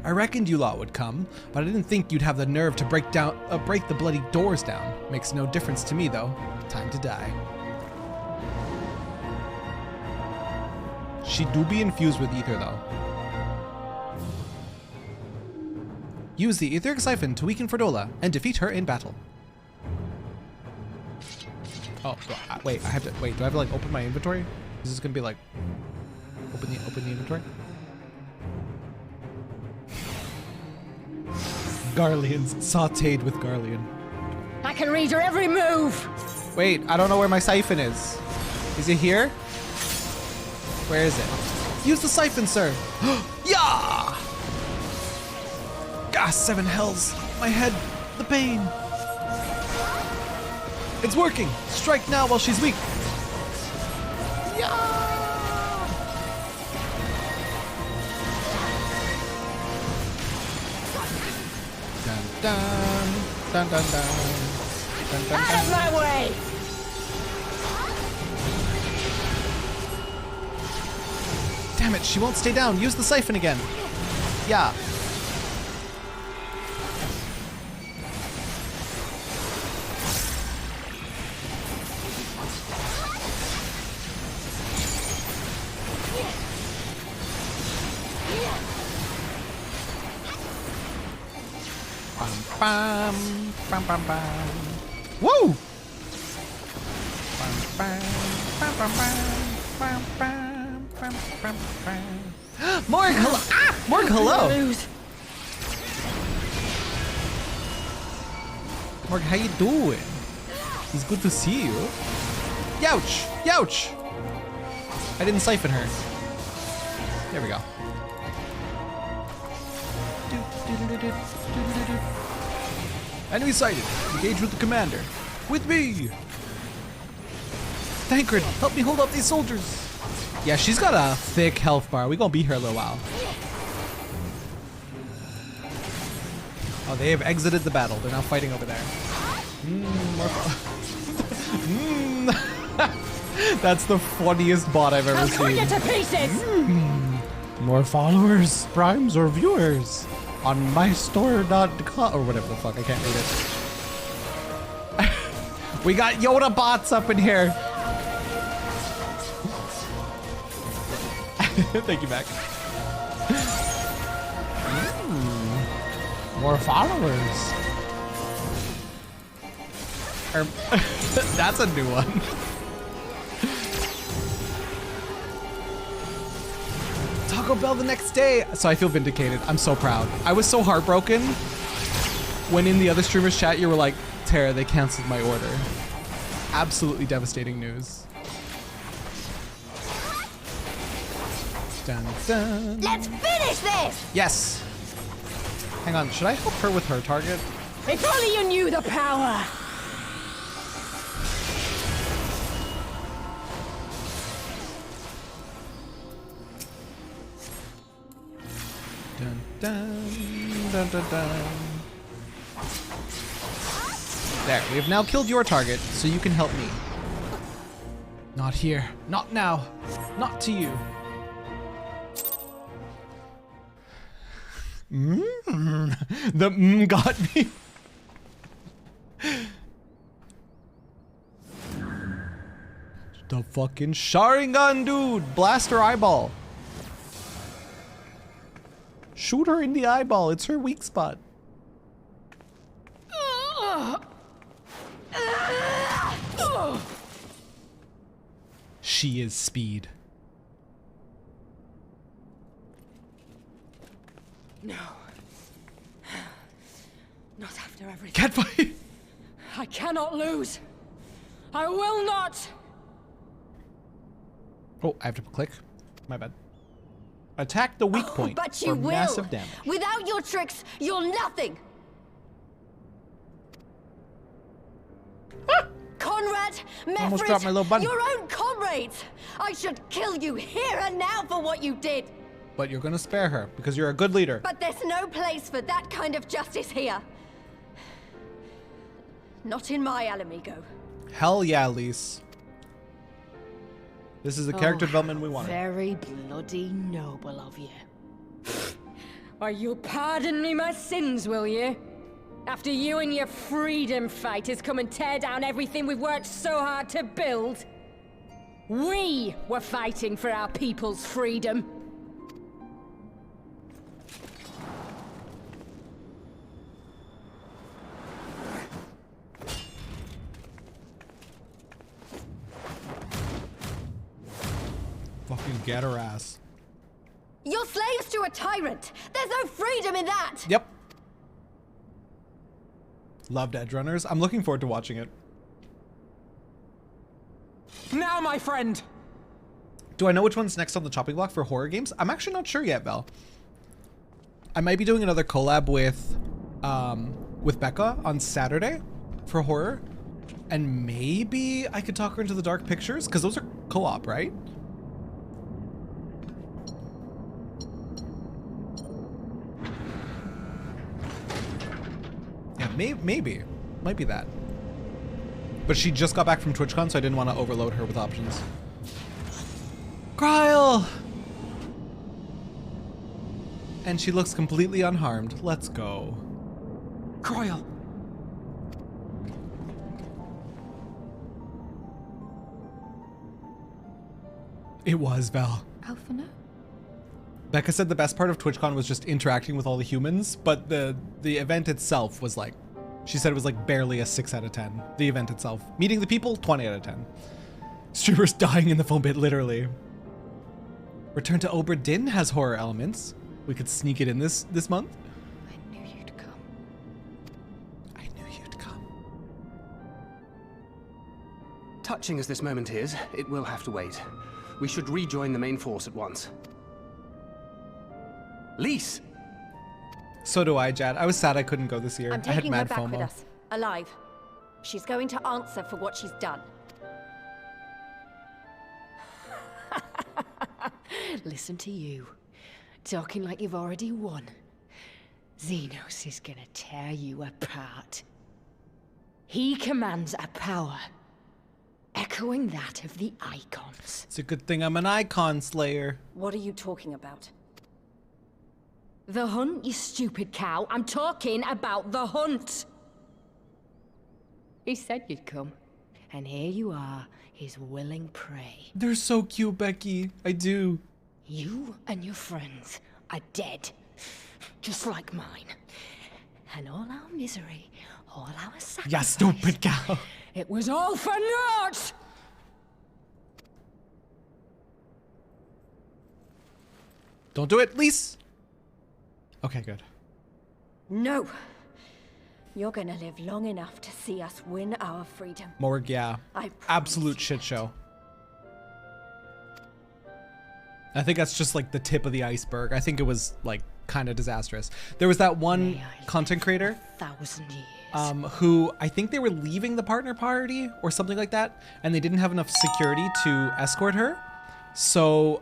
I reckoned you lot would come, but I didn't think you'd have the nerve to break the bloody doors down. Makes no difference to me though. Time to die. She do be infused with ether though. Use the etheric siphon to weaken Fredola and defeat her in battle. Oh, wait, do I have to like open my inventory? Is this gonna be like, open the inventory? Garleans, sauteed with Garlean. I can read her every move! Wait, I don't know where my siphon is. Is it here? Where is it? Use the siphon, sir! Yeah! Ah, 7 hells! My head! The pain! It's working! Strike now while she's weak! Yeah! Dun dun dun dun dun dun dun. Out of my way! Damn it, she won't stay down. Use the siphon again. Yeah. Bam, bam, bam, bam. Woo! Bam, bam, bam, bam, bam, bam, bam, bam, bam. Morg, hello! Ah! Morg, hello! Morg, how you doing? It's good to see you. Youch! Youch! I didn't siphon her. There we go. Enemy sighted. Engage with the commander. With me! Tancred, help me hold up these soldiers. Yeah, she's got a thick health bar. We gonna be here a little while. Oh, they have exited the battle. They're now fighting over there. That's the funniest bot I've ever seen. I'll cut you to pieces! More followers, primes, or viewers on mystore.com or whatever the fuck. I can't read it. We got Yoda bots up in here. Thank you, Mac. More followers. That's a new one. Taco Bell the next day. So I feel vindicated. I'm so proud. I was so heartbroken when in the other streamers chat you were like, Tara, they canceled my order. Absolutely devastating news. Dun, dun. Let's finish this! Yes. Hang on, should I help her with her target? If only you knew the power! Dun, dun, dun, dun, dun. There, we have now killed your target, so you can help me. Not here. Not now. Not to you. The got me. The fucking Sharingan, dude. Blast her eyeball. Shoot her in the eyeball. It's her weak spot. She is speed. No. Not after everything. Catfight! I cannot lose. I will not. Oh, I have to click. My bad. Attack the weak point But you for will. massive damage. Without your tricks, you're nothing. Conrad, Almost dropped my little Mefrit, button. your own comrade comrades! I should kill you here and now for what you did! But you're gonna spare her, because you're a good leader. But there's no place for that kind of justice here. Not in my Alamigo. Hell yeah, Lise. This is the character development we wanted. Very bloody noble of you. Why, you'll pardon me my sins, will you? After you and your freedom fighters come and tear down everything we've worked so hard to build? We were fighting for our people's freedom. Fucking get her ass. You're slaves to a tyrant! There's no freedom in that! Yep. Loved Edge Runners. I'm looking forward to watching it. Now, my friend! Do I know which one's next on the chopping block for horror games? I'm actually not sure yet, Val. I might be doing another collab with Becca on Saturday for horror. And maybe I could talk her into the Dark Pictures, because those are co-op, right? Yeah, maybe. Might be that. But she just got back from TwitchCon, so I didn't want to overload her with options. Kryle! And she looks completely unharmed. Let's go. Kryle! It was, Val. Alpha, no? Becca said the best part of TwitchCon was just interacting with all the humans, but the event itself was like, she said it was like barely a 6 out of 10. The event itself. Meeting the people, 20 out of 10. Streamers dying in the phone bit, literally. Return to Obra Dinn has horror elements. We could sneak it in this month. I knew you'd come. I knew you'd come. Touching as this moment is, it will have to wait. We should rejoin the main force at once. Lise! So do I, Jad. I was sad I couldn't go this year. I'm I had taking her mad back FOMO. with us, alive. She's going to answer for what she's done. Listen to you, talking like you've already won. Xenos is gonna tear you apart. He commands a power echoing that of the icons. It's a good thing I'm an icon slayer. What are you talking about? The hunt, you stupid cow. I'm talking about the hunt. He said you'd come, and here you are, his willing prey. They're so cute, Becky. I do. You and your friends are dead, just like mine. And all our misery, all our sacrifice. Yeah, stupid cow. It was all for naught! Don't do it, Lise. Okay, good. No. You're gonna live long enough to see us win our freedom. Morg, yeah. Absolute shit show. I think that's just like the tip of the iceberg. I think it was like kind of disastrous. There was that one content creator 1,000 years. who I think they were leaving the partner party or something like that, and they didn't have enough security to escort her. So,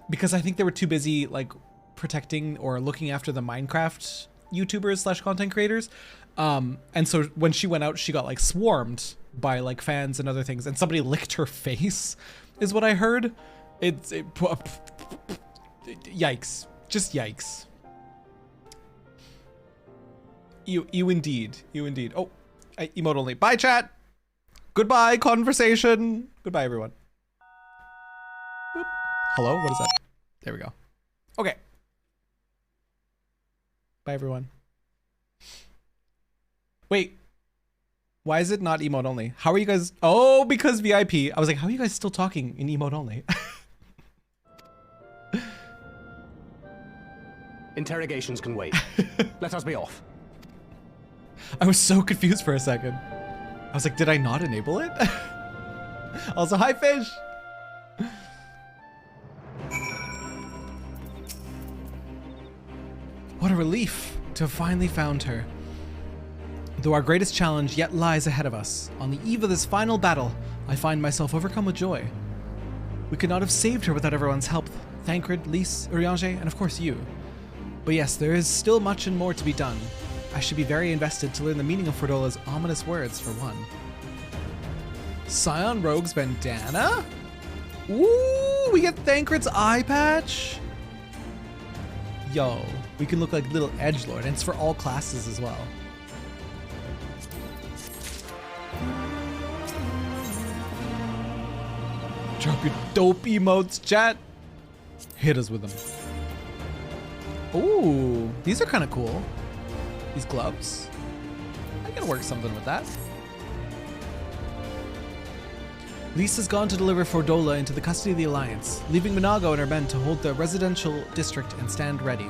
because I think they were too busy like protecting or looking after the Minecraft YouTubers slash content creators. And so when she went out, she got like swarmed by like fans and other things, and somebody licked her face is what I heard. Yikes. Just yikes. You indeed. You indeed. Oh, emote only. Bye, chat. Goodbye, conversation. Goodbye, everyone. Boop. Hello? What is that? There we go. Okay. Bye, everyone. Wait. Why is it not emote only? How are you guys? Oh, because VIP. I was like, how are you guys still talking in emote only? Interrogations can wait. Let us be off. I was so confused for a second. I was like, did I not enable it? Also, hi, fish. What a relief to have finally found her. Though our greatest challenge yet lies ahead of us, on the eve of this final battle, I find myself overcome with joy. We could not have saved her without everyone's help. Thancred, Lys, Eorzea, and of course you. But yes, there is still much and more to be done. I should be very invested to learn the meaning of Fordola's ominous words, for one. Scion Rogue's bandana? Ooh, we get Thancred's eye patch? Yo, we can look like little edgelord, and it's for all classes as well. Drop your dope emotes, chat. Hit us with them. Ooh, these are kind of cool. These gloves. I can work something with that. Lisa's gone to deliver Fordola into the custody of the Alliance, leaving Minago and her men to hold the residential district and stand ready.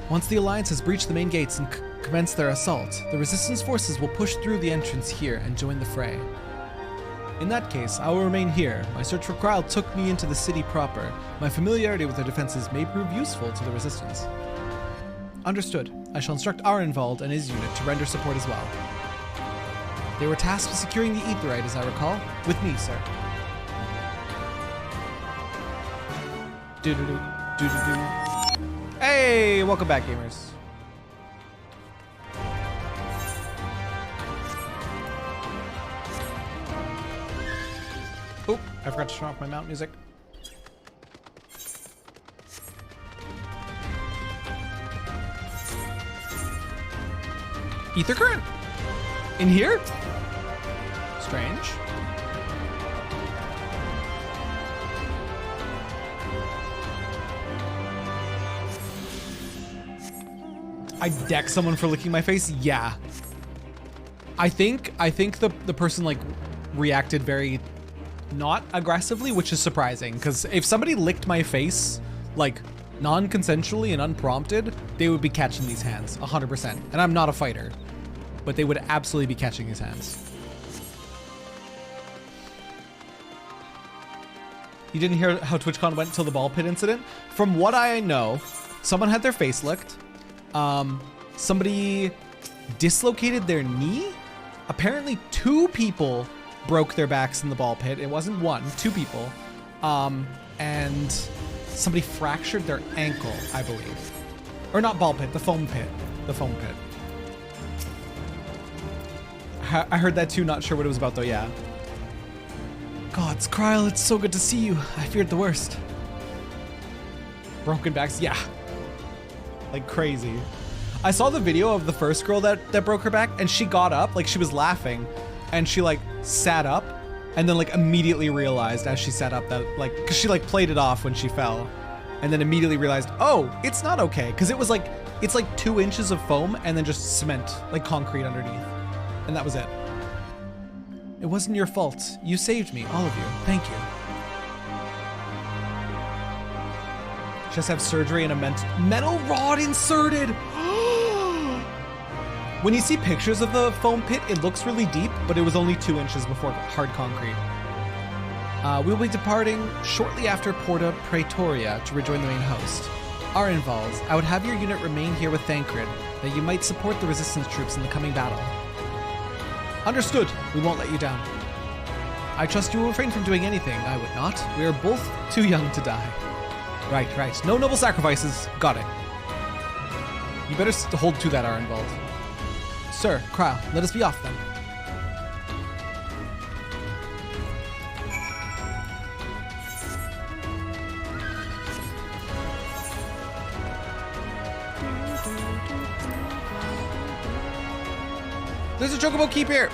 Once the Alliance has breached the main gates and commenced their assault, the Resistance forces will push through the entrance here and join the fray. In that case, I will remain here. My search for Krile took me into the city proper. My familiarity with their defenses may prove useful to the Resistance. Understood. I shall instruct Arenvald and his unit to render support as well. They were tasked with securing the Aetheryte, as I recall. With me, sir. Do-do-do, do-do-do. Hey, welcome back, gamers. Oh, I forgot to turn off my mount music. Ether current? In here? Strange. I deck someone for licking my face? Yeah. I think the person like reacted very not aggressively, which is surprising, because if somebody licked my face like non-consensually and unprompted, they would be catching these hands 100%. And I'm not a fighter, but they would absolutely be catching his hands. You didn't hear how TwitchCon went until the ball pit incident? From what I know, someone had their face licked. Somebody dislocated their knee. Apparently 2 people broke their backs in the ball pit. It wasn't 1, 2 people. And somebody fractured their ankle, I believe. Or not ball pit, the foam pit. The foam pit. I heard that too, not sure what it was about though, yeah. Gods, Krile, it's so good to see you. I feared the worst. Broken backs, yeah. Like crazy. I saw the video of the first girl that broke her back, and she got up, like she was laughing, and she like sat up, and then like immediately realized as she sat up that like, cause she like played it off when she fell, and then immediately realized, oh, it's not okay. Cause it was like, it's like 2 inches of foam and then just cement, like concrete underneath. And that was it. It wasn't your fault. You saved me, all of you. Thank you. Just have surgery and a metal rod inserted. When you see pictures of the foam pit, it looks really deep, but it was only 2 inches before hard concrete. We'll be departing shortly after Porta Praetoria to rejoin the main host. Arenvald, I would have your unit remain here with Thancred, that you might support the resistance troops in the coming battle. Understood. We won't let you down. I trust you will refrain from doing anything. I would not. We are both too young to die. Right, right. No noble sacrifices. Got it. You better hold to that, Arenvald. Sir, Krile, let us be off then. There's a chocobo keep here.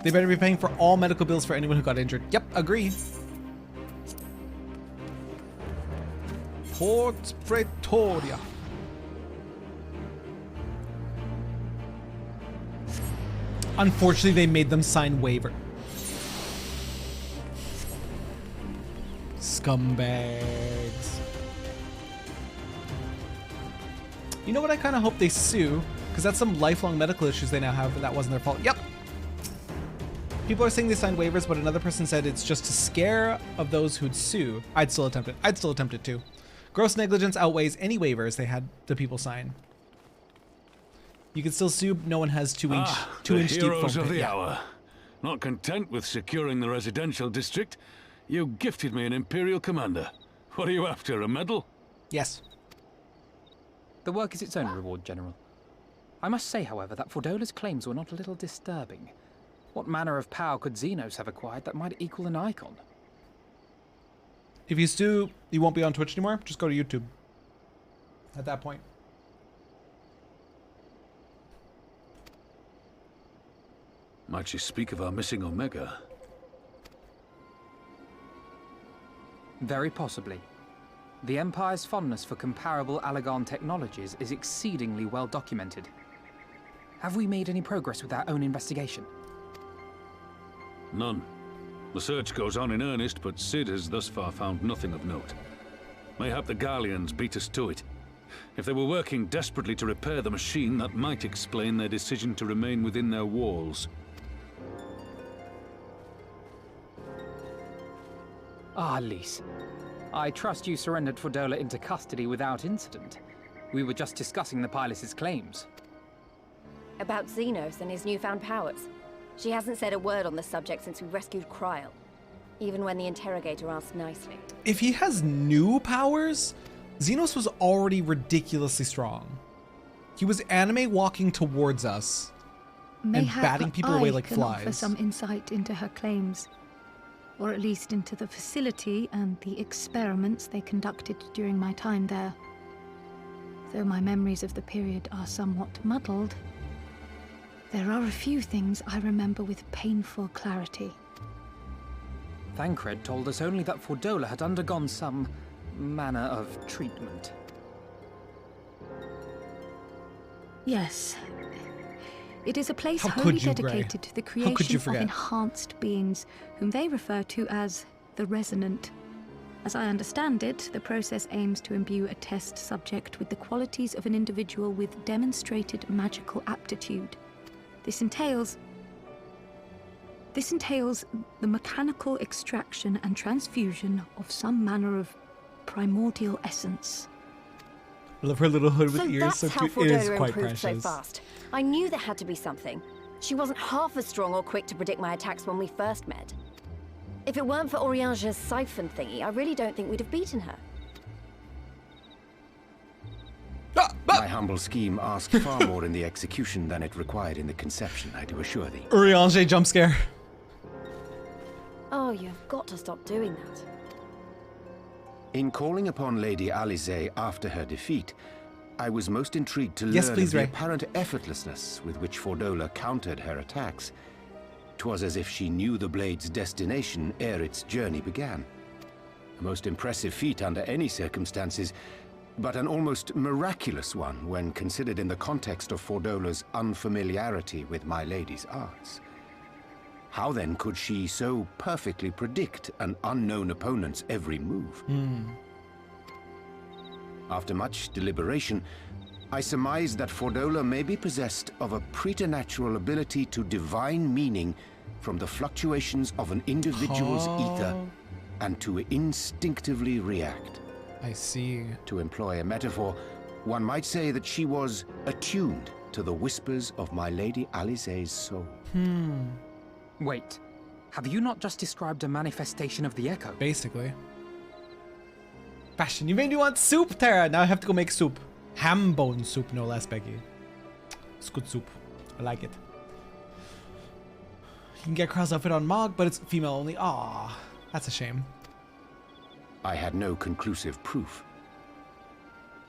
They better be paying for all medical bills for anyone who got injured. Yep, agree. Port Praetoria. Unfortunately, they made them sign waiver. Scumbags. You know what? I kind of hope they sue, because that's some lifelong medical issues they now have, but that wasn't their fault. Yep. People are saying they signed waivers, but another person said it's just to scare of those who'd sue. I'd still attempt it. I'd still attempt it too. Gross negligence outweighs any waivers they had the people sign. You can still soup. No one has 2-inch The deep heroes foam of pit. the Yeah. hour. Not content with securing the residential district, you gifted me an Imperial commander. What are you after, a medal? Yes. The work is its own reward, General. I must say, however, that Fordola's claims were not a little disturbing. What manner of power could Xenos have acquired that might equal an icon? If you stew, you won't be on Twitch anymore. Just go to YouTube. At that point. Might you speak of our missing Omega? Very possibly. The Empire's fondness for comparable Allagan technologies is exceedingly well documented. Have we made any progress with our own investigation? None. The search goes on in earnest, but Cid has thus far found nothing of note. Mayhap the Garleans beat us to it. If they were working desperately to repair the machine, that might explain their decision to remain within their walls. Ah, Lys. I trust you surrendered Fordola into custody without incident. We were just discussing the pilot's claims. About Xenos and his newfound powers. She hasn't said a word on the subject since we rescued Kryl. Even when the interrogator asked nicely. If he has new powers, Xenos was already ridiculously strong. He was anime walking towards us and batting people away like can offer flies. some insight into her claims, or at least into the facility and the experiments they conducted during my time there. Though my memories of the period are somewhat muddled, there are a few things I remember with painful clarity. Thancred told us only that Fordola had undergone some manner of treatment. Yes. It is a place How wholly could you, Grey? dedicated to the How could you creation of forget? enhanced beings, whom they refer to as the Resonant. As I understand it, the process aims to imbue a test subject with the qualities of an individual with demonstrated magical aptitude. This entails the mechanical extraction and transfusion of some manner of primordial essence. I love her little hood with So ears. that's So how cute. It is Fordola quite improved so precious. fast. I knew there had to be something. She wasn't half as strong or quick to predict my attacks when we first met. If it weren't for Eorzea's siphon thingy, I really don't think we'd have beaten her. My humble scheme asked far more in the execution than it required in the conception, I do assure thee. Eorzea jump scare. Oh, you've got to stop doing that. In calling upon Lady Alisaie after her defeat, I was most intrigued to Yes, learn please, of the Ray. apparent effortlessness with which Fordola countered her attacks. 'Twas as if she knew the blade's destination ere its journey began. A most impressive feat under any circumstances, but an almost miraculous one when considered in the context of Fordola's unfamiliarity with my lady's arts. How then could she so perfectly predict an unknown opponent's every move? After much deliberation, I surmised that Fordola may be possessed of a preternatural ability to divine meaning from the fluctuations of an individual's ether and to instinctively react. I see. To employ a metaphor, one might say that she was attuned to the whispers of my Lady Alisaie's soul. Wait, have you not just described a manifestation of the Echo? Basically. Fashion. You made me want soup, Terra. Now I have to go make soup. Ham bone soup, no less, Becky. It's good soup. I like it. You can get Krau's outfit on Mog, but it's female only. Aw, that's a shame. I had no conclusive proof.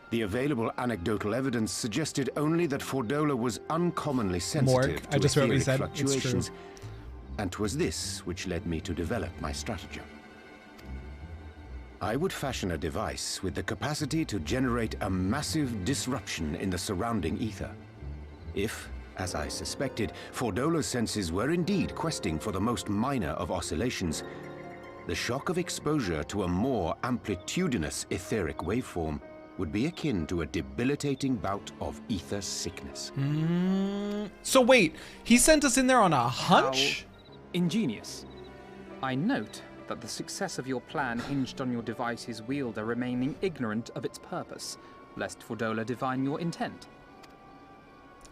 The available anecdotal evidence suggested only that Fordola was uncommonly sensitive Morg, to I just wrote what you etheric said. It's true. fluctuations, and 'twas this which led me to develop my stratagem. I would fashion a device with the capacity to generate a massive disruption in the surrounding ether. If, as I suspected, Fordola's senses were indeed questing for the most minor of oscillations, the shock of exposure to a more amplitudinous etheric waveform would be akin to a debilitating bout of ether sickness. So wait, he sent us in there on a hunch? How ingenious. I note that the success of your plan hinged on your device's wielder remaining ignorant of its purpose, lest Fordola divine your intent.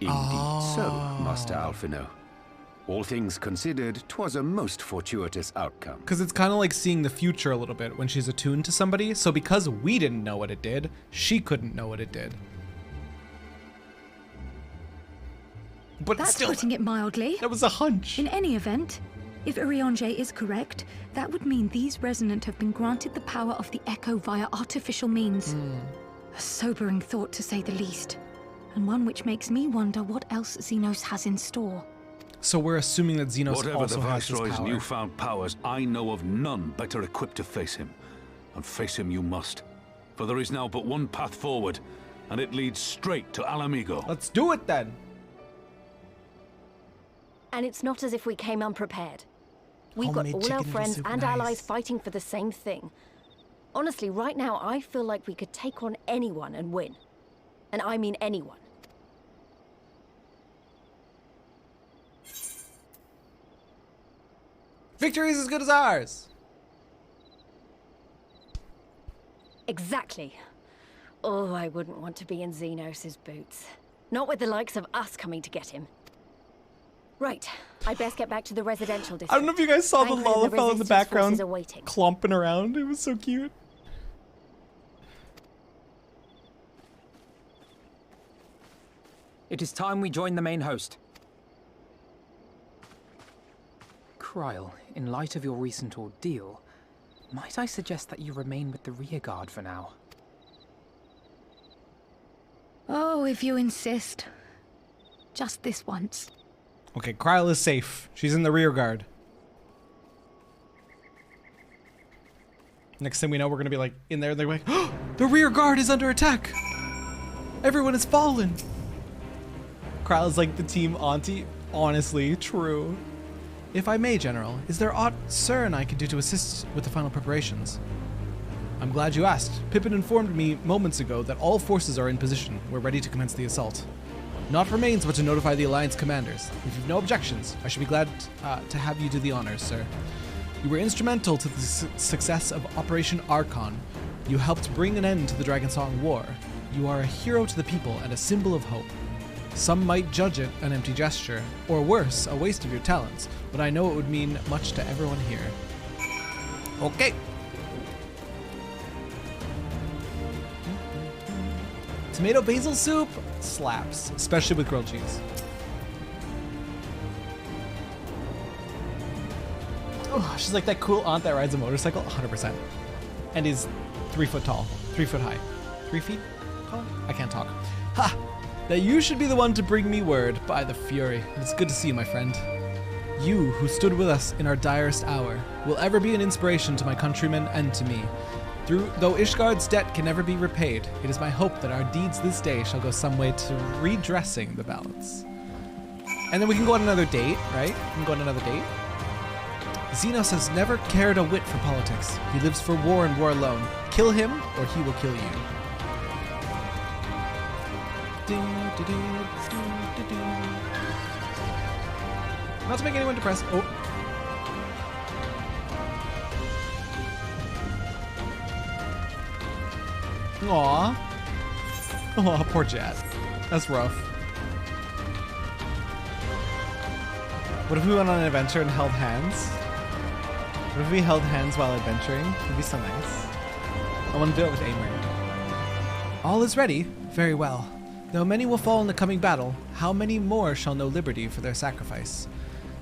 Indeed so, Master Alphino. All things considered, 'twas a most fortuitous outcome. Because it's kind of like seeing the future a little bit when she's attuned to somebody. So because we didn't know what it did, she couldn't know what it did. But That's still, putting it mildly. That was a hunch. In any event, if Eorzea is correct, that would mean these Resonant have been granted the power of the Echo via artificial means. A sobering thought, to say the least. And one which makes me wonder what else Xenos has in store. So we're assuming that Xenos Whatever also the has this Viceroy's power. newfound powers, I know of none better equipped to face him. And face him you must. For there is now but one path forward, and it leads straight to Alamigo. Let's do it then! And it's not as if we came unprepared. We've got Homemade all our chicken friends soup, and nice. allies fighting for the same thing. Honestly, right now, I feel like we could take on anyone and win. And I mean anyone. Victory is as good as ours! Exactly. Oh, I wouldn't want to be in Xenos' boots. Not with the likes of us coming to get him. Right, I'd best get back to the residential district. I don't know if you guys saw the Thankfully, Lalafell in the resistance background forces are waiting. clomping around. It was so cute. It is time we join the main host. Kryl, in light of your recent ordeal, might I suggest that you remain with the rearguard for now? Oh, if you insist. Just this once. Okay, Kryl is safe. She's in the rear guard. Next thing we know, we're gonna be like in there. They're like, oh, the rear guard is under attack. Everyone has fallen. Kryl is like the team auntie. Honestly, true. If I may, General, is there aught Sir and I can do to assist with the final preparations? I'm glad you asked. Pippin informed me moments ago that all forces are in position. We're ready to commence the assault. Naught remains but to notify the Alliance commanders. If you've no objections, I should be glad to have you do the honors, sir. You were instrumental to the success of Operation Archon. You helped bring an end to the Dragonsong War. You are a hero to the people and a symbol of hope. Some might judge it an empty gesture, or worse, a waste of your talents, but I know it would mean much to everyone here. Okay. Tomato basil soup slaps, especially with grilled cheese. Oh, she's like that cool aunt that rides a motorcycle, 100%. And is 3 foot tall, 3 foot high. 3 feet tall? I can't talk. Ha! That you should be the one to bring me word, by the Fury. It's good to see you, my friend. You, who stood with us in our direst hour, will ever be an inspiration to my countrymen and to me. Though Ishgard's debt can never be repaid, it is my hope that our deeds this day shall go some way to redressing the balance. And then we can go on another date, right? We can go on another date. Xenos has never cared a whit for politics. He lives for war and war alone. Kill him, or he will kill you. Not to make anyone depressed. Oh. Aww. Aw, poor Jet. That's rough. What if we went on an adventure and held hands? What if we held hands while adventuring? It'd be so nice. I want to do it with Amory. All is ready. Very well. Though many will fall in the coming battle, how many more shall know liberty for their sacrifice?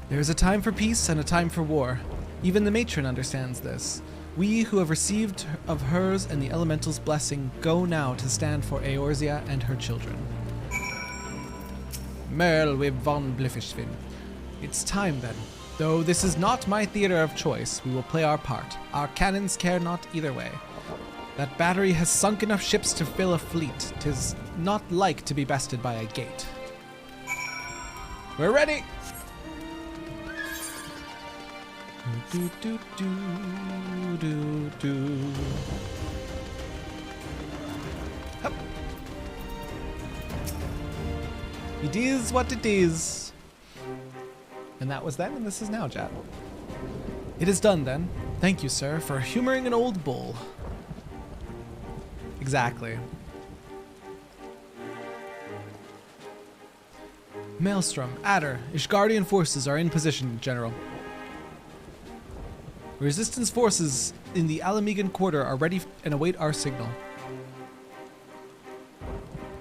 There is a time for peace and a time for war. Even the matron understands this. We who have received of hers and the elemental's blessing go now to stand for Eorzea and her children. Merle von Blifishvin. It's time then. Though this is not my theater of choice, we will play our part. Our cannons care not either way. That battery has sunk enough ships to fill a fleet. 'Tis not like to be bested by a gate. We're ready! Do, do, do, do, do. Hup. It is what it is. And that was then, and this is now, chat. It is done then. Thank you, sir, for humoring an old bull. Exactly. Maelstrom, Adder, Ishgardian forces are in position, General. Resistance forces in the Alamegan quarter are ready and await our signal.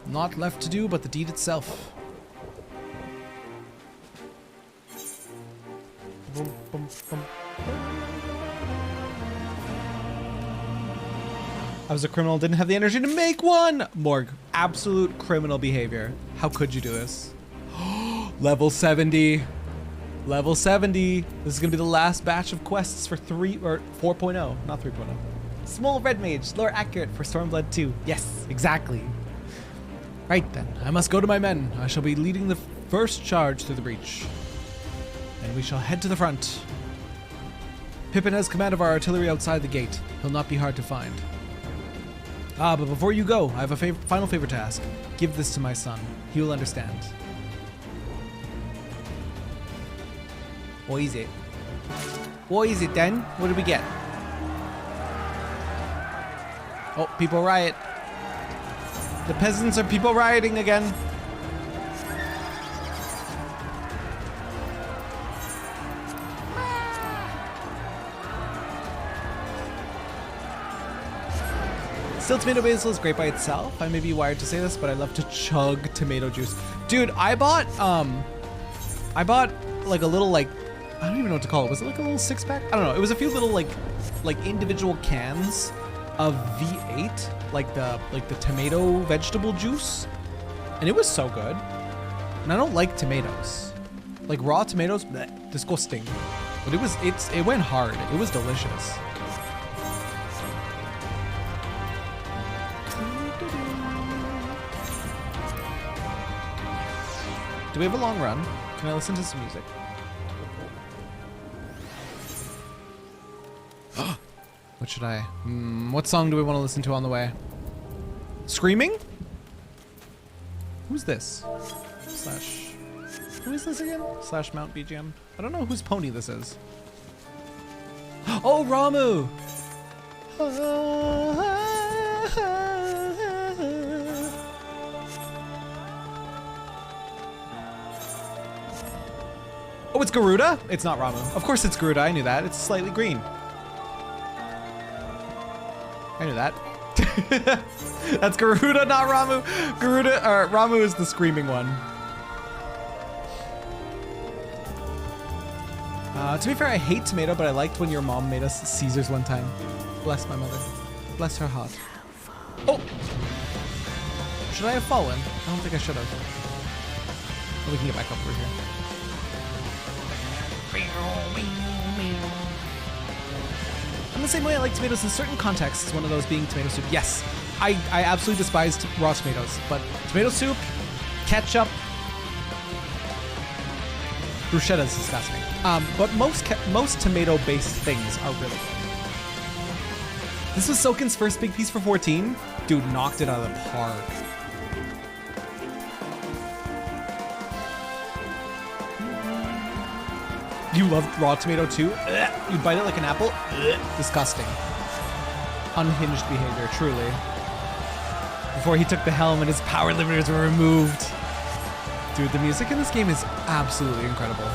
Not left to do but the deed itself. Boom, boom, boom. I was a criminal, didn't have the energy to make one! Morg, absolute criminal behavior. How could you do this? Level 70. Level 70. This is gonna be the last batch of quests for 4.0, not 3.0. Small red mage, lore accurate for Stormblood 2. Yes, exactly. Right then, I must go to my men. I shall be leading the first charge through the breach. And we shall head to the front. Pippin has command of our artillery outside the gate. He'll not be hard to find. Ah, but before you go, I have a final favor to ask. Give this to my son. He will understand. What is it? What is it then? What did we get? Oh, people riot. The peasants are people rioting again. Still, tomato basil is great by itself. I may be wired to say this, but I love to chug tomato juice. Dude, I bought like a little, like, I don't even know what to call it. Was it like a little 6-pack? I don't know. It was a few little like individual cans of V8, like the tomato vegetable juice, and it was so good. And I don't like tomatoes, like raw tomatoes, bleh, disgusting. But it went hard. It was delicious. Do we have a long run? Can I listen to some music? What should I? What song do we want to listen to on the way? Screaming? Who's this? Slash. Who is this again? Slash Mount BGM. I don't know whose pony this is. Oh, Ramu! Oh, it's Garuda? It's not Ramu. Of course it's Garuda. I knew that. It's slightly green. I knew that. That's Garuda, not Ramu. Ramu is the screaming one. To be fair, I hate tomato, but I liked when your mom made us Caesars one time. Bless my mother. Bless her heart. Oh! Should I have fallen? I don't think I should have. Oh, we can get back up over here. I'm the same way I like tomatoes in certain contexts, one of those being tomato soup. Yes, I absolutely despise raw tomatoes, but tomato soup, ketchup, bruschetta is disgusting. But most tomato-based things are really good. This was Soken's first big piece for 14. Dude, knocked it out of the park. You love raw tomato too? Ugh. You bite it like an apple? Ugh. Disgusting. Unhinged behavior, truly. Before he took the helm and his power limiters were removed. Dude, the music in this game is absolutely incredible.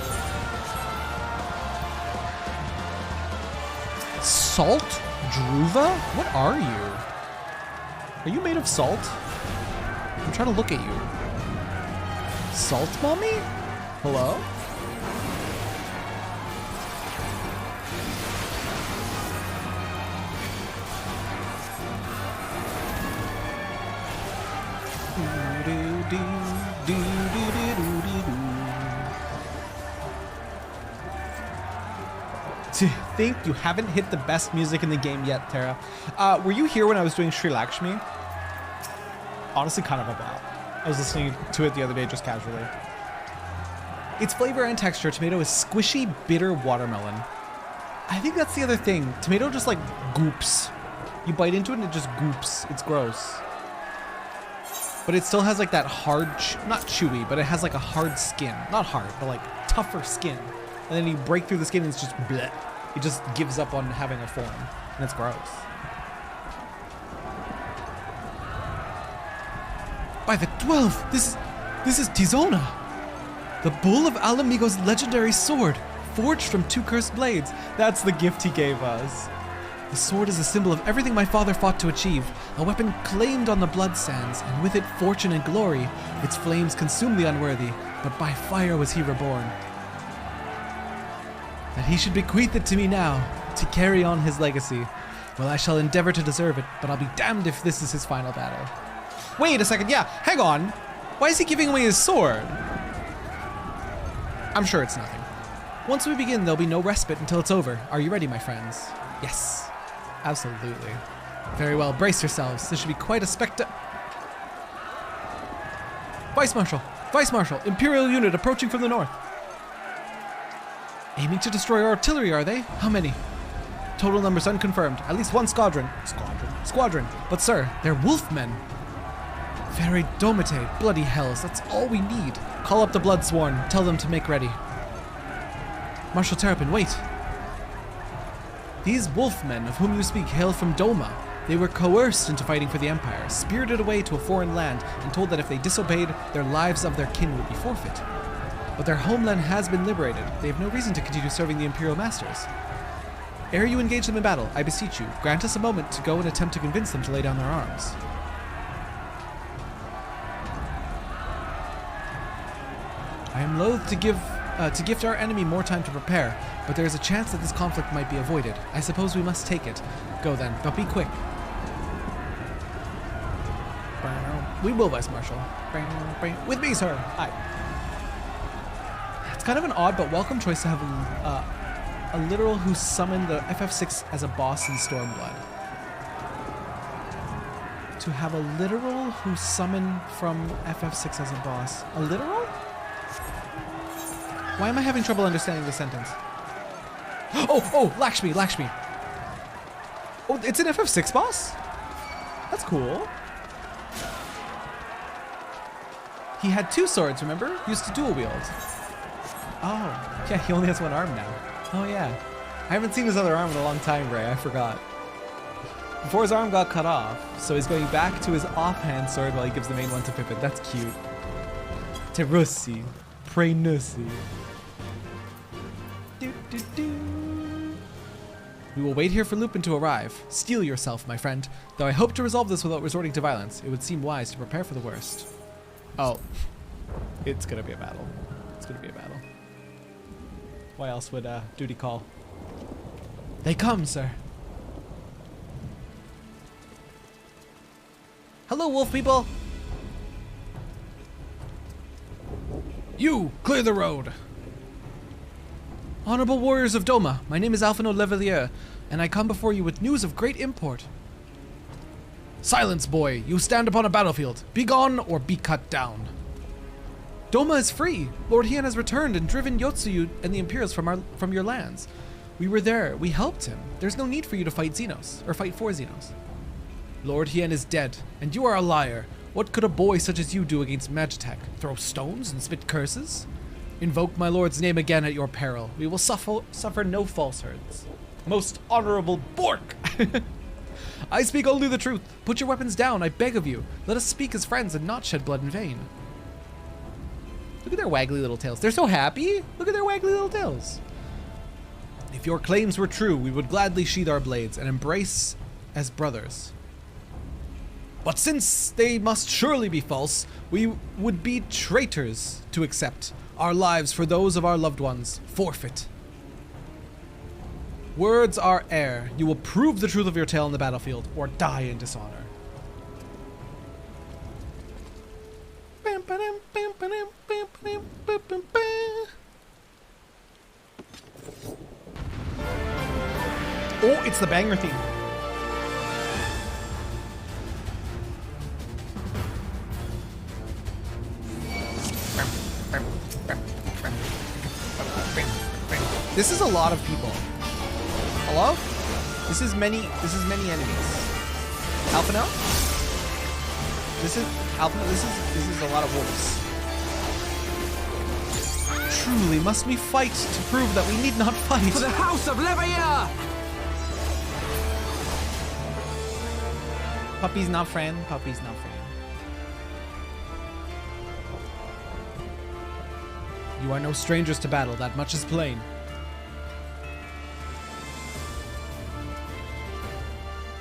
Salt? Druva? What are you? Are you made of salt? I'm trying to look at you. Salt mommy? Hello? To think you haven't hit the best music in the game yet, Terra. Were you here when I was doing Sri Lakshmi? Honestly, kind of a bop. I was listening to it the other day just casually. Its flavor and texture, tomato is squishy, bitter watermelon. I think that's the other thing. Tomato just like goops. You bite into it and it just goops. It's gross. But it still has like that hard, not chewy, but it has like a hard skin. Not hard, but like tougher skin. And then you break through the skin and it's just bleh. It just gives up on having a form. And it's gross. By the 12th, this is Tizona. The Bull of Alamigo's legendary sword, forged from 2 cursed blades. That's the gift he gave us. The sword is a symbol of everything my father fought to achieve, a weapon claimed on the blood sands, and with it fortune and glory. Its flames consumed the unworthy, but by fire was he reborn. That he should bequeath it to me now, to carry on his legacy. Well, I shall endeavor to deserve it, but I'll be damned if this is his final battle. Wait a second, yeah, hang on. Why is he giving away his sword? I'm sure it's nothing. Once we begin, there'll be no respite until it's over. Are you ready, my friends? Yes, absolutely. Very well, brace yourselves. This should be quite a Vice Marshal, Imperial unit approaching from the north. Aiming to destroy our artillery, are they? How many? Total numbers unconfirmed. At least 1 squadron. Squadron. But sir, they're wolfmen. Very domite. Bloody hells. That's all we need. Call up the Bloodsworn. Tell them to make ready. Marshal Terrapin, wait. These wolfmen of whom you speak hail from Doma. They were coerced into fighting for the Empire, spirited away to a foreign land, and told that if they disobeyed, their lives of their kin would be forfeit. But their homeland has been liberated. They have no reason to continue serving the Imperial Masters. Ere you engage them in battle, I beseech you, grant us a moment to go and attempt to convince them to lay down their arms. I am loath to gift our enemy more time to prepare, but there is a chance that this conflict might be avoided. I suppose we must take it. Go then, but be quick. We will, Vice Marshal. With me, sir. Aye. It's kind of an odd but welcome choice to have a literal who summoned the FF6 as a boss in Stormblood. To have a literal who summoned from FF6 as a boss. A literal? Why am I having trouble understanding this sentence? Oh, Lakshmi. Oh, it's an FF6 boss? That's cool. He had 2 swords, remember? He used to dual wield. Oh, yeah, he only has 1 arm now. Oh, yeah. I haven't seen his other arm in a long time, Ray. I forgot. Before his arm got cut off, so he's going back to his offhand sword while he gives the main one to Pippin. That's cute. Terussi. Praenussi. We will wait here for Lupin to arrive. Steel yourself, my friend. Though I hope to resolve this without resorting to violence, it would seem wise to prepare for the worst. Oh. It's gonna be a battle. Why else would duty call? They come, sir. Hello, wolf people. You, clear the road. Honorable warriors of Doma, my name is Alphino Levalier, and I come before you with news of great import. Silence, boy. You stand upon a battlefield. Be gone or be cut down. Doma is free. Lord Hien has returned and driven Yotsuyu and the Imperials from your lands. We were there. We helped him. There's no need for you to fight Xenos, or fight for Xenos. Lord Hien is dead, and you are a liar. What could a boy such as you do against Magitech? Throw stones and spit curses? Invoke my lord's name again at your peril. We will suffer no falsehoods. Most honorable Bork! I speak only the truth. Put your weapons down, I beg of you. Let us speak as friends and not shed blood in vain. Look at their waggly little tails. They're so happy. Look at their waggly little tails. If your claims were true, we would gladly sheathe our blades and embrace as brothers. But since they must surely be false, we would be traitors to accept our lives for those of our loved ones. Forfeit. Words are air. You will prove the truth of your tale on the battlefield or die in dishonor. Oh, it's the banger theme. This is a lot of people. Hello? This is many enemies. Alphino? This is a lot of wolves. Truly, must we fight to prove that we need not fight? For the House of Levailleur! Puppy's not friend. Puppy's not friend. You are no strangers to battle, that much is plain.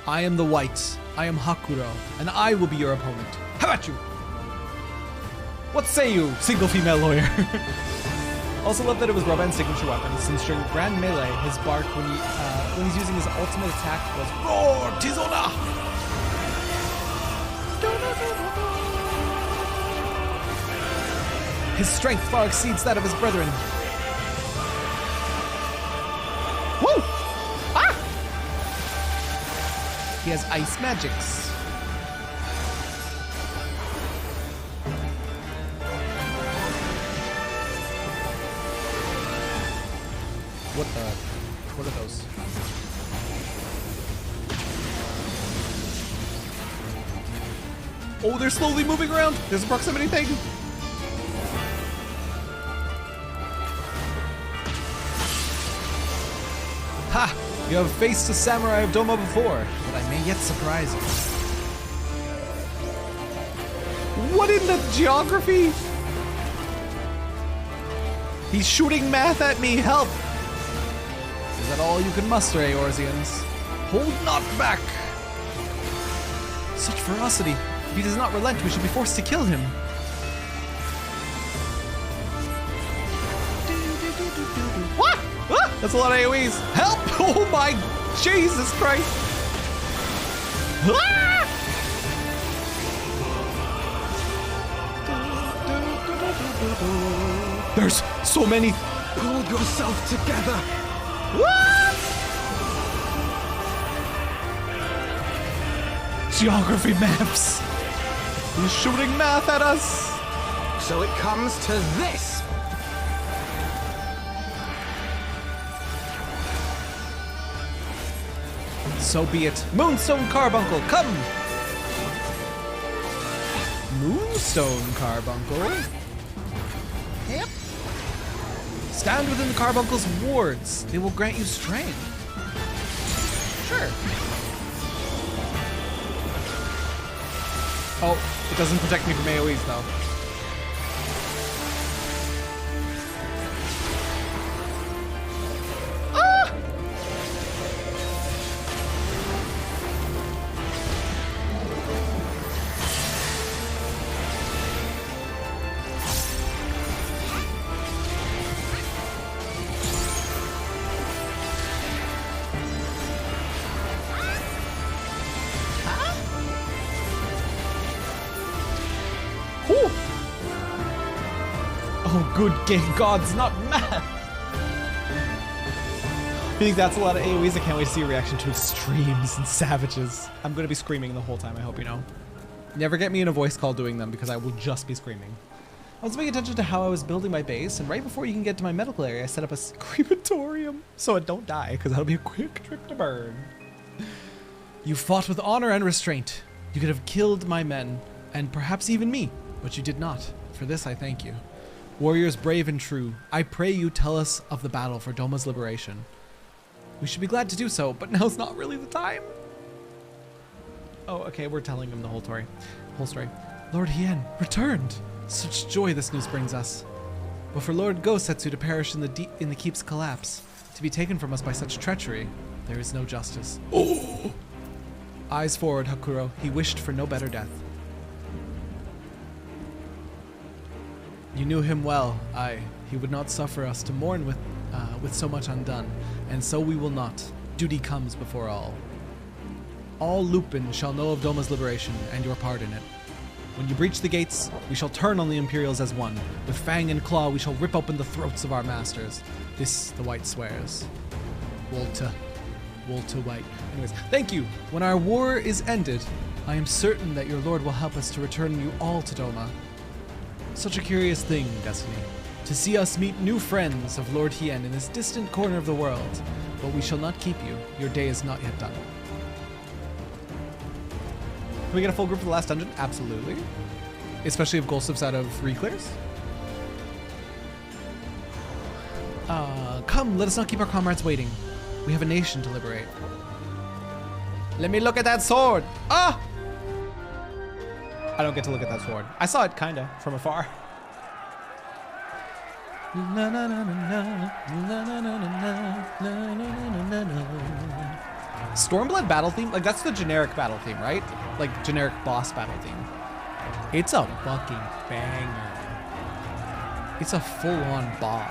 I am the White, I am Hakuro, and I will be your opponent. How about you? What say you, single female lawyer? Also love that it was Roban's signature weapon, since during Grand Melee, his bark when he's using his ultimate attack was Roar Tizona! His strength far exceeds that of his brethren. Woo! Ah! He has ice magics. What are those? Oh, they're slowly moving around. There's a proximity thing. Ha! You have faced a samurai of Doma before, but I may yet surprise you. What in the geography? He's shooting math at me, help! Is that all you can muster, Eorzeans? Hold not back! Such ferocity. If he does not relent, we shall be forced to kill him. What? Ah, that's a lot of AoEs. Help! Oh my Jesus Christ! Ah! There's so many. Pull yourself together. What? Geography maps. He's shooting math at us. So it comes to this. So be it. Moonstone Carbuncle, come! Moonstone Carbuncle? Yep. Stand within the Carbuncle's wards. They will grant you strength. Sure. Oh, it doesn't protect me from AoEs though. Oh, good game gods, not math! I think that's a lot of AoEs. I can't wait to see a reaction to extremes and savages. I'm going to be screaming the whole time, I hope you know. Never get me in a voice call doing them because I will just be screaming. I was paying attention to how I was building my base, and right before you can get to my medical area, I set up a crematorium so it don't die, because that'll be a quick trick to burn. You fought with honor and restraint. You could have killed my men, and perhaps even me, but you did not. For this I thank you. Warriors brave and true, I pray you tell us of the battle for Doma's liberation. We should be glad to do so, but now's not really the time. Oh, okay, we're telling him the whole story. Lord Hien returned. Such joy this news brings us. But for Lord Gosetsu to perish in the keep's collapse, to be taken from us by such treachery, there is no justice. Oh! Eyes forward, Hakuro. He wished for no better death. You knew him well, aye. He would not suffer us to mourn with so much undone, and so we will not. Duty comes before all. All Lupin shall know of Doma's liberation, and your part in it. When you breach the gates, we shall turn on the Imperials as one. With fang and claw, we shall rip open the throats of our masters. This the White swears. Walter White. Anyways, thank you. When our war is ended, I am certain that your lord will help us to return you all to Doma. Such a curious thing, Destiny, to see us meet new friends of Lord Hien in this distant corner of the world, but we shall not keep you. Your day is not yet done. Can we get a full group for the last dungeon? Absolutely. Especially if Golsif's out of reclears. Come, let us not keep our comrades waiting. We have a nation to liberate. Let me look at that sword! Ah! I don't get to look at that sword. I saw it, kinda, from afar. Na, na, na, na, na, na, na, na, na, na, na, na. Stormblood battle theme, like that's the generic battle theme, right? Like generic boss battle theme. It's a fucking banger. It's a full-on bop.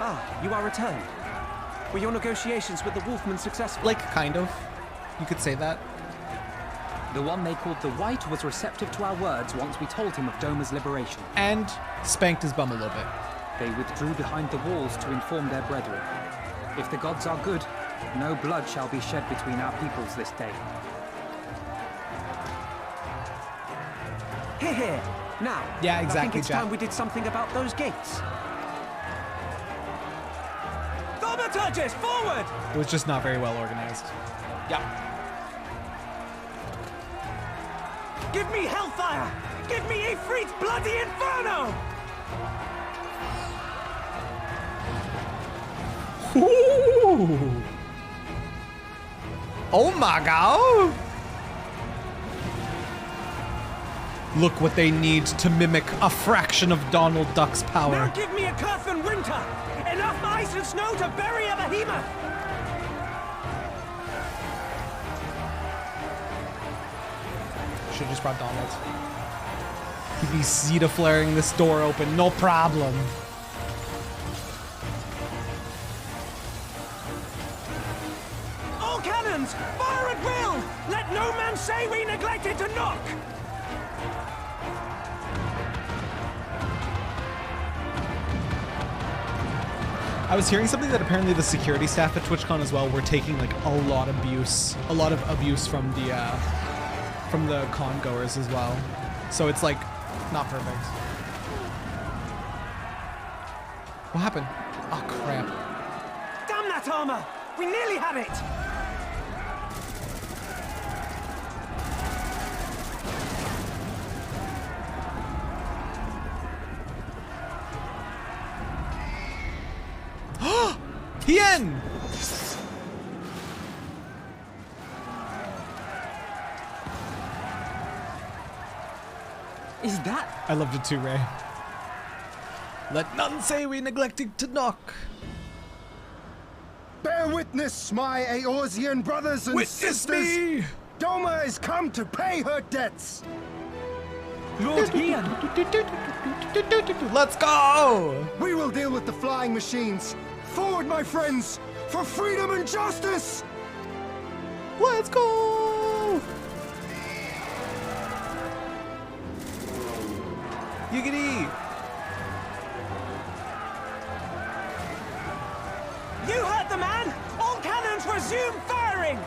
Ah, you are returned. Were your negotiations with the Wolfman successful? Like, kind of. You could say that. The one they called the White was receptive to our words once we told him of Doma's liberation. And spanked his bum a little bit. They withdrew behind the walls to inform their brethren. If the gods are good, no blood shall be shed between our peoples this day. Here, here. Now. Yeah, exactly, I think it's Jack. time we did something about those gates. Thaumaturgis, forward! It was just not very well organized. Yeah. Give me hellfire! Give me Ifrit's bloody inferno! Ooh. Oh my god! Look what they need to mimic a fraction of Donald Duck's power. Now give me a Curthan winter! Enough ice and snow to bury a behemoth! Should've just brought Donald. He'd be Zeta flaring this door open, no problem. All cannons! Fire at will! Let no man say we neglected to knock! I was hearing something that apparently the security staff at TwitchCon as well were taking like a lot of abuse from the con goers as well. So it's like not perfect. What happened? Oh crap. Damn that armor! We nearly had it! Hien! Is that? I loved it too, Ray. Let none say we neglected to knock. Bear witness, my Eorzean brothers and sisters. Me. Doma is come to pay her debts. Lord Hien! Let's go! We will deal with the flying machines. Forward, my friends, for freedom and justice! Let's go! Yiggity! You heard the man! All cannons resume firing!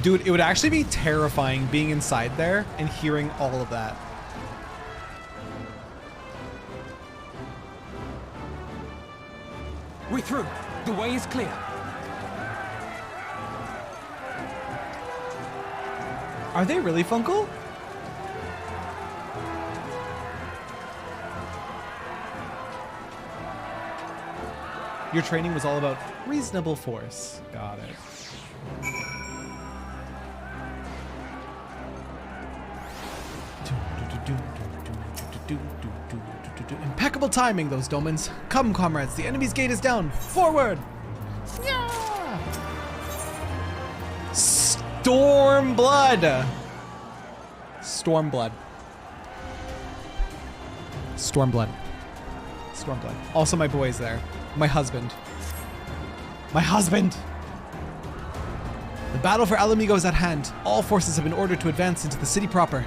Dude, it would actually be terrifying being inside there and hearing all of that. We're through. The way is clear. Are they really Funkle? Your training was all about reasonable force. Got it. Impeccable timing, those Domans. Come, comrades, the enemy's gate is down. Forward! Yeah! Stormblood! Stormblood. Stormblood. Stormblood. Also my boy's there. My husband. My husband! The battle for Alamigo is at hand. All forces have been ordered to advance into the city proper.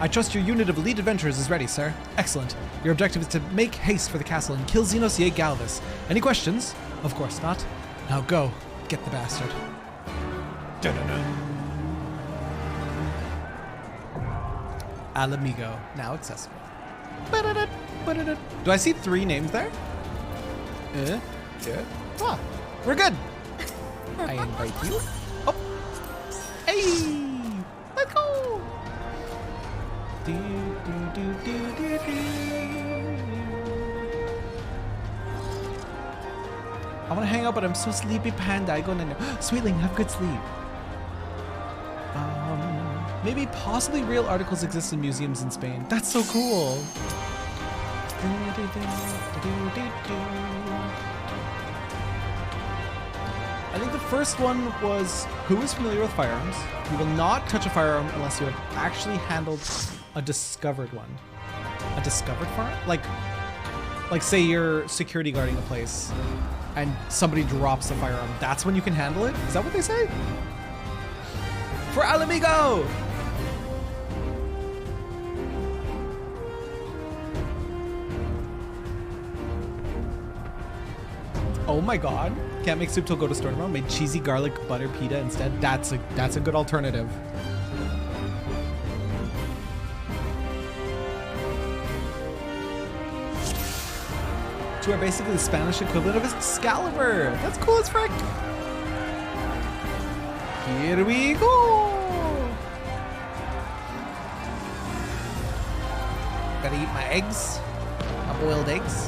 I trust your unit of elite adventurers is ready, sir. Excellent. Your objective is to make haste for the castle and kill Xenos Ye Galvis. Any questions? Of course not. Now go. Get the bastard. Dun-dun-dun. Alamigo. Now accessible. Do I see 3 names there? Yeah. Ah, we're good. I invite you. Oh. Hey! Let's go! Do, do, do, do, do, do. I want to hang out, but I'm so sleepy, Panda. I go in there. Sweetling, have good sleep. Maybe possibly real articles exist in museums in Spain. That's so cool. I think the first one was, who is familiar with firearms? You will not touch a firearm unless you have actually handled a discovered one. A discovered firearm? Like say you're security guarding a place and somebody drops a firearm. That's when you can handle it? Is that what they say? For Alamigo! Oh my god. Can't make soup till go to Stormblood. Made cheesy garlic butter pita instead. That's a good alternative. Two are basically the Spanish equivalent of Excalibur. That's cool as frick. Here we go. Gotta eat my eggs. My boiled eggs.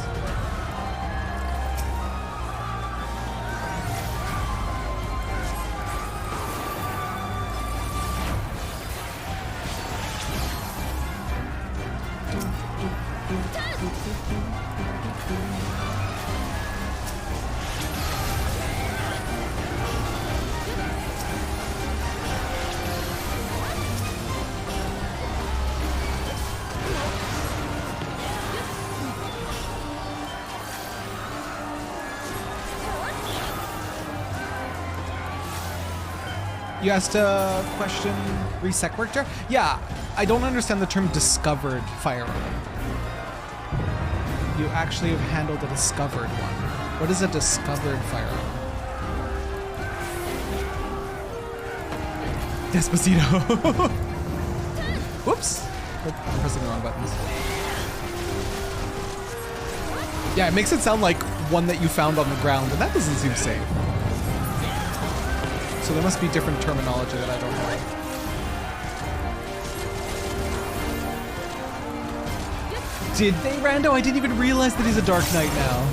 You asked a question, Resec worked. Yeah, I don't understand the term discovered firearm. You actually have handled a discovered one. What is a discovered firearm? Despacito. Whoops. I'm pressing the wrong buttons. Yeah, it makes it sound like one that you found on the ground, and that doesn't seem safe. So there must be different terminology that I don't know. Did they, Rando? I didn't even realize that he's a Dark Knight now.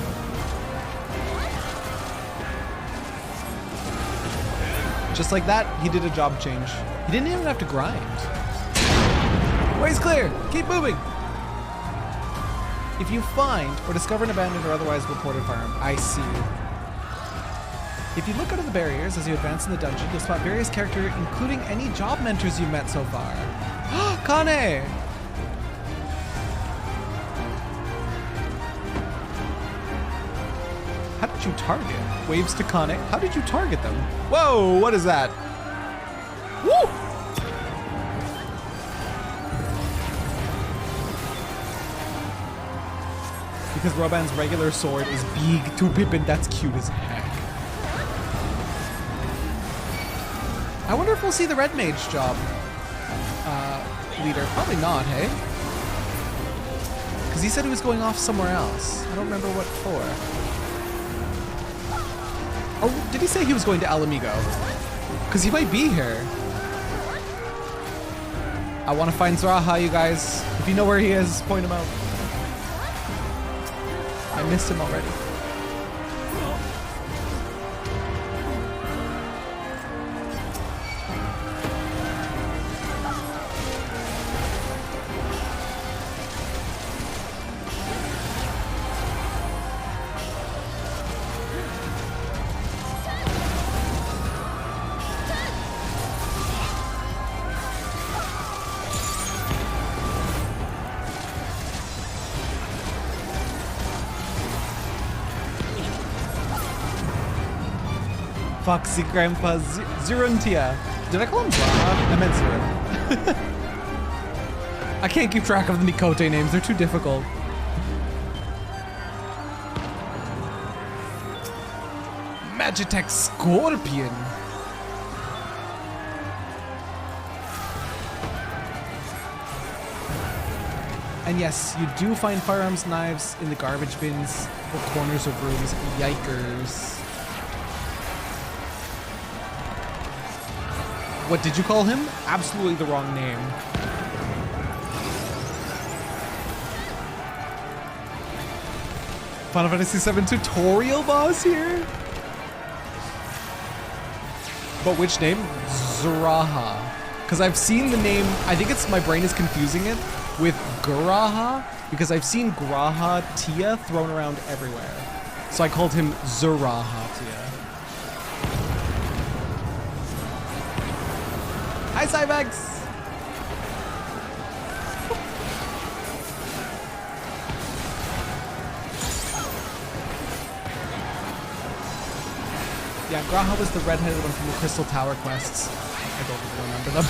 Just like that, he did a job change. He didn't even have to grind. Way's clear. Keep moving. If you find or discover an abandoned or otherwise reported firearm, I see you. If you look under the barriers as you advance in the dungeon, you'll spot various characters, including any job mentors you've met so far. Kane! How did you target? Waves to Kane. How did you target them? Whoa, what is that? Woo! Because Roban's regular sword is big to Pippin, that's cute as heck. I wonder if we'll see the Red Mage job leader. Probably not, hey? Because he said he was going off somewhere else. I don't remember what for. Oh, did he say he was going to Alamigo? Because he might be here. I want to find Zraha, you guys. If you know where he is, point him out. I missed him already. Foxy Grandpa Ziruntia. Did I call him Zraha? I meant Zirun. I can't keep track of the Mikote names, they're too difficult. Magitech Scorpion. And yes, you do find firearms, knives in the garbage bins or corners of rooms. Yikers. What did you call him? Absolutely the wrong name. Final Fantasy VII tutorial boss here? But which name? Zuraha. Because I've seen the name, I think it's, my brain is confusing it with Guraha, because I've seen Graha Tia thrown around everywhere. So I called him Zuraha Tia. Hi, Cybex! Yeah, Graha was the red-headed one from the Crystal Tower quests. I don't even remember them.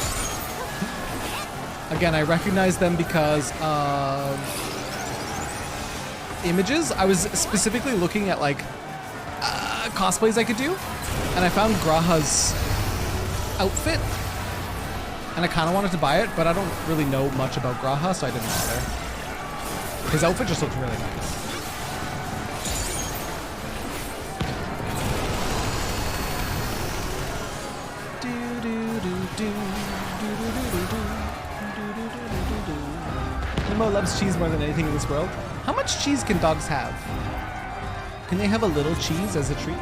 Again, I recognize them because of images. I was specifically looking at like cosplays I could do, and I found Graha's outfit, and I kind of wanted to buy it, but I don't really know much about Graha, so I didn't bother. His outfit just looked really nice. Nemo loves cheese more than anything in this world. How much cheese can dogs have? Can they have a little cheese as a treat?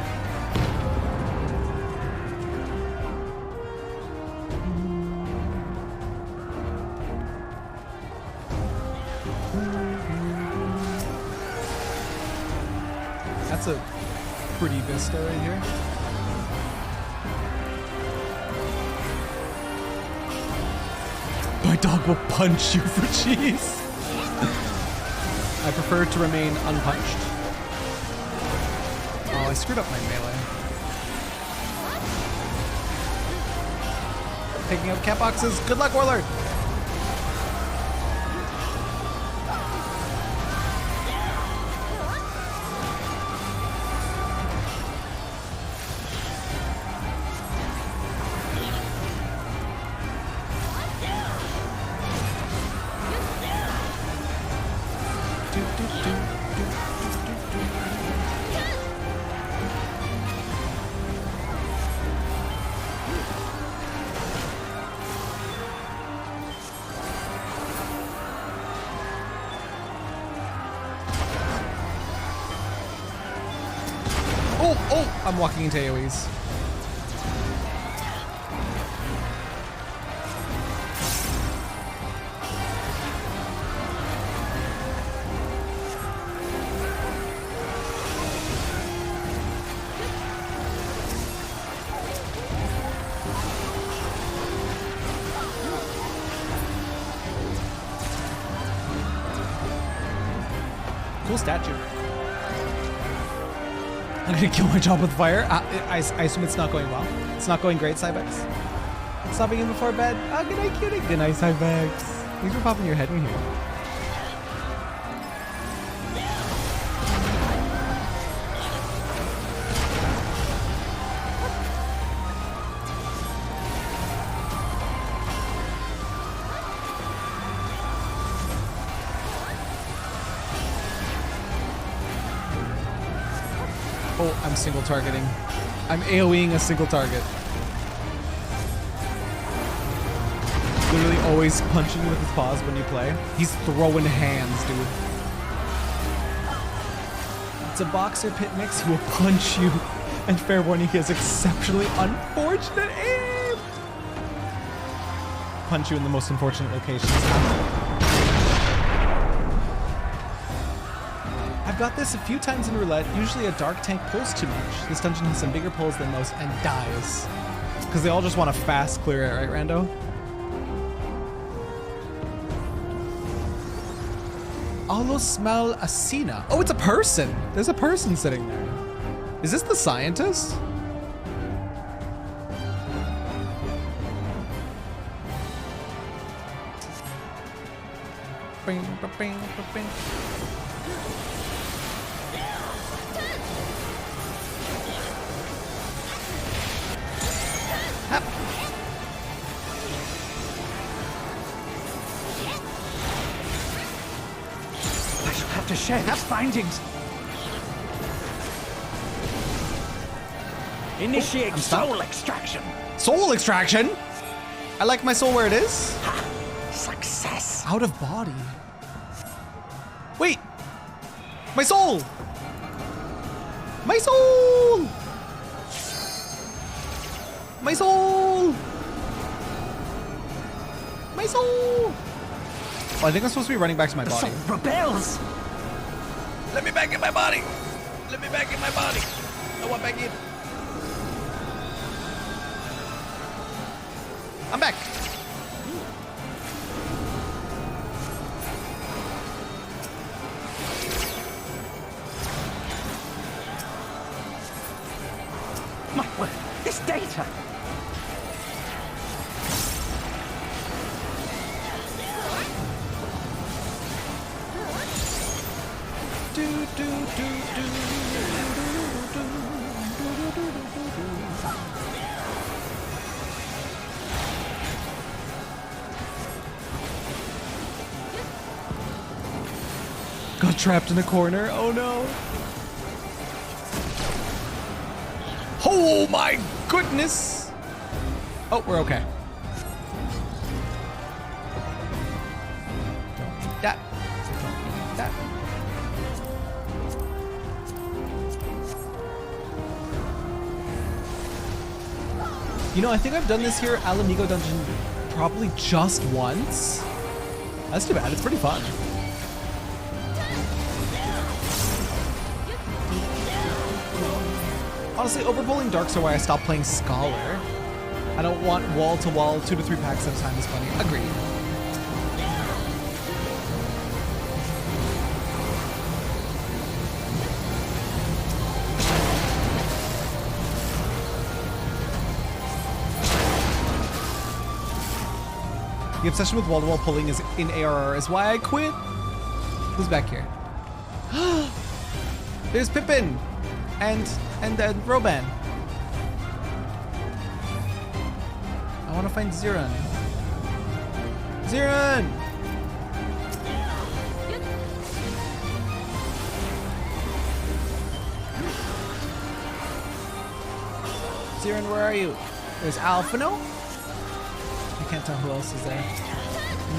That's a pretty vista right here. My dog will punch you for cheese. I prefer to remain unpunched. Oh, I screwed up my melee. Taking out cat boxes. Good luck, Warlord. Oh, I'm walking into AoEs. Cool statue. I'm gonna kill my job with fire. I assume it's not going well. It's not going great, Cybex. Stopping in before bed. Oh, good night, cutie. Good night, Cybex. Thanks for popping your head in here. Oh, I'm single targeting. I'm AoEing a single target. Literally always punching with his paws when you play. He's throwing hands, dude. It's a boxer pit mix. He will punch you. And fair warning, he has exceptionally unfortunate aim. Punch you in the most unfortunate locations. I've got this a few times in roulette. Usually a dark tank pulls too much. This dungeon has some bigger pulls than most and dies. Because they all just want to fast clear it, right, Rando? Allo smell Asina. Oh, it's a person. There's a person sitting there. Is this the scientist? Bing, bing, bing. I shall have to share these findings. Initiate soul extraction. Soul extraction? I like my soul where it is. Success. Out of body. Wait. My soul. My soul. My soul. My soul. Oh, I think I'm supposed to be running back to my body. The soul rebels. Let me back in my body. Let me back in my body. I want back in. I'm back. My word, this data. Got trapped in a corner. Oh no. Oh my goodness. Oh, we're okay. Don't need that. Don't need that. You know, I think I've done this here, Alamigo Dungeon, probably just once. That's too bad. It's pretty fun. Honestly, overpulling darks are why I stopped playing Scholar. I don't want wall-to-wall 2 to 3 packs at a time is funny. Agreed. The obsession with wall-to-wall pulling is in ARR is why I quit. Who's back here? There's Pippin and Roban. I want to find Ziran. Ziran! Ziran, where are you? There's Alphino. I can't tell who else is there.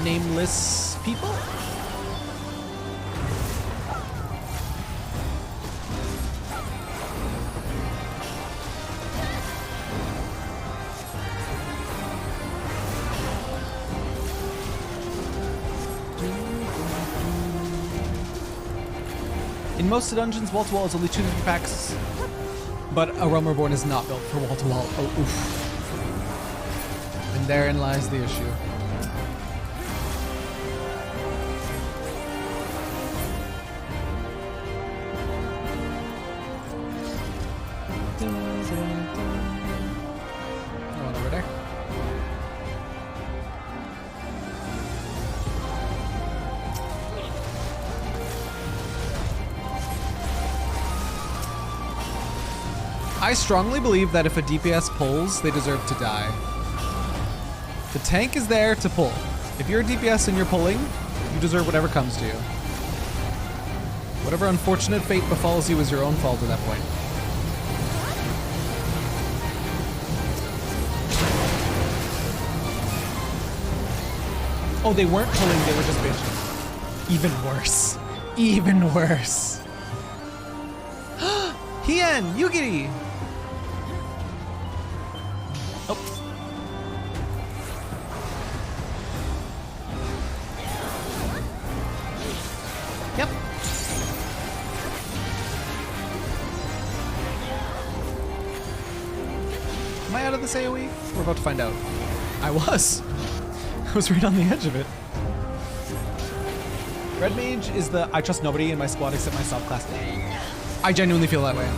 Nameless people? In most dungeons, wall-to-wall is only 2 to 3 packs, but A Realm Reborn is not built for wall-to-wall. Oh, oof. And therein lies the issue. One over there. I strongly believe that if a DPS pulls, they deserve to die. The tank is there to pull. If you're a DPS and you're pulling, you deserve whatever comes to you. Whatever unfortunate fate befalls you is your own fault at that point. Oh, they weren't pulling, they were just bitching. Even worse. Even worse. Hien! Yugiri! Oh. Yep. Am I out of this AoE? We're about to find out. I was. I was right on the edge of it. Red Mage is the I trust nobody in my squad except myself class. I genuinely feel that way.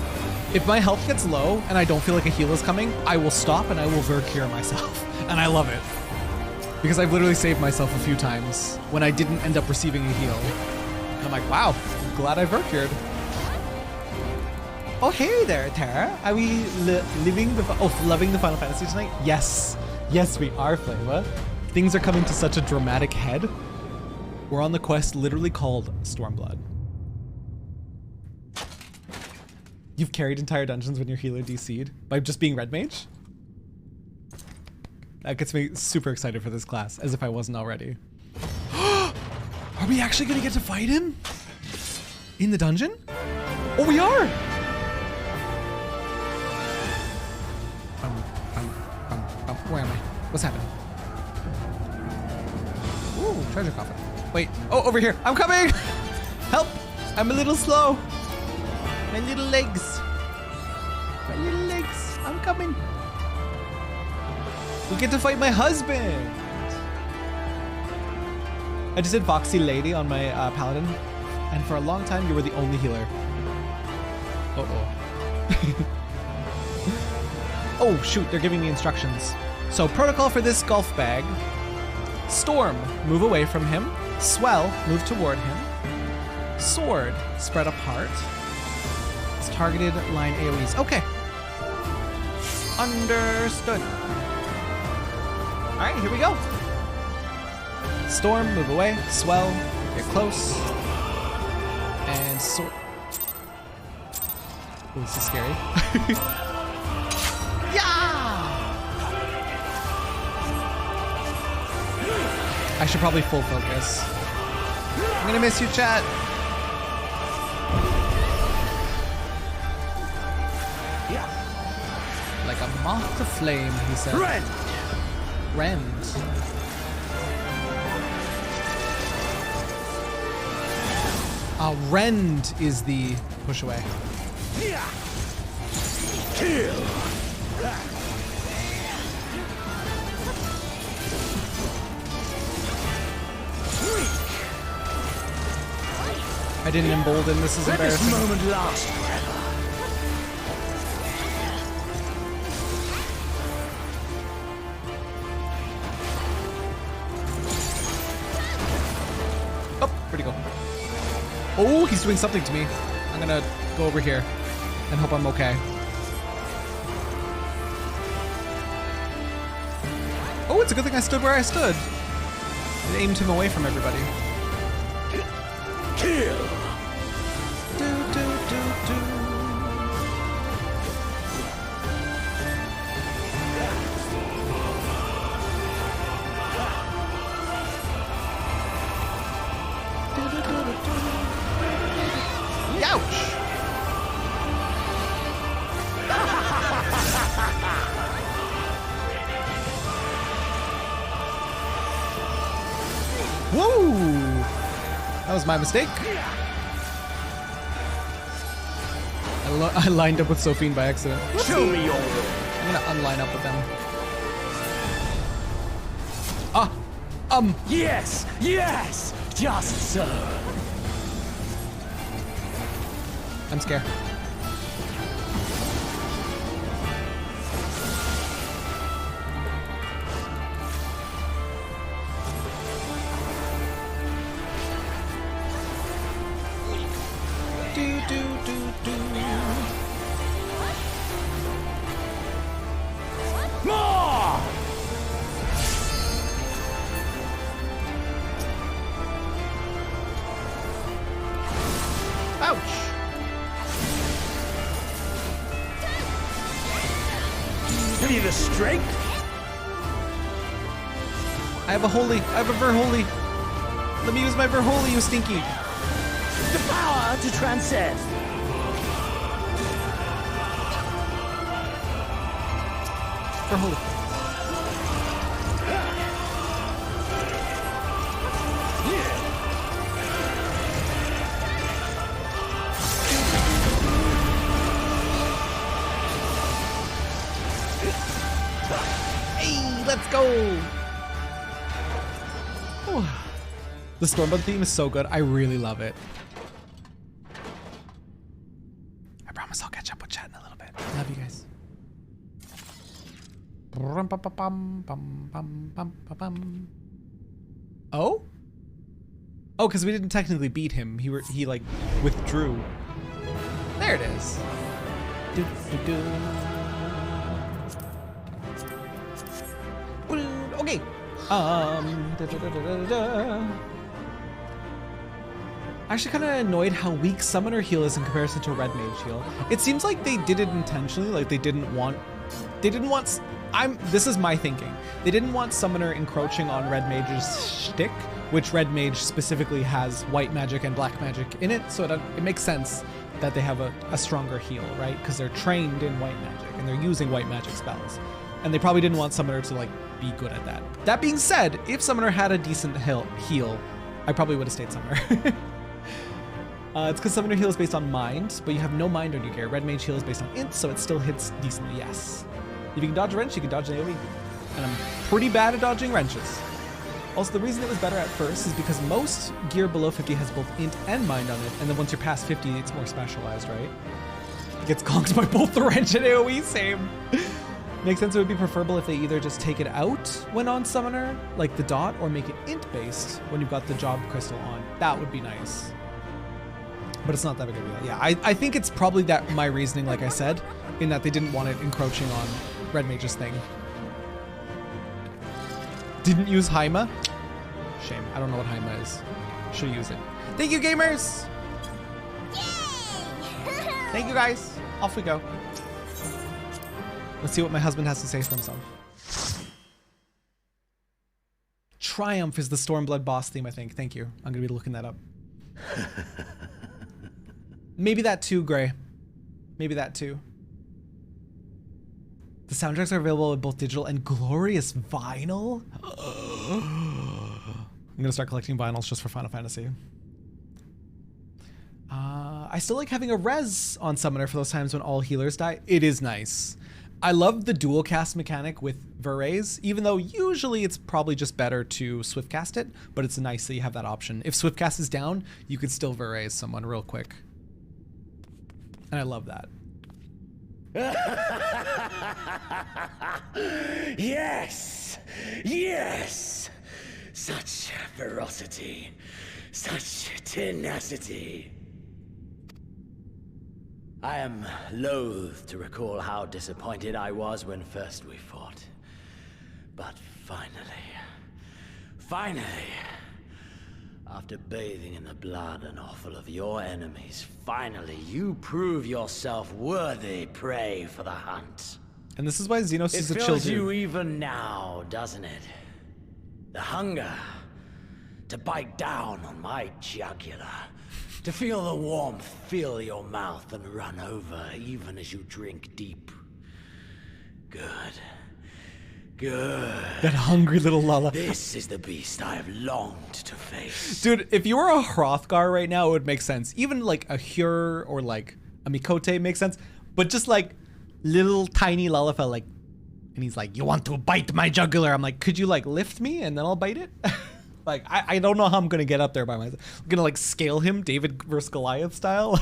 If my health gets low and I don't feel like a heal is coming, I will stop and I will Vercure myself. And I love it. Because I've literally saved myself a few times when I didn't end up receiving a heal. And I'm like, wow, glad I Vercured. Oh, hey there, Terra. Are we loving the Final Fantasy tonight? Yes. Yes, we are, Flava. Things are coming to such a dramatic head. We're on the quest literally called Stormblood. You've carried entire dungeons when your healer DC'd by just being Red Mage? That gets me super excited for this class, as if I wasn't already. Are we actually gonna get to fight him? In the dungeon? Oh, we are! Where am I? What's happening? Ooh, treasure coffin. Wait, oh, over here. I'm coming! Help! I'm a little slow. My little legs. My little legs. I'm coming. We get to fight my husband. I just did Foxy Lady on my paladin, and for a long time you were the only healer. Oh shoot, they're giving me instructions. So protocol for this golf bag. Storm, move away from him. Swell, move toward him. Sword, spread apart. It's targeted line AoEs. Okay. Understood. All right, here we go. Storm, move away. Swell, get close. And sword. Ooh, this is scary. I should probably full focus. I'm gonna miss you, chat. Like a moth to flame, he said. Rend! Rend. Rend is the push away. Kill! I didn't embolden, this is embarrassing. Let this moment last forever. Oh, where'd he go? Oh, he's doing something to me. I'm gonna go over here and hope I'm okay. Oh, it's a good thing I stood where I stood. It aimed him away from everybody. Kill! Ouch! Whoa! That was my mistake. I lined up with Sophine by accident. Show me your... I'm gonna unline up with them. Yes! Yes! Just so. I'm scared. More! Ouch! Have you the strength? I have a holy. I have a Verholy. Let me use my Verholy, you stinky. The power to transcend. Verholy. Hey, let's go! Whew. The Stormblood theme is so good. I really love it. I promise I'll catch up with chat in a little bit. Love you guys. Oh? Oh, because we didn't technically beat him. He like withdrew. There it is. Okay. Actually kind of annoyed how weak Summoner heal is in comparison to Red Mage heal. It seems like they did it intentionally, like they didn't want, this is my thinking. they didn't want Summoner encroaching on Red Mage's shtick, which Red Mage specifically has white magic and black magic in it, so it makes sense that they have a stronger heal, right? Because they're trained in white magic and they're using white magic spells. And they probably didn't want Summoner to like be good at that. That being said, if Summoner had a decent heal, I probably would have stayed Summoner. It's because Summoner heal is based on mind, but you have no mind on your gear. Red Mage heal is based on int, so it still hits decently, yes. If you can dodge a wrench, you can dodge an AoE. And I'm pretty bad at dodging wrenches. Also, the reason it was better at first is because most gear below 50 has both int and mind on it, and then once you're past 50, it's more specialized, right? It gets conked by both the wrench and AoE, same. Makes sense it would be preferable if they either just take it out when on Summoner, like the dot, or make it int-based when you've got the job crystal on. That would be nice. But it's not that big of a deal. Yeah, I think it's probably that my reasoning, like I said, in that they didn't want it encroaching on Red Mage's thing. Didn't use Haima? Shame. I don't know what Haima is. Should use it. Thank you, gamers! Yay! Thank you, guys. Off we go. Let's see what my husband has to say for himself. Triumph is the Stormblood boss theme, I think. Thank you. I'm gonna be looking that up. Maybe that too, Gray. Maybe that too. The soundtracks are available in both digital and glorious vinyl. I'm gonna start collecting vinyls just for Final Fantasy. I still like having a res on Summoner for those times when all healers die. It is nice. I love the dual cast mechanic with Verraise, even though usually it's probably just better to swift cast it, but it's nice that you have that option. If swift cast is down, you could still Verraise someone real quick. And I love that. Yes! Yes! Such ferocity. Such tenacity. I am loath to recall how disappointed I was when first we fought. But finally, after bathing in the blood and offal of your enemies, finally you prove yourself worthy prey for the hunt. And this is why Xenos is a chill dude. It fills you even now, doesn't it? The hunger to bite down on my jugular. To feel the warmth fill your mouth and run over even as you drink deep. Good. That hungry little Lala. This is the beast I have longed to face. Dude, if you were a Hrothgar right now, it would make sense. Even like a Hyur or like a Mikote makes sense. But just like little tiny Lalafell, like, and he's like, you want to bite my jugular? I'm like, could you like lift me and then I'll bite it? Like, I don't know how I'm gonna get up there by myself. I'm gonna like scale him, David versus Goliath style.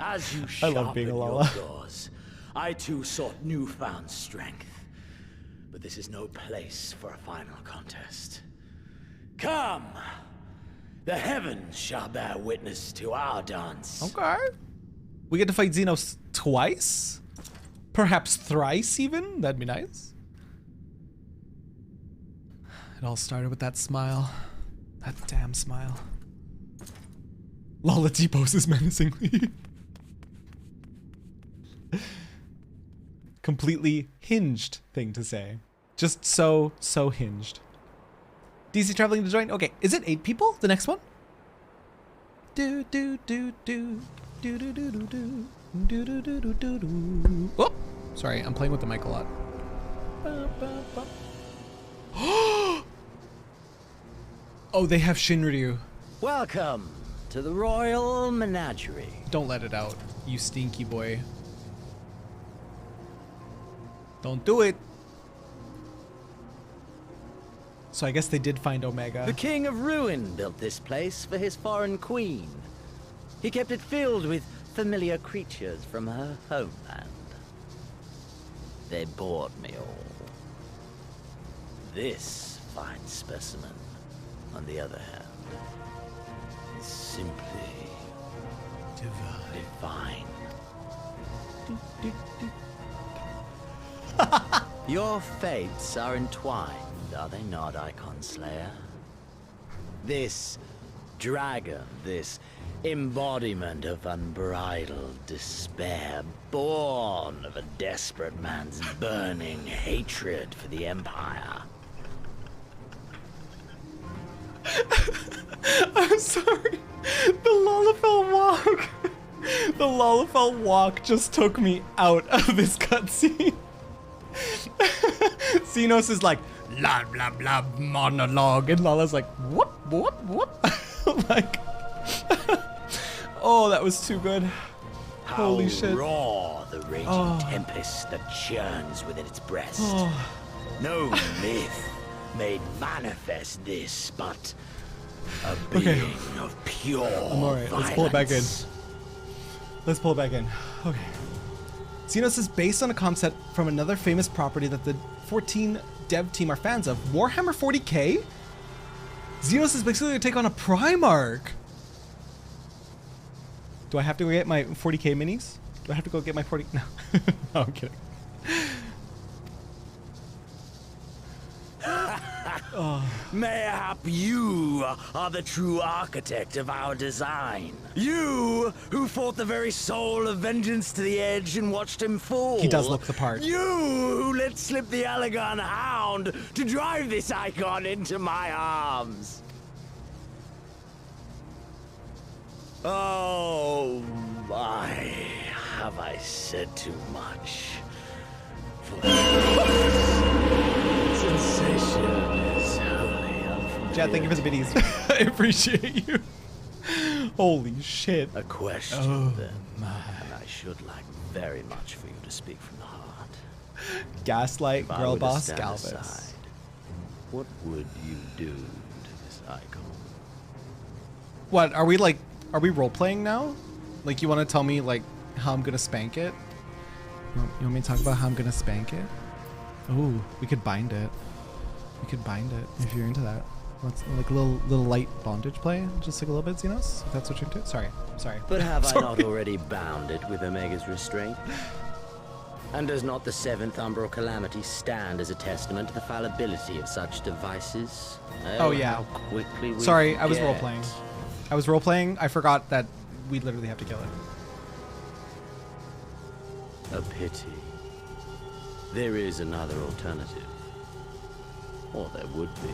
As you I love being a Lala. Doors, I too sought newfound strength. But this is no place for a final contest. Come! The heavens shall bear witness to our dance. Okay. We get to fight Xenos twice? Perhaps thrice even? That'd be nice. It all started with that smile. That damn smile. Lala T-poses menacingly. Completely hinged thing to say. Just so hinged. DC traveling to join? Okay, is it 8 people? The next one? Do do do do do do do do do do do do do do do. Oh, sorry, I'm playing with the mic a lot. Oh, they have Shinryu. Welcome to the Royal Menagerie. Don't let it out, you stinky boy. Don't do it. So I guess they did find Omega. The King of Ruin built this place for his foreign queen. He kept it filled with familiar creatures from her homeland. They bored me all. This fine specimen, on the other hand, is simply divine. Your fates are entwined, are they not, Icon Slayer? This dragon, this Embodiment of unbridled despair, born of a desperate man's burning hatred for the Empire. I'm sorry. The Lalafell walk. The Lalafell walk just took me out of this cutscene. Xenos is like, blah, blah, blah, monologue. And Lala's like, whoop, whoop, whoop. Like, oh, that was too good. Holy shit. Raw the raging tempest that churns within its breast. No myth made manifest this, but a being of pure I'm alright, let's pull it back in. Let's pull it back in. Okay. Xenos is based on a concept from another famous property that the 14 dev team are fans of, Warhammer 40k? Xenos is basically going to take on a Primarch. Do I have to go get my 40k minis? Do I have to go get my 40? No, no, I'm kidding. Mayhap you are the true architect of our design. You who fought the very soul of vengeance to the edge and watched him fall. He does look the part. You who let slip the Allegan Hound to drive this icon into my arms. Oh my, have I said too much? Sensation is wholly unfamiliar. Chad, thank you for the biddies. I appreciate you. Holy shit. A question then, and I should like very much for you to speak from the heart. Gaslight, If I girl were to boss, stand Galvus. aside, what would you do to this icon? What, are we role-playing now? Like, you want to tell me, like, how I'm gonna spank it? You want me to talk about how I'm gonna spank it? Oh, we could bind it. We could bind it if you're into that. Let's like a little light bondage play, just like a little bit, Xenos. If that's what you're into. Sorry. But have Sorry. I not already bound it with Omega's restraint? And does not the 7th Umbral Calamity stand as a testament to the fallibility of such devices? Oh yeah. How quickly we Sorry, I was forget. role-playing. I was role-playing. I forgot that we literally have to kill it. A pity. There is another alternative. Or there would be.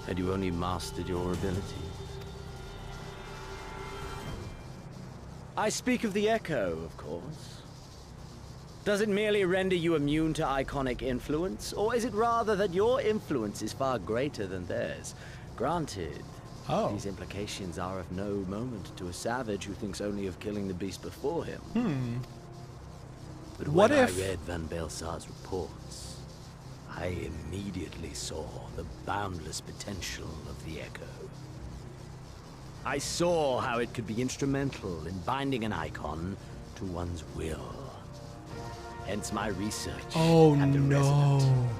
Had you only mastered your ability. I speak of the Echo, of course. Does it merely render you immune to iconic influence? Or is it rather that your influence is far greater than theirs? Granted, these implications are of no moment to a savage who thinks only of killing the beast before him. But What when if- I read Van Belsar's reports, I immediately saw the boundless potential of the Echo. I saw how it could be instrumental in binding an icon to one's will. Hence my research Oh at the no. Resident.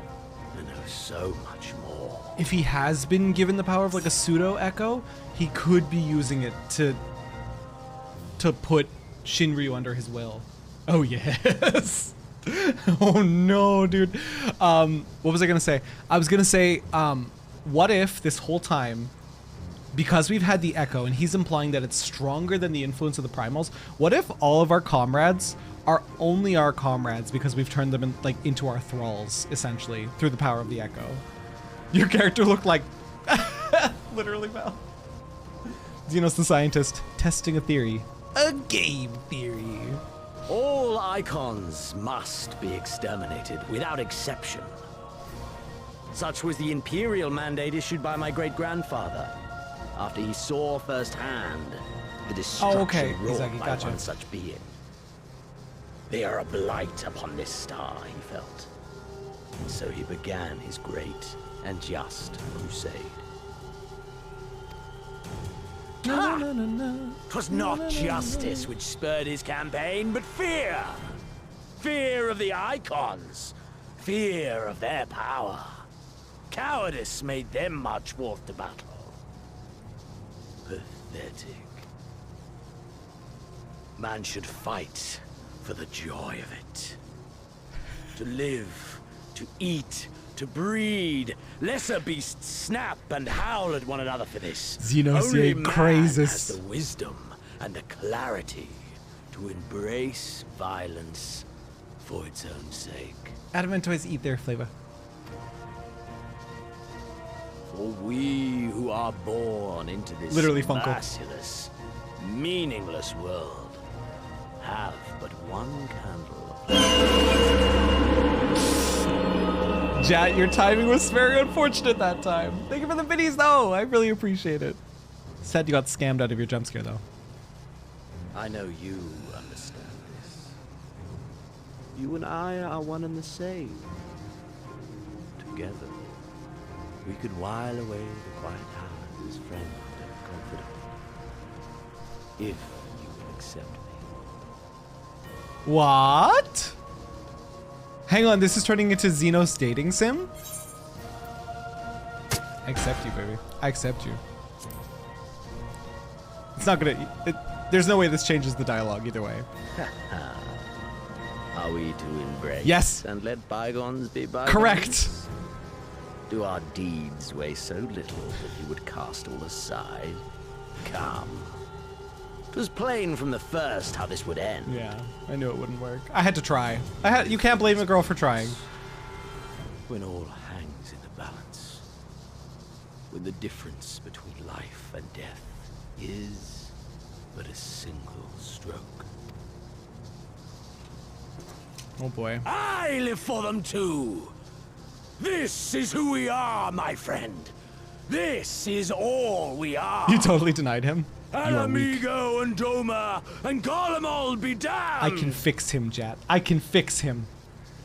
I know so much more. If he has been given the power of like a pseudo echo, he could be using it to put Shinryu under his will. Oh yes. Oh no, dude. What was I gonna say? I was gonna say, what if this whole time, because we've had the echo and he's implying that it's stronger than the influence of the primals, what if all of our comrades are only our comrades because we've turned them into our thralls, essentially, through the power of the echo? Your character looked like literally Val. Xenos the scientist, testing a theory. A game theory. All icons must be exterminated without exception. Such was the imperial mandate issued by my great-grandfather after he saw firsthand the destruction wrought Izaki, by gotcha. one such being. They are a blight upon this star, he felt. And so he began his great and just crusade. Twas not justice which spurred his campaign, but fear. Fear of the icons. Fear of their power. Cowardice made them march forth to battle. Pathetic. Man should fight for the joy of it. To live, to eat, to breed. Lesser beasts snap and howl at one another for this. Xenos, Only you man crazy. has the wisdom and the clarity to embrace violence for its own sake. Adamant toys eat their flavor. For we who are born into this Literally Funko. merciless, meaningless world have but one candle. Jat, your timing was very unfortunate that time. Thank you for the biddies, though. I really appreciate it. Sad you got scammed out of your jump scare, though. I know you understand this. You and I are one and the same. Together, we could while away the quiet hours as friend and confidant. If you will accept me. What? Hang on, this is turning into Xenos dating sim? I accept you, baby. I accept you. It's not gonna... there's no way this changes the dialogue either way. Are we to embrace Yes. and let bygones be bygones? Correct. Do our deeds weigh so little that you would cast all aside? Come. It was plain from the first how this would end. Yeah, I knew it wouldn't work. I had to try. You can't blame a girl for trying. When all hangs in the balance. When the difference between life and death is but a single stroke. Oh boy. I live for them too! This is who we are, my friend! This is all we are! You totally denied him. You are weak. Amigo and Doma and Garlemald be damned! I can fix him, Jat. I can fix him.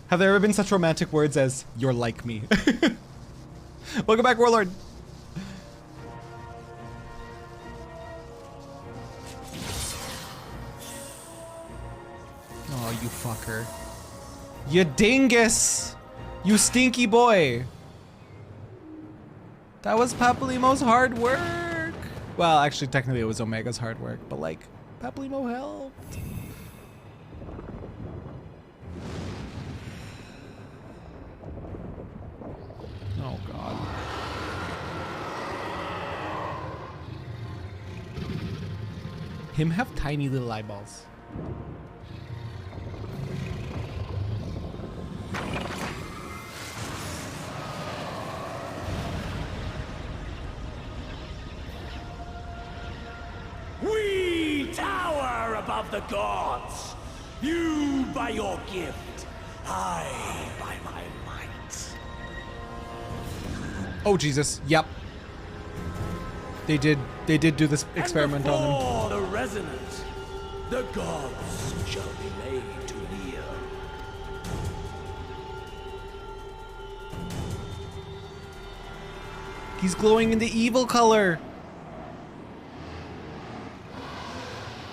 Have there ever been such romantic words as, you're like me? Welcome back, Warlord. Oh, you fucker. You dingus! You stinky boy! That was Papalimo's hard work! Well, actually, technically it was Omega's hard work, but like, Papalimo helped. Oh god. Him have tiny little eyeballs. We tower above the gods. You by your gift, I by my might. Oh Jesus, yep. They did do this experiment on him. For the resonance, the gods shall be made to kneel. He's glowing in the evil color.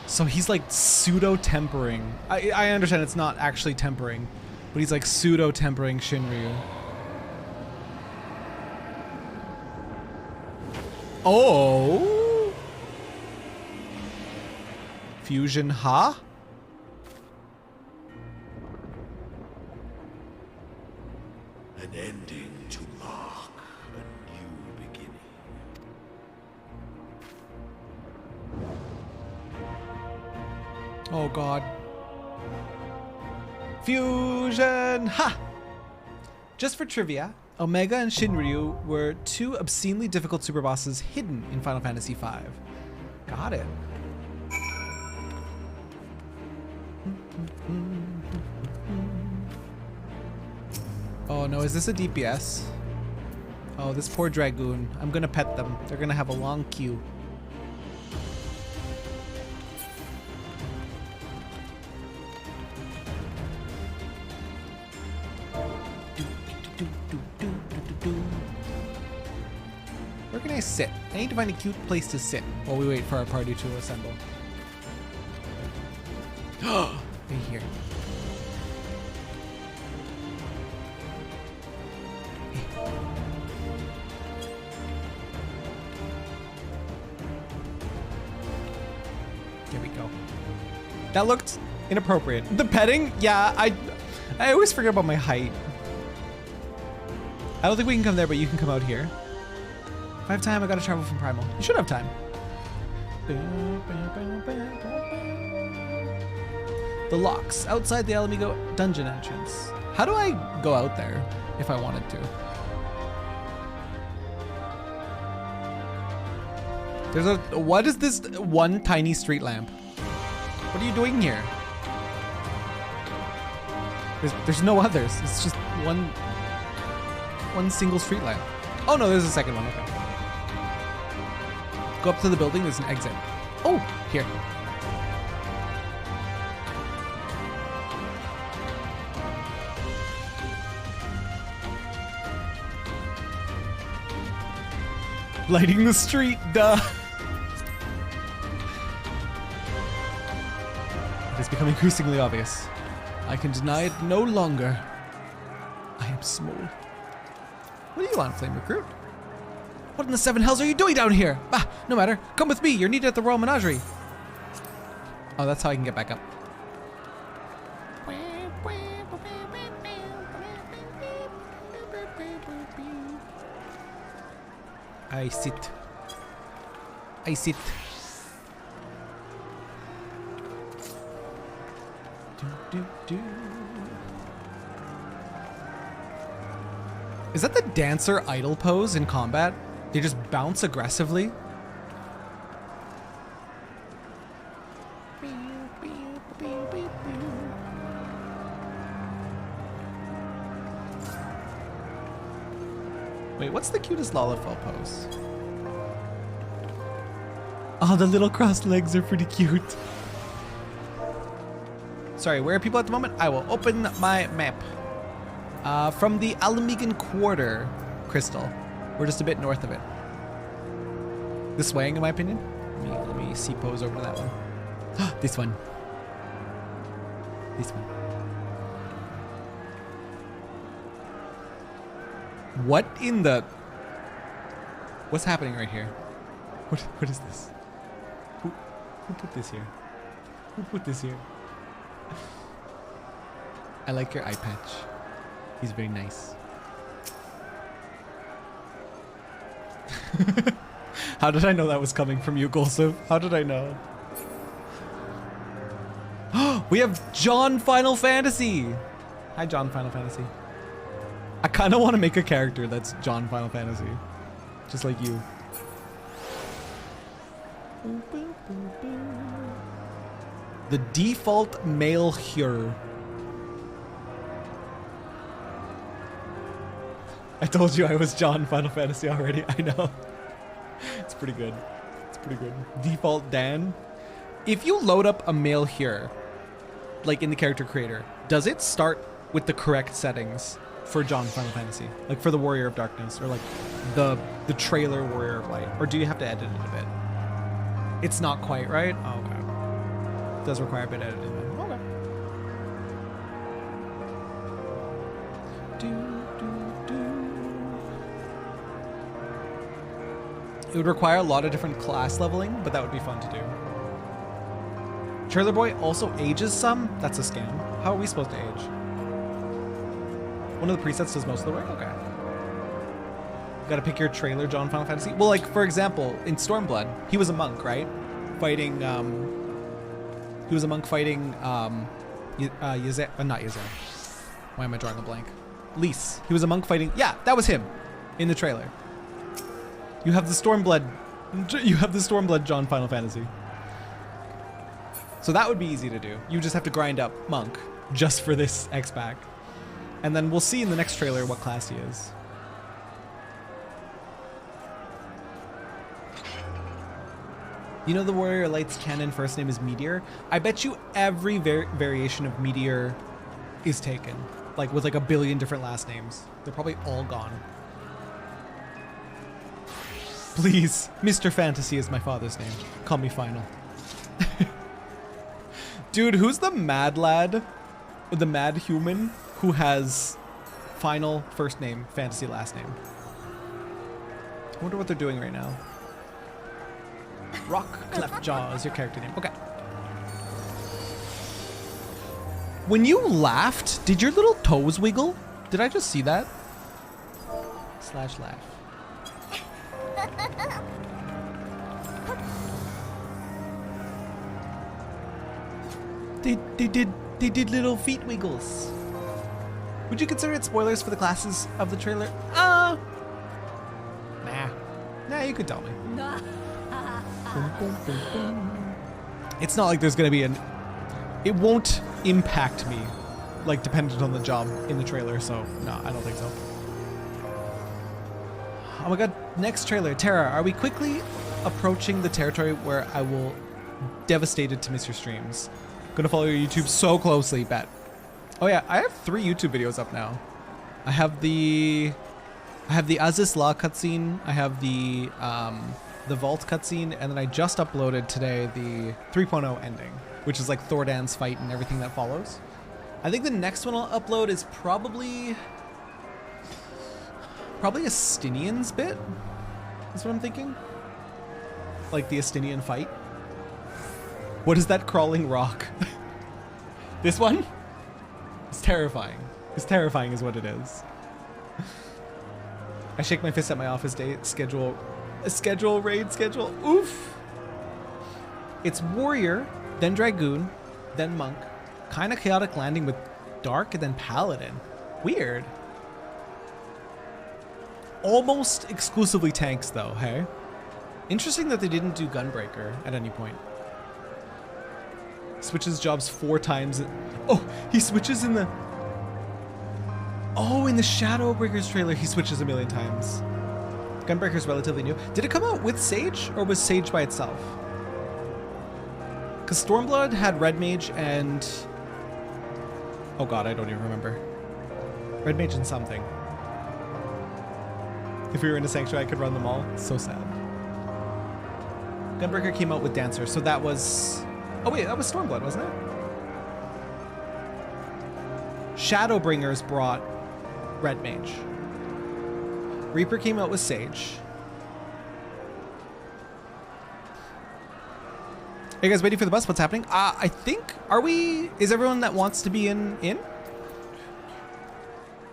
So he's like pseudo-tempering. I understand it's not actually tempering, but he's like pseudo-tempering Shinryu. Oh! Fusion Ha? An ending to mark a new beginning. Oh god. Fusion Ha! Just for trivia, Omega and Shinryu were two obscenely difficult super bosses hidden in Final Fantasy V. Got it. Oh no, is this a DPS? Oh, this poor Dragoon. I'm gonna pet them. They're gonna have a long queue. Where can I sit? I need to find a cute place to sit while we wait for our party to assemble. Right here. There we go. That looked inappropriate. The petting? Yeah, I always forget about my height. I don't think we can come there, but you can come out here. If I have time, I gotta travel from Primal. You should have time. The locks outside the Alamigo dungeon entrance. How do I go out there if I wanted to? There's a, what is this one tiny street lamp? What are you doing here? There's no others. It's just one single street lamp. Oh no, there's a second one. Okay. Go up to the building. There's an exit. Oh, here. Lighting the street, duh. It has become increasingly obvious. I can deny it no longer. I am small. What do you want, Flame Recruit? What in the seven hells are you doing down here? Ah, no matter. Come with me. You're needed at the Royal Menagerie. Oh, that's how I can get back up. I sit. I sit. Is that the dancer idle pose in combat? They just bounce aggressively? Wait, what's the cutest Lalafell pose? Oh, the little crossed legs are pretty cute. Sorry, where are people at the moment? I will open my map. From the Alamigan Quarter Crystal. We're just a bit north of it. This swaying, in my opinion. Let me see pose over to that one. This one. This one. What in the... What's happening right here? What is this? Who put this here? Who put this here? I like your eye patch. He's very nice. How did I know that was coming from you, Golsov? How did I know? We have John Final Fantasy! Hi, John Final Fantasy. I kind of want to make a character that's John Final Fantasy. Just like you. The default male Hyur. I told you I was John Final Fantasy already. I know. It's pretty good. It's pretty good. Default Dan. If you load up a male Hyur, like in the character creator, does it start with the correct settings for John Final Fantasy? Like for the Warrior of Darkness or like the trailer Warrior of Light? Or do you have to edit it a bit? It's not quite right? Oh, okay. It does require a bit of editing. Okay. It would require a lot of different class leveling, but that would be fun to do. Trailer Boy also ages some? That's a scam. How are we supposed to age? One of the presets does most of the work? Okay. You gotta pick your trailer, John Final Fantasy. Well, like, for example, in Stormblood, he was a monk, right? Fighting, he was a monk fighting, Eorzea, not Eorzea. Why am I drawing a blank? Lys. He was a monk fighting, yeah, that was him in the trailer. You have the Stormblood John Final Fantasy. So that would be easy to do. You just have to grind up monk just for this X-Pack. And then we'll see in the next trailer what class he is. You know the Warrior Light's canon first name is Meteor? I bet you every variation of Meteor is taken. Like with like a billion different last names. They're probably all gone. Please, Mr. Fantasy is my father's name. Call me Final. Dude, who's the mad lad? The mad human who has Final first name, Fantasy last name? I wonder what they're doing right now. Rock Cleft Jaw is your character name. Okay. When you laughed, did your little toes wiggle? Did I just see that? slash laugh. They did little feet wiggles. Would you consider it spoilers for the classes of the trailer? Nah. Nah, you could tell me. It's not like there's gonna be it won't impact me, like dependent on the job in the trailer, so no, I don't think so. Oh my god, next trailer. Terra, are we quickly approaching the territory where I will devastated to miss your streams? Gonna follow your YouTube so closely, bet. Oh yeah, I have 3 YouTube videos up now. I have the Aziz Law cutscene, I have the Vault cutscene, and then I just uploaded today the 3.0 ending, which is like Thordan's fight and everything that follows. I think the next one I'll upload is probably Astinian's bit. That's what I'm thinking. Like the Astinian fight. What is that crawling rock? This one? It's terrifying. It's terrifying is what it is. I shake my fist at my office day schedule. Raid schedule. Oof. It's warrior, then dragoon, then monk. Kind of chaotic landing with dark and then paladin. Weird. Almost exclusively tanks though, hey? Interesting that they didn't do Gunbreaker at any point. Switches jobs 4 times. Oh, he switches in the... Oh, in the Shadowbreakers trailer, he switches a million times. Gunbreaker's relatively new. Did it come out with Sage, or was Sage by itself? Because Stormblood had Red Mage and... Oh god, I don't even remember. Red Mage and something. If we were in a Sanctuary, I could run them all. So sad. Gunbreaker came out with Dancer, so that was... Oh wait, that was Stormblood, wasn't it? Shadowbringers brought Red Mage. Reaper came out with Sage. Are you guys waiting for the bus? What's happening? I think, is everyone that wants to be in?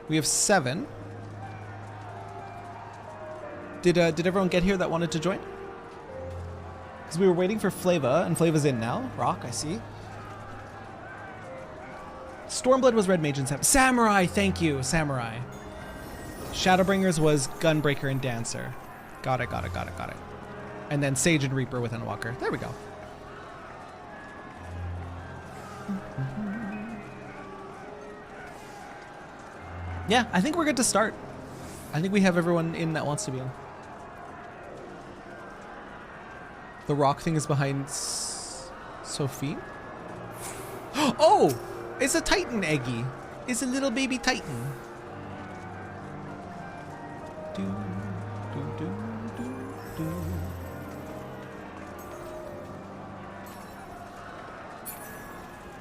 We have 7. Did everyone get here that wanted to join? Because we were waiting for Flava, and Flava's in now. Rock, I see. Stormblood was Red Mage and Samurai, thank you, Samurai. Shadowbringers was Gunbreaker and Dancer. Got it. And then Sage and Reaper with Endwalker. There we go. Yeah, I think we're good to start. I think we have everyone in that wants to be in. The rock thing is behind Sophie. Oh! It's a Titan, Eggy. It's a little baby Titan.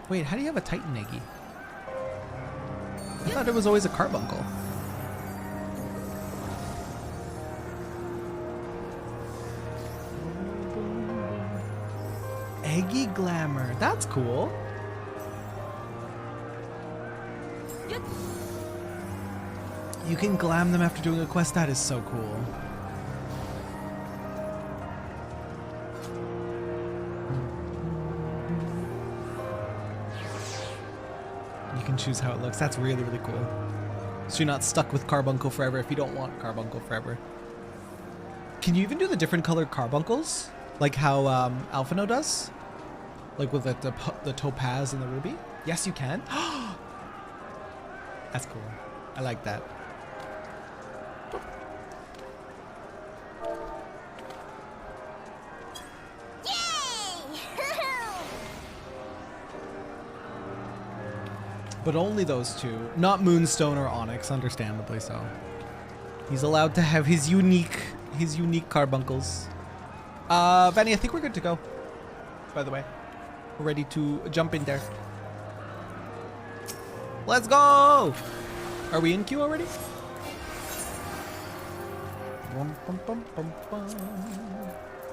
Wait, how do you have a Titan, Eggy? I thought it was always a carbuncle. Eggy Glamour. That's cool. You can glam them after doing a quest. That is so cool. You can choose how it looks. That's really, really cool. So you're not stuck with carbuncle forever if you don't want carbuncle forever. Can you even do the different colored carbuncles? Like how Alphino does? Like with the topaz and the ruby? Yes, you can. That's cool. I like that. But only those 2. Not Moonstone or Onyx, understandably so. He's allowed to have his unique carbuncles. Vanny, I think we're good to go. By the way. We're ready to jump in there. Let's go! Are we in queue already?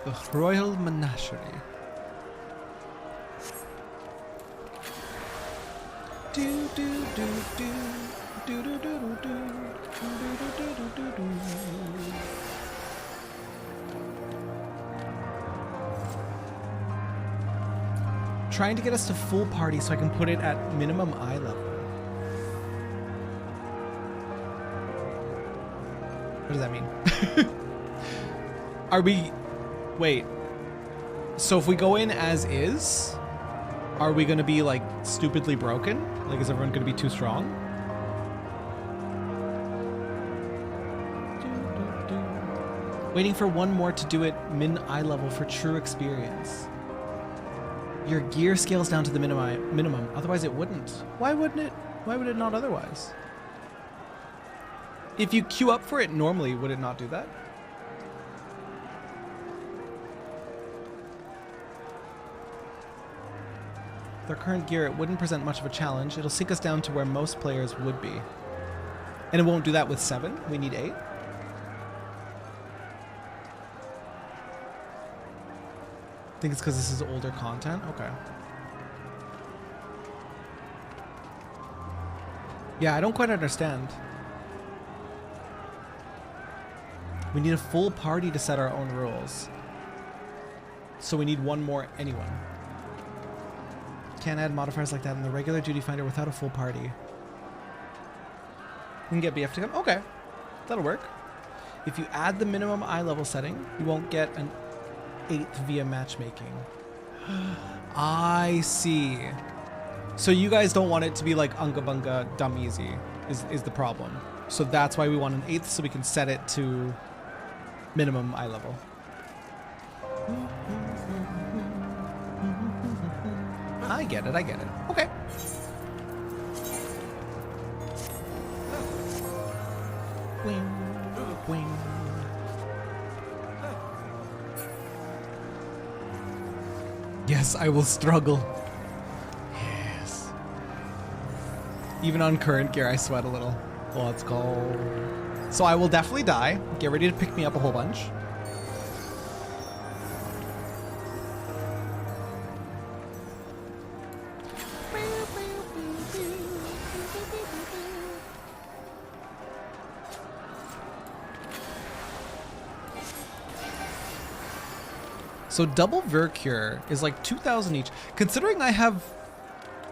The Royal Menagerie. Do do do do do do do do do do do do do do. trying to get us to full party so I can put it at minimum eye level. What does that mean? Are we... Wait. So if we go in as is, are we going to be, like, stupidly broken? Like, is everyone going to be too strong? Waiting for one more to do it min eye level for true experience. Your gear scales down to the minimum. Otherwise it wouldn't. Why wouldn't it? Why would it not otherwise? If you queue up for it normally, would it not do that? With our current gear, it wouldn't present much of a challenge. It'll sink us down to where most players would be. And it won't do that with 7. We need 8. I think it's because this is older content. Okay. Yeah, I don't quite understand. We need a full party to set our own rules. So we need one more anyone. Can't add modifiers like that in the regular duty finder without a full party. We can get BF to come. Okay. That'll work. If you add the minimum eye level setting, you won't get an 8th via matchmaking. I see. So you guys don't want it to be like Unga Bunga dumb easy is the problem. So that's why we want an 8th so we can set it to minimum eye level. I get it, I get it. Okay. Wing, wing. Yes, I will struggle. Yes. Even on current gear, I sweat a little. Let's go. So I will definitely die. Get ready to pick me up a whole bunch. So double Vercure is like 2,000 each. Considering I have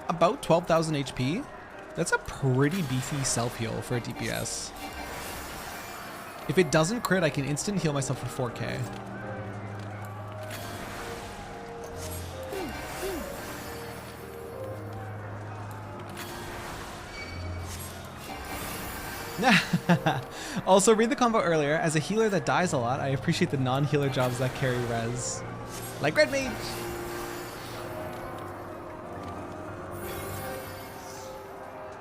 about 12,000 HP, that's a pretty beefy self-heal for a DPS. If it doesn't crit, I can instant heal myself for 4K. Also, read the combo earlier. As a healer that dies a lot, I appreciate the non-healer jobs that carry res. Like Red Mage!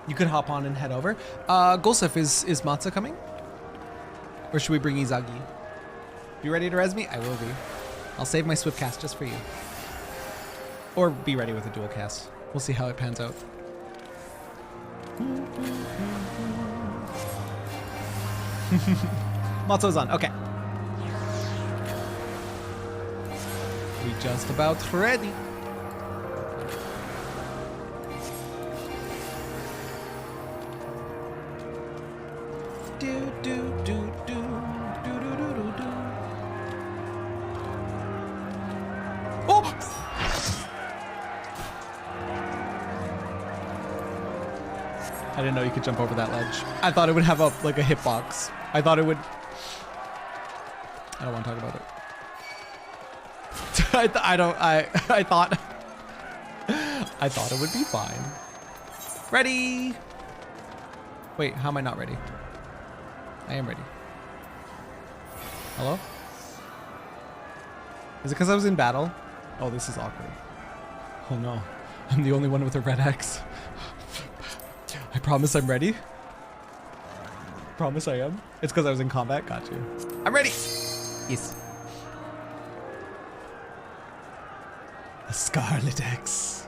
You could hop on and head over. Golsef, is Matza coming? Or should we bring Izagi? Be ready to res me? I will be. I'll save my swift cast just for you. Or be ready with a dual cast. We'll see how it pans out. Matzo's on, okay. We just about ready. Do do do do do do do do do. Oh! I didn't know you could jump over that ledge. I thought it would have like a hitbox. I thought it would. I don't want to talk about it. I thought it would be fine. Ready? Wait, how am I not ready? I am ready. Hello? Is it because I was in battle? Oh, this is awkward. Oh no, I'm the only one with a red X. I promise I'm ready. Promise I am. It's because I was in combat. Got you. I'm ready. Yes. A Scarlet X.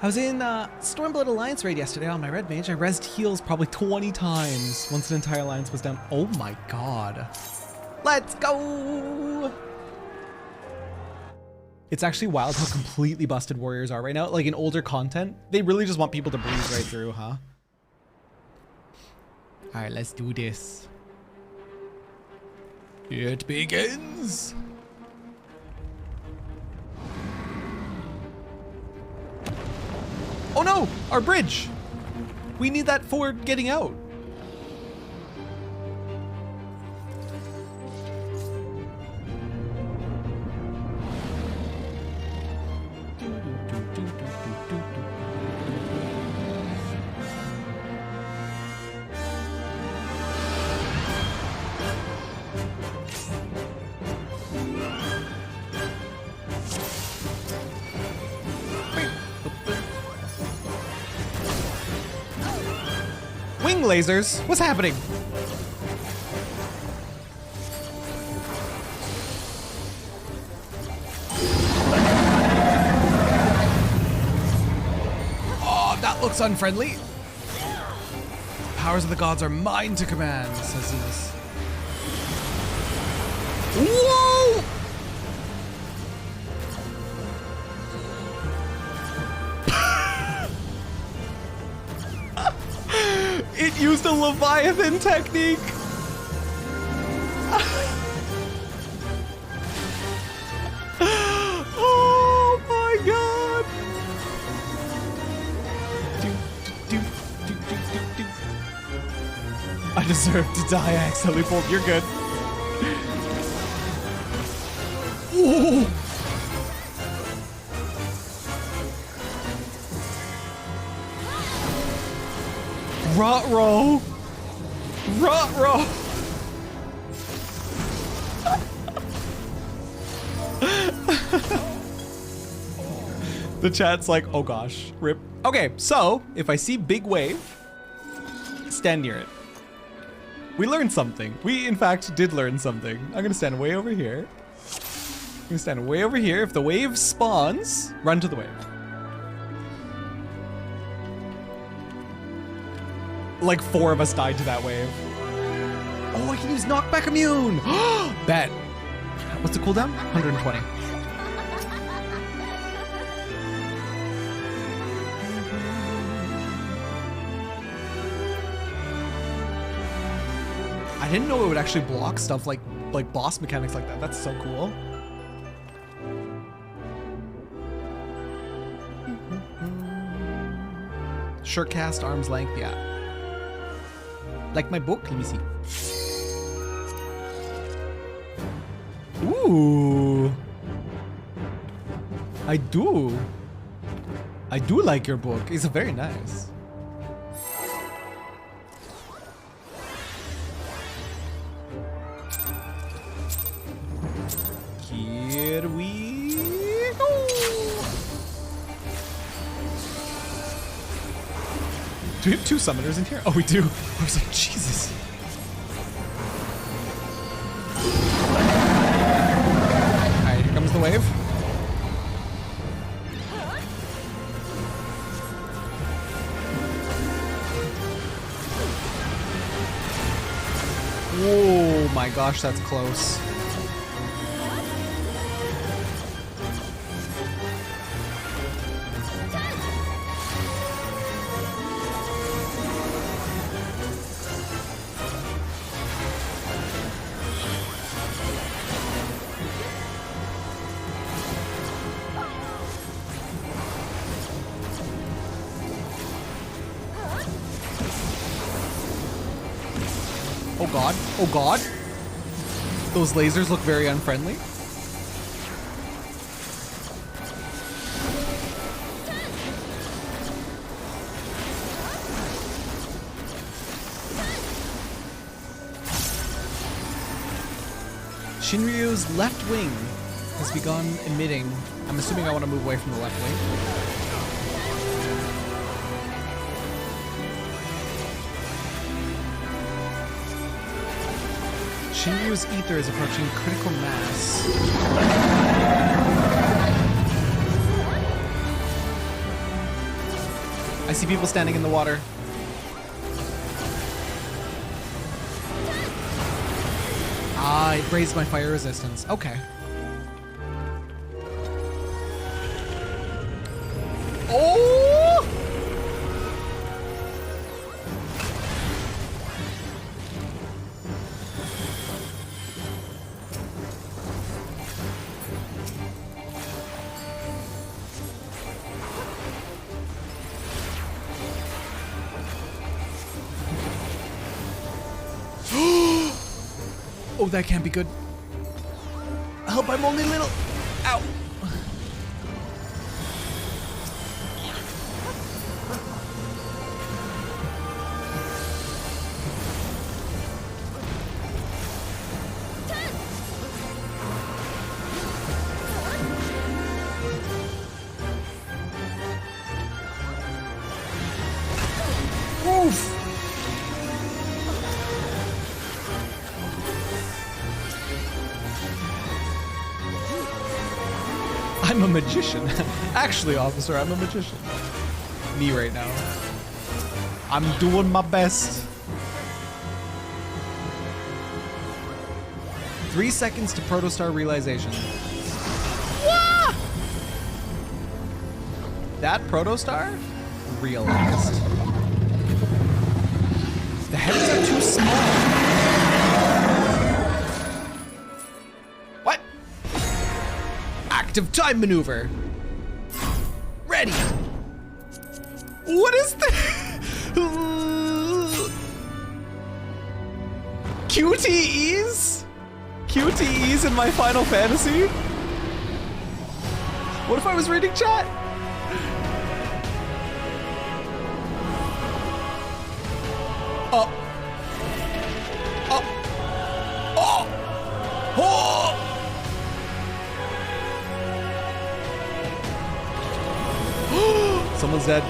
I was in Stormblood Alliance raid yesterday on my red mage. I rezzed heals probably 20 times once an entire alliance was down. Oh my god. Let's go. It's actually wild how completely busted warriors are right now. Like in older content, they really just want people to breeze right through, huh? All right, let's do this. It begins. Oh no, our bridge. We need that for getting out. Wing lasers? What's happening? Oh, that looks unfriendly. Powers of the gods are mine to command, says Zeus. Whoa! It used a Leviathan technique. Oh my god. I deserve to die. I accidentally pulled. You're good. Ooh. Rot-row! Rot-row! The chat's like, oh gosh, rip. Okay, so if I see big wave, stand near it. We learned something. We, in fact, did learn something. I'm gonna stand way over here. I'm gonna stand way over here. If the wave spawns, run to the wave. Like 4 of us died to that wave. Oh, I can use knockback immune. Bet. What's the cooldown? 120. I didn't know it would actually block stuff like boss mechanics like that. That's so cool. Sure, cast arm's length, yeah. Like my book, let me see. Ooh. I do like your book. It's very nice. Here we go. Do we have 2 summoners in here? Oh, we do. I was like, Jesus. Alright, here comes the wave. Oh my gosh, that's close. Oh god, oh god. Those lasers look very unfriendly. Shinryu's left wing has begun emitting. I'm assuming I want to move away from the left wing. Shinryu's ether is approaching critical mass. I see people standing in the water. Ah, it raised my fire resistance. Okay. Oh! Oh, that can't be good. Help, I'm only little. Ow. Oof. I'm a magician. Actually, officer, I'm a magician. Me right now. I'm doing my best. 3 seconds to protostar realization. Wah! That protostar realized. The heads are too small. What? Active time maneuver. Ready. What is this? QTEs? QTEs in my Final Fantasy? What if I was reading chat? Oh. Oh. Oh. Oh. Someone's dead.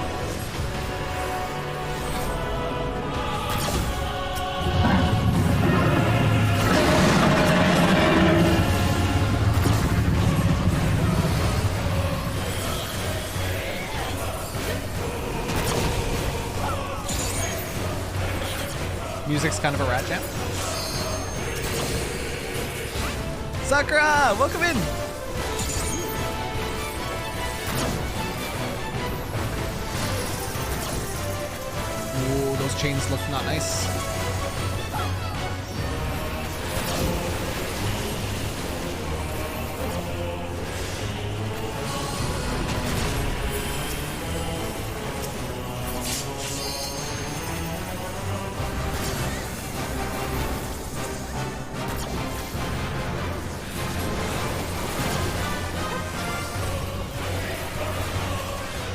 Music's kind of a rat jam. Sakura, welcome in. Ooh, those chains look not nice.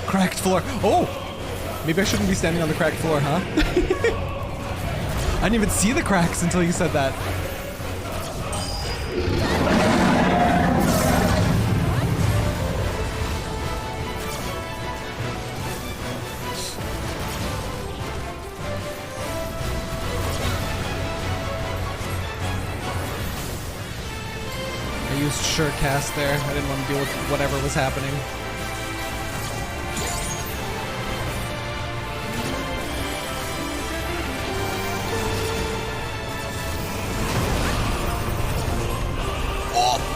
Cracked floor. Oh! Maybe I shouldn't be standing on the cracked floor, huh? I didn't even see the cracks until you said that. I used sure cast there. I didn't want to deal with whatever was happening.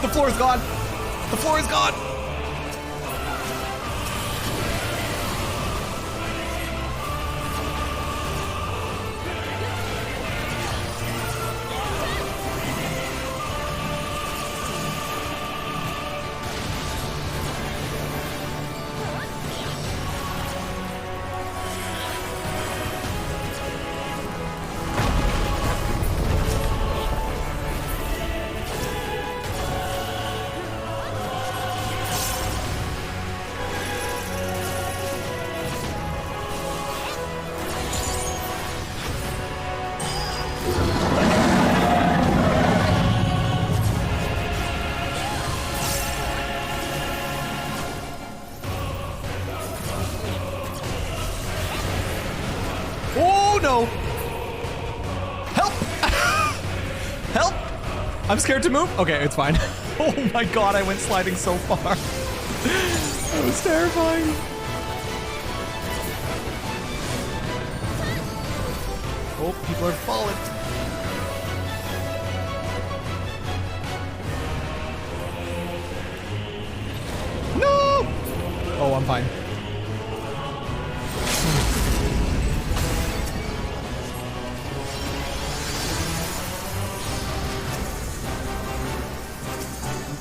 The floor is gone. The floor is gone. No! Help! Help! I'm scared to move. Okay, it's fine. Oh my god, I went sliding so far. That was terrifying. Oh, people are falling. No! Oh, I'm fine.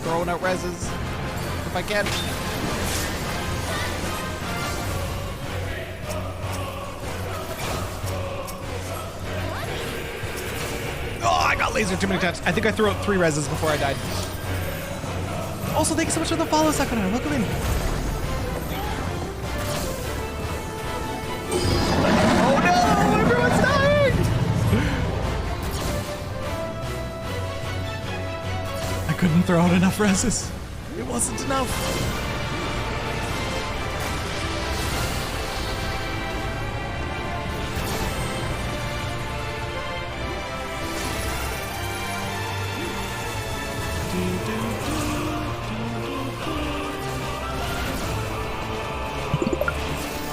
Throwing out reses if I can. Oh, I got got lasered too many times. I think I threw out 3 reses before I died. Also, thank you so much for the follow, Sakura. Welcome in. Oh no! Everyone's dying! I couldn't throw out enough reses. It wasn't enough.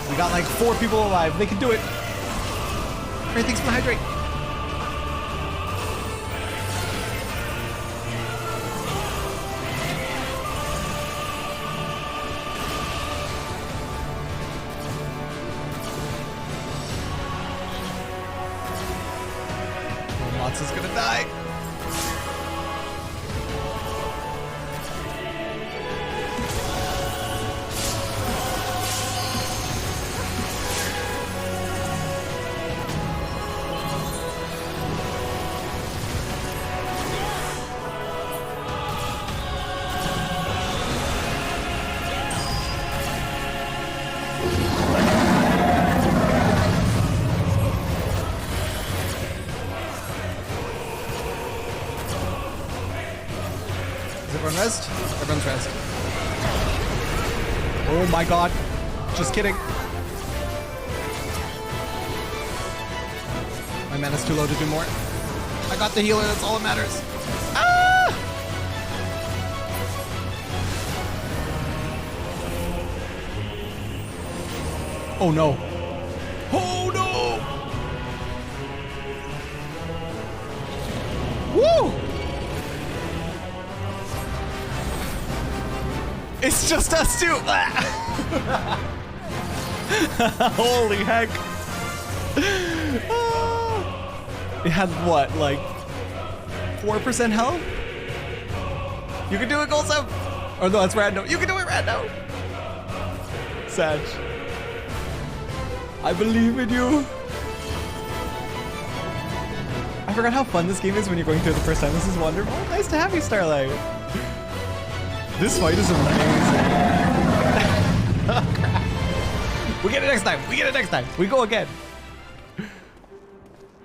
We got like 4 people alive. They can do it. Alright, thanks for the hydrate. Lots is gonna die. Rest? Everyone's rest. Oh my god. Just kidding. My mana's too low to do more. I got the healer, that's all that matters. Ah! Oh no. Oh no! Woo! It's just us 2. Holy heck. It had what, like 4% health? You can do it, Goldsub. Oh no, that's random. You can do it, random. Sag. I believe in you. I forgot how fun this game is when you're going through it the first time. This is wonderful. Nice to have you, Starlight. This fight is amazing. Oh, crap. We get it next time. We get it next time. We go again.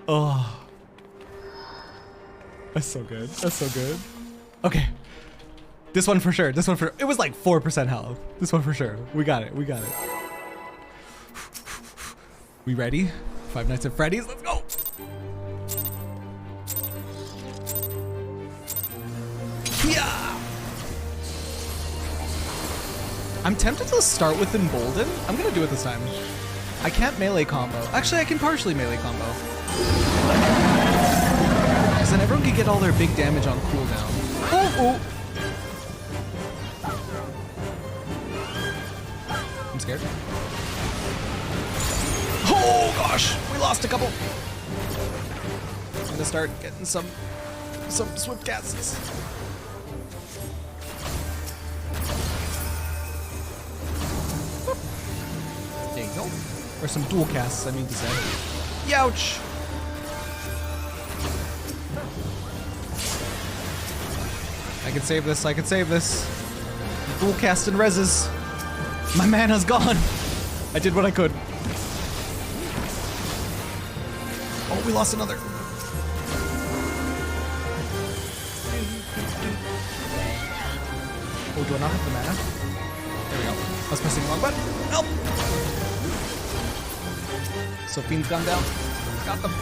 Oh. That's so good. That's so good. Okay. This one for sure. This one for... It was like 4% health. This one for sure. We got it. We got it. We ready? Five Nights at Freddy's. Let's go. Yeah. I'm tempted to start with Embolden. I'm gonna do it this time. I can't melee combo. Actually, I can partially melee combo. Because then everyone can get all their big damage on cooldown. Oh, oh. I'm scared. Oh gosh, we lost a couple. I'm gonna start getting some swift casts. There you go. Or some dual casts, I mean to say. Youch! I can save this, I can save this. Dual cast and reses. My mana's gone. I did what I could. Oh, we lost another. Oh, do I not have the mana? There we go. I was pressing the wrong button. Help! So Fiend's gone down. Got them.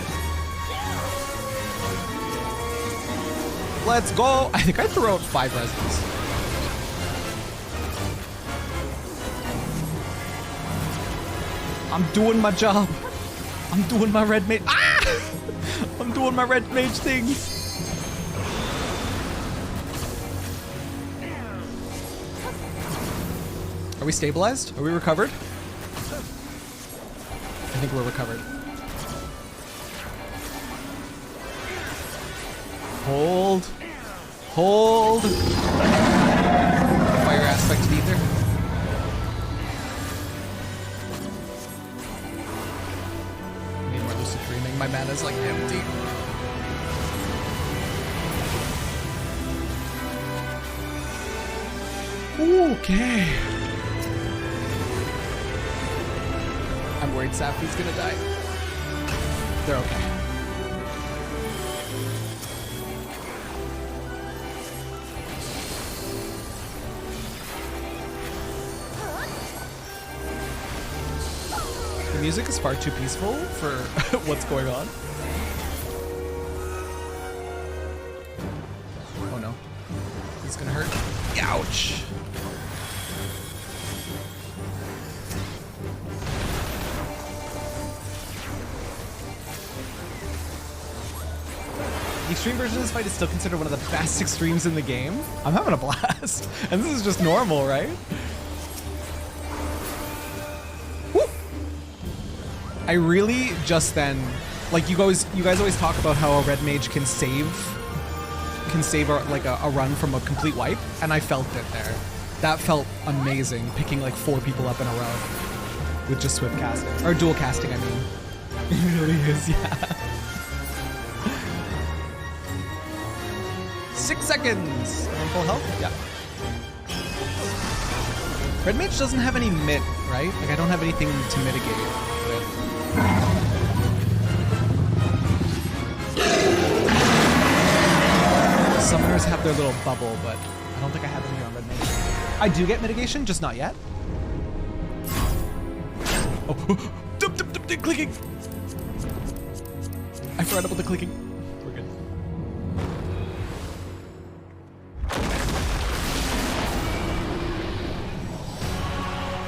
Let's go. I think I threw out 5 residents. I'm doing my job. I'm doing my red mage. Ah! I'm doing my red mage thing. Are we stabilized? Are we recovered? I think we're recovered. Hold. Hold. Fire aspect to ether. Need more lucid dreaming. My mana's like empty. Okay. I'm worried Sapphi's gonna die. They're okay. The music is far too peaceful for what's going on. Oh no. This is gonna hurt. Ouch! The extreme version of this fight is still considered one of the best extremes in the game. I'm having a blast. And this is just normal, right? Woo! I really just then, like you guys always talk about how a red mage can save a run from a complete wipe, and I felt it there. That felt amazing, picking like 4 people up in a row with just swift casting, or dual casting, I mean. It really is, yeah. 6 seconds. I'm full health? Yeah. Red mage doesn't have any mit, right? Like I don't have anything to mitigate with. Summoners have their little bubble, but I don't think I have anything on red mage. I do get mitigation, just not yet. Oh, clicking! I forgot about the clicking. We're good.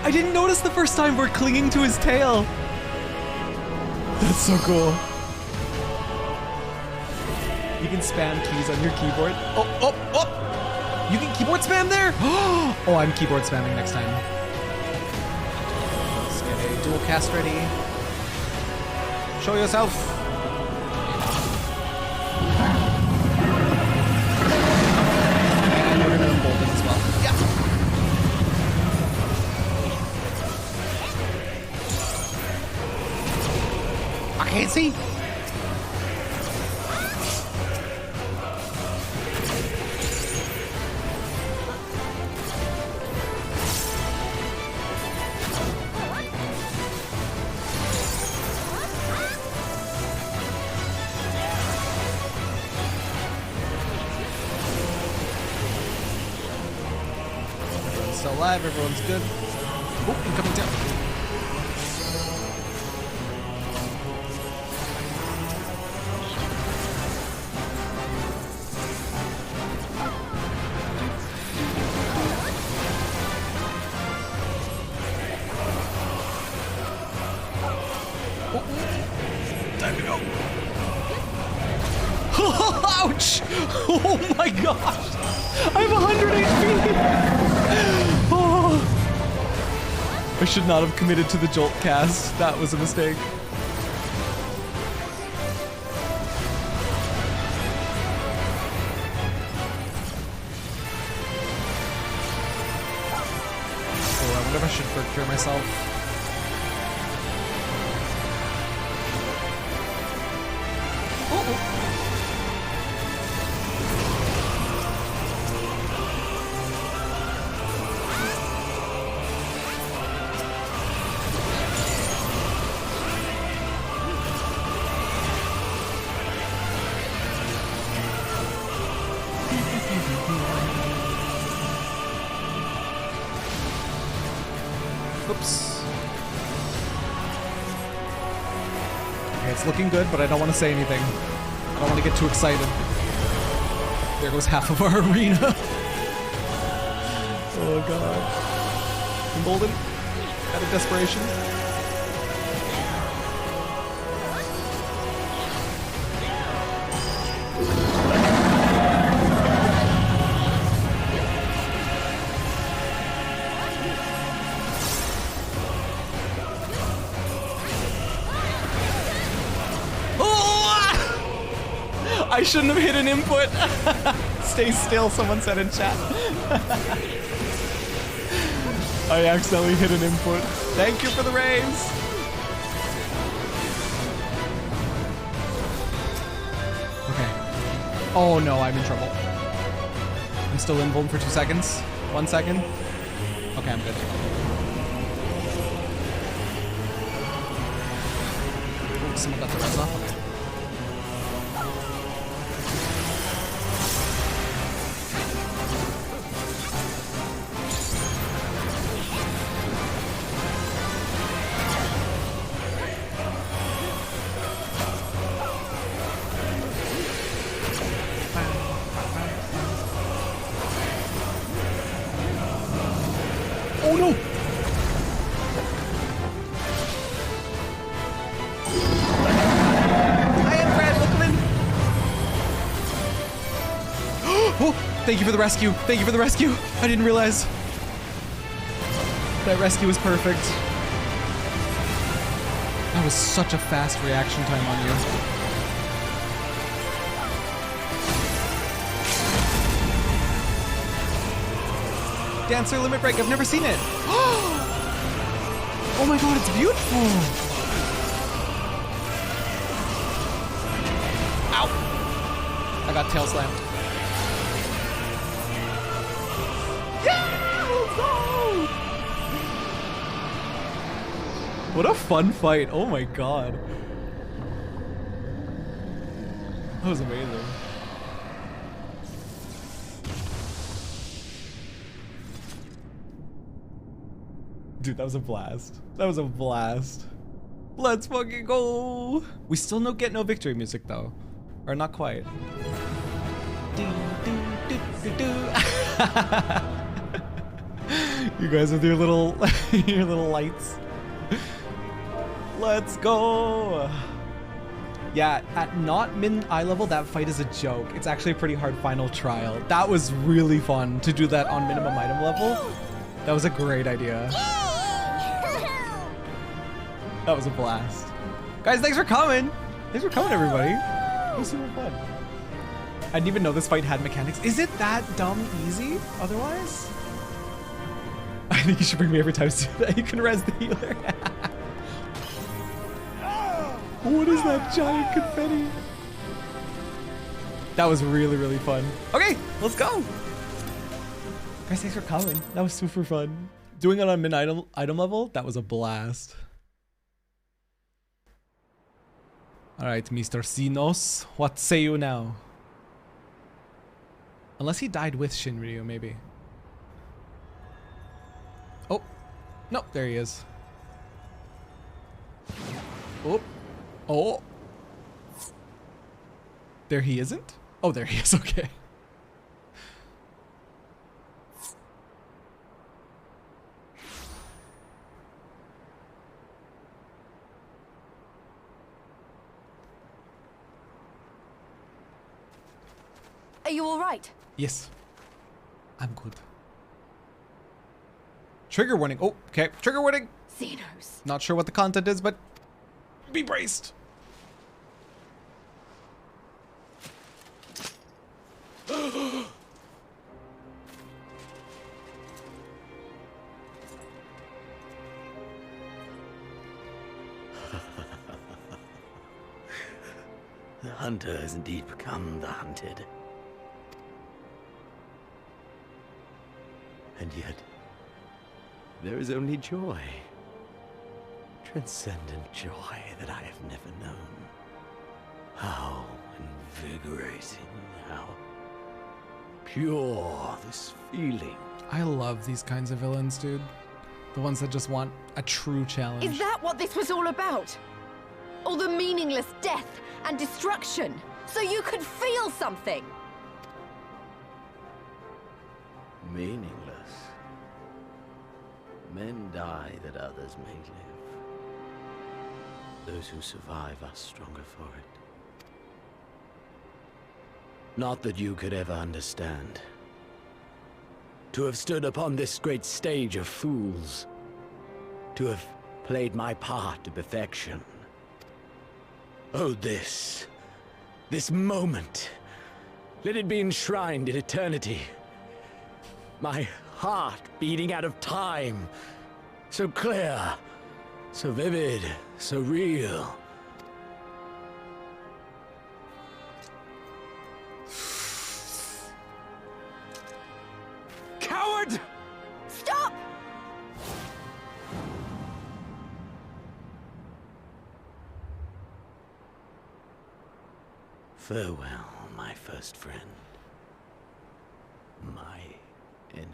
I didn't notice the first time we're clinging to his tail. That's so cool. You can spam keys on your keyboard. Oh! You can keyboard spam there? Oh, I'm keyboard spamming next time. Let's get a dual cast ready. Show yourself. And we're gonna embolden as well. Yeah. I can't see. Alive, everyone's good. Oh, incoming down. Time to go. Ouch! Oh my gosh! I have 100 HP! I should not have committed to the jolt cast. That was a mistake. Oh, I wonder if I should quick cure myself. Oops. Okay, it's looking good, but I don't want to say anything. I don't want to get too excited. There goes half of our arena. Oh god. Embolden. Out of desperation. I shouldn't have hit an input. Stay still, someone said in chat. I accidentally hit an input. Thank you for the raise. Okay. Oh no, I'm in trouble. I'm still invuln for 2 seconds. 1 second. Okay, I'm good. Oh, someone got the res off. Okay. Oh no! I am Brad Bookman! Oh, thank you for the rescue. Thank you for the rescue. I didn't realize. That rescue was perfect. That was such a fast reaction time on you. Dancer Limit Break, I've never seen it. Oh my god, it's beautiful. Ow. I got tail slammed. Yeah, let's go. What a fun fight. Oh my god. That was amazing. Dude, that was a blast. That was a blast. Let's fucking go. We still get no victory music though. Or not quite. You guys with your little your little lights. Let's go. Yeah, at not min eye level, that fight is a joke. It's actually a pretty hard final trial. That was really fun to do that on minimum item level. That was a great idea. That was a blast. Guys, thanks for coming. Thanks for coming, everybody. It was super fun. I didn't even know this fight had mechanics. Is it that dumb easy otherwise? I think you should bring me every time so that you can res the healer. What is that giant confetti? That was really, really fun. Okay, let's go. Guys, thanks for coming. That was super fun. Doing it on min item level, that was a blast. All right, Mr. Xenos, what say you now? Unless he died with Shinryu, maybe. Oh, no, there he is. Oh, oh. There he isn't? Oh, there he is, okay. Are you all right? Yes, I'm good. Trigger warning. Oh, okay. Trigger warning. Xenos. Not sure what the content is, but be braced. The hunter has indeed become the hunted. And yet, there is only joy. Transcendent joy that I have never known. How invigorating, how pure this feeling. I love these kinds of villains, dude. The ones that just want a true challenge. Is that what this was all about? All the meaningless death and destruction, so you could feel something? Meaningless. Men die that others may live. Those who survive are stronger for it. Not that you could ever understand. To have stood upon this great stage of fools. To have played my part to perfection. Oh, this moment. Let it be enshrined in eternity. My heart beating out of time. So clear, so vivid, so real. Coward! Stop! Farewell, my first friend. My enemy.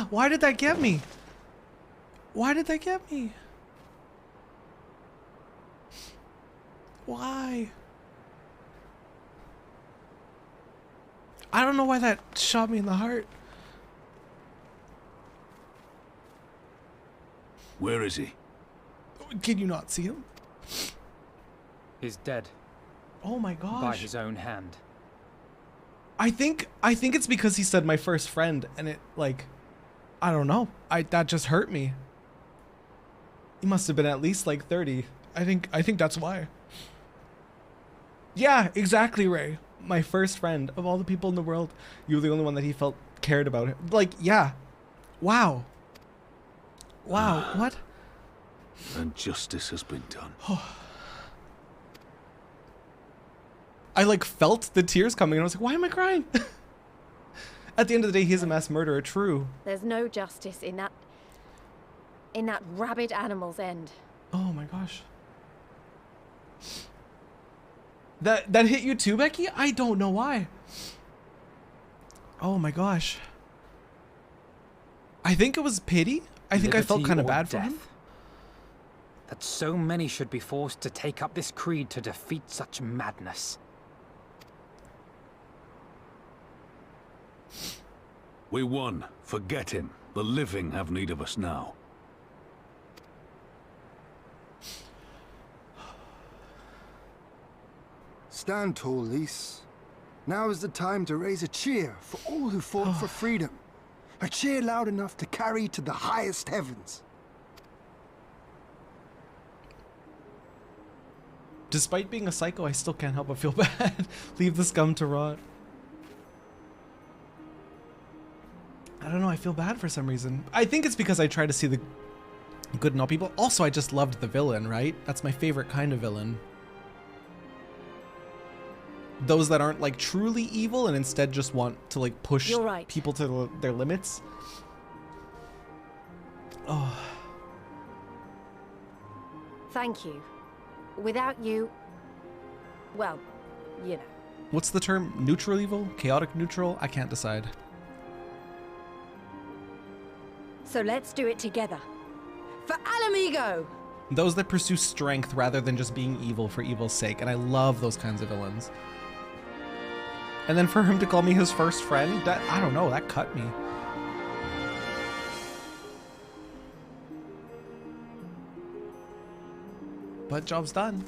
Why did that get me? Why did that get me? Why? I don't know why that shot me in the heart. Where is he? Can you not see him? He's dead. Oh my gosh. By his own hand. I think it's because he said my first friend, and it, like, I don't know. That just hurt me. He must have been at least like 30. I think that's why. Yeah, exactly, Ray. My first friend of all the people in the world. You were the only one that he felt cared about. Like, yeah. Wow. Wow, what? And justice has been done. I like felt the tears coming and I was like, why am I crying? At the end of the day, he's a mass murderer, true. There's no justice in that rabid animal's end. Oh my gosh. That hit you too, Becky? I don't know why. Oh my gosh. I think it was pity. I think I felt kind of bad for him. That so many should be forced to take up this creed to defeat such madness. We won. Forget him. The living have need of us now. Stand tall, Lys. Now is the time to raise a cheer for all who fought for freedom. A cheer loud enough to carry to the highest heavens. Despite being a psycho, I still can't help but feel bad. Leave the scum to rot. I don't know, I feel bad for some reason. I think it's because I try to see the good in all people. Also, I just loved the villain, right? That's my favorite kind of villain. Those that aren't like truly evil and instead just want to like push people to their limits. Oh. Thank you. Without you, well, you know. What's the term? Neutral evil? Chaotic neutral? I can't decide. So let's do it together. For Alamigo! Those that pursue strength rather than just being evil for evil's sake. And I love those kinds of villains. And then for him to call me his first friend, that, I don't know, that cut me. But job's done.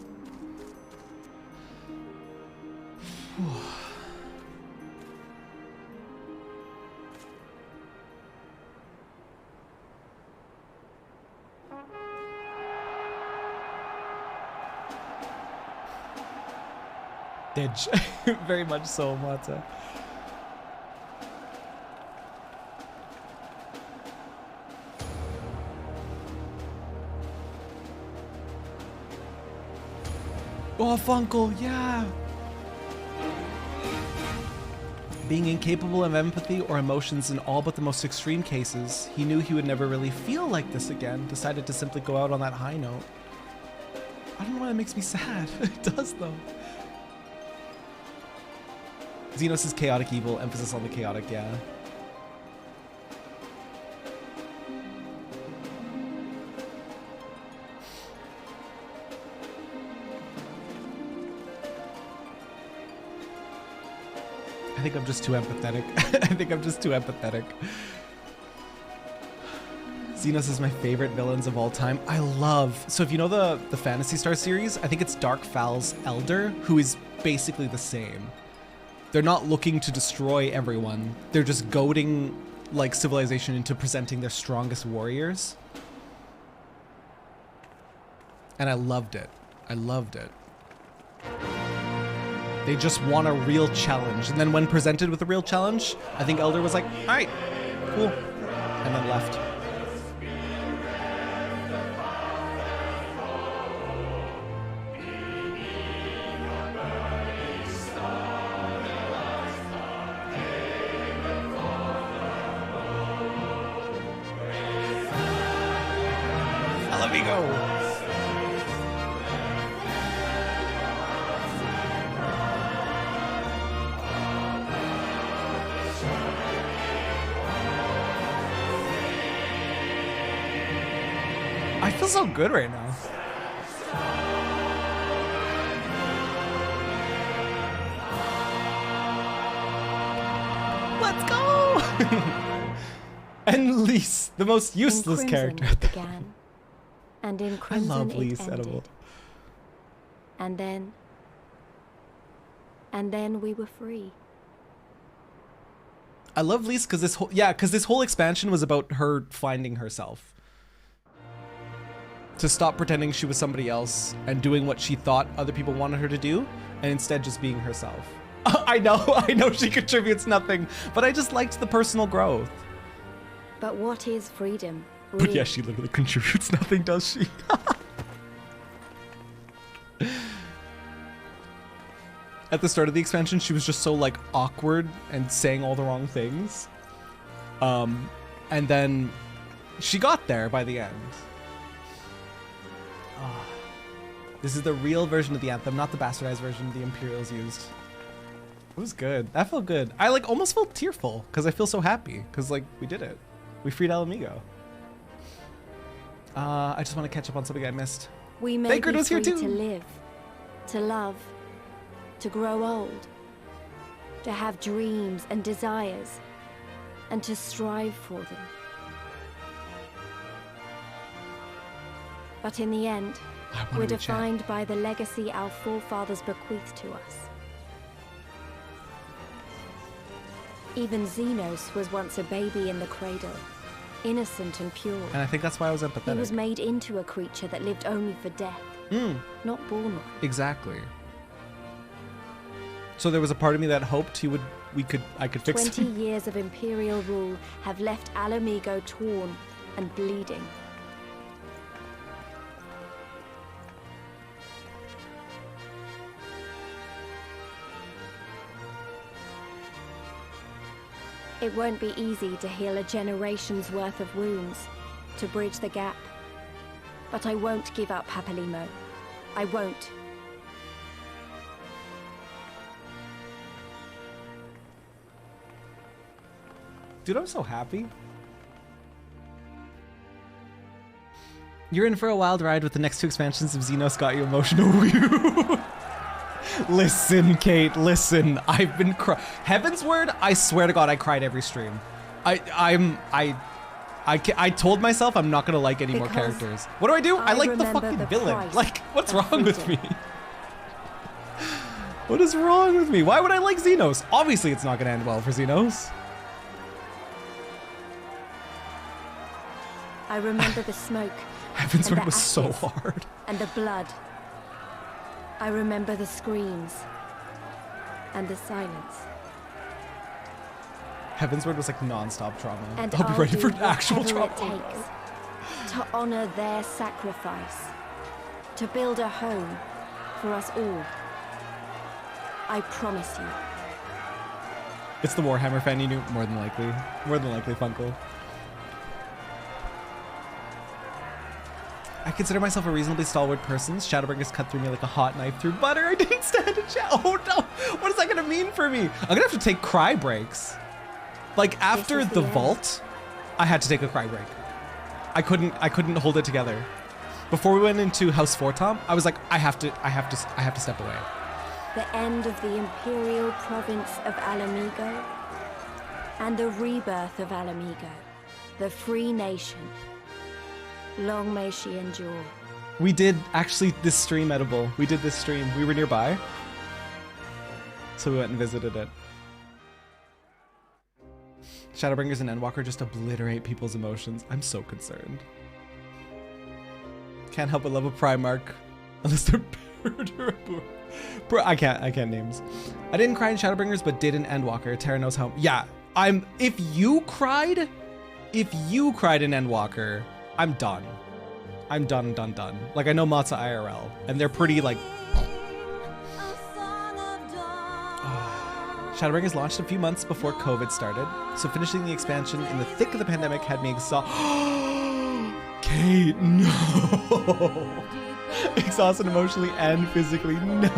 Ditch. Very much so, Mata. Oh, Funkle, yeah. Being incapable of empathy or emotions in all but the most extreme cases, he knew he would never really feel like this again, decided to simply go out on that high note. I don't know why that makes me sad. It does, though. Xenos is chaotic evil, emphasis on the chaotic, yeah. I think I'm just too empathetic. I think I'm just too empathetic. Xenos is my favorite villains of all time. I love... So if you know the Phantasy Star series, I think it's Dark Fal's Elder, who is basically the same. They're not looking to destroy everyone. They're just goading, like, civilization into presenting their strongest warriors. And I loved it. I loved it. They just want a real challenge. And then when presented with a real challenge, I think Elder was like, all right, cool. And then left. go. I feel so good right now. Let's go! And Lise, the most useless character. It began, and in I crimson love it Lise ended. Edible. And then we were free. I love Lise because this whole expansion was about her finding herself. To stop pretending she was somebody else and doing what she thought other people wanted her to do, and instead just being herself. I know she contributes nothing, but I just liked the personal growth. But what is freedom? But yeah, she literally contributes nothing, does she? At the start of the expansion, she was just so like awkward and saying all the wrong things. And then she got there by the end. This is the real version of the anthem, not the bastardized version the Imperials used. It was good. That felt good. I like almost felt tearful because I feel so happy because like we did it. We freed Alamigo. I just want to catch up on something I missed. We may Baker be was here free too. to live, to love, to grow old, to have dreams and desires, and to strive for them. But in the end, we're defined by the legacy our forefathers bequeathed to us. Even Xenos was once a baby in the cradle, innocent and pure. And I think that's why I was He empathetic. was made into a creature that lived only for death, not born one. Exactly. So there was a part of me that hoped I could fix 20 him. years of Imperial rule have left Alamigo torn and bleeding. It won't be easy to heal a generation's worth of wounds, to bridge the gap. But I won't give up, Papalimo. I won't. Dude, I'm so happy. You're in for a wild ride with the next two expansions of Xenos got you emotional. Listen, Kate, listen. I've been Heavensward, I swear to God, I cried every stream. I told myself I'm not gonna like any more characters. What do? I like the fucking villain. Like, what's wrong with me? What is wrong with me? Why would I like Xenos? Obviously, it's not gonna end well for Xenos. I remember the smoke. Heavensward was so hard. And the blood. I remember the screams. And the silence. Heavensward was like non-stop trauma. And I'll be I'll ready for do actual whatever trauma. it takes to honor their sacrifice. To build a home for us all. I promise you. It's the Warhammer fan you knew, more than likely. More than likely, Funko. I consider myself a reasonably stalwart person. Shadowbringers cut through me like a hot knife through butter. I didn't stand a chance. Oh no! What is that gonna mean for me? I'm gonna have to take cry breaks. Like after the vault, I had to take a cry break. I couldn't hold it together. Before we went into House Fortom, I was like, I have to step away. The end of the Imperial province of Alamigo. And the rebirth of Alamigo. The free nation. Long may she endure. We did actually this stream, Edible. We did this stream. We were nearby. So we went and visited it. Shadowbringers and Endwalker just obliterate people's emotions. I'm so concerned. Can't help but love a Primarch. Unless they're I can't names. I didn't cry in Shadowbringers, but did in Endwalker. Terra knows how. Yeah, if you cried in Endwalker, I'm done. I'm done. Like, I know Matza IRL, and they're pretty, like... Shadowbringers launched a few months before COVID started, so finishing the expansion in the thick of the pandemic had me exhausted. Tate, no. Exhausted emotionally and physically, no.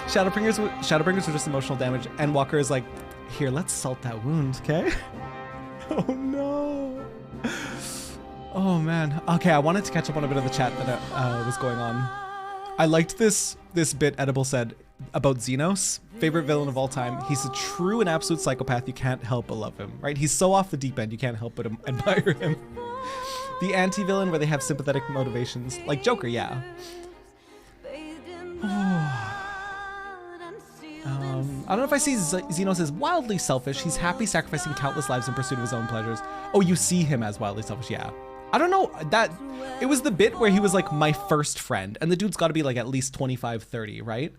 Shadowbringers were just emotional damage, and Walker is like, here, let's salt that wound, okay? Oh no. Oh man. Okay, I wanted to catch up on a bit of the chat that was going on. I liked this bit Edible said about Xenos, favorite villain of all time. He's a true and absolute psychopath. You can't help but love him, right? He's so off the deep end, you can't help but admire him. The anti-villain where they have sympathetic motivations, like Joker, yeah. I don't know if I see Xenos as wildly selfish. He's happy sacrificing countless lives in pursuit of his own pleasures. Oh, you see him as wildly selfish, yeah. I don't know, it was the bit where he was like my first friend, and the dude's gotta be like at least 25, 30, right?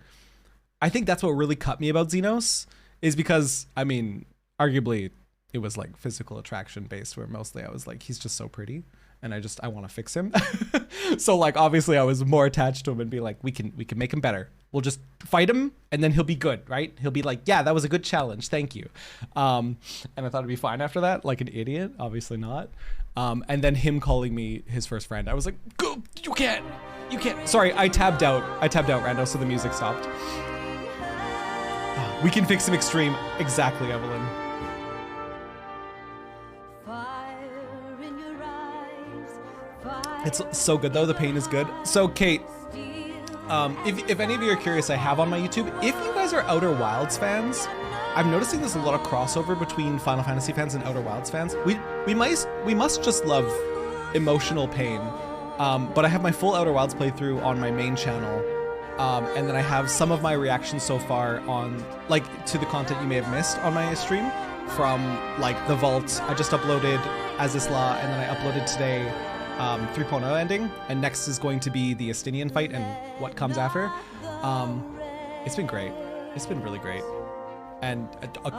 I think that's what really cut me about Xenos, is because, I mean, arguably it was like physical attraction based, where mostly I was like, he's just so pretty, and I want to fix him. So like, obviously I was more attached to him and be like, we can make him better. We'll just fight him and then he'll be good, right? He'll be like, yeah, that was a good challenge, thank you. And I thought it'd be fine after that, like an idiot, obviously not. And then him calling me his first friend, I was like, go, you can't. Sorry, I tabbed out, Rando, so the music stopped. We can fix him extreme, exactly, Evelyn. It's so good though, the pain is good. So Kate, if any of you are curious, I have on my YouTube, if you guys are Outer Wilds fans, I'm noticing there's a lot of crossover between Final Fantasy fans and Outer Wilds fans. We must just love emotional pain. But I have my full Outer Wilds playthrough on my main channel. And then I have some of my reactions so far on, like, to the content you may have missed on my stream from, like, the Vault. I just uploaded Azizla, and then I uploaded today 3.0 ending, and next is going to be the Estinian fight and what comes after. It's been great. It's been really great. And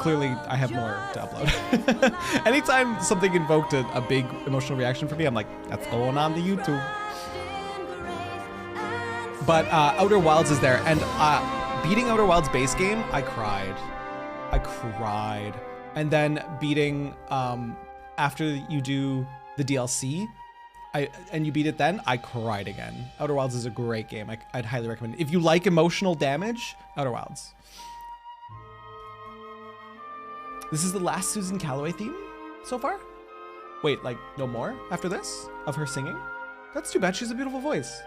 clearly I have more to upload. Anytime something invoked a big emotional reaction for me, I'm like, that's going on the YouTube. But Outer Wilds is there, and beating Outer Wilds base game, I cried. And then beating, after you do the DLC, and you beat it then, I cried again. Outer Wilds is a great game. I'd highly recommend it. If you like emotional damage, Outer Wilds. This is the last Susan Calloway theme so far? Wait, like no more after this of her singing? That's too bad, she's a beautiful voice.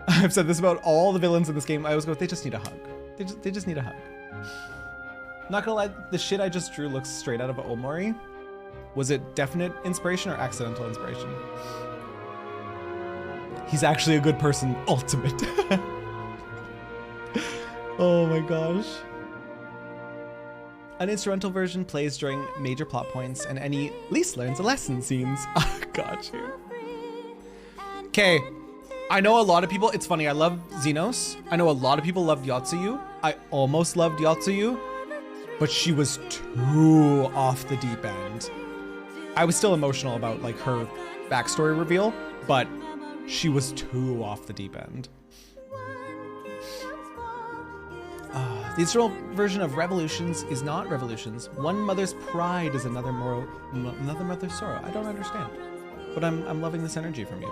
I've said this about all the villains in this game. I always go, they just need a hug. They just need a hug. Not gonna lie, the shit I just drew looks straight out of Omori. Was it definite inspiration or accidental inspiration? He's actually a good person, ultimate. Oh my gosh. An instrumental version plays during major plot points and any least learns a lesson scenes. Got you. Okay, I know a lot of people, it's funny, I love Xenos. I know a lot of people loved Yotsuyu. I almost loved Yotsuyu, but she was too off the deep end. I was still emotional about like her backstory reveal, but she was too off the deep end. The instrumental version of Revolutions is not revolutions. One mother's pride is another mother's sorrow. I don't understand, but I'm loving this energy from you.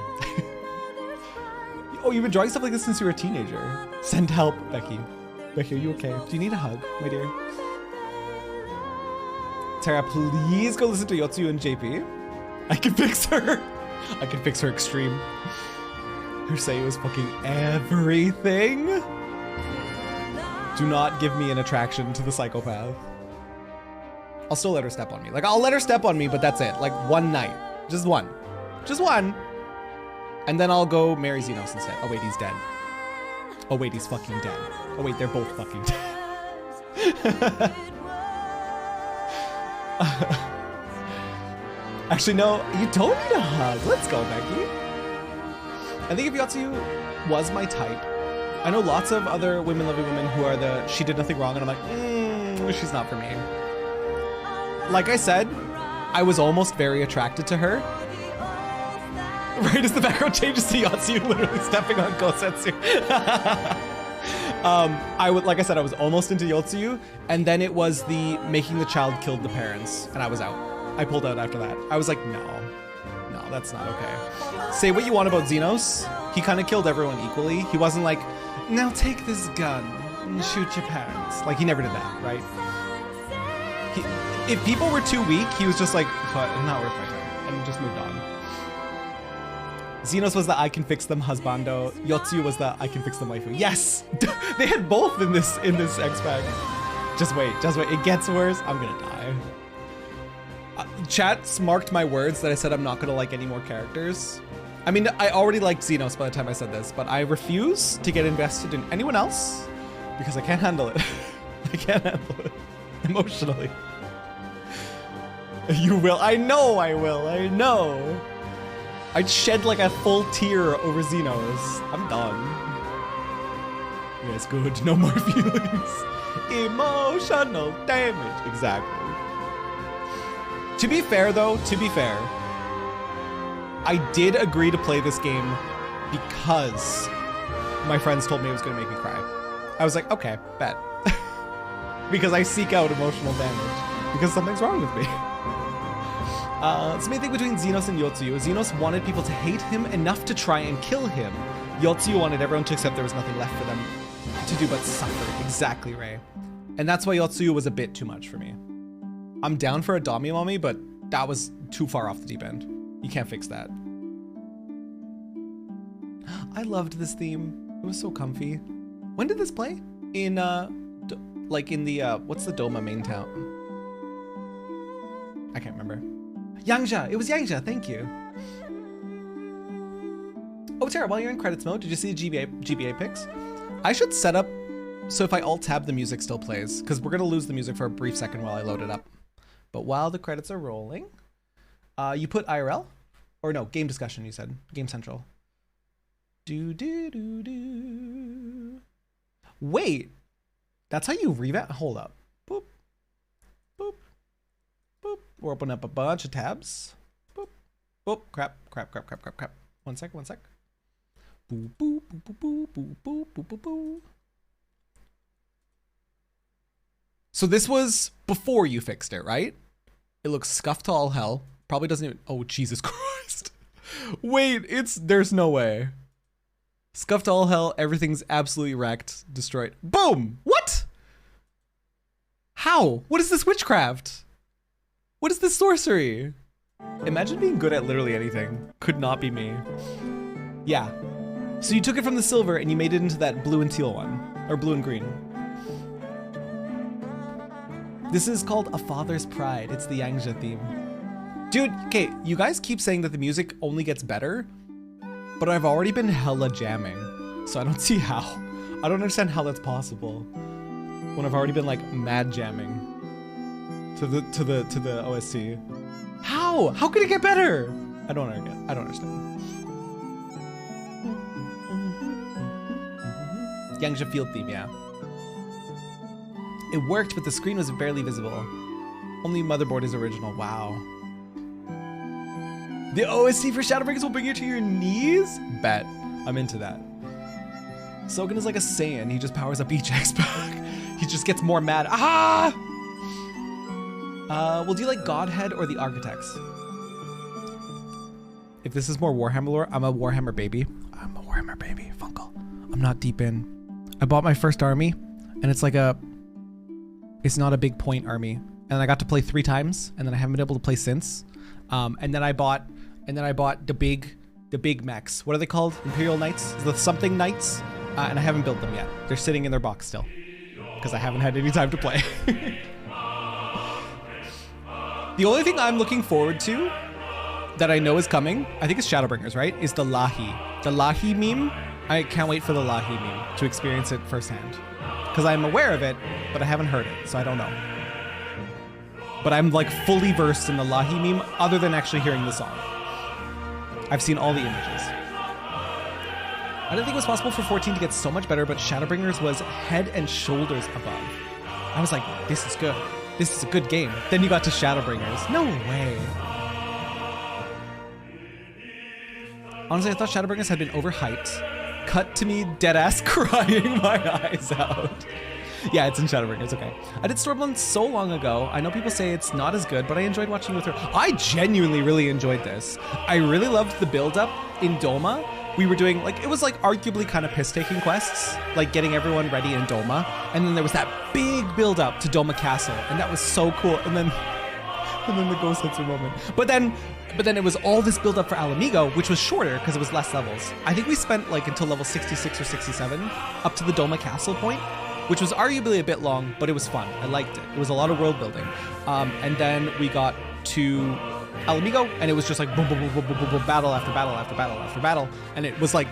Oh, you've been drawing stuff like this since you were a teenager. Send help, Becky. Becky, are you okay? Do you need a hug, my dear? Tara, please go listen to Yotsuyu and JP. I can fix her. I can fix her extreme. Her say was fucking everything. Do not give me an attraction to the psychopath. I'll still let her step on me. Like, I'll let her step on me, but that's it. Like, one night. Just one. Just one. And then I'll go marry Xenos instead. Oh, wait, he's dead. Oh, wait, he's fucking dead. Oh, wait, they're both fucking dead. Actually, no, you don't need a hug. Let's go, Becky. I think if Yotsuyu was my type, I know lots of other women-loving women who are the she did nothing wrong, and I'm like, she's not for me. Like I said, I was almost very attracted to her. Right as the background changes to Yotsuyu literally stepping on Gosetsu. Like I said, I was almost into Yotsuyu, and then it was the making the child killed the parents, and I was out. I pulled out after that. I was like, no, that's not okay. Say what you want about Xenos. He kind of killed everyone equally. He wasn't like, now take this gun and shoot your parents. Like, he never did that, right? If people were too weak, he was just like, not worth my time, and just moved on. Xenos was the I can fix them husbando. Yotsuyu was the I can fix them waifu. Yes! They had both in this X-Pack. Just wait. It gets worse. I'm gonna die. Chat marked my words that I said I'm not gonna like any more characters. I mean, I already liked Xenos by the time I said this, but I refuse to get invested in anyone else because I can't handle it. I can't handle it emotionally. You will. I know I will. I know. I'd shed like a full tear over Xenos. I'm done. Yes, good. No more feelings. Emotional damage. Exactly. To be fair, though, I did agree to play this game because my friends told me it was going to make me cry. I was like, okay, bet. Because I seek out emotional damage. Because something's wrong with me. It's the main thing between Xenos and Yotsuyu. Xenos wanted people to hate him enough to try and kill him. Yotsuyu wanted everyone to accept there was nothing left for them to do but suffer. Exactly, Ray. And that's why Yotsuyu was a bit too much for me. I'm down for a Dami Mommy, but that was too far off the deep end. You can't fix that. I loved this theme. It was so comfy. When did this play? In, like in the, what's the Doma main town? I can't remember. Yangja! It was Yangja, thank you. Oh, Tara, while you're in credits mode, did you see the GBA pics? I should set up so if I alt-tab, the music still plays, because we're going to lose the music for a brief second while I load it up. But while the credits are rolling, you put IRL? Or no, game discussion, you said. Game Central. Wait, that's how you revamp? Hold up. Boop, boop, boop. We're opening up a bunch of tabs. Boop, boop, crap. 1 sec. Boop, boop, boop, boop, boop, boop, boop, boop, boop. So this was before you fixed it, right? It looks scuffed to all hell. Probably doesn't even, oh, Jesus Christ. Wait, there's no way. Scuffed to all hell, everything's absolutely wrecked, destroyed. Boom! What? How? What is this witchcraft? What is this sorcery? Imagine being good at literally anything. Could not be me. Yeah. So you took it from the silver and you made it into that blue and teal one. Or blue and green. This is called A Father's Pride. It's the Yangja theme. Dude, okay, you guys keep saying that the music only gets better, but I've already been hella jamming, so I don't see how. I don't understand how that's possible when I've already been like mad jamming to the OST. How? How could it get better? I don't understand. Yangja field theme, yeah. It worked, but the screen was barely visible. Only motherboard is original. Wow. The OST for Shadowbringers will bring you to your knees? Bet. I'm into that. Sogen is like a Saiyan. He just powers up each X-Pack. He just gets more mad. Ah! Well, do you like Godhead or the Architects? If this is more Warhammer lore, I'm a Warhammer baby. I'm a Warhammer baby, Funkel. I'm not deep in. I bought my first army, and it's like it's not a big point army. And I got to play 3 times, and then I haven't been able to play since. And then I bought the big mechs. What are they called? Imperial Knights? The something Knights? And I haven't built them yet. They're sitting in their box still, because I haven't had any time to play. The only thing I'm looking forward to that I know is coming, I think it's Shadowbringers, right? Is the Lahi. The Lahi meme. I can't wait for the Lahi meme to experience it firsthand. Because I'm aware of it, but I haven't heard it, so I don't know. But I'm like fully versed in the Lahi meme other than actually hearing the song. I've seen all the images. I didn't think it was possible for 14 to get so much better, but Shadowbringers was head and shoulders above. I was like, this is good. This is a good game. Then you got to Shadowbringers. No way. Honestly, I thought Shadowbringers had been overhyped. Cut to me deadass crying my eyes out. Yeah, it's in Shadowbringers, okay. I did Stormblood so long ago. I know people say it's not as good, but I enjoyed watching with her. I genuinely really enjoyed this. I really loved the build-up in Doma. We were doing, like, it was like arguably kind of piss-taking quests, like getting everyone ready in Doma. And then there was that big build-up to Doma Castle, and that was so cool. And then the Ghost Hunter moment. But then it was all this build up for Alamigo, which was shorter because it was less levels. I think we spent like until level 66 or 67 up to the Doma Castle point, which was arguably a bit long, but it was fun. I liked it. It was a lot of world building. And then we got to Alamigo, and it was just like boom, boom, boom, boom, boom, boom, boom, battle after battle after battle after battle. And it was like,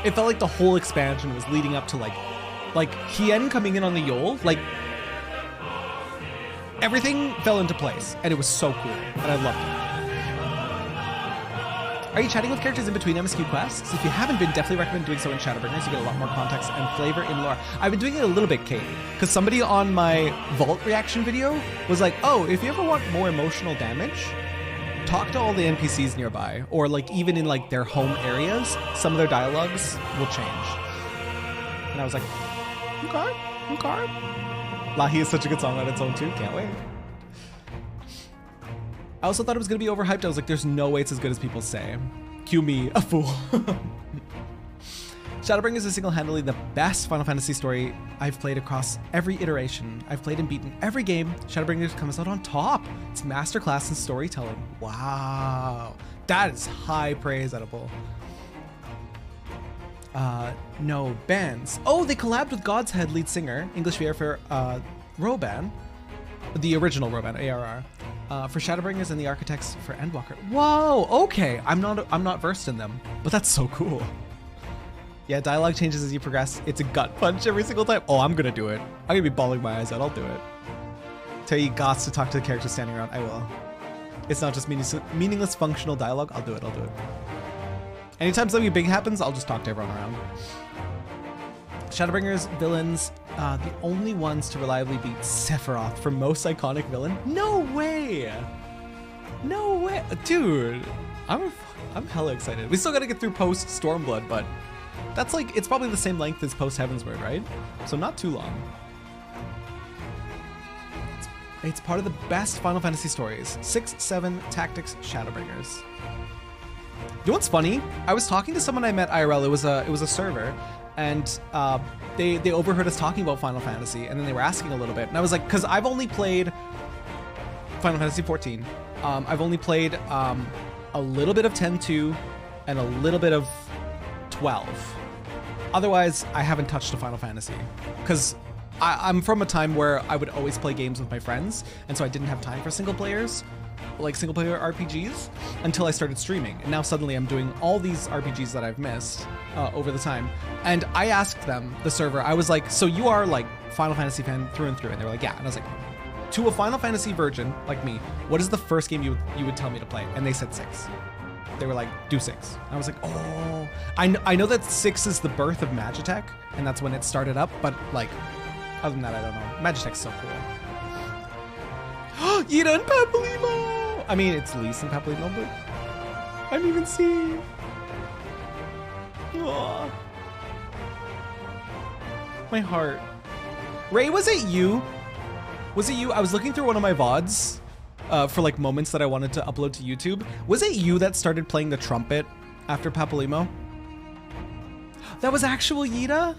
it felt like the whole expansion was leading up to like Hien coming in on the Yol, like everything fell into place, and it was so cool, and I loved it. Are you chatting with characters in between MSQ quests? If you haven't been, definitely recommend doing so in Shadowbringers. You get a lot more context and flavor in lore. I've been doing it a little bit, Kate, because somebody on my Vault reaction video was like, oh, if you ever want more emotional damage, talk to all the NPCs nearby, or like even in like their home areas, some of their dialogues will change. And I was like, okay. Lahi is such a good song on its own too, can't wait. I also thought it was gonna be overhyped. I was like, there's no way it's as good as people say. Cue me, a fool. Shadowbringers is single-handedly the best Final Fantasy story I've played across every iteration. I've played and beaten every game. Shadowbringers comes out on top. It's masterclass in storytelling. Wow. That is high praise, Edible. No, bands. Oh, they collabed with God's Head lead singer, English VR for Roban, the original Roban, ARR, for Shadowbringers and the Architects for Endwalker. Whoa, okay. I'm not versed in them, but that's so cool. Yeah, dialogue changes as you progress. It's a gut punch every single time. Oh, I'm gonna do it. I'm gonna be bawling my eyes out. I'll do it. Tell you gots to talk to the characters standing around. I will. It's not just meaningless functional dialogue. I'll do it. Anytime something big happens, I'll just talk to everyone around. Shadowbringers villains, the only ones to reliably beat Sephiroth for most iconic villain? No way! No way! Dude, I'm hella excited. We still gotta get through post Stormblood, but that's like, it's probably the same length as post Heavensward, right? So not too long. It's part of the best Final Fantasy stories. 6, 7, Tactics, Shadowbringers. You know what's funny? I was talking to someone I met IRL. It was a server, and they overheard us talking about Final Fantasy, and then they were asking a little bit, and I was like, because I've only played Final Fantasy XIV. I've only played a little bit of 10-2 and a little bit of 12. Otherwise, I haven't touched a Final Fantasy because I'm from a time where I would always play games with my friends, and so I didn't have time for single player RPGs until I started streaming. And now suddenly I'm doing all these RPGs that I've missed over the time. And I asked them, the server, I was like, so you are like Final Fantasy fan through and through? And they were like, yeah. And I was like, to a Final Fantasy virgin like me, what is the first game you would tell me to play? And they said 6. They were like, do 6. And I was like, oh, I know that 6 is the birth of Magitech, and that's when it started up, but like, other than that, I don't know. Magitech's so cool. Yida and Papalymo! I mean, it's Lise and Papalymo, but I didn't even see. Aww. My heart. Ray, was it you? Was it you? I was looking through one of my VODs for like moments that I wanted to upload to YouTube. Was it you that started playing the trumpet after Papalymo? That was actual Yida?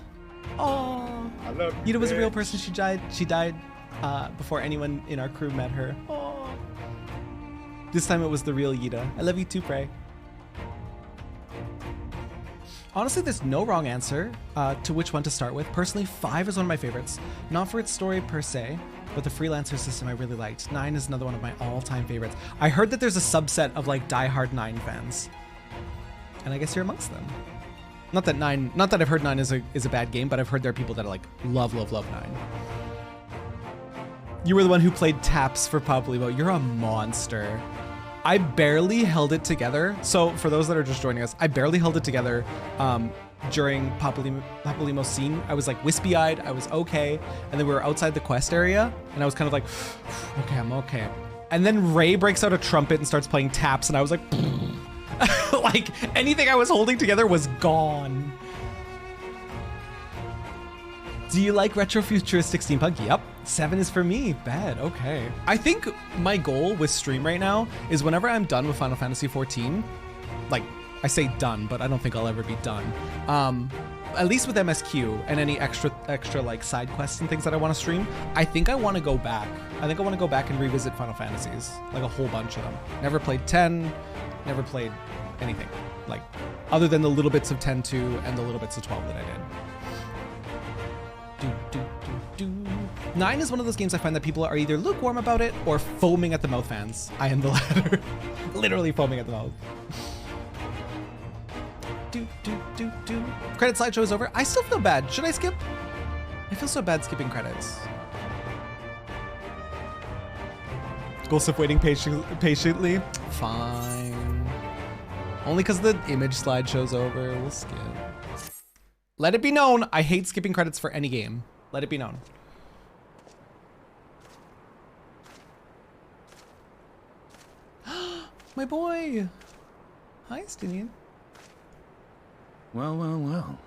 Oh, Yida was a real person. She died before anyone in our crew met her. Oh. This time it was the real Yida. I love you too, Prey. Honestly, there's no wrong answer to which one to start with. Personally, 5 is one of my favorites. Not for its story per se, but the freelancer system I really liked. 9 is another one of my all-time favorites. I heard that there's a subset of like diehard 9 fans, and I guess you're amongst them. Not that I've heard 9 is a bad game, but I've heard there are people that are like love 9. You were the one who played taps for Papalymo. You're a monster. I barely held it together. So for those that are just joining us, I barely held it together during Papalymo's scene. I was like wispy-eyed, I was okay. And then we were outside the quest area, and I was kind of like, okay, I'm okay. And then Ray breaks out a trumpet and starts playing taps, and I was like, like anything I was holding together was gone. Do you like retro-futuristic steampunk? Yep. 7 is for me. Bad. Okay. I think my goal with stream right now is whenever I'm done with Final Fantasy XIV, like, I say done, but I don't think I'll ever be done. At least with MSQ and any extra like side quests and things that I want to stream, I think I want to go back. I think I want to go back and revisit Final Fantasies, like a whole bunch of them. Never played 10, never played anything, like other than the little bits of 10-2 and the little bits of 12 that I did. 9 is one of those games I find that people are either lukewarm about it or foaming at the mouth fans. I am the latter. Literally foaming at the mouth. Credit slideshow is over. I still feel bad. Should I skip? I feel so bad skipping credits. Golsif waiting patiently. Fine. Only because the image slideshow's over. We'll skip. Let it be known, I hate skipping credits for any game. Let it be known. My boy. Hi, Stinian. Well, well, well.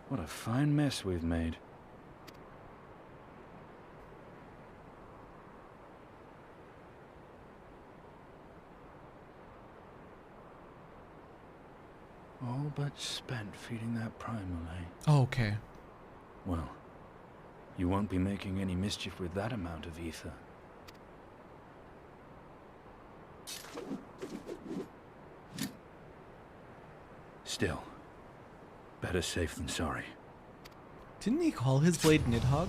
What a fine mess we've made. All but spent feeding that primal, eh? Oh, okay. Well, you won't be making any mischief with that amount of ether. Still, better safe than sorry. Didn't he call his blade Nidhogg?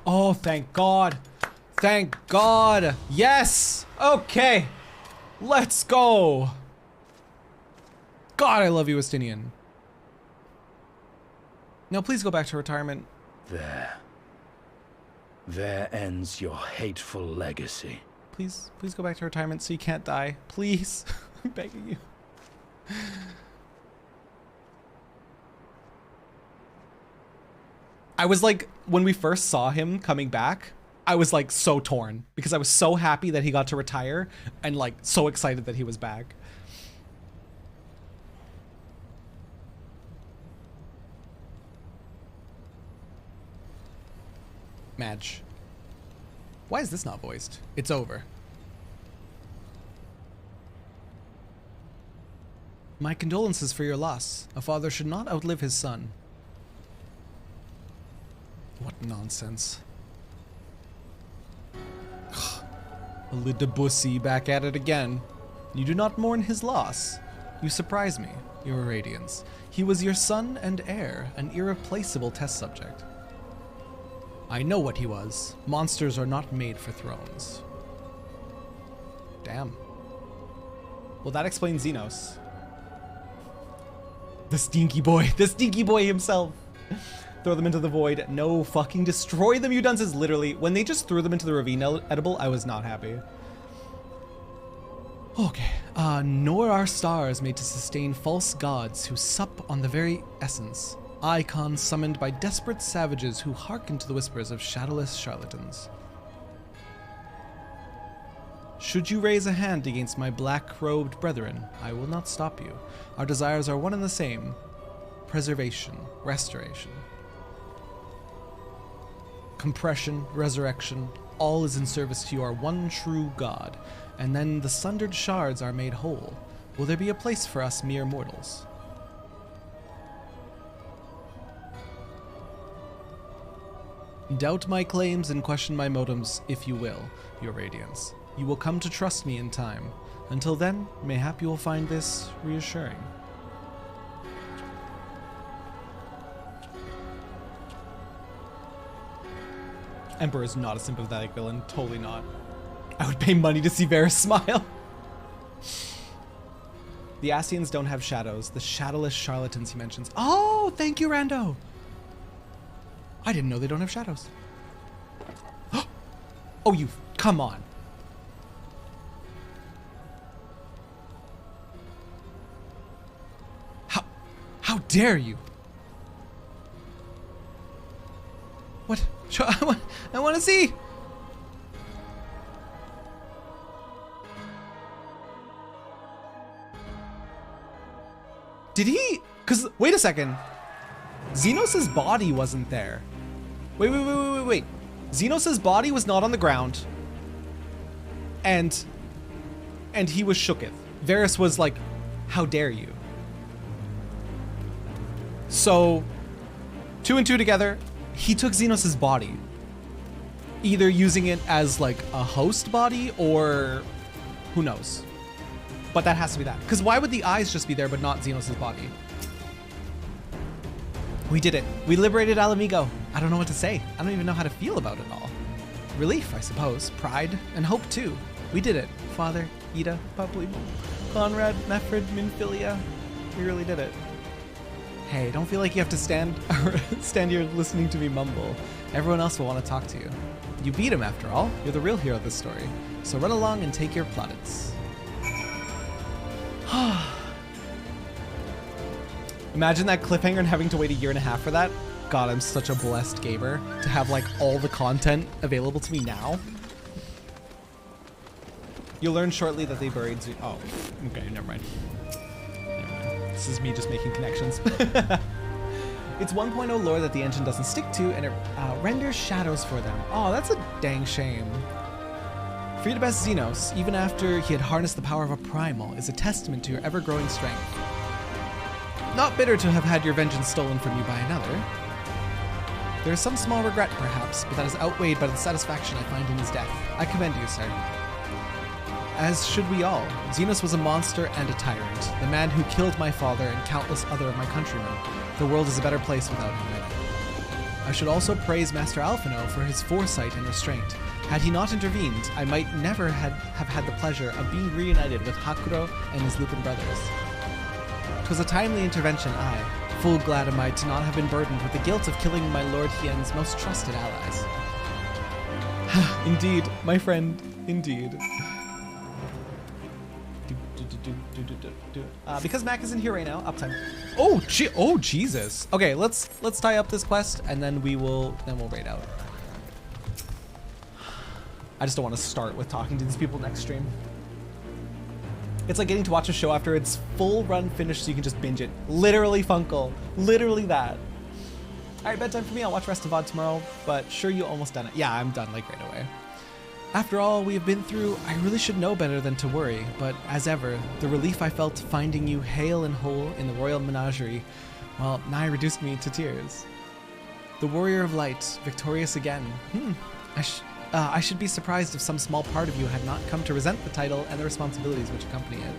Oh, thank God. Thank God. Yes. Okay. Let's go. God, I love you, Estinian. Now, please go back to retirement. There. There ends your hateful legacy. Please go back to retirement so you can't die. Please. I'm begging you. I was like, when we first saw him coming back, I was like so torn because I was so happy that he got to retire and like so excited that he was back. Madge. Why is this not voiced? It's over. My condolences for your loss. A father should not outlive his son. What nonsense. Lidabussy back at it again. You do not mourn his loss. You surprise me, your radiance. He was your son and heir, an irreplaceable test subject. I know what he was. Monsters are not made for thrones. Damn. Well, that explains Xenos. The stinky boy himself. Throw them into the void. No, fucking destroy them, you dunces. Literally, when they just threw them into the ravine edible, I was not happy. Okay. Nor are stars made to sustain false gods who sup on the very essence. Icons summoned by desperate savages who hearken to the whispers of shadowless charlatans. Should you raise a hand against my black-robed brethren, I will not stop you. Our desires are one and the same. Preservation, restoration. Compression, resurrection, all is in service to your one true God. And then the sundered shards are made whole. Will there be a place for us mere mortals? Doubt my claims and question my motives, if you will, your radiance. You will come to trust me in time. Until then, mayhap you will find this reassuring. Emperor is not a sympathetic villain, totally not. I would pay money to see Varys smile. The Ascians don't have shadows, the shadowless charlatans he mentions. Oh, thank you, Rando. I didn't know they don't have shadows. Oh, you, come on. How dare you? What? I want to see. Did he? Cause wait a second. Xenos' body wasn't there. Wait. Xenos' body was not on the ground. And he was shooketh. Varys was like, how dare you? So, 2 and 2 together, he took Xenos' body. Either using it as like a host body or who knows. But that has to be that. Because why would the eyes just be there but not Xenos' body? We did it. We liberated Alamigo. I don't know what to say. I don't even know how to feel about it all. Relief, I suppose. Pride and hope too. We did it. Father, Ida, Paplimo, Conrad, Mefred, Minfilia. We really did it. Hey, don't feel like you have to stand here listening to me mumble. Everyone else will want to talk to you. You beat him after all. You're the real hero of this story. So run along and take your plaudits. Imagine that cliffhanger and having to wait 1.5 years for that. God, I'm such a blessed gamer to have like all the content available to me now. You'll learn shortly that they buried oh, okay, never mind. This is me just making connections. It's 1.0 lore that the engine doesn't stick to, and it renders shadows for them. Oh, that's a dang shame. For you to best Xenos, even after he had harnessed the power of a primal, is a testament to your ever-growing strength. Not bitter to have had your vengeance stolen from you by another. There is some small regret, perhaps, but that is outweighed by the satisfaction I find in his death. I commend you, sir. As should we all. Xenos was a monster and a tyrant, the man who killed my father and countless other of my countrymen. The world is a better place without him. I should also praise Master Alphino for his foresight and restraint. Had he not intervened, I might never have had the pleasure of being reunited with Hakuro and his Lupin brothers. 'Twas a timely intervention, full glad am I to not have been burdened with the guilt of killing my Lord Hien's most trusted allies. Indeed, my friend, indeed. Because Mac isn't here right now, uptime. Oh, Jesus. Okay, let's tie up this quest and then we'll raid out. I just don't want to start with talking to these people next stream. It's like getting to watch a show after it's full run finished so you can just binge it. Literally, Funkle. Literally that. All right, bedtime for me. I'll watch rest of VOD tomorrow, but sure you almost done it. Yeah, I'm done like right away. After all we have been through, I really should know better than to worry, but as ever, the relief I felt finding you hale and whole in the royal menagerie, well, nigh reduced me to tears. The warrior of light, victorious again. I should be surprised if some small part of you had not come to resent the title and the responsibilities which accompany it.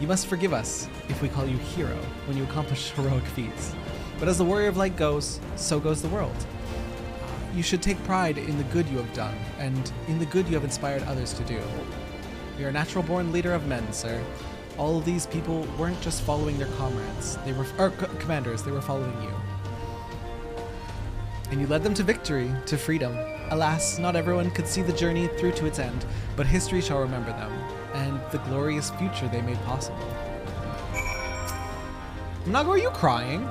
You must forgive us if we call you hero when you accomplish heroic feats. But as the warrior of light goes, so goes the world. You should take pride in the good you have done, and in the good you have inspired others to do. You're a natural-born leader of men, sir. All of these people weren't just following their comrades, commanders, they were following you. And you led them to victory, to freedom. Alas, not everyone could see the journey through to its end, but history shall remember them, and the glorious future they made possible. Nago, are you crying?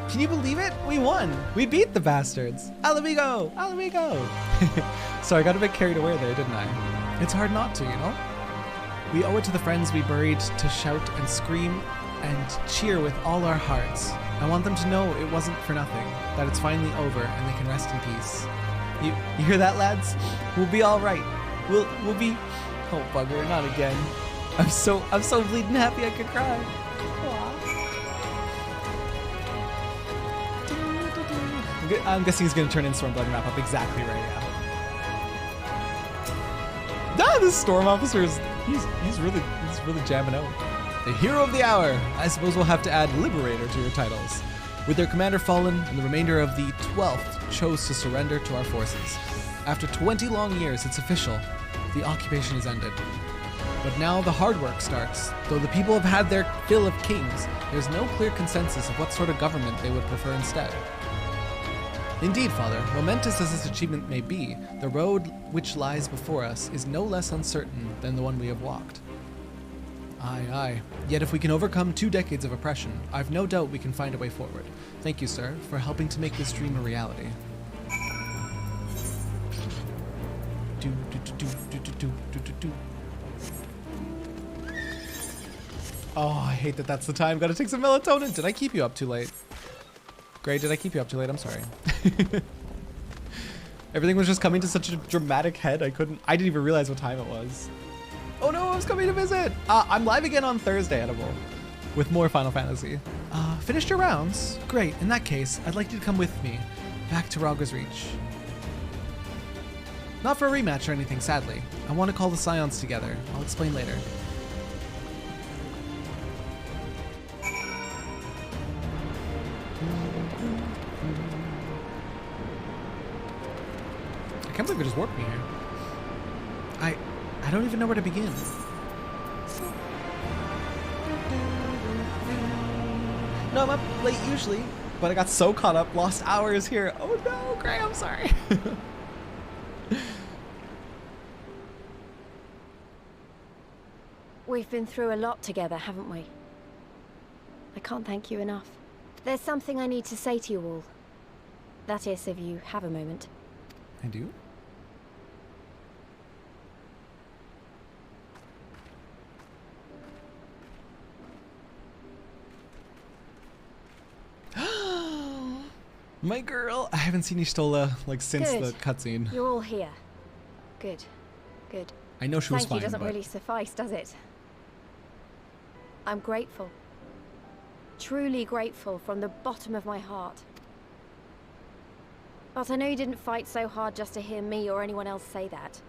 Can you believe it? We won! We beat the bastards! Alamigo! Alamigo! Sorry, I got a bit carried away there, didn't I? It's hard not to, you know? We owe it to the friends we buried to shout and scream and cheer with all our hearts. I want them to know it wasn't for nothing, that it's finally over and they can rest in peace. You hear that, lads? We'll be all right. We'll be... Oh, bugger, not again. I'm so bleeding happy I could cry. I'm guessing he's gonna turn in Stormblood and wrap up exactly right, yeah. Ah, this Storm officer is he's really jamming out. The hero of the hour. I suppose we'll have to add Liberator to your titles. With their commander fallen, and the remainder of the 12th chose to surrender to our forces. After 20 long years, it's official. The occupation is ended. But now the hard work starts. Though the people have had their fill of kings, there's no clear consensus of what sort of government they would prefer instead. Indeed, Father, momentous as this achievement may be, the road which lies before us is no less uncertain than the one we have walked. Aye. Yet if we can overcome 2 decades of oppression, I've no doubt we can find a way forward. Thank you, sir, for helping to make this dream a reality. Oh, I hate that that's the time. Gotta take some melatonin. Did I keep you up too late? Gray, did I keep you up too late? I'm sorry. Everything was just coming to such a dramatic head. I didn't even realize what time it was. Oh no, I was coming to visit. I'm live again on Thursday, Edible, with more Final Fantasy. Finished your rounds? Great. In that case, I'd like you to come with me back to Raga's Reach. Not for a rematch or anything, sadly. I want to call the Scions together. I'll explain later. I can't believe it just warped me here. I don't even know where to begin. No, I'm up late usually, but I got so caught up, lost hours here. Oh no, Gray, I'm sorry. We've been through a lot together, haven't we? I can't thank you enough. There's something I need to say to you all. That is, if you have a moment. I do? My girl. I haven't seen Y'shtola like since Good. the cutscene. You're all here. Good. Good. I know she was Thank you fine, doesn't but... really suffice, does it? I'm grateful. Truly grateful from the bottom of my heart. But I know you didn't fight so hard just to hear me or anyone else say that.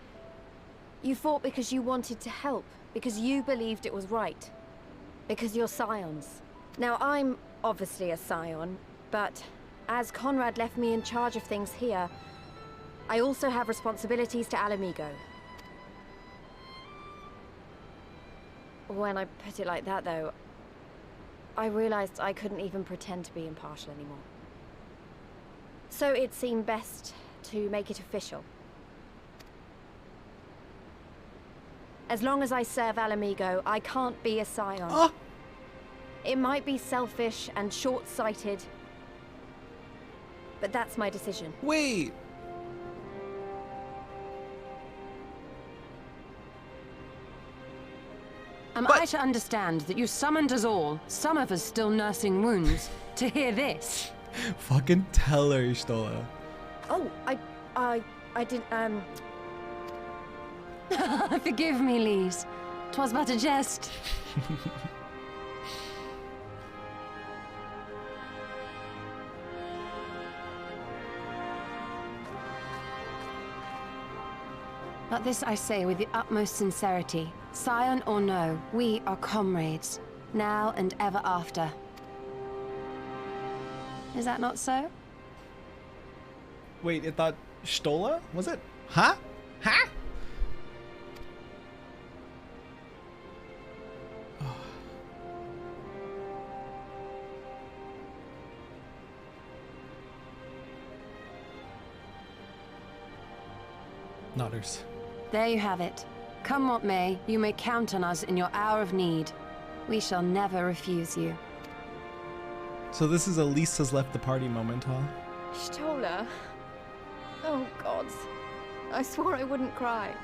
You fought because you wanted to help, because you believed it was right. Because you're Scions. Now, I'm obviously a Scion, but as Conrad left me in charge of things here, I also have responsibilities to Alamigo. When I put it like that, though, I realized I couldn't even pretend to be impartial anymore. So it seemed best to make it official. As long as I serve Alamigo, I can't be a Scion. Oh. It might be selfish and short-sighted, but that's my decision. Wait. Am I to understand that you summoned us all, some of us still nursing wounds, to hear this? Fucking tell her, Y'shtola. Oh, I didn't, Forgive me, Lise. 'Twas but a jest. But this I say with the utmost sincerity. Scion or no, we are comrades, now and ever after. Is that not so? Wait, it thought Y'shtola? Was it? Huh? Huh? Nodders. There you have it. Come what may, you may count on us in your hour of need. We shall never refuse you. So this is a Lisa's left the party moment, huh? Y'shtola. Oh, gods. I swore I wouldn't cry.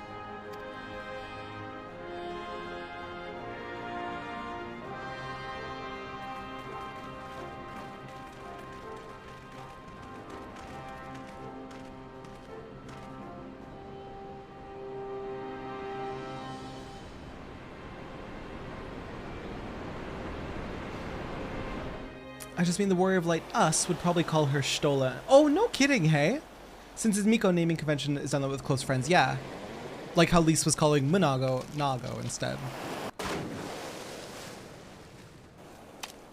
I just mean the Warrior of Light, us, would probably call her Y'shtola. Oh, no kidding, hey? Since his Miko naming convention is done with close friends, yeah. Like how Lise was calling Munago Nago instead.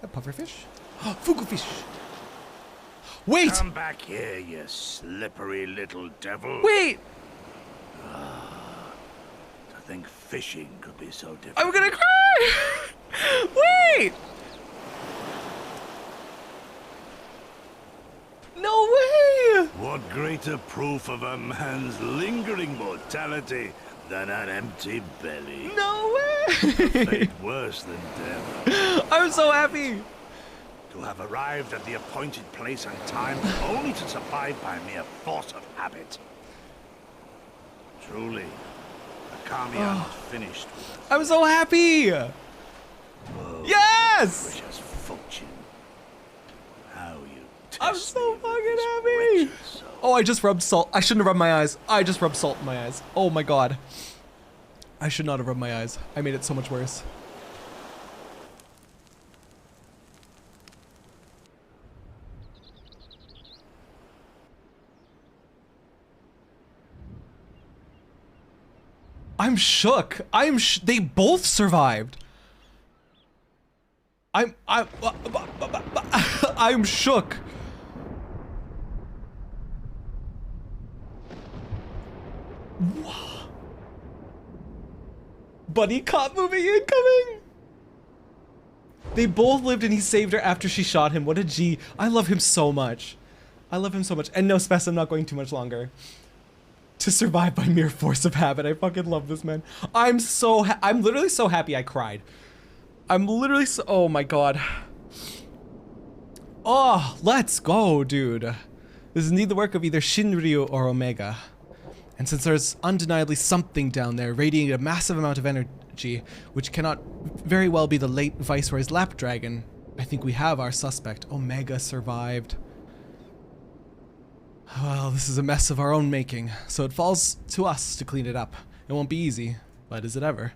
A pufferfish? Fugufish! Wait! Come back here, you slippery little devil. Wait! To think fishing could be so different. I'm gonna cry! Wait! No way! What greater proof of a man's lingering mortality than an empty belly? No way! A fate worse than death. I'm so happy! To have arrived at the appointed place and time only to survive by mere force of habit. Truly, the Kami are not finished with us. I'm so happy! Whoa, Yes! precious fortune. How you I'm so fucking happy. Oh, I just rubbed salt. I shouldn't have rubbed my eyes. I just rubbed salt in my eyes. Oh my god. I should not have rubbed my eyes. I made it so much worse. I'm shook. They both survived. I'm shook. Buddy cop moving incoming. They both lived and he saved her after she shot him. What a G. I love him so much. I love him so much. And no, Spess, I'm not going too much longer. To survive by mere force of habit. I fucking love this, man. I'm literally so happy I cried. I'm literally so, oh my god. Oh, let's go, dude. This is indeed the work of either Shinryu or Omega. And since there's undeniably something down there radiating a massive amount of energy, which cannot very well be the late Viceroy's lap dragon, I think we have our suspect. Omega survived. Well, this is a mess of our own making, so it falls to us to clean it up. It won't be easy, but is it ever?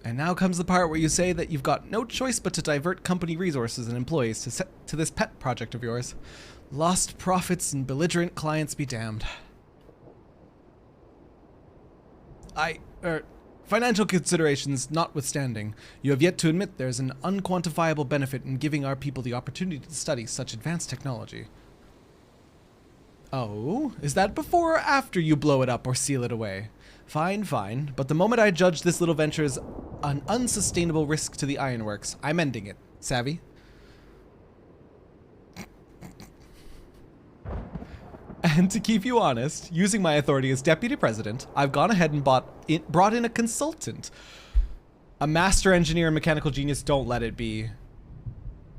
And now comes the part where you say that you've got no choice but to divert company resources and employees to this pet project of yours. Lost profits and belligerent clients be damned. Financial considerations notwithstanding, you have yet to admit there's an unquantifiable benefit in giving our people the opportunity to study such advanced technology. Oh, is that before or after you blow it up or seal it away? Fine, fine, but the moment I judge this little venture is an unsustainable risk to the ironworks, I'm ending it. Savvy? And to keep you honest, using my authority as deputy president, I've gone ahead and brought in a consultant. A master engineer and mechanical genius. Don't let it be.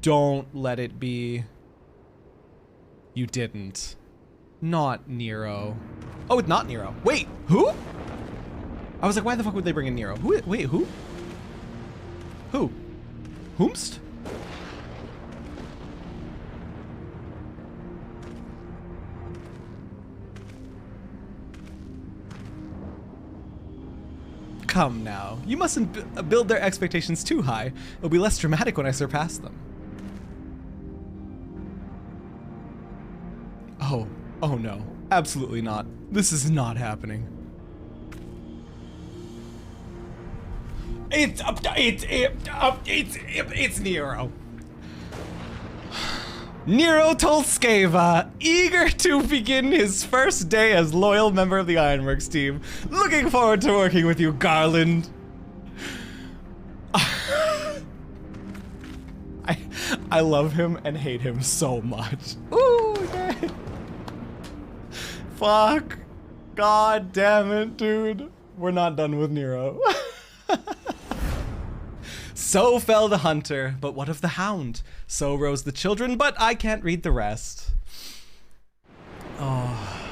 Don't let it be. You didn't. Not Nero. Oh, it's not Nero. Wait, who? I was like, why the fuck would they bring in Nero? Who? Wait, who? Who? Whomst? Come now. You mustn't build their expectations too high. It'll be less dramatic when I surpass them. Oh no. Absolutely not. This is not happening. It's Nero. Nero Tolskeva, eager to begin his first day as loyal member of the Ironworks team. Looking forward to working with you, Garland. I love him and hate him so much. Ooh, yeah. Fuck. God damn it, dude. We're not done with Nero. So fell the hunter, but what of the hound? So rose the children, but I can't read the rest. Oh.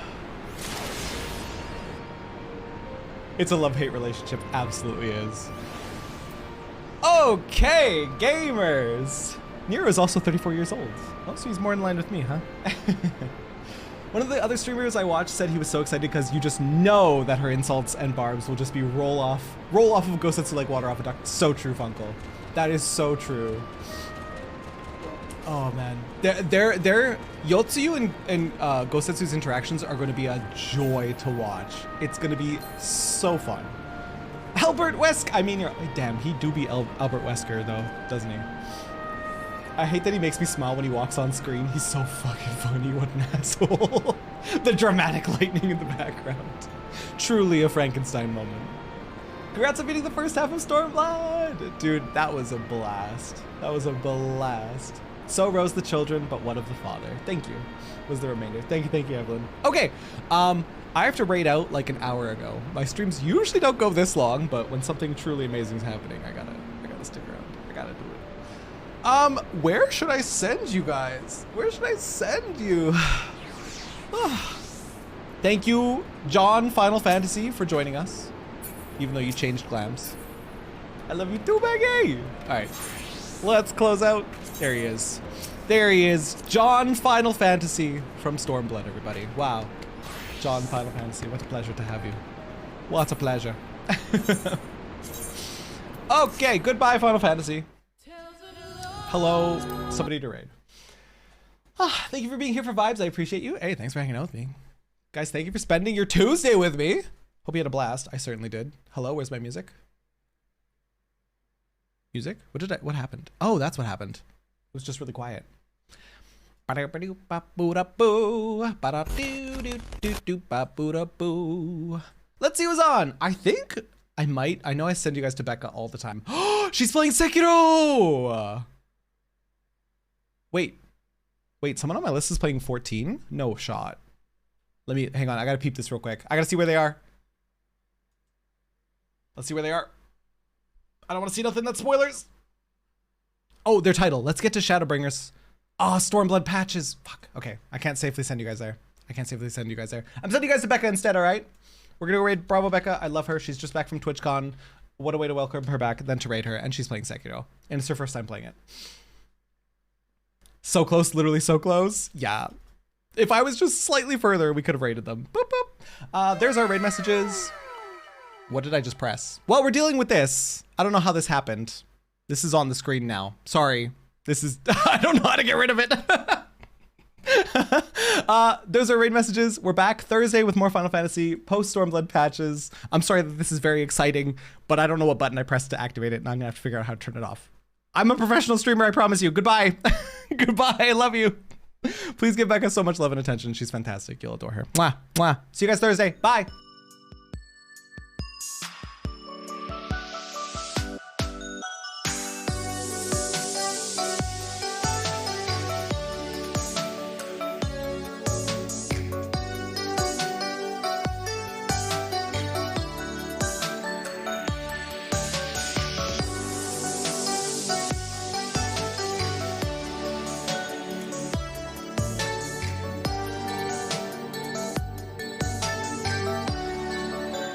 It's a love-hate relationship, absolutely is. Okay, gamers! Nero is also 34 years old. Oh, so he's more in line with me, huh? One of the other streamers I watched said he was so excited because you just know that her insults and barbs will just be roll off of a Gosetsu like water off a duck. So true, Funkle. That is so true. Oh man, their Yotsuyu and Gosetsu's interactions are going to be a joy to watch. It's going to be so fun. Albert Wesker. I mean, damn, he do be Albert Wesker though, doesn't he? I hate that he makes me smile when he walks on screen. He's so fucking funny. What an asshole. The dramatic lightning in the background. Truly a Frankenstein moment. Congrats on beating the first half of Stormblood. Dude, that was a blast. That was a blast. So rose the children, but what of the father? Thank you, was the remainder. Thank you, Evelyn. Okay, I have to raid out like an hour ago. My streams usually don't go this long, but when something truly amazing is happening, I gotta stick around. I gotta do it. Where should I send you guys? Where should I send you? Thank you, John Final Fantasy, for joining us. Even though you changed glams. I love you too, Maggie! Alright. Let's close out. There he is. There he is. John Final Fantasy from Stormblood, everybody. Wow. John Final Fantasy, what a pleasure to have you. What a pleasure. Okay, goodbye Final Fantasy. Hello, somebody to raid. Thank you for being here for vibes. I appreciate you. Hey, thanks for hanging out with me. Guys, thank you for spending your Tuesday with me. Hope you had a blast. I certainly did. Hello, where's my music? Music? What happened? Oh, that's what happened. It was just really quiet. Let's see who's on. I think I might. I know I send you guys to Becca all the time. She's playing Sekiro! Wait, someone on my list is playing 14? No shot. Let me, hang on, I gotta peep this real quick. I gotta see where they are. Let's see where they are. I don't wanna see nothing that's spoilers. Oh, their title. Let's get to Shadowbringers. Oh, Stormblood patches. Fuck, okay. I can't safely send you guys there. I'm sending you guys to Becca instead, all right? We're gonna go raid Bravo Becca. I love her. She's just back from TwitchCon. What a way to welcome her back, then to raid her. And she's playing Sekiro. And it's her first time playing it. So close, literally so close. Yeah. If I was just slightly further, we could have raided them. Boop, boop. There's our raid messages. What did I just press? Well, we're dealing with this. I don't know how this happened. This is on the screen now. Sorry. This is, I don't know how to get rid of it. Those are raid messages. We're back Thursday with more Final Fantasy post Stormblood patches. I'm sorry that this is very exciting, but I don't know what button I pressed to activate it, and I'm gonna have to figure out how to turn it off. I'm a professional streamer, I promise you. Goodbye. Goodbye, I love you. Please give Becca so much love and attention. She's fantastic. You'll adore her. Mwah, mwah. See you guys Thursday. Bye.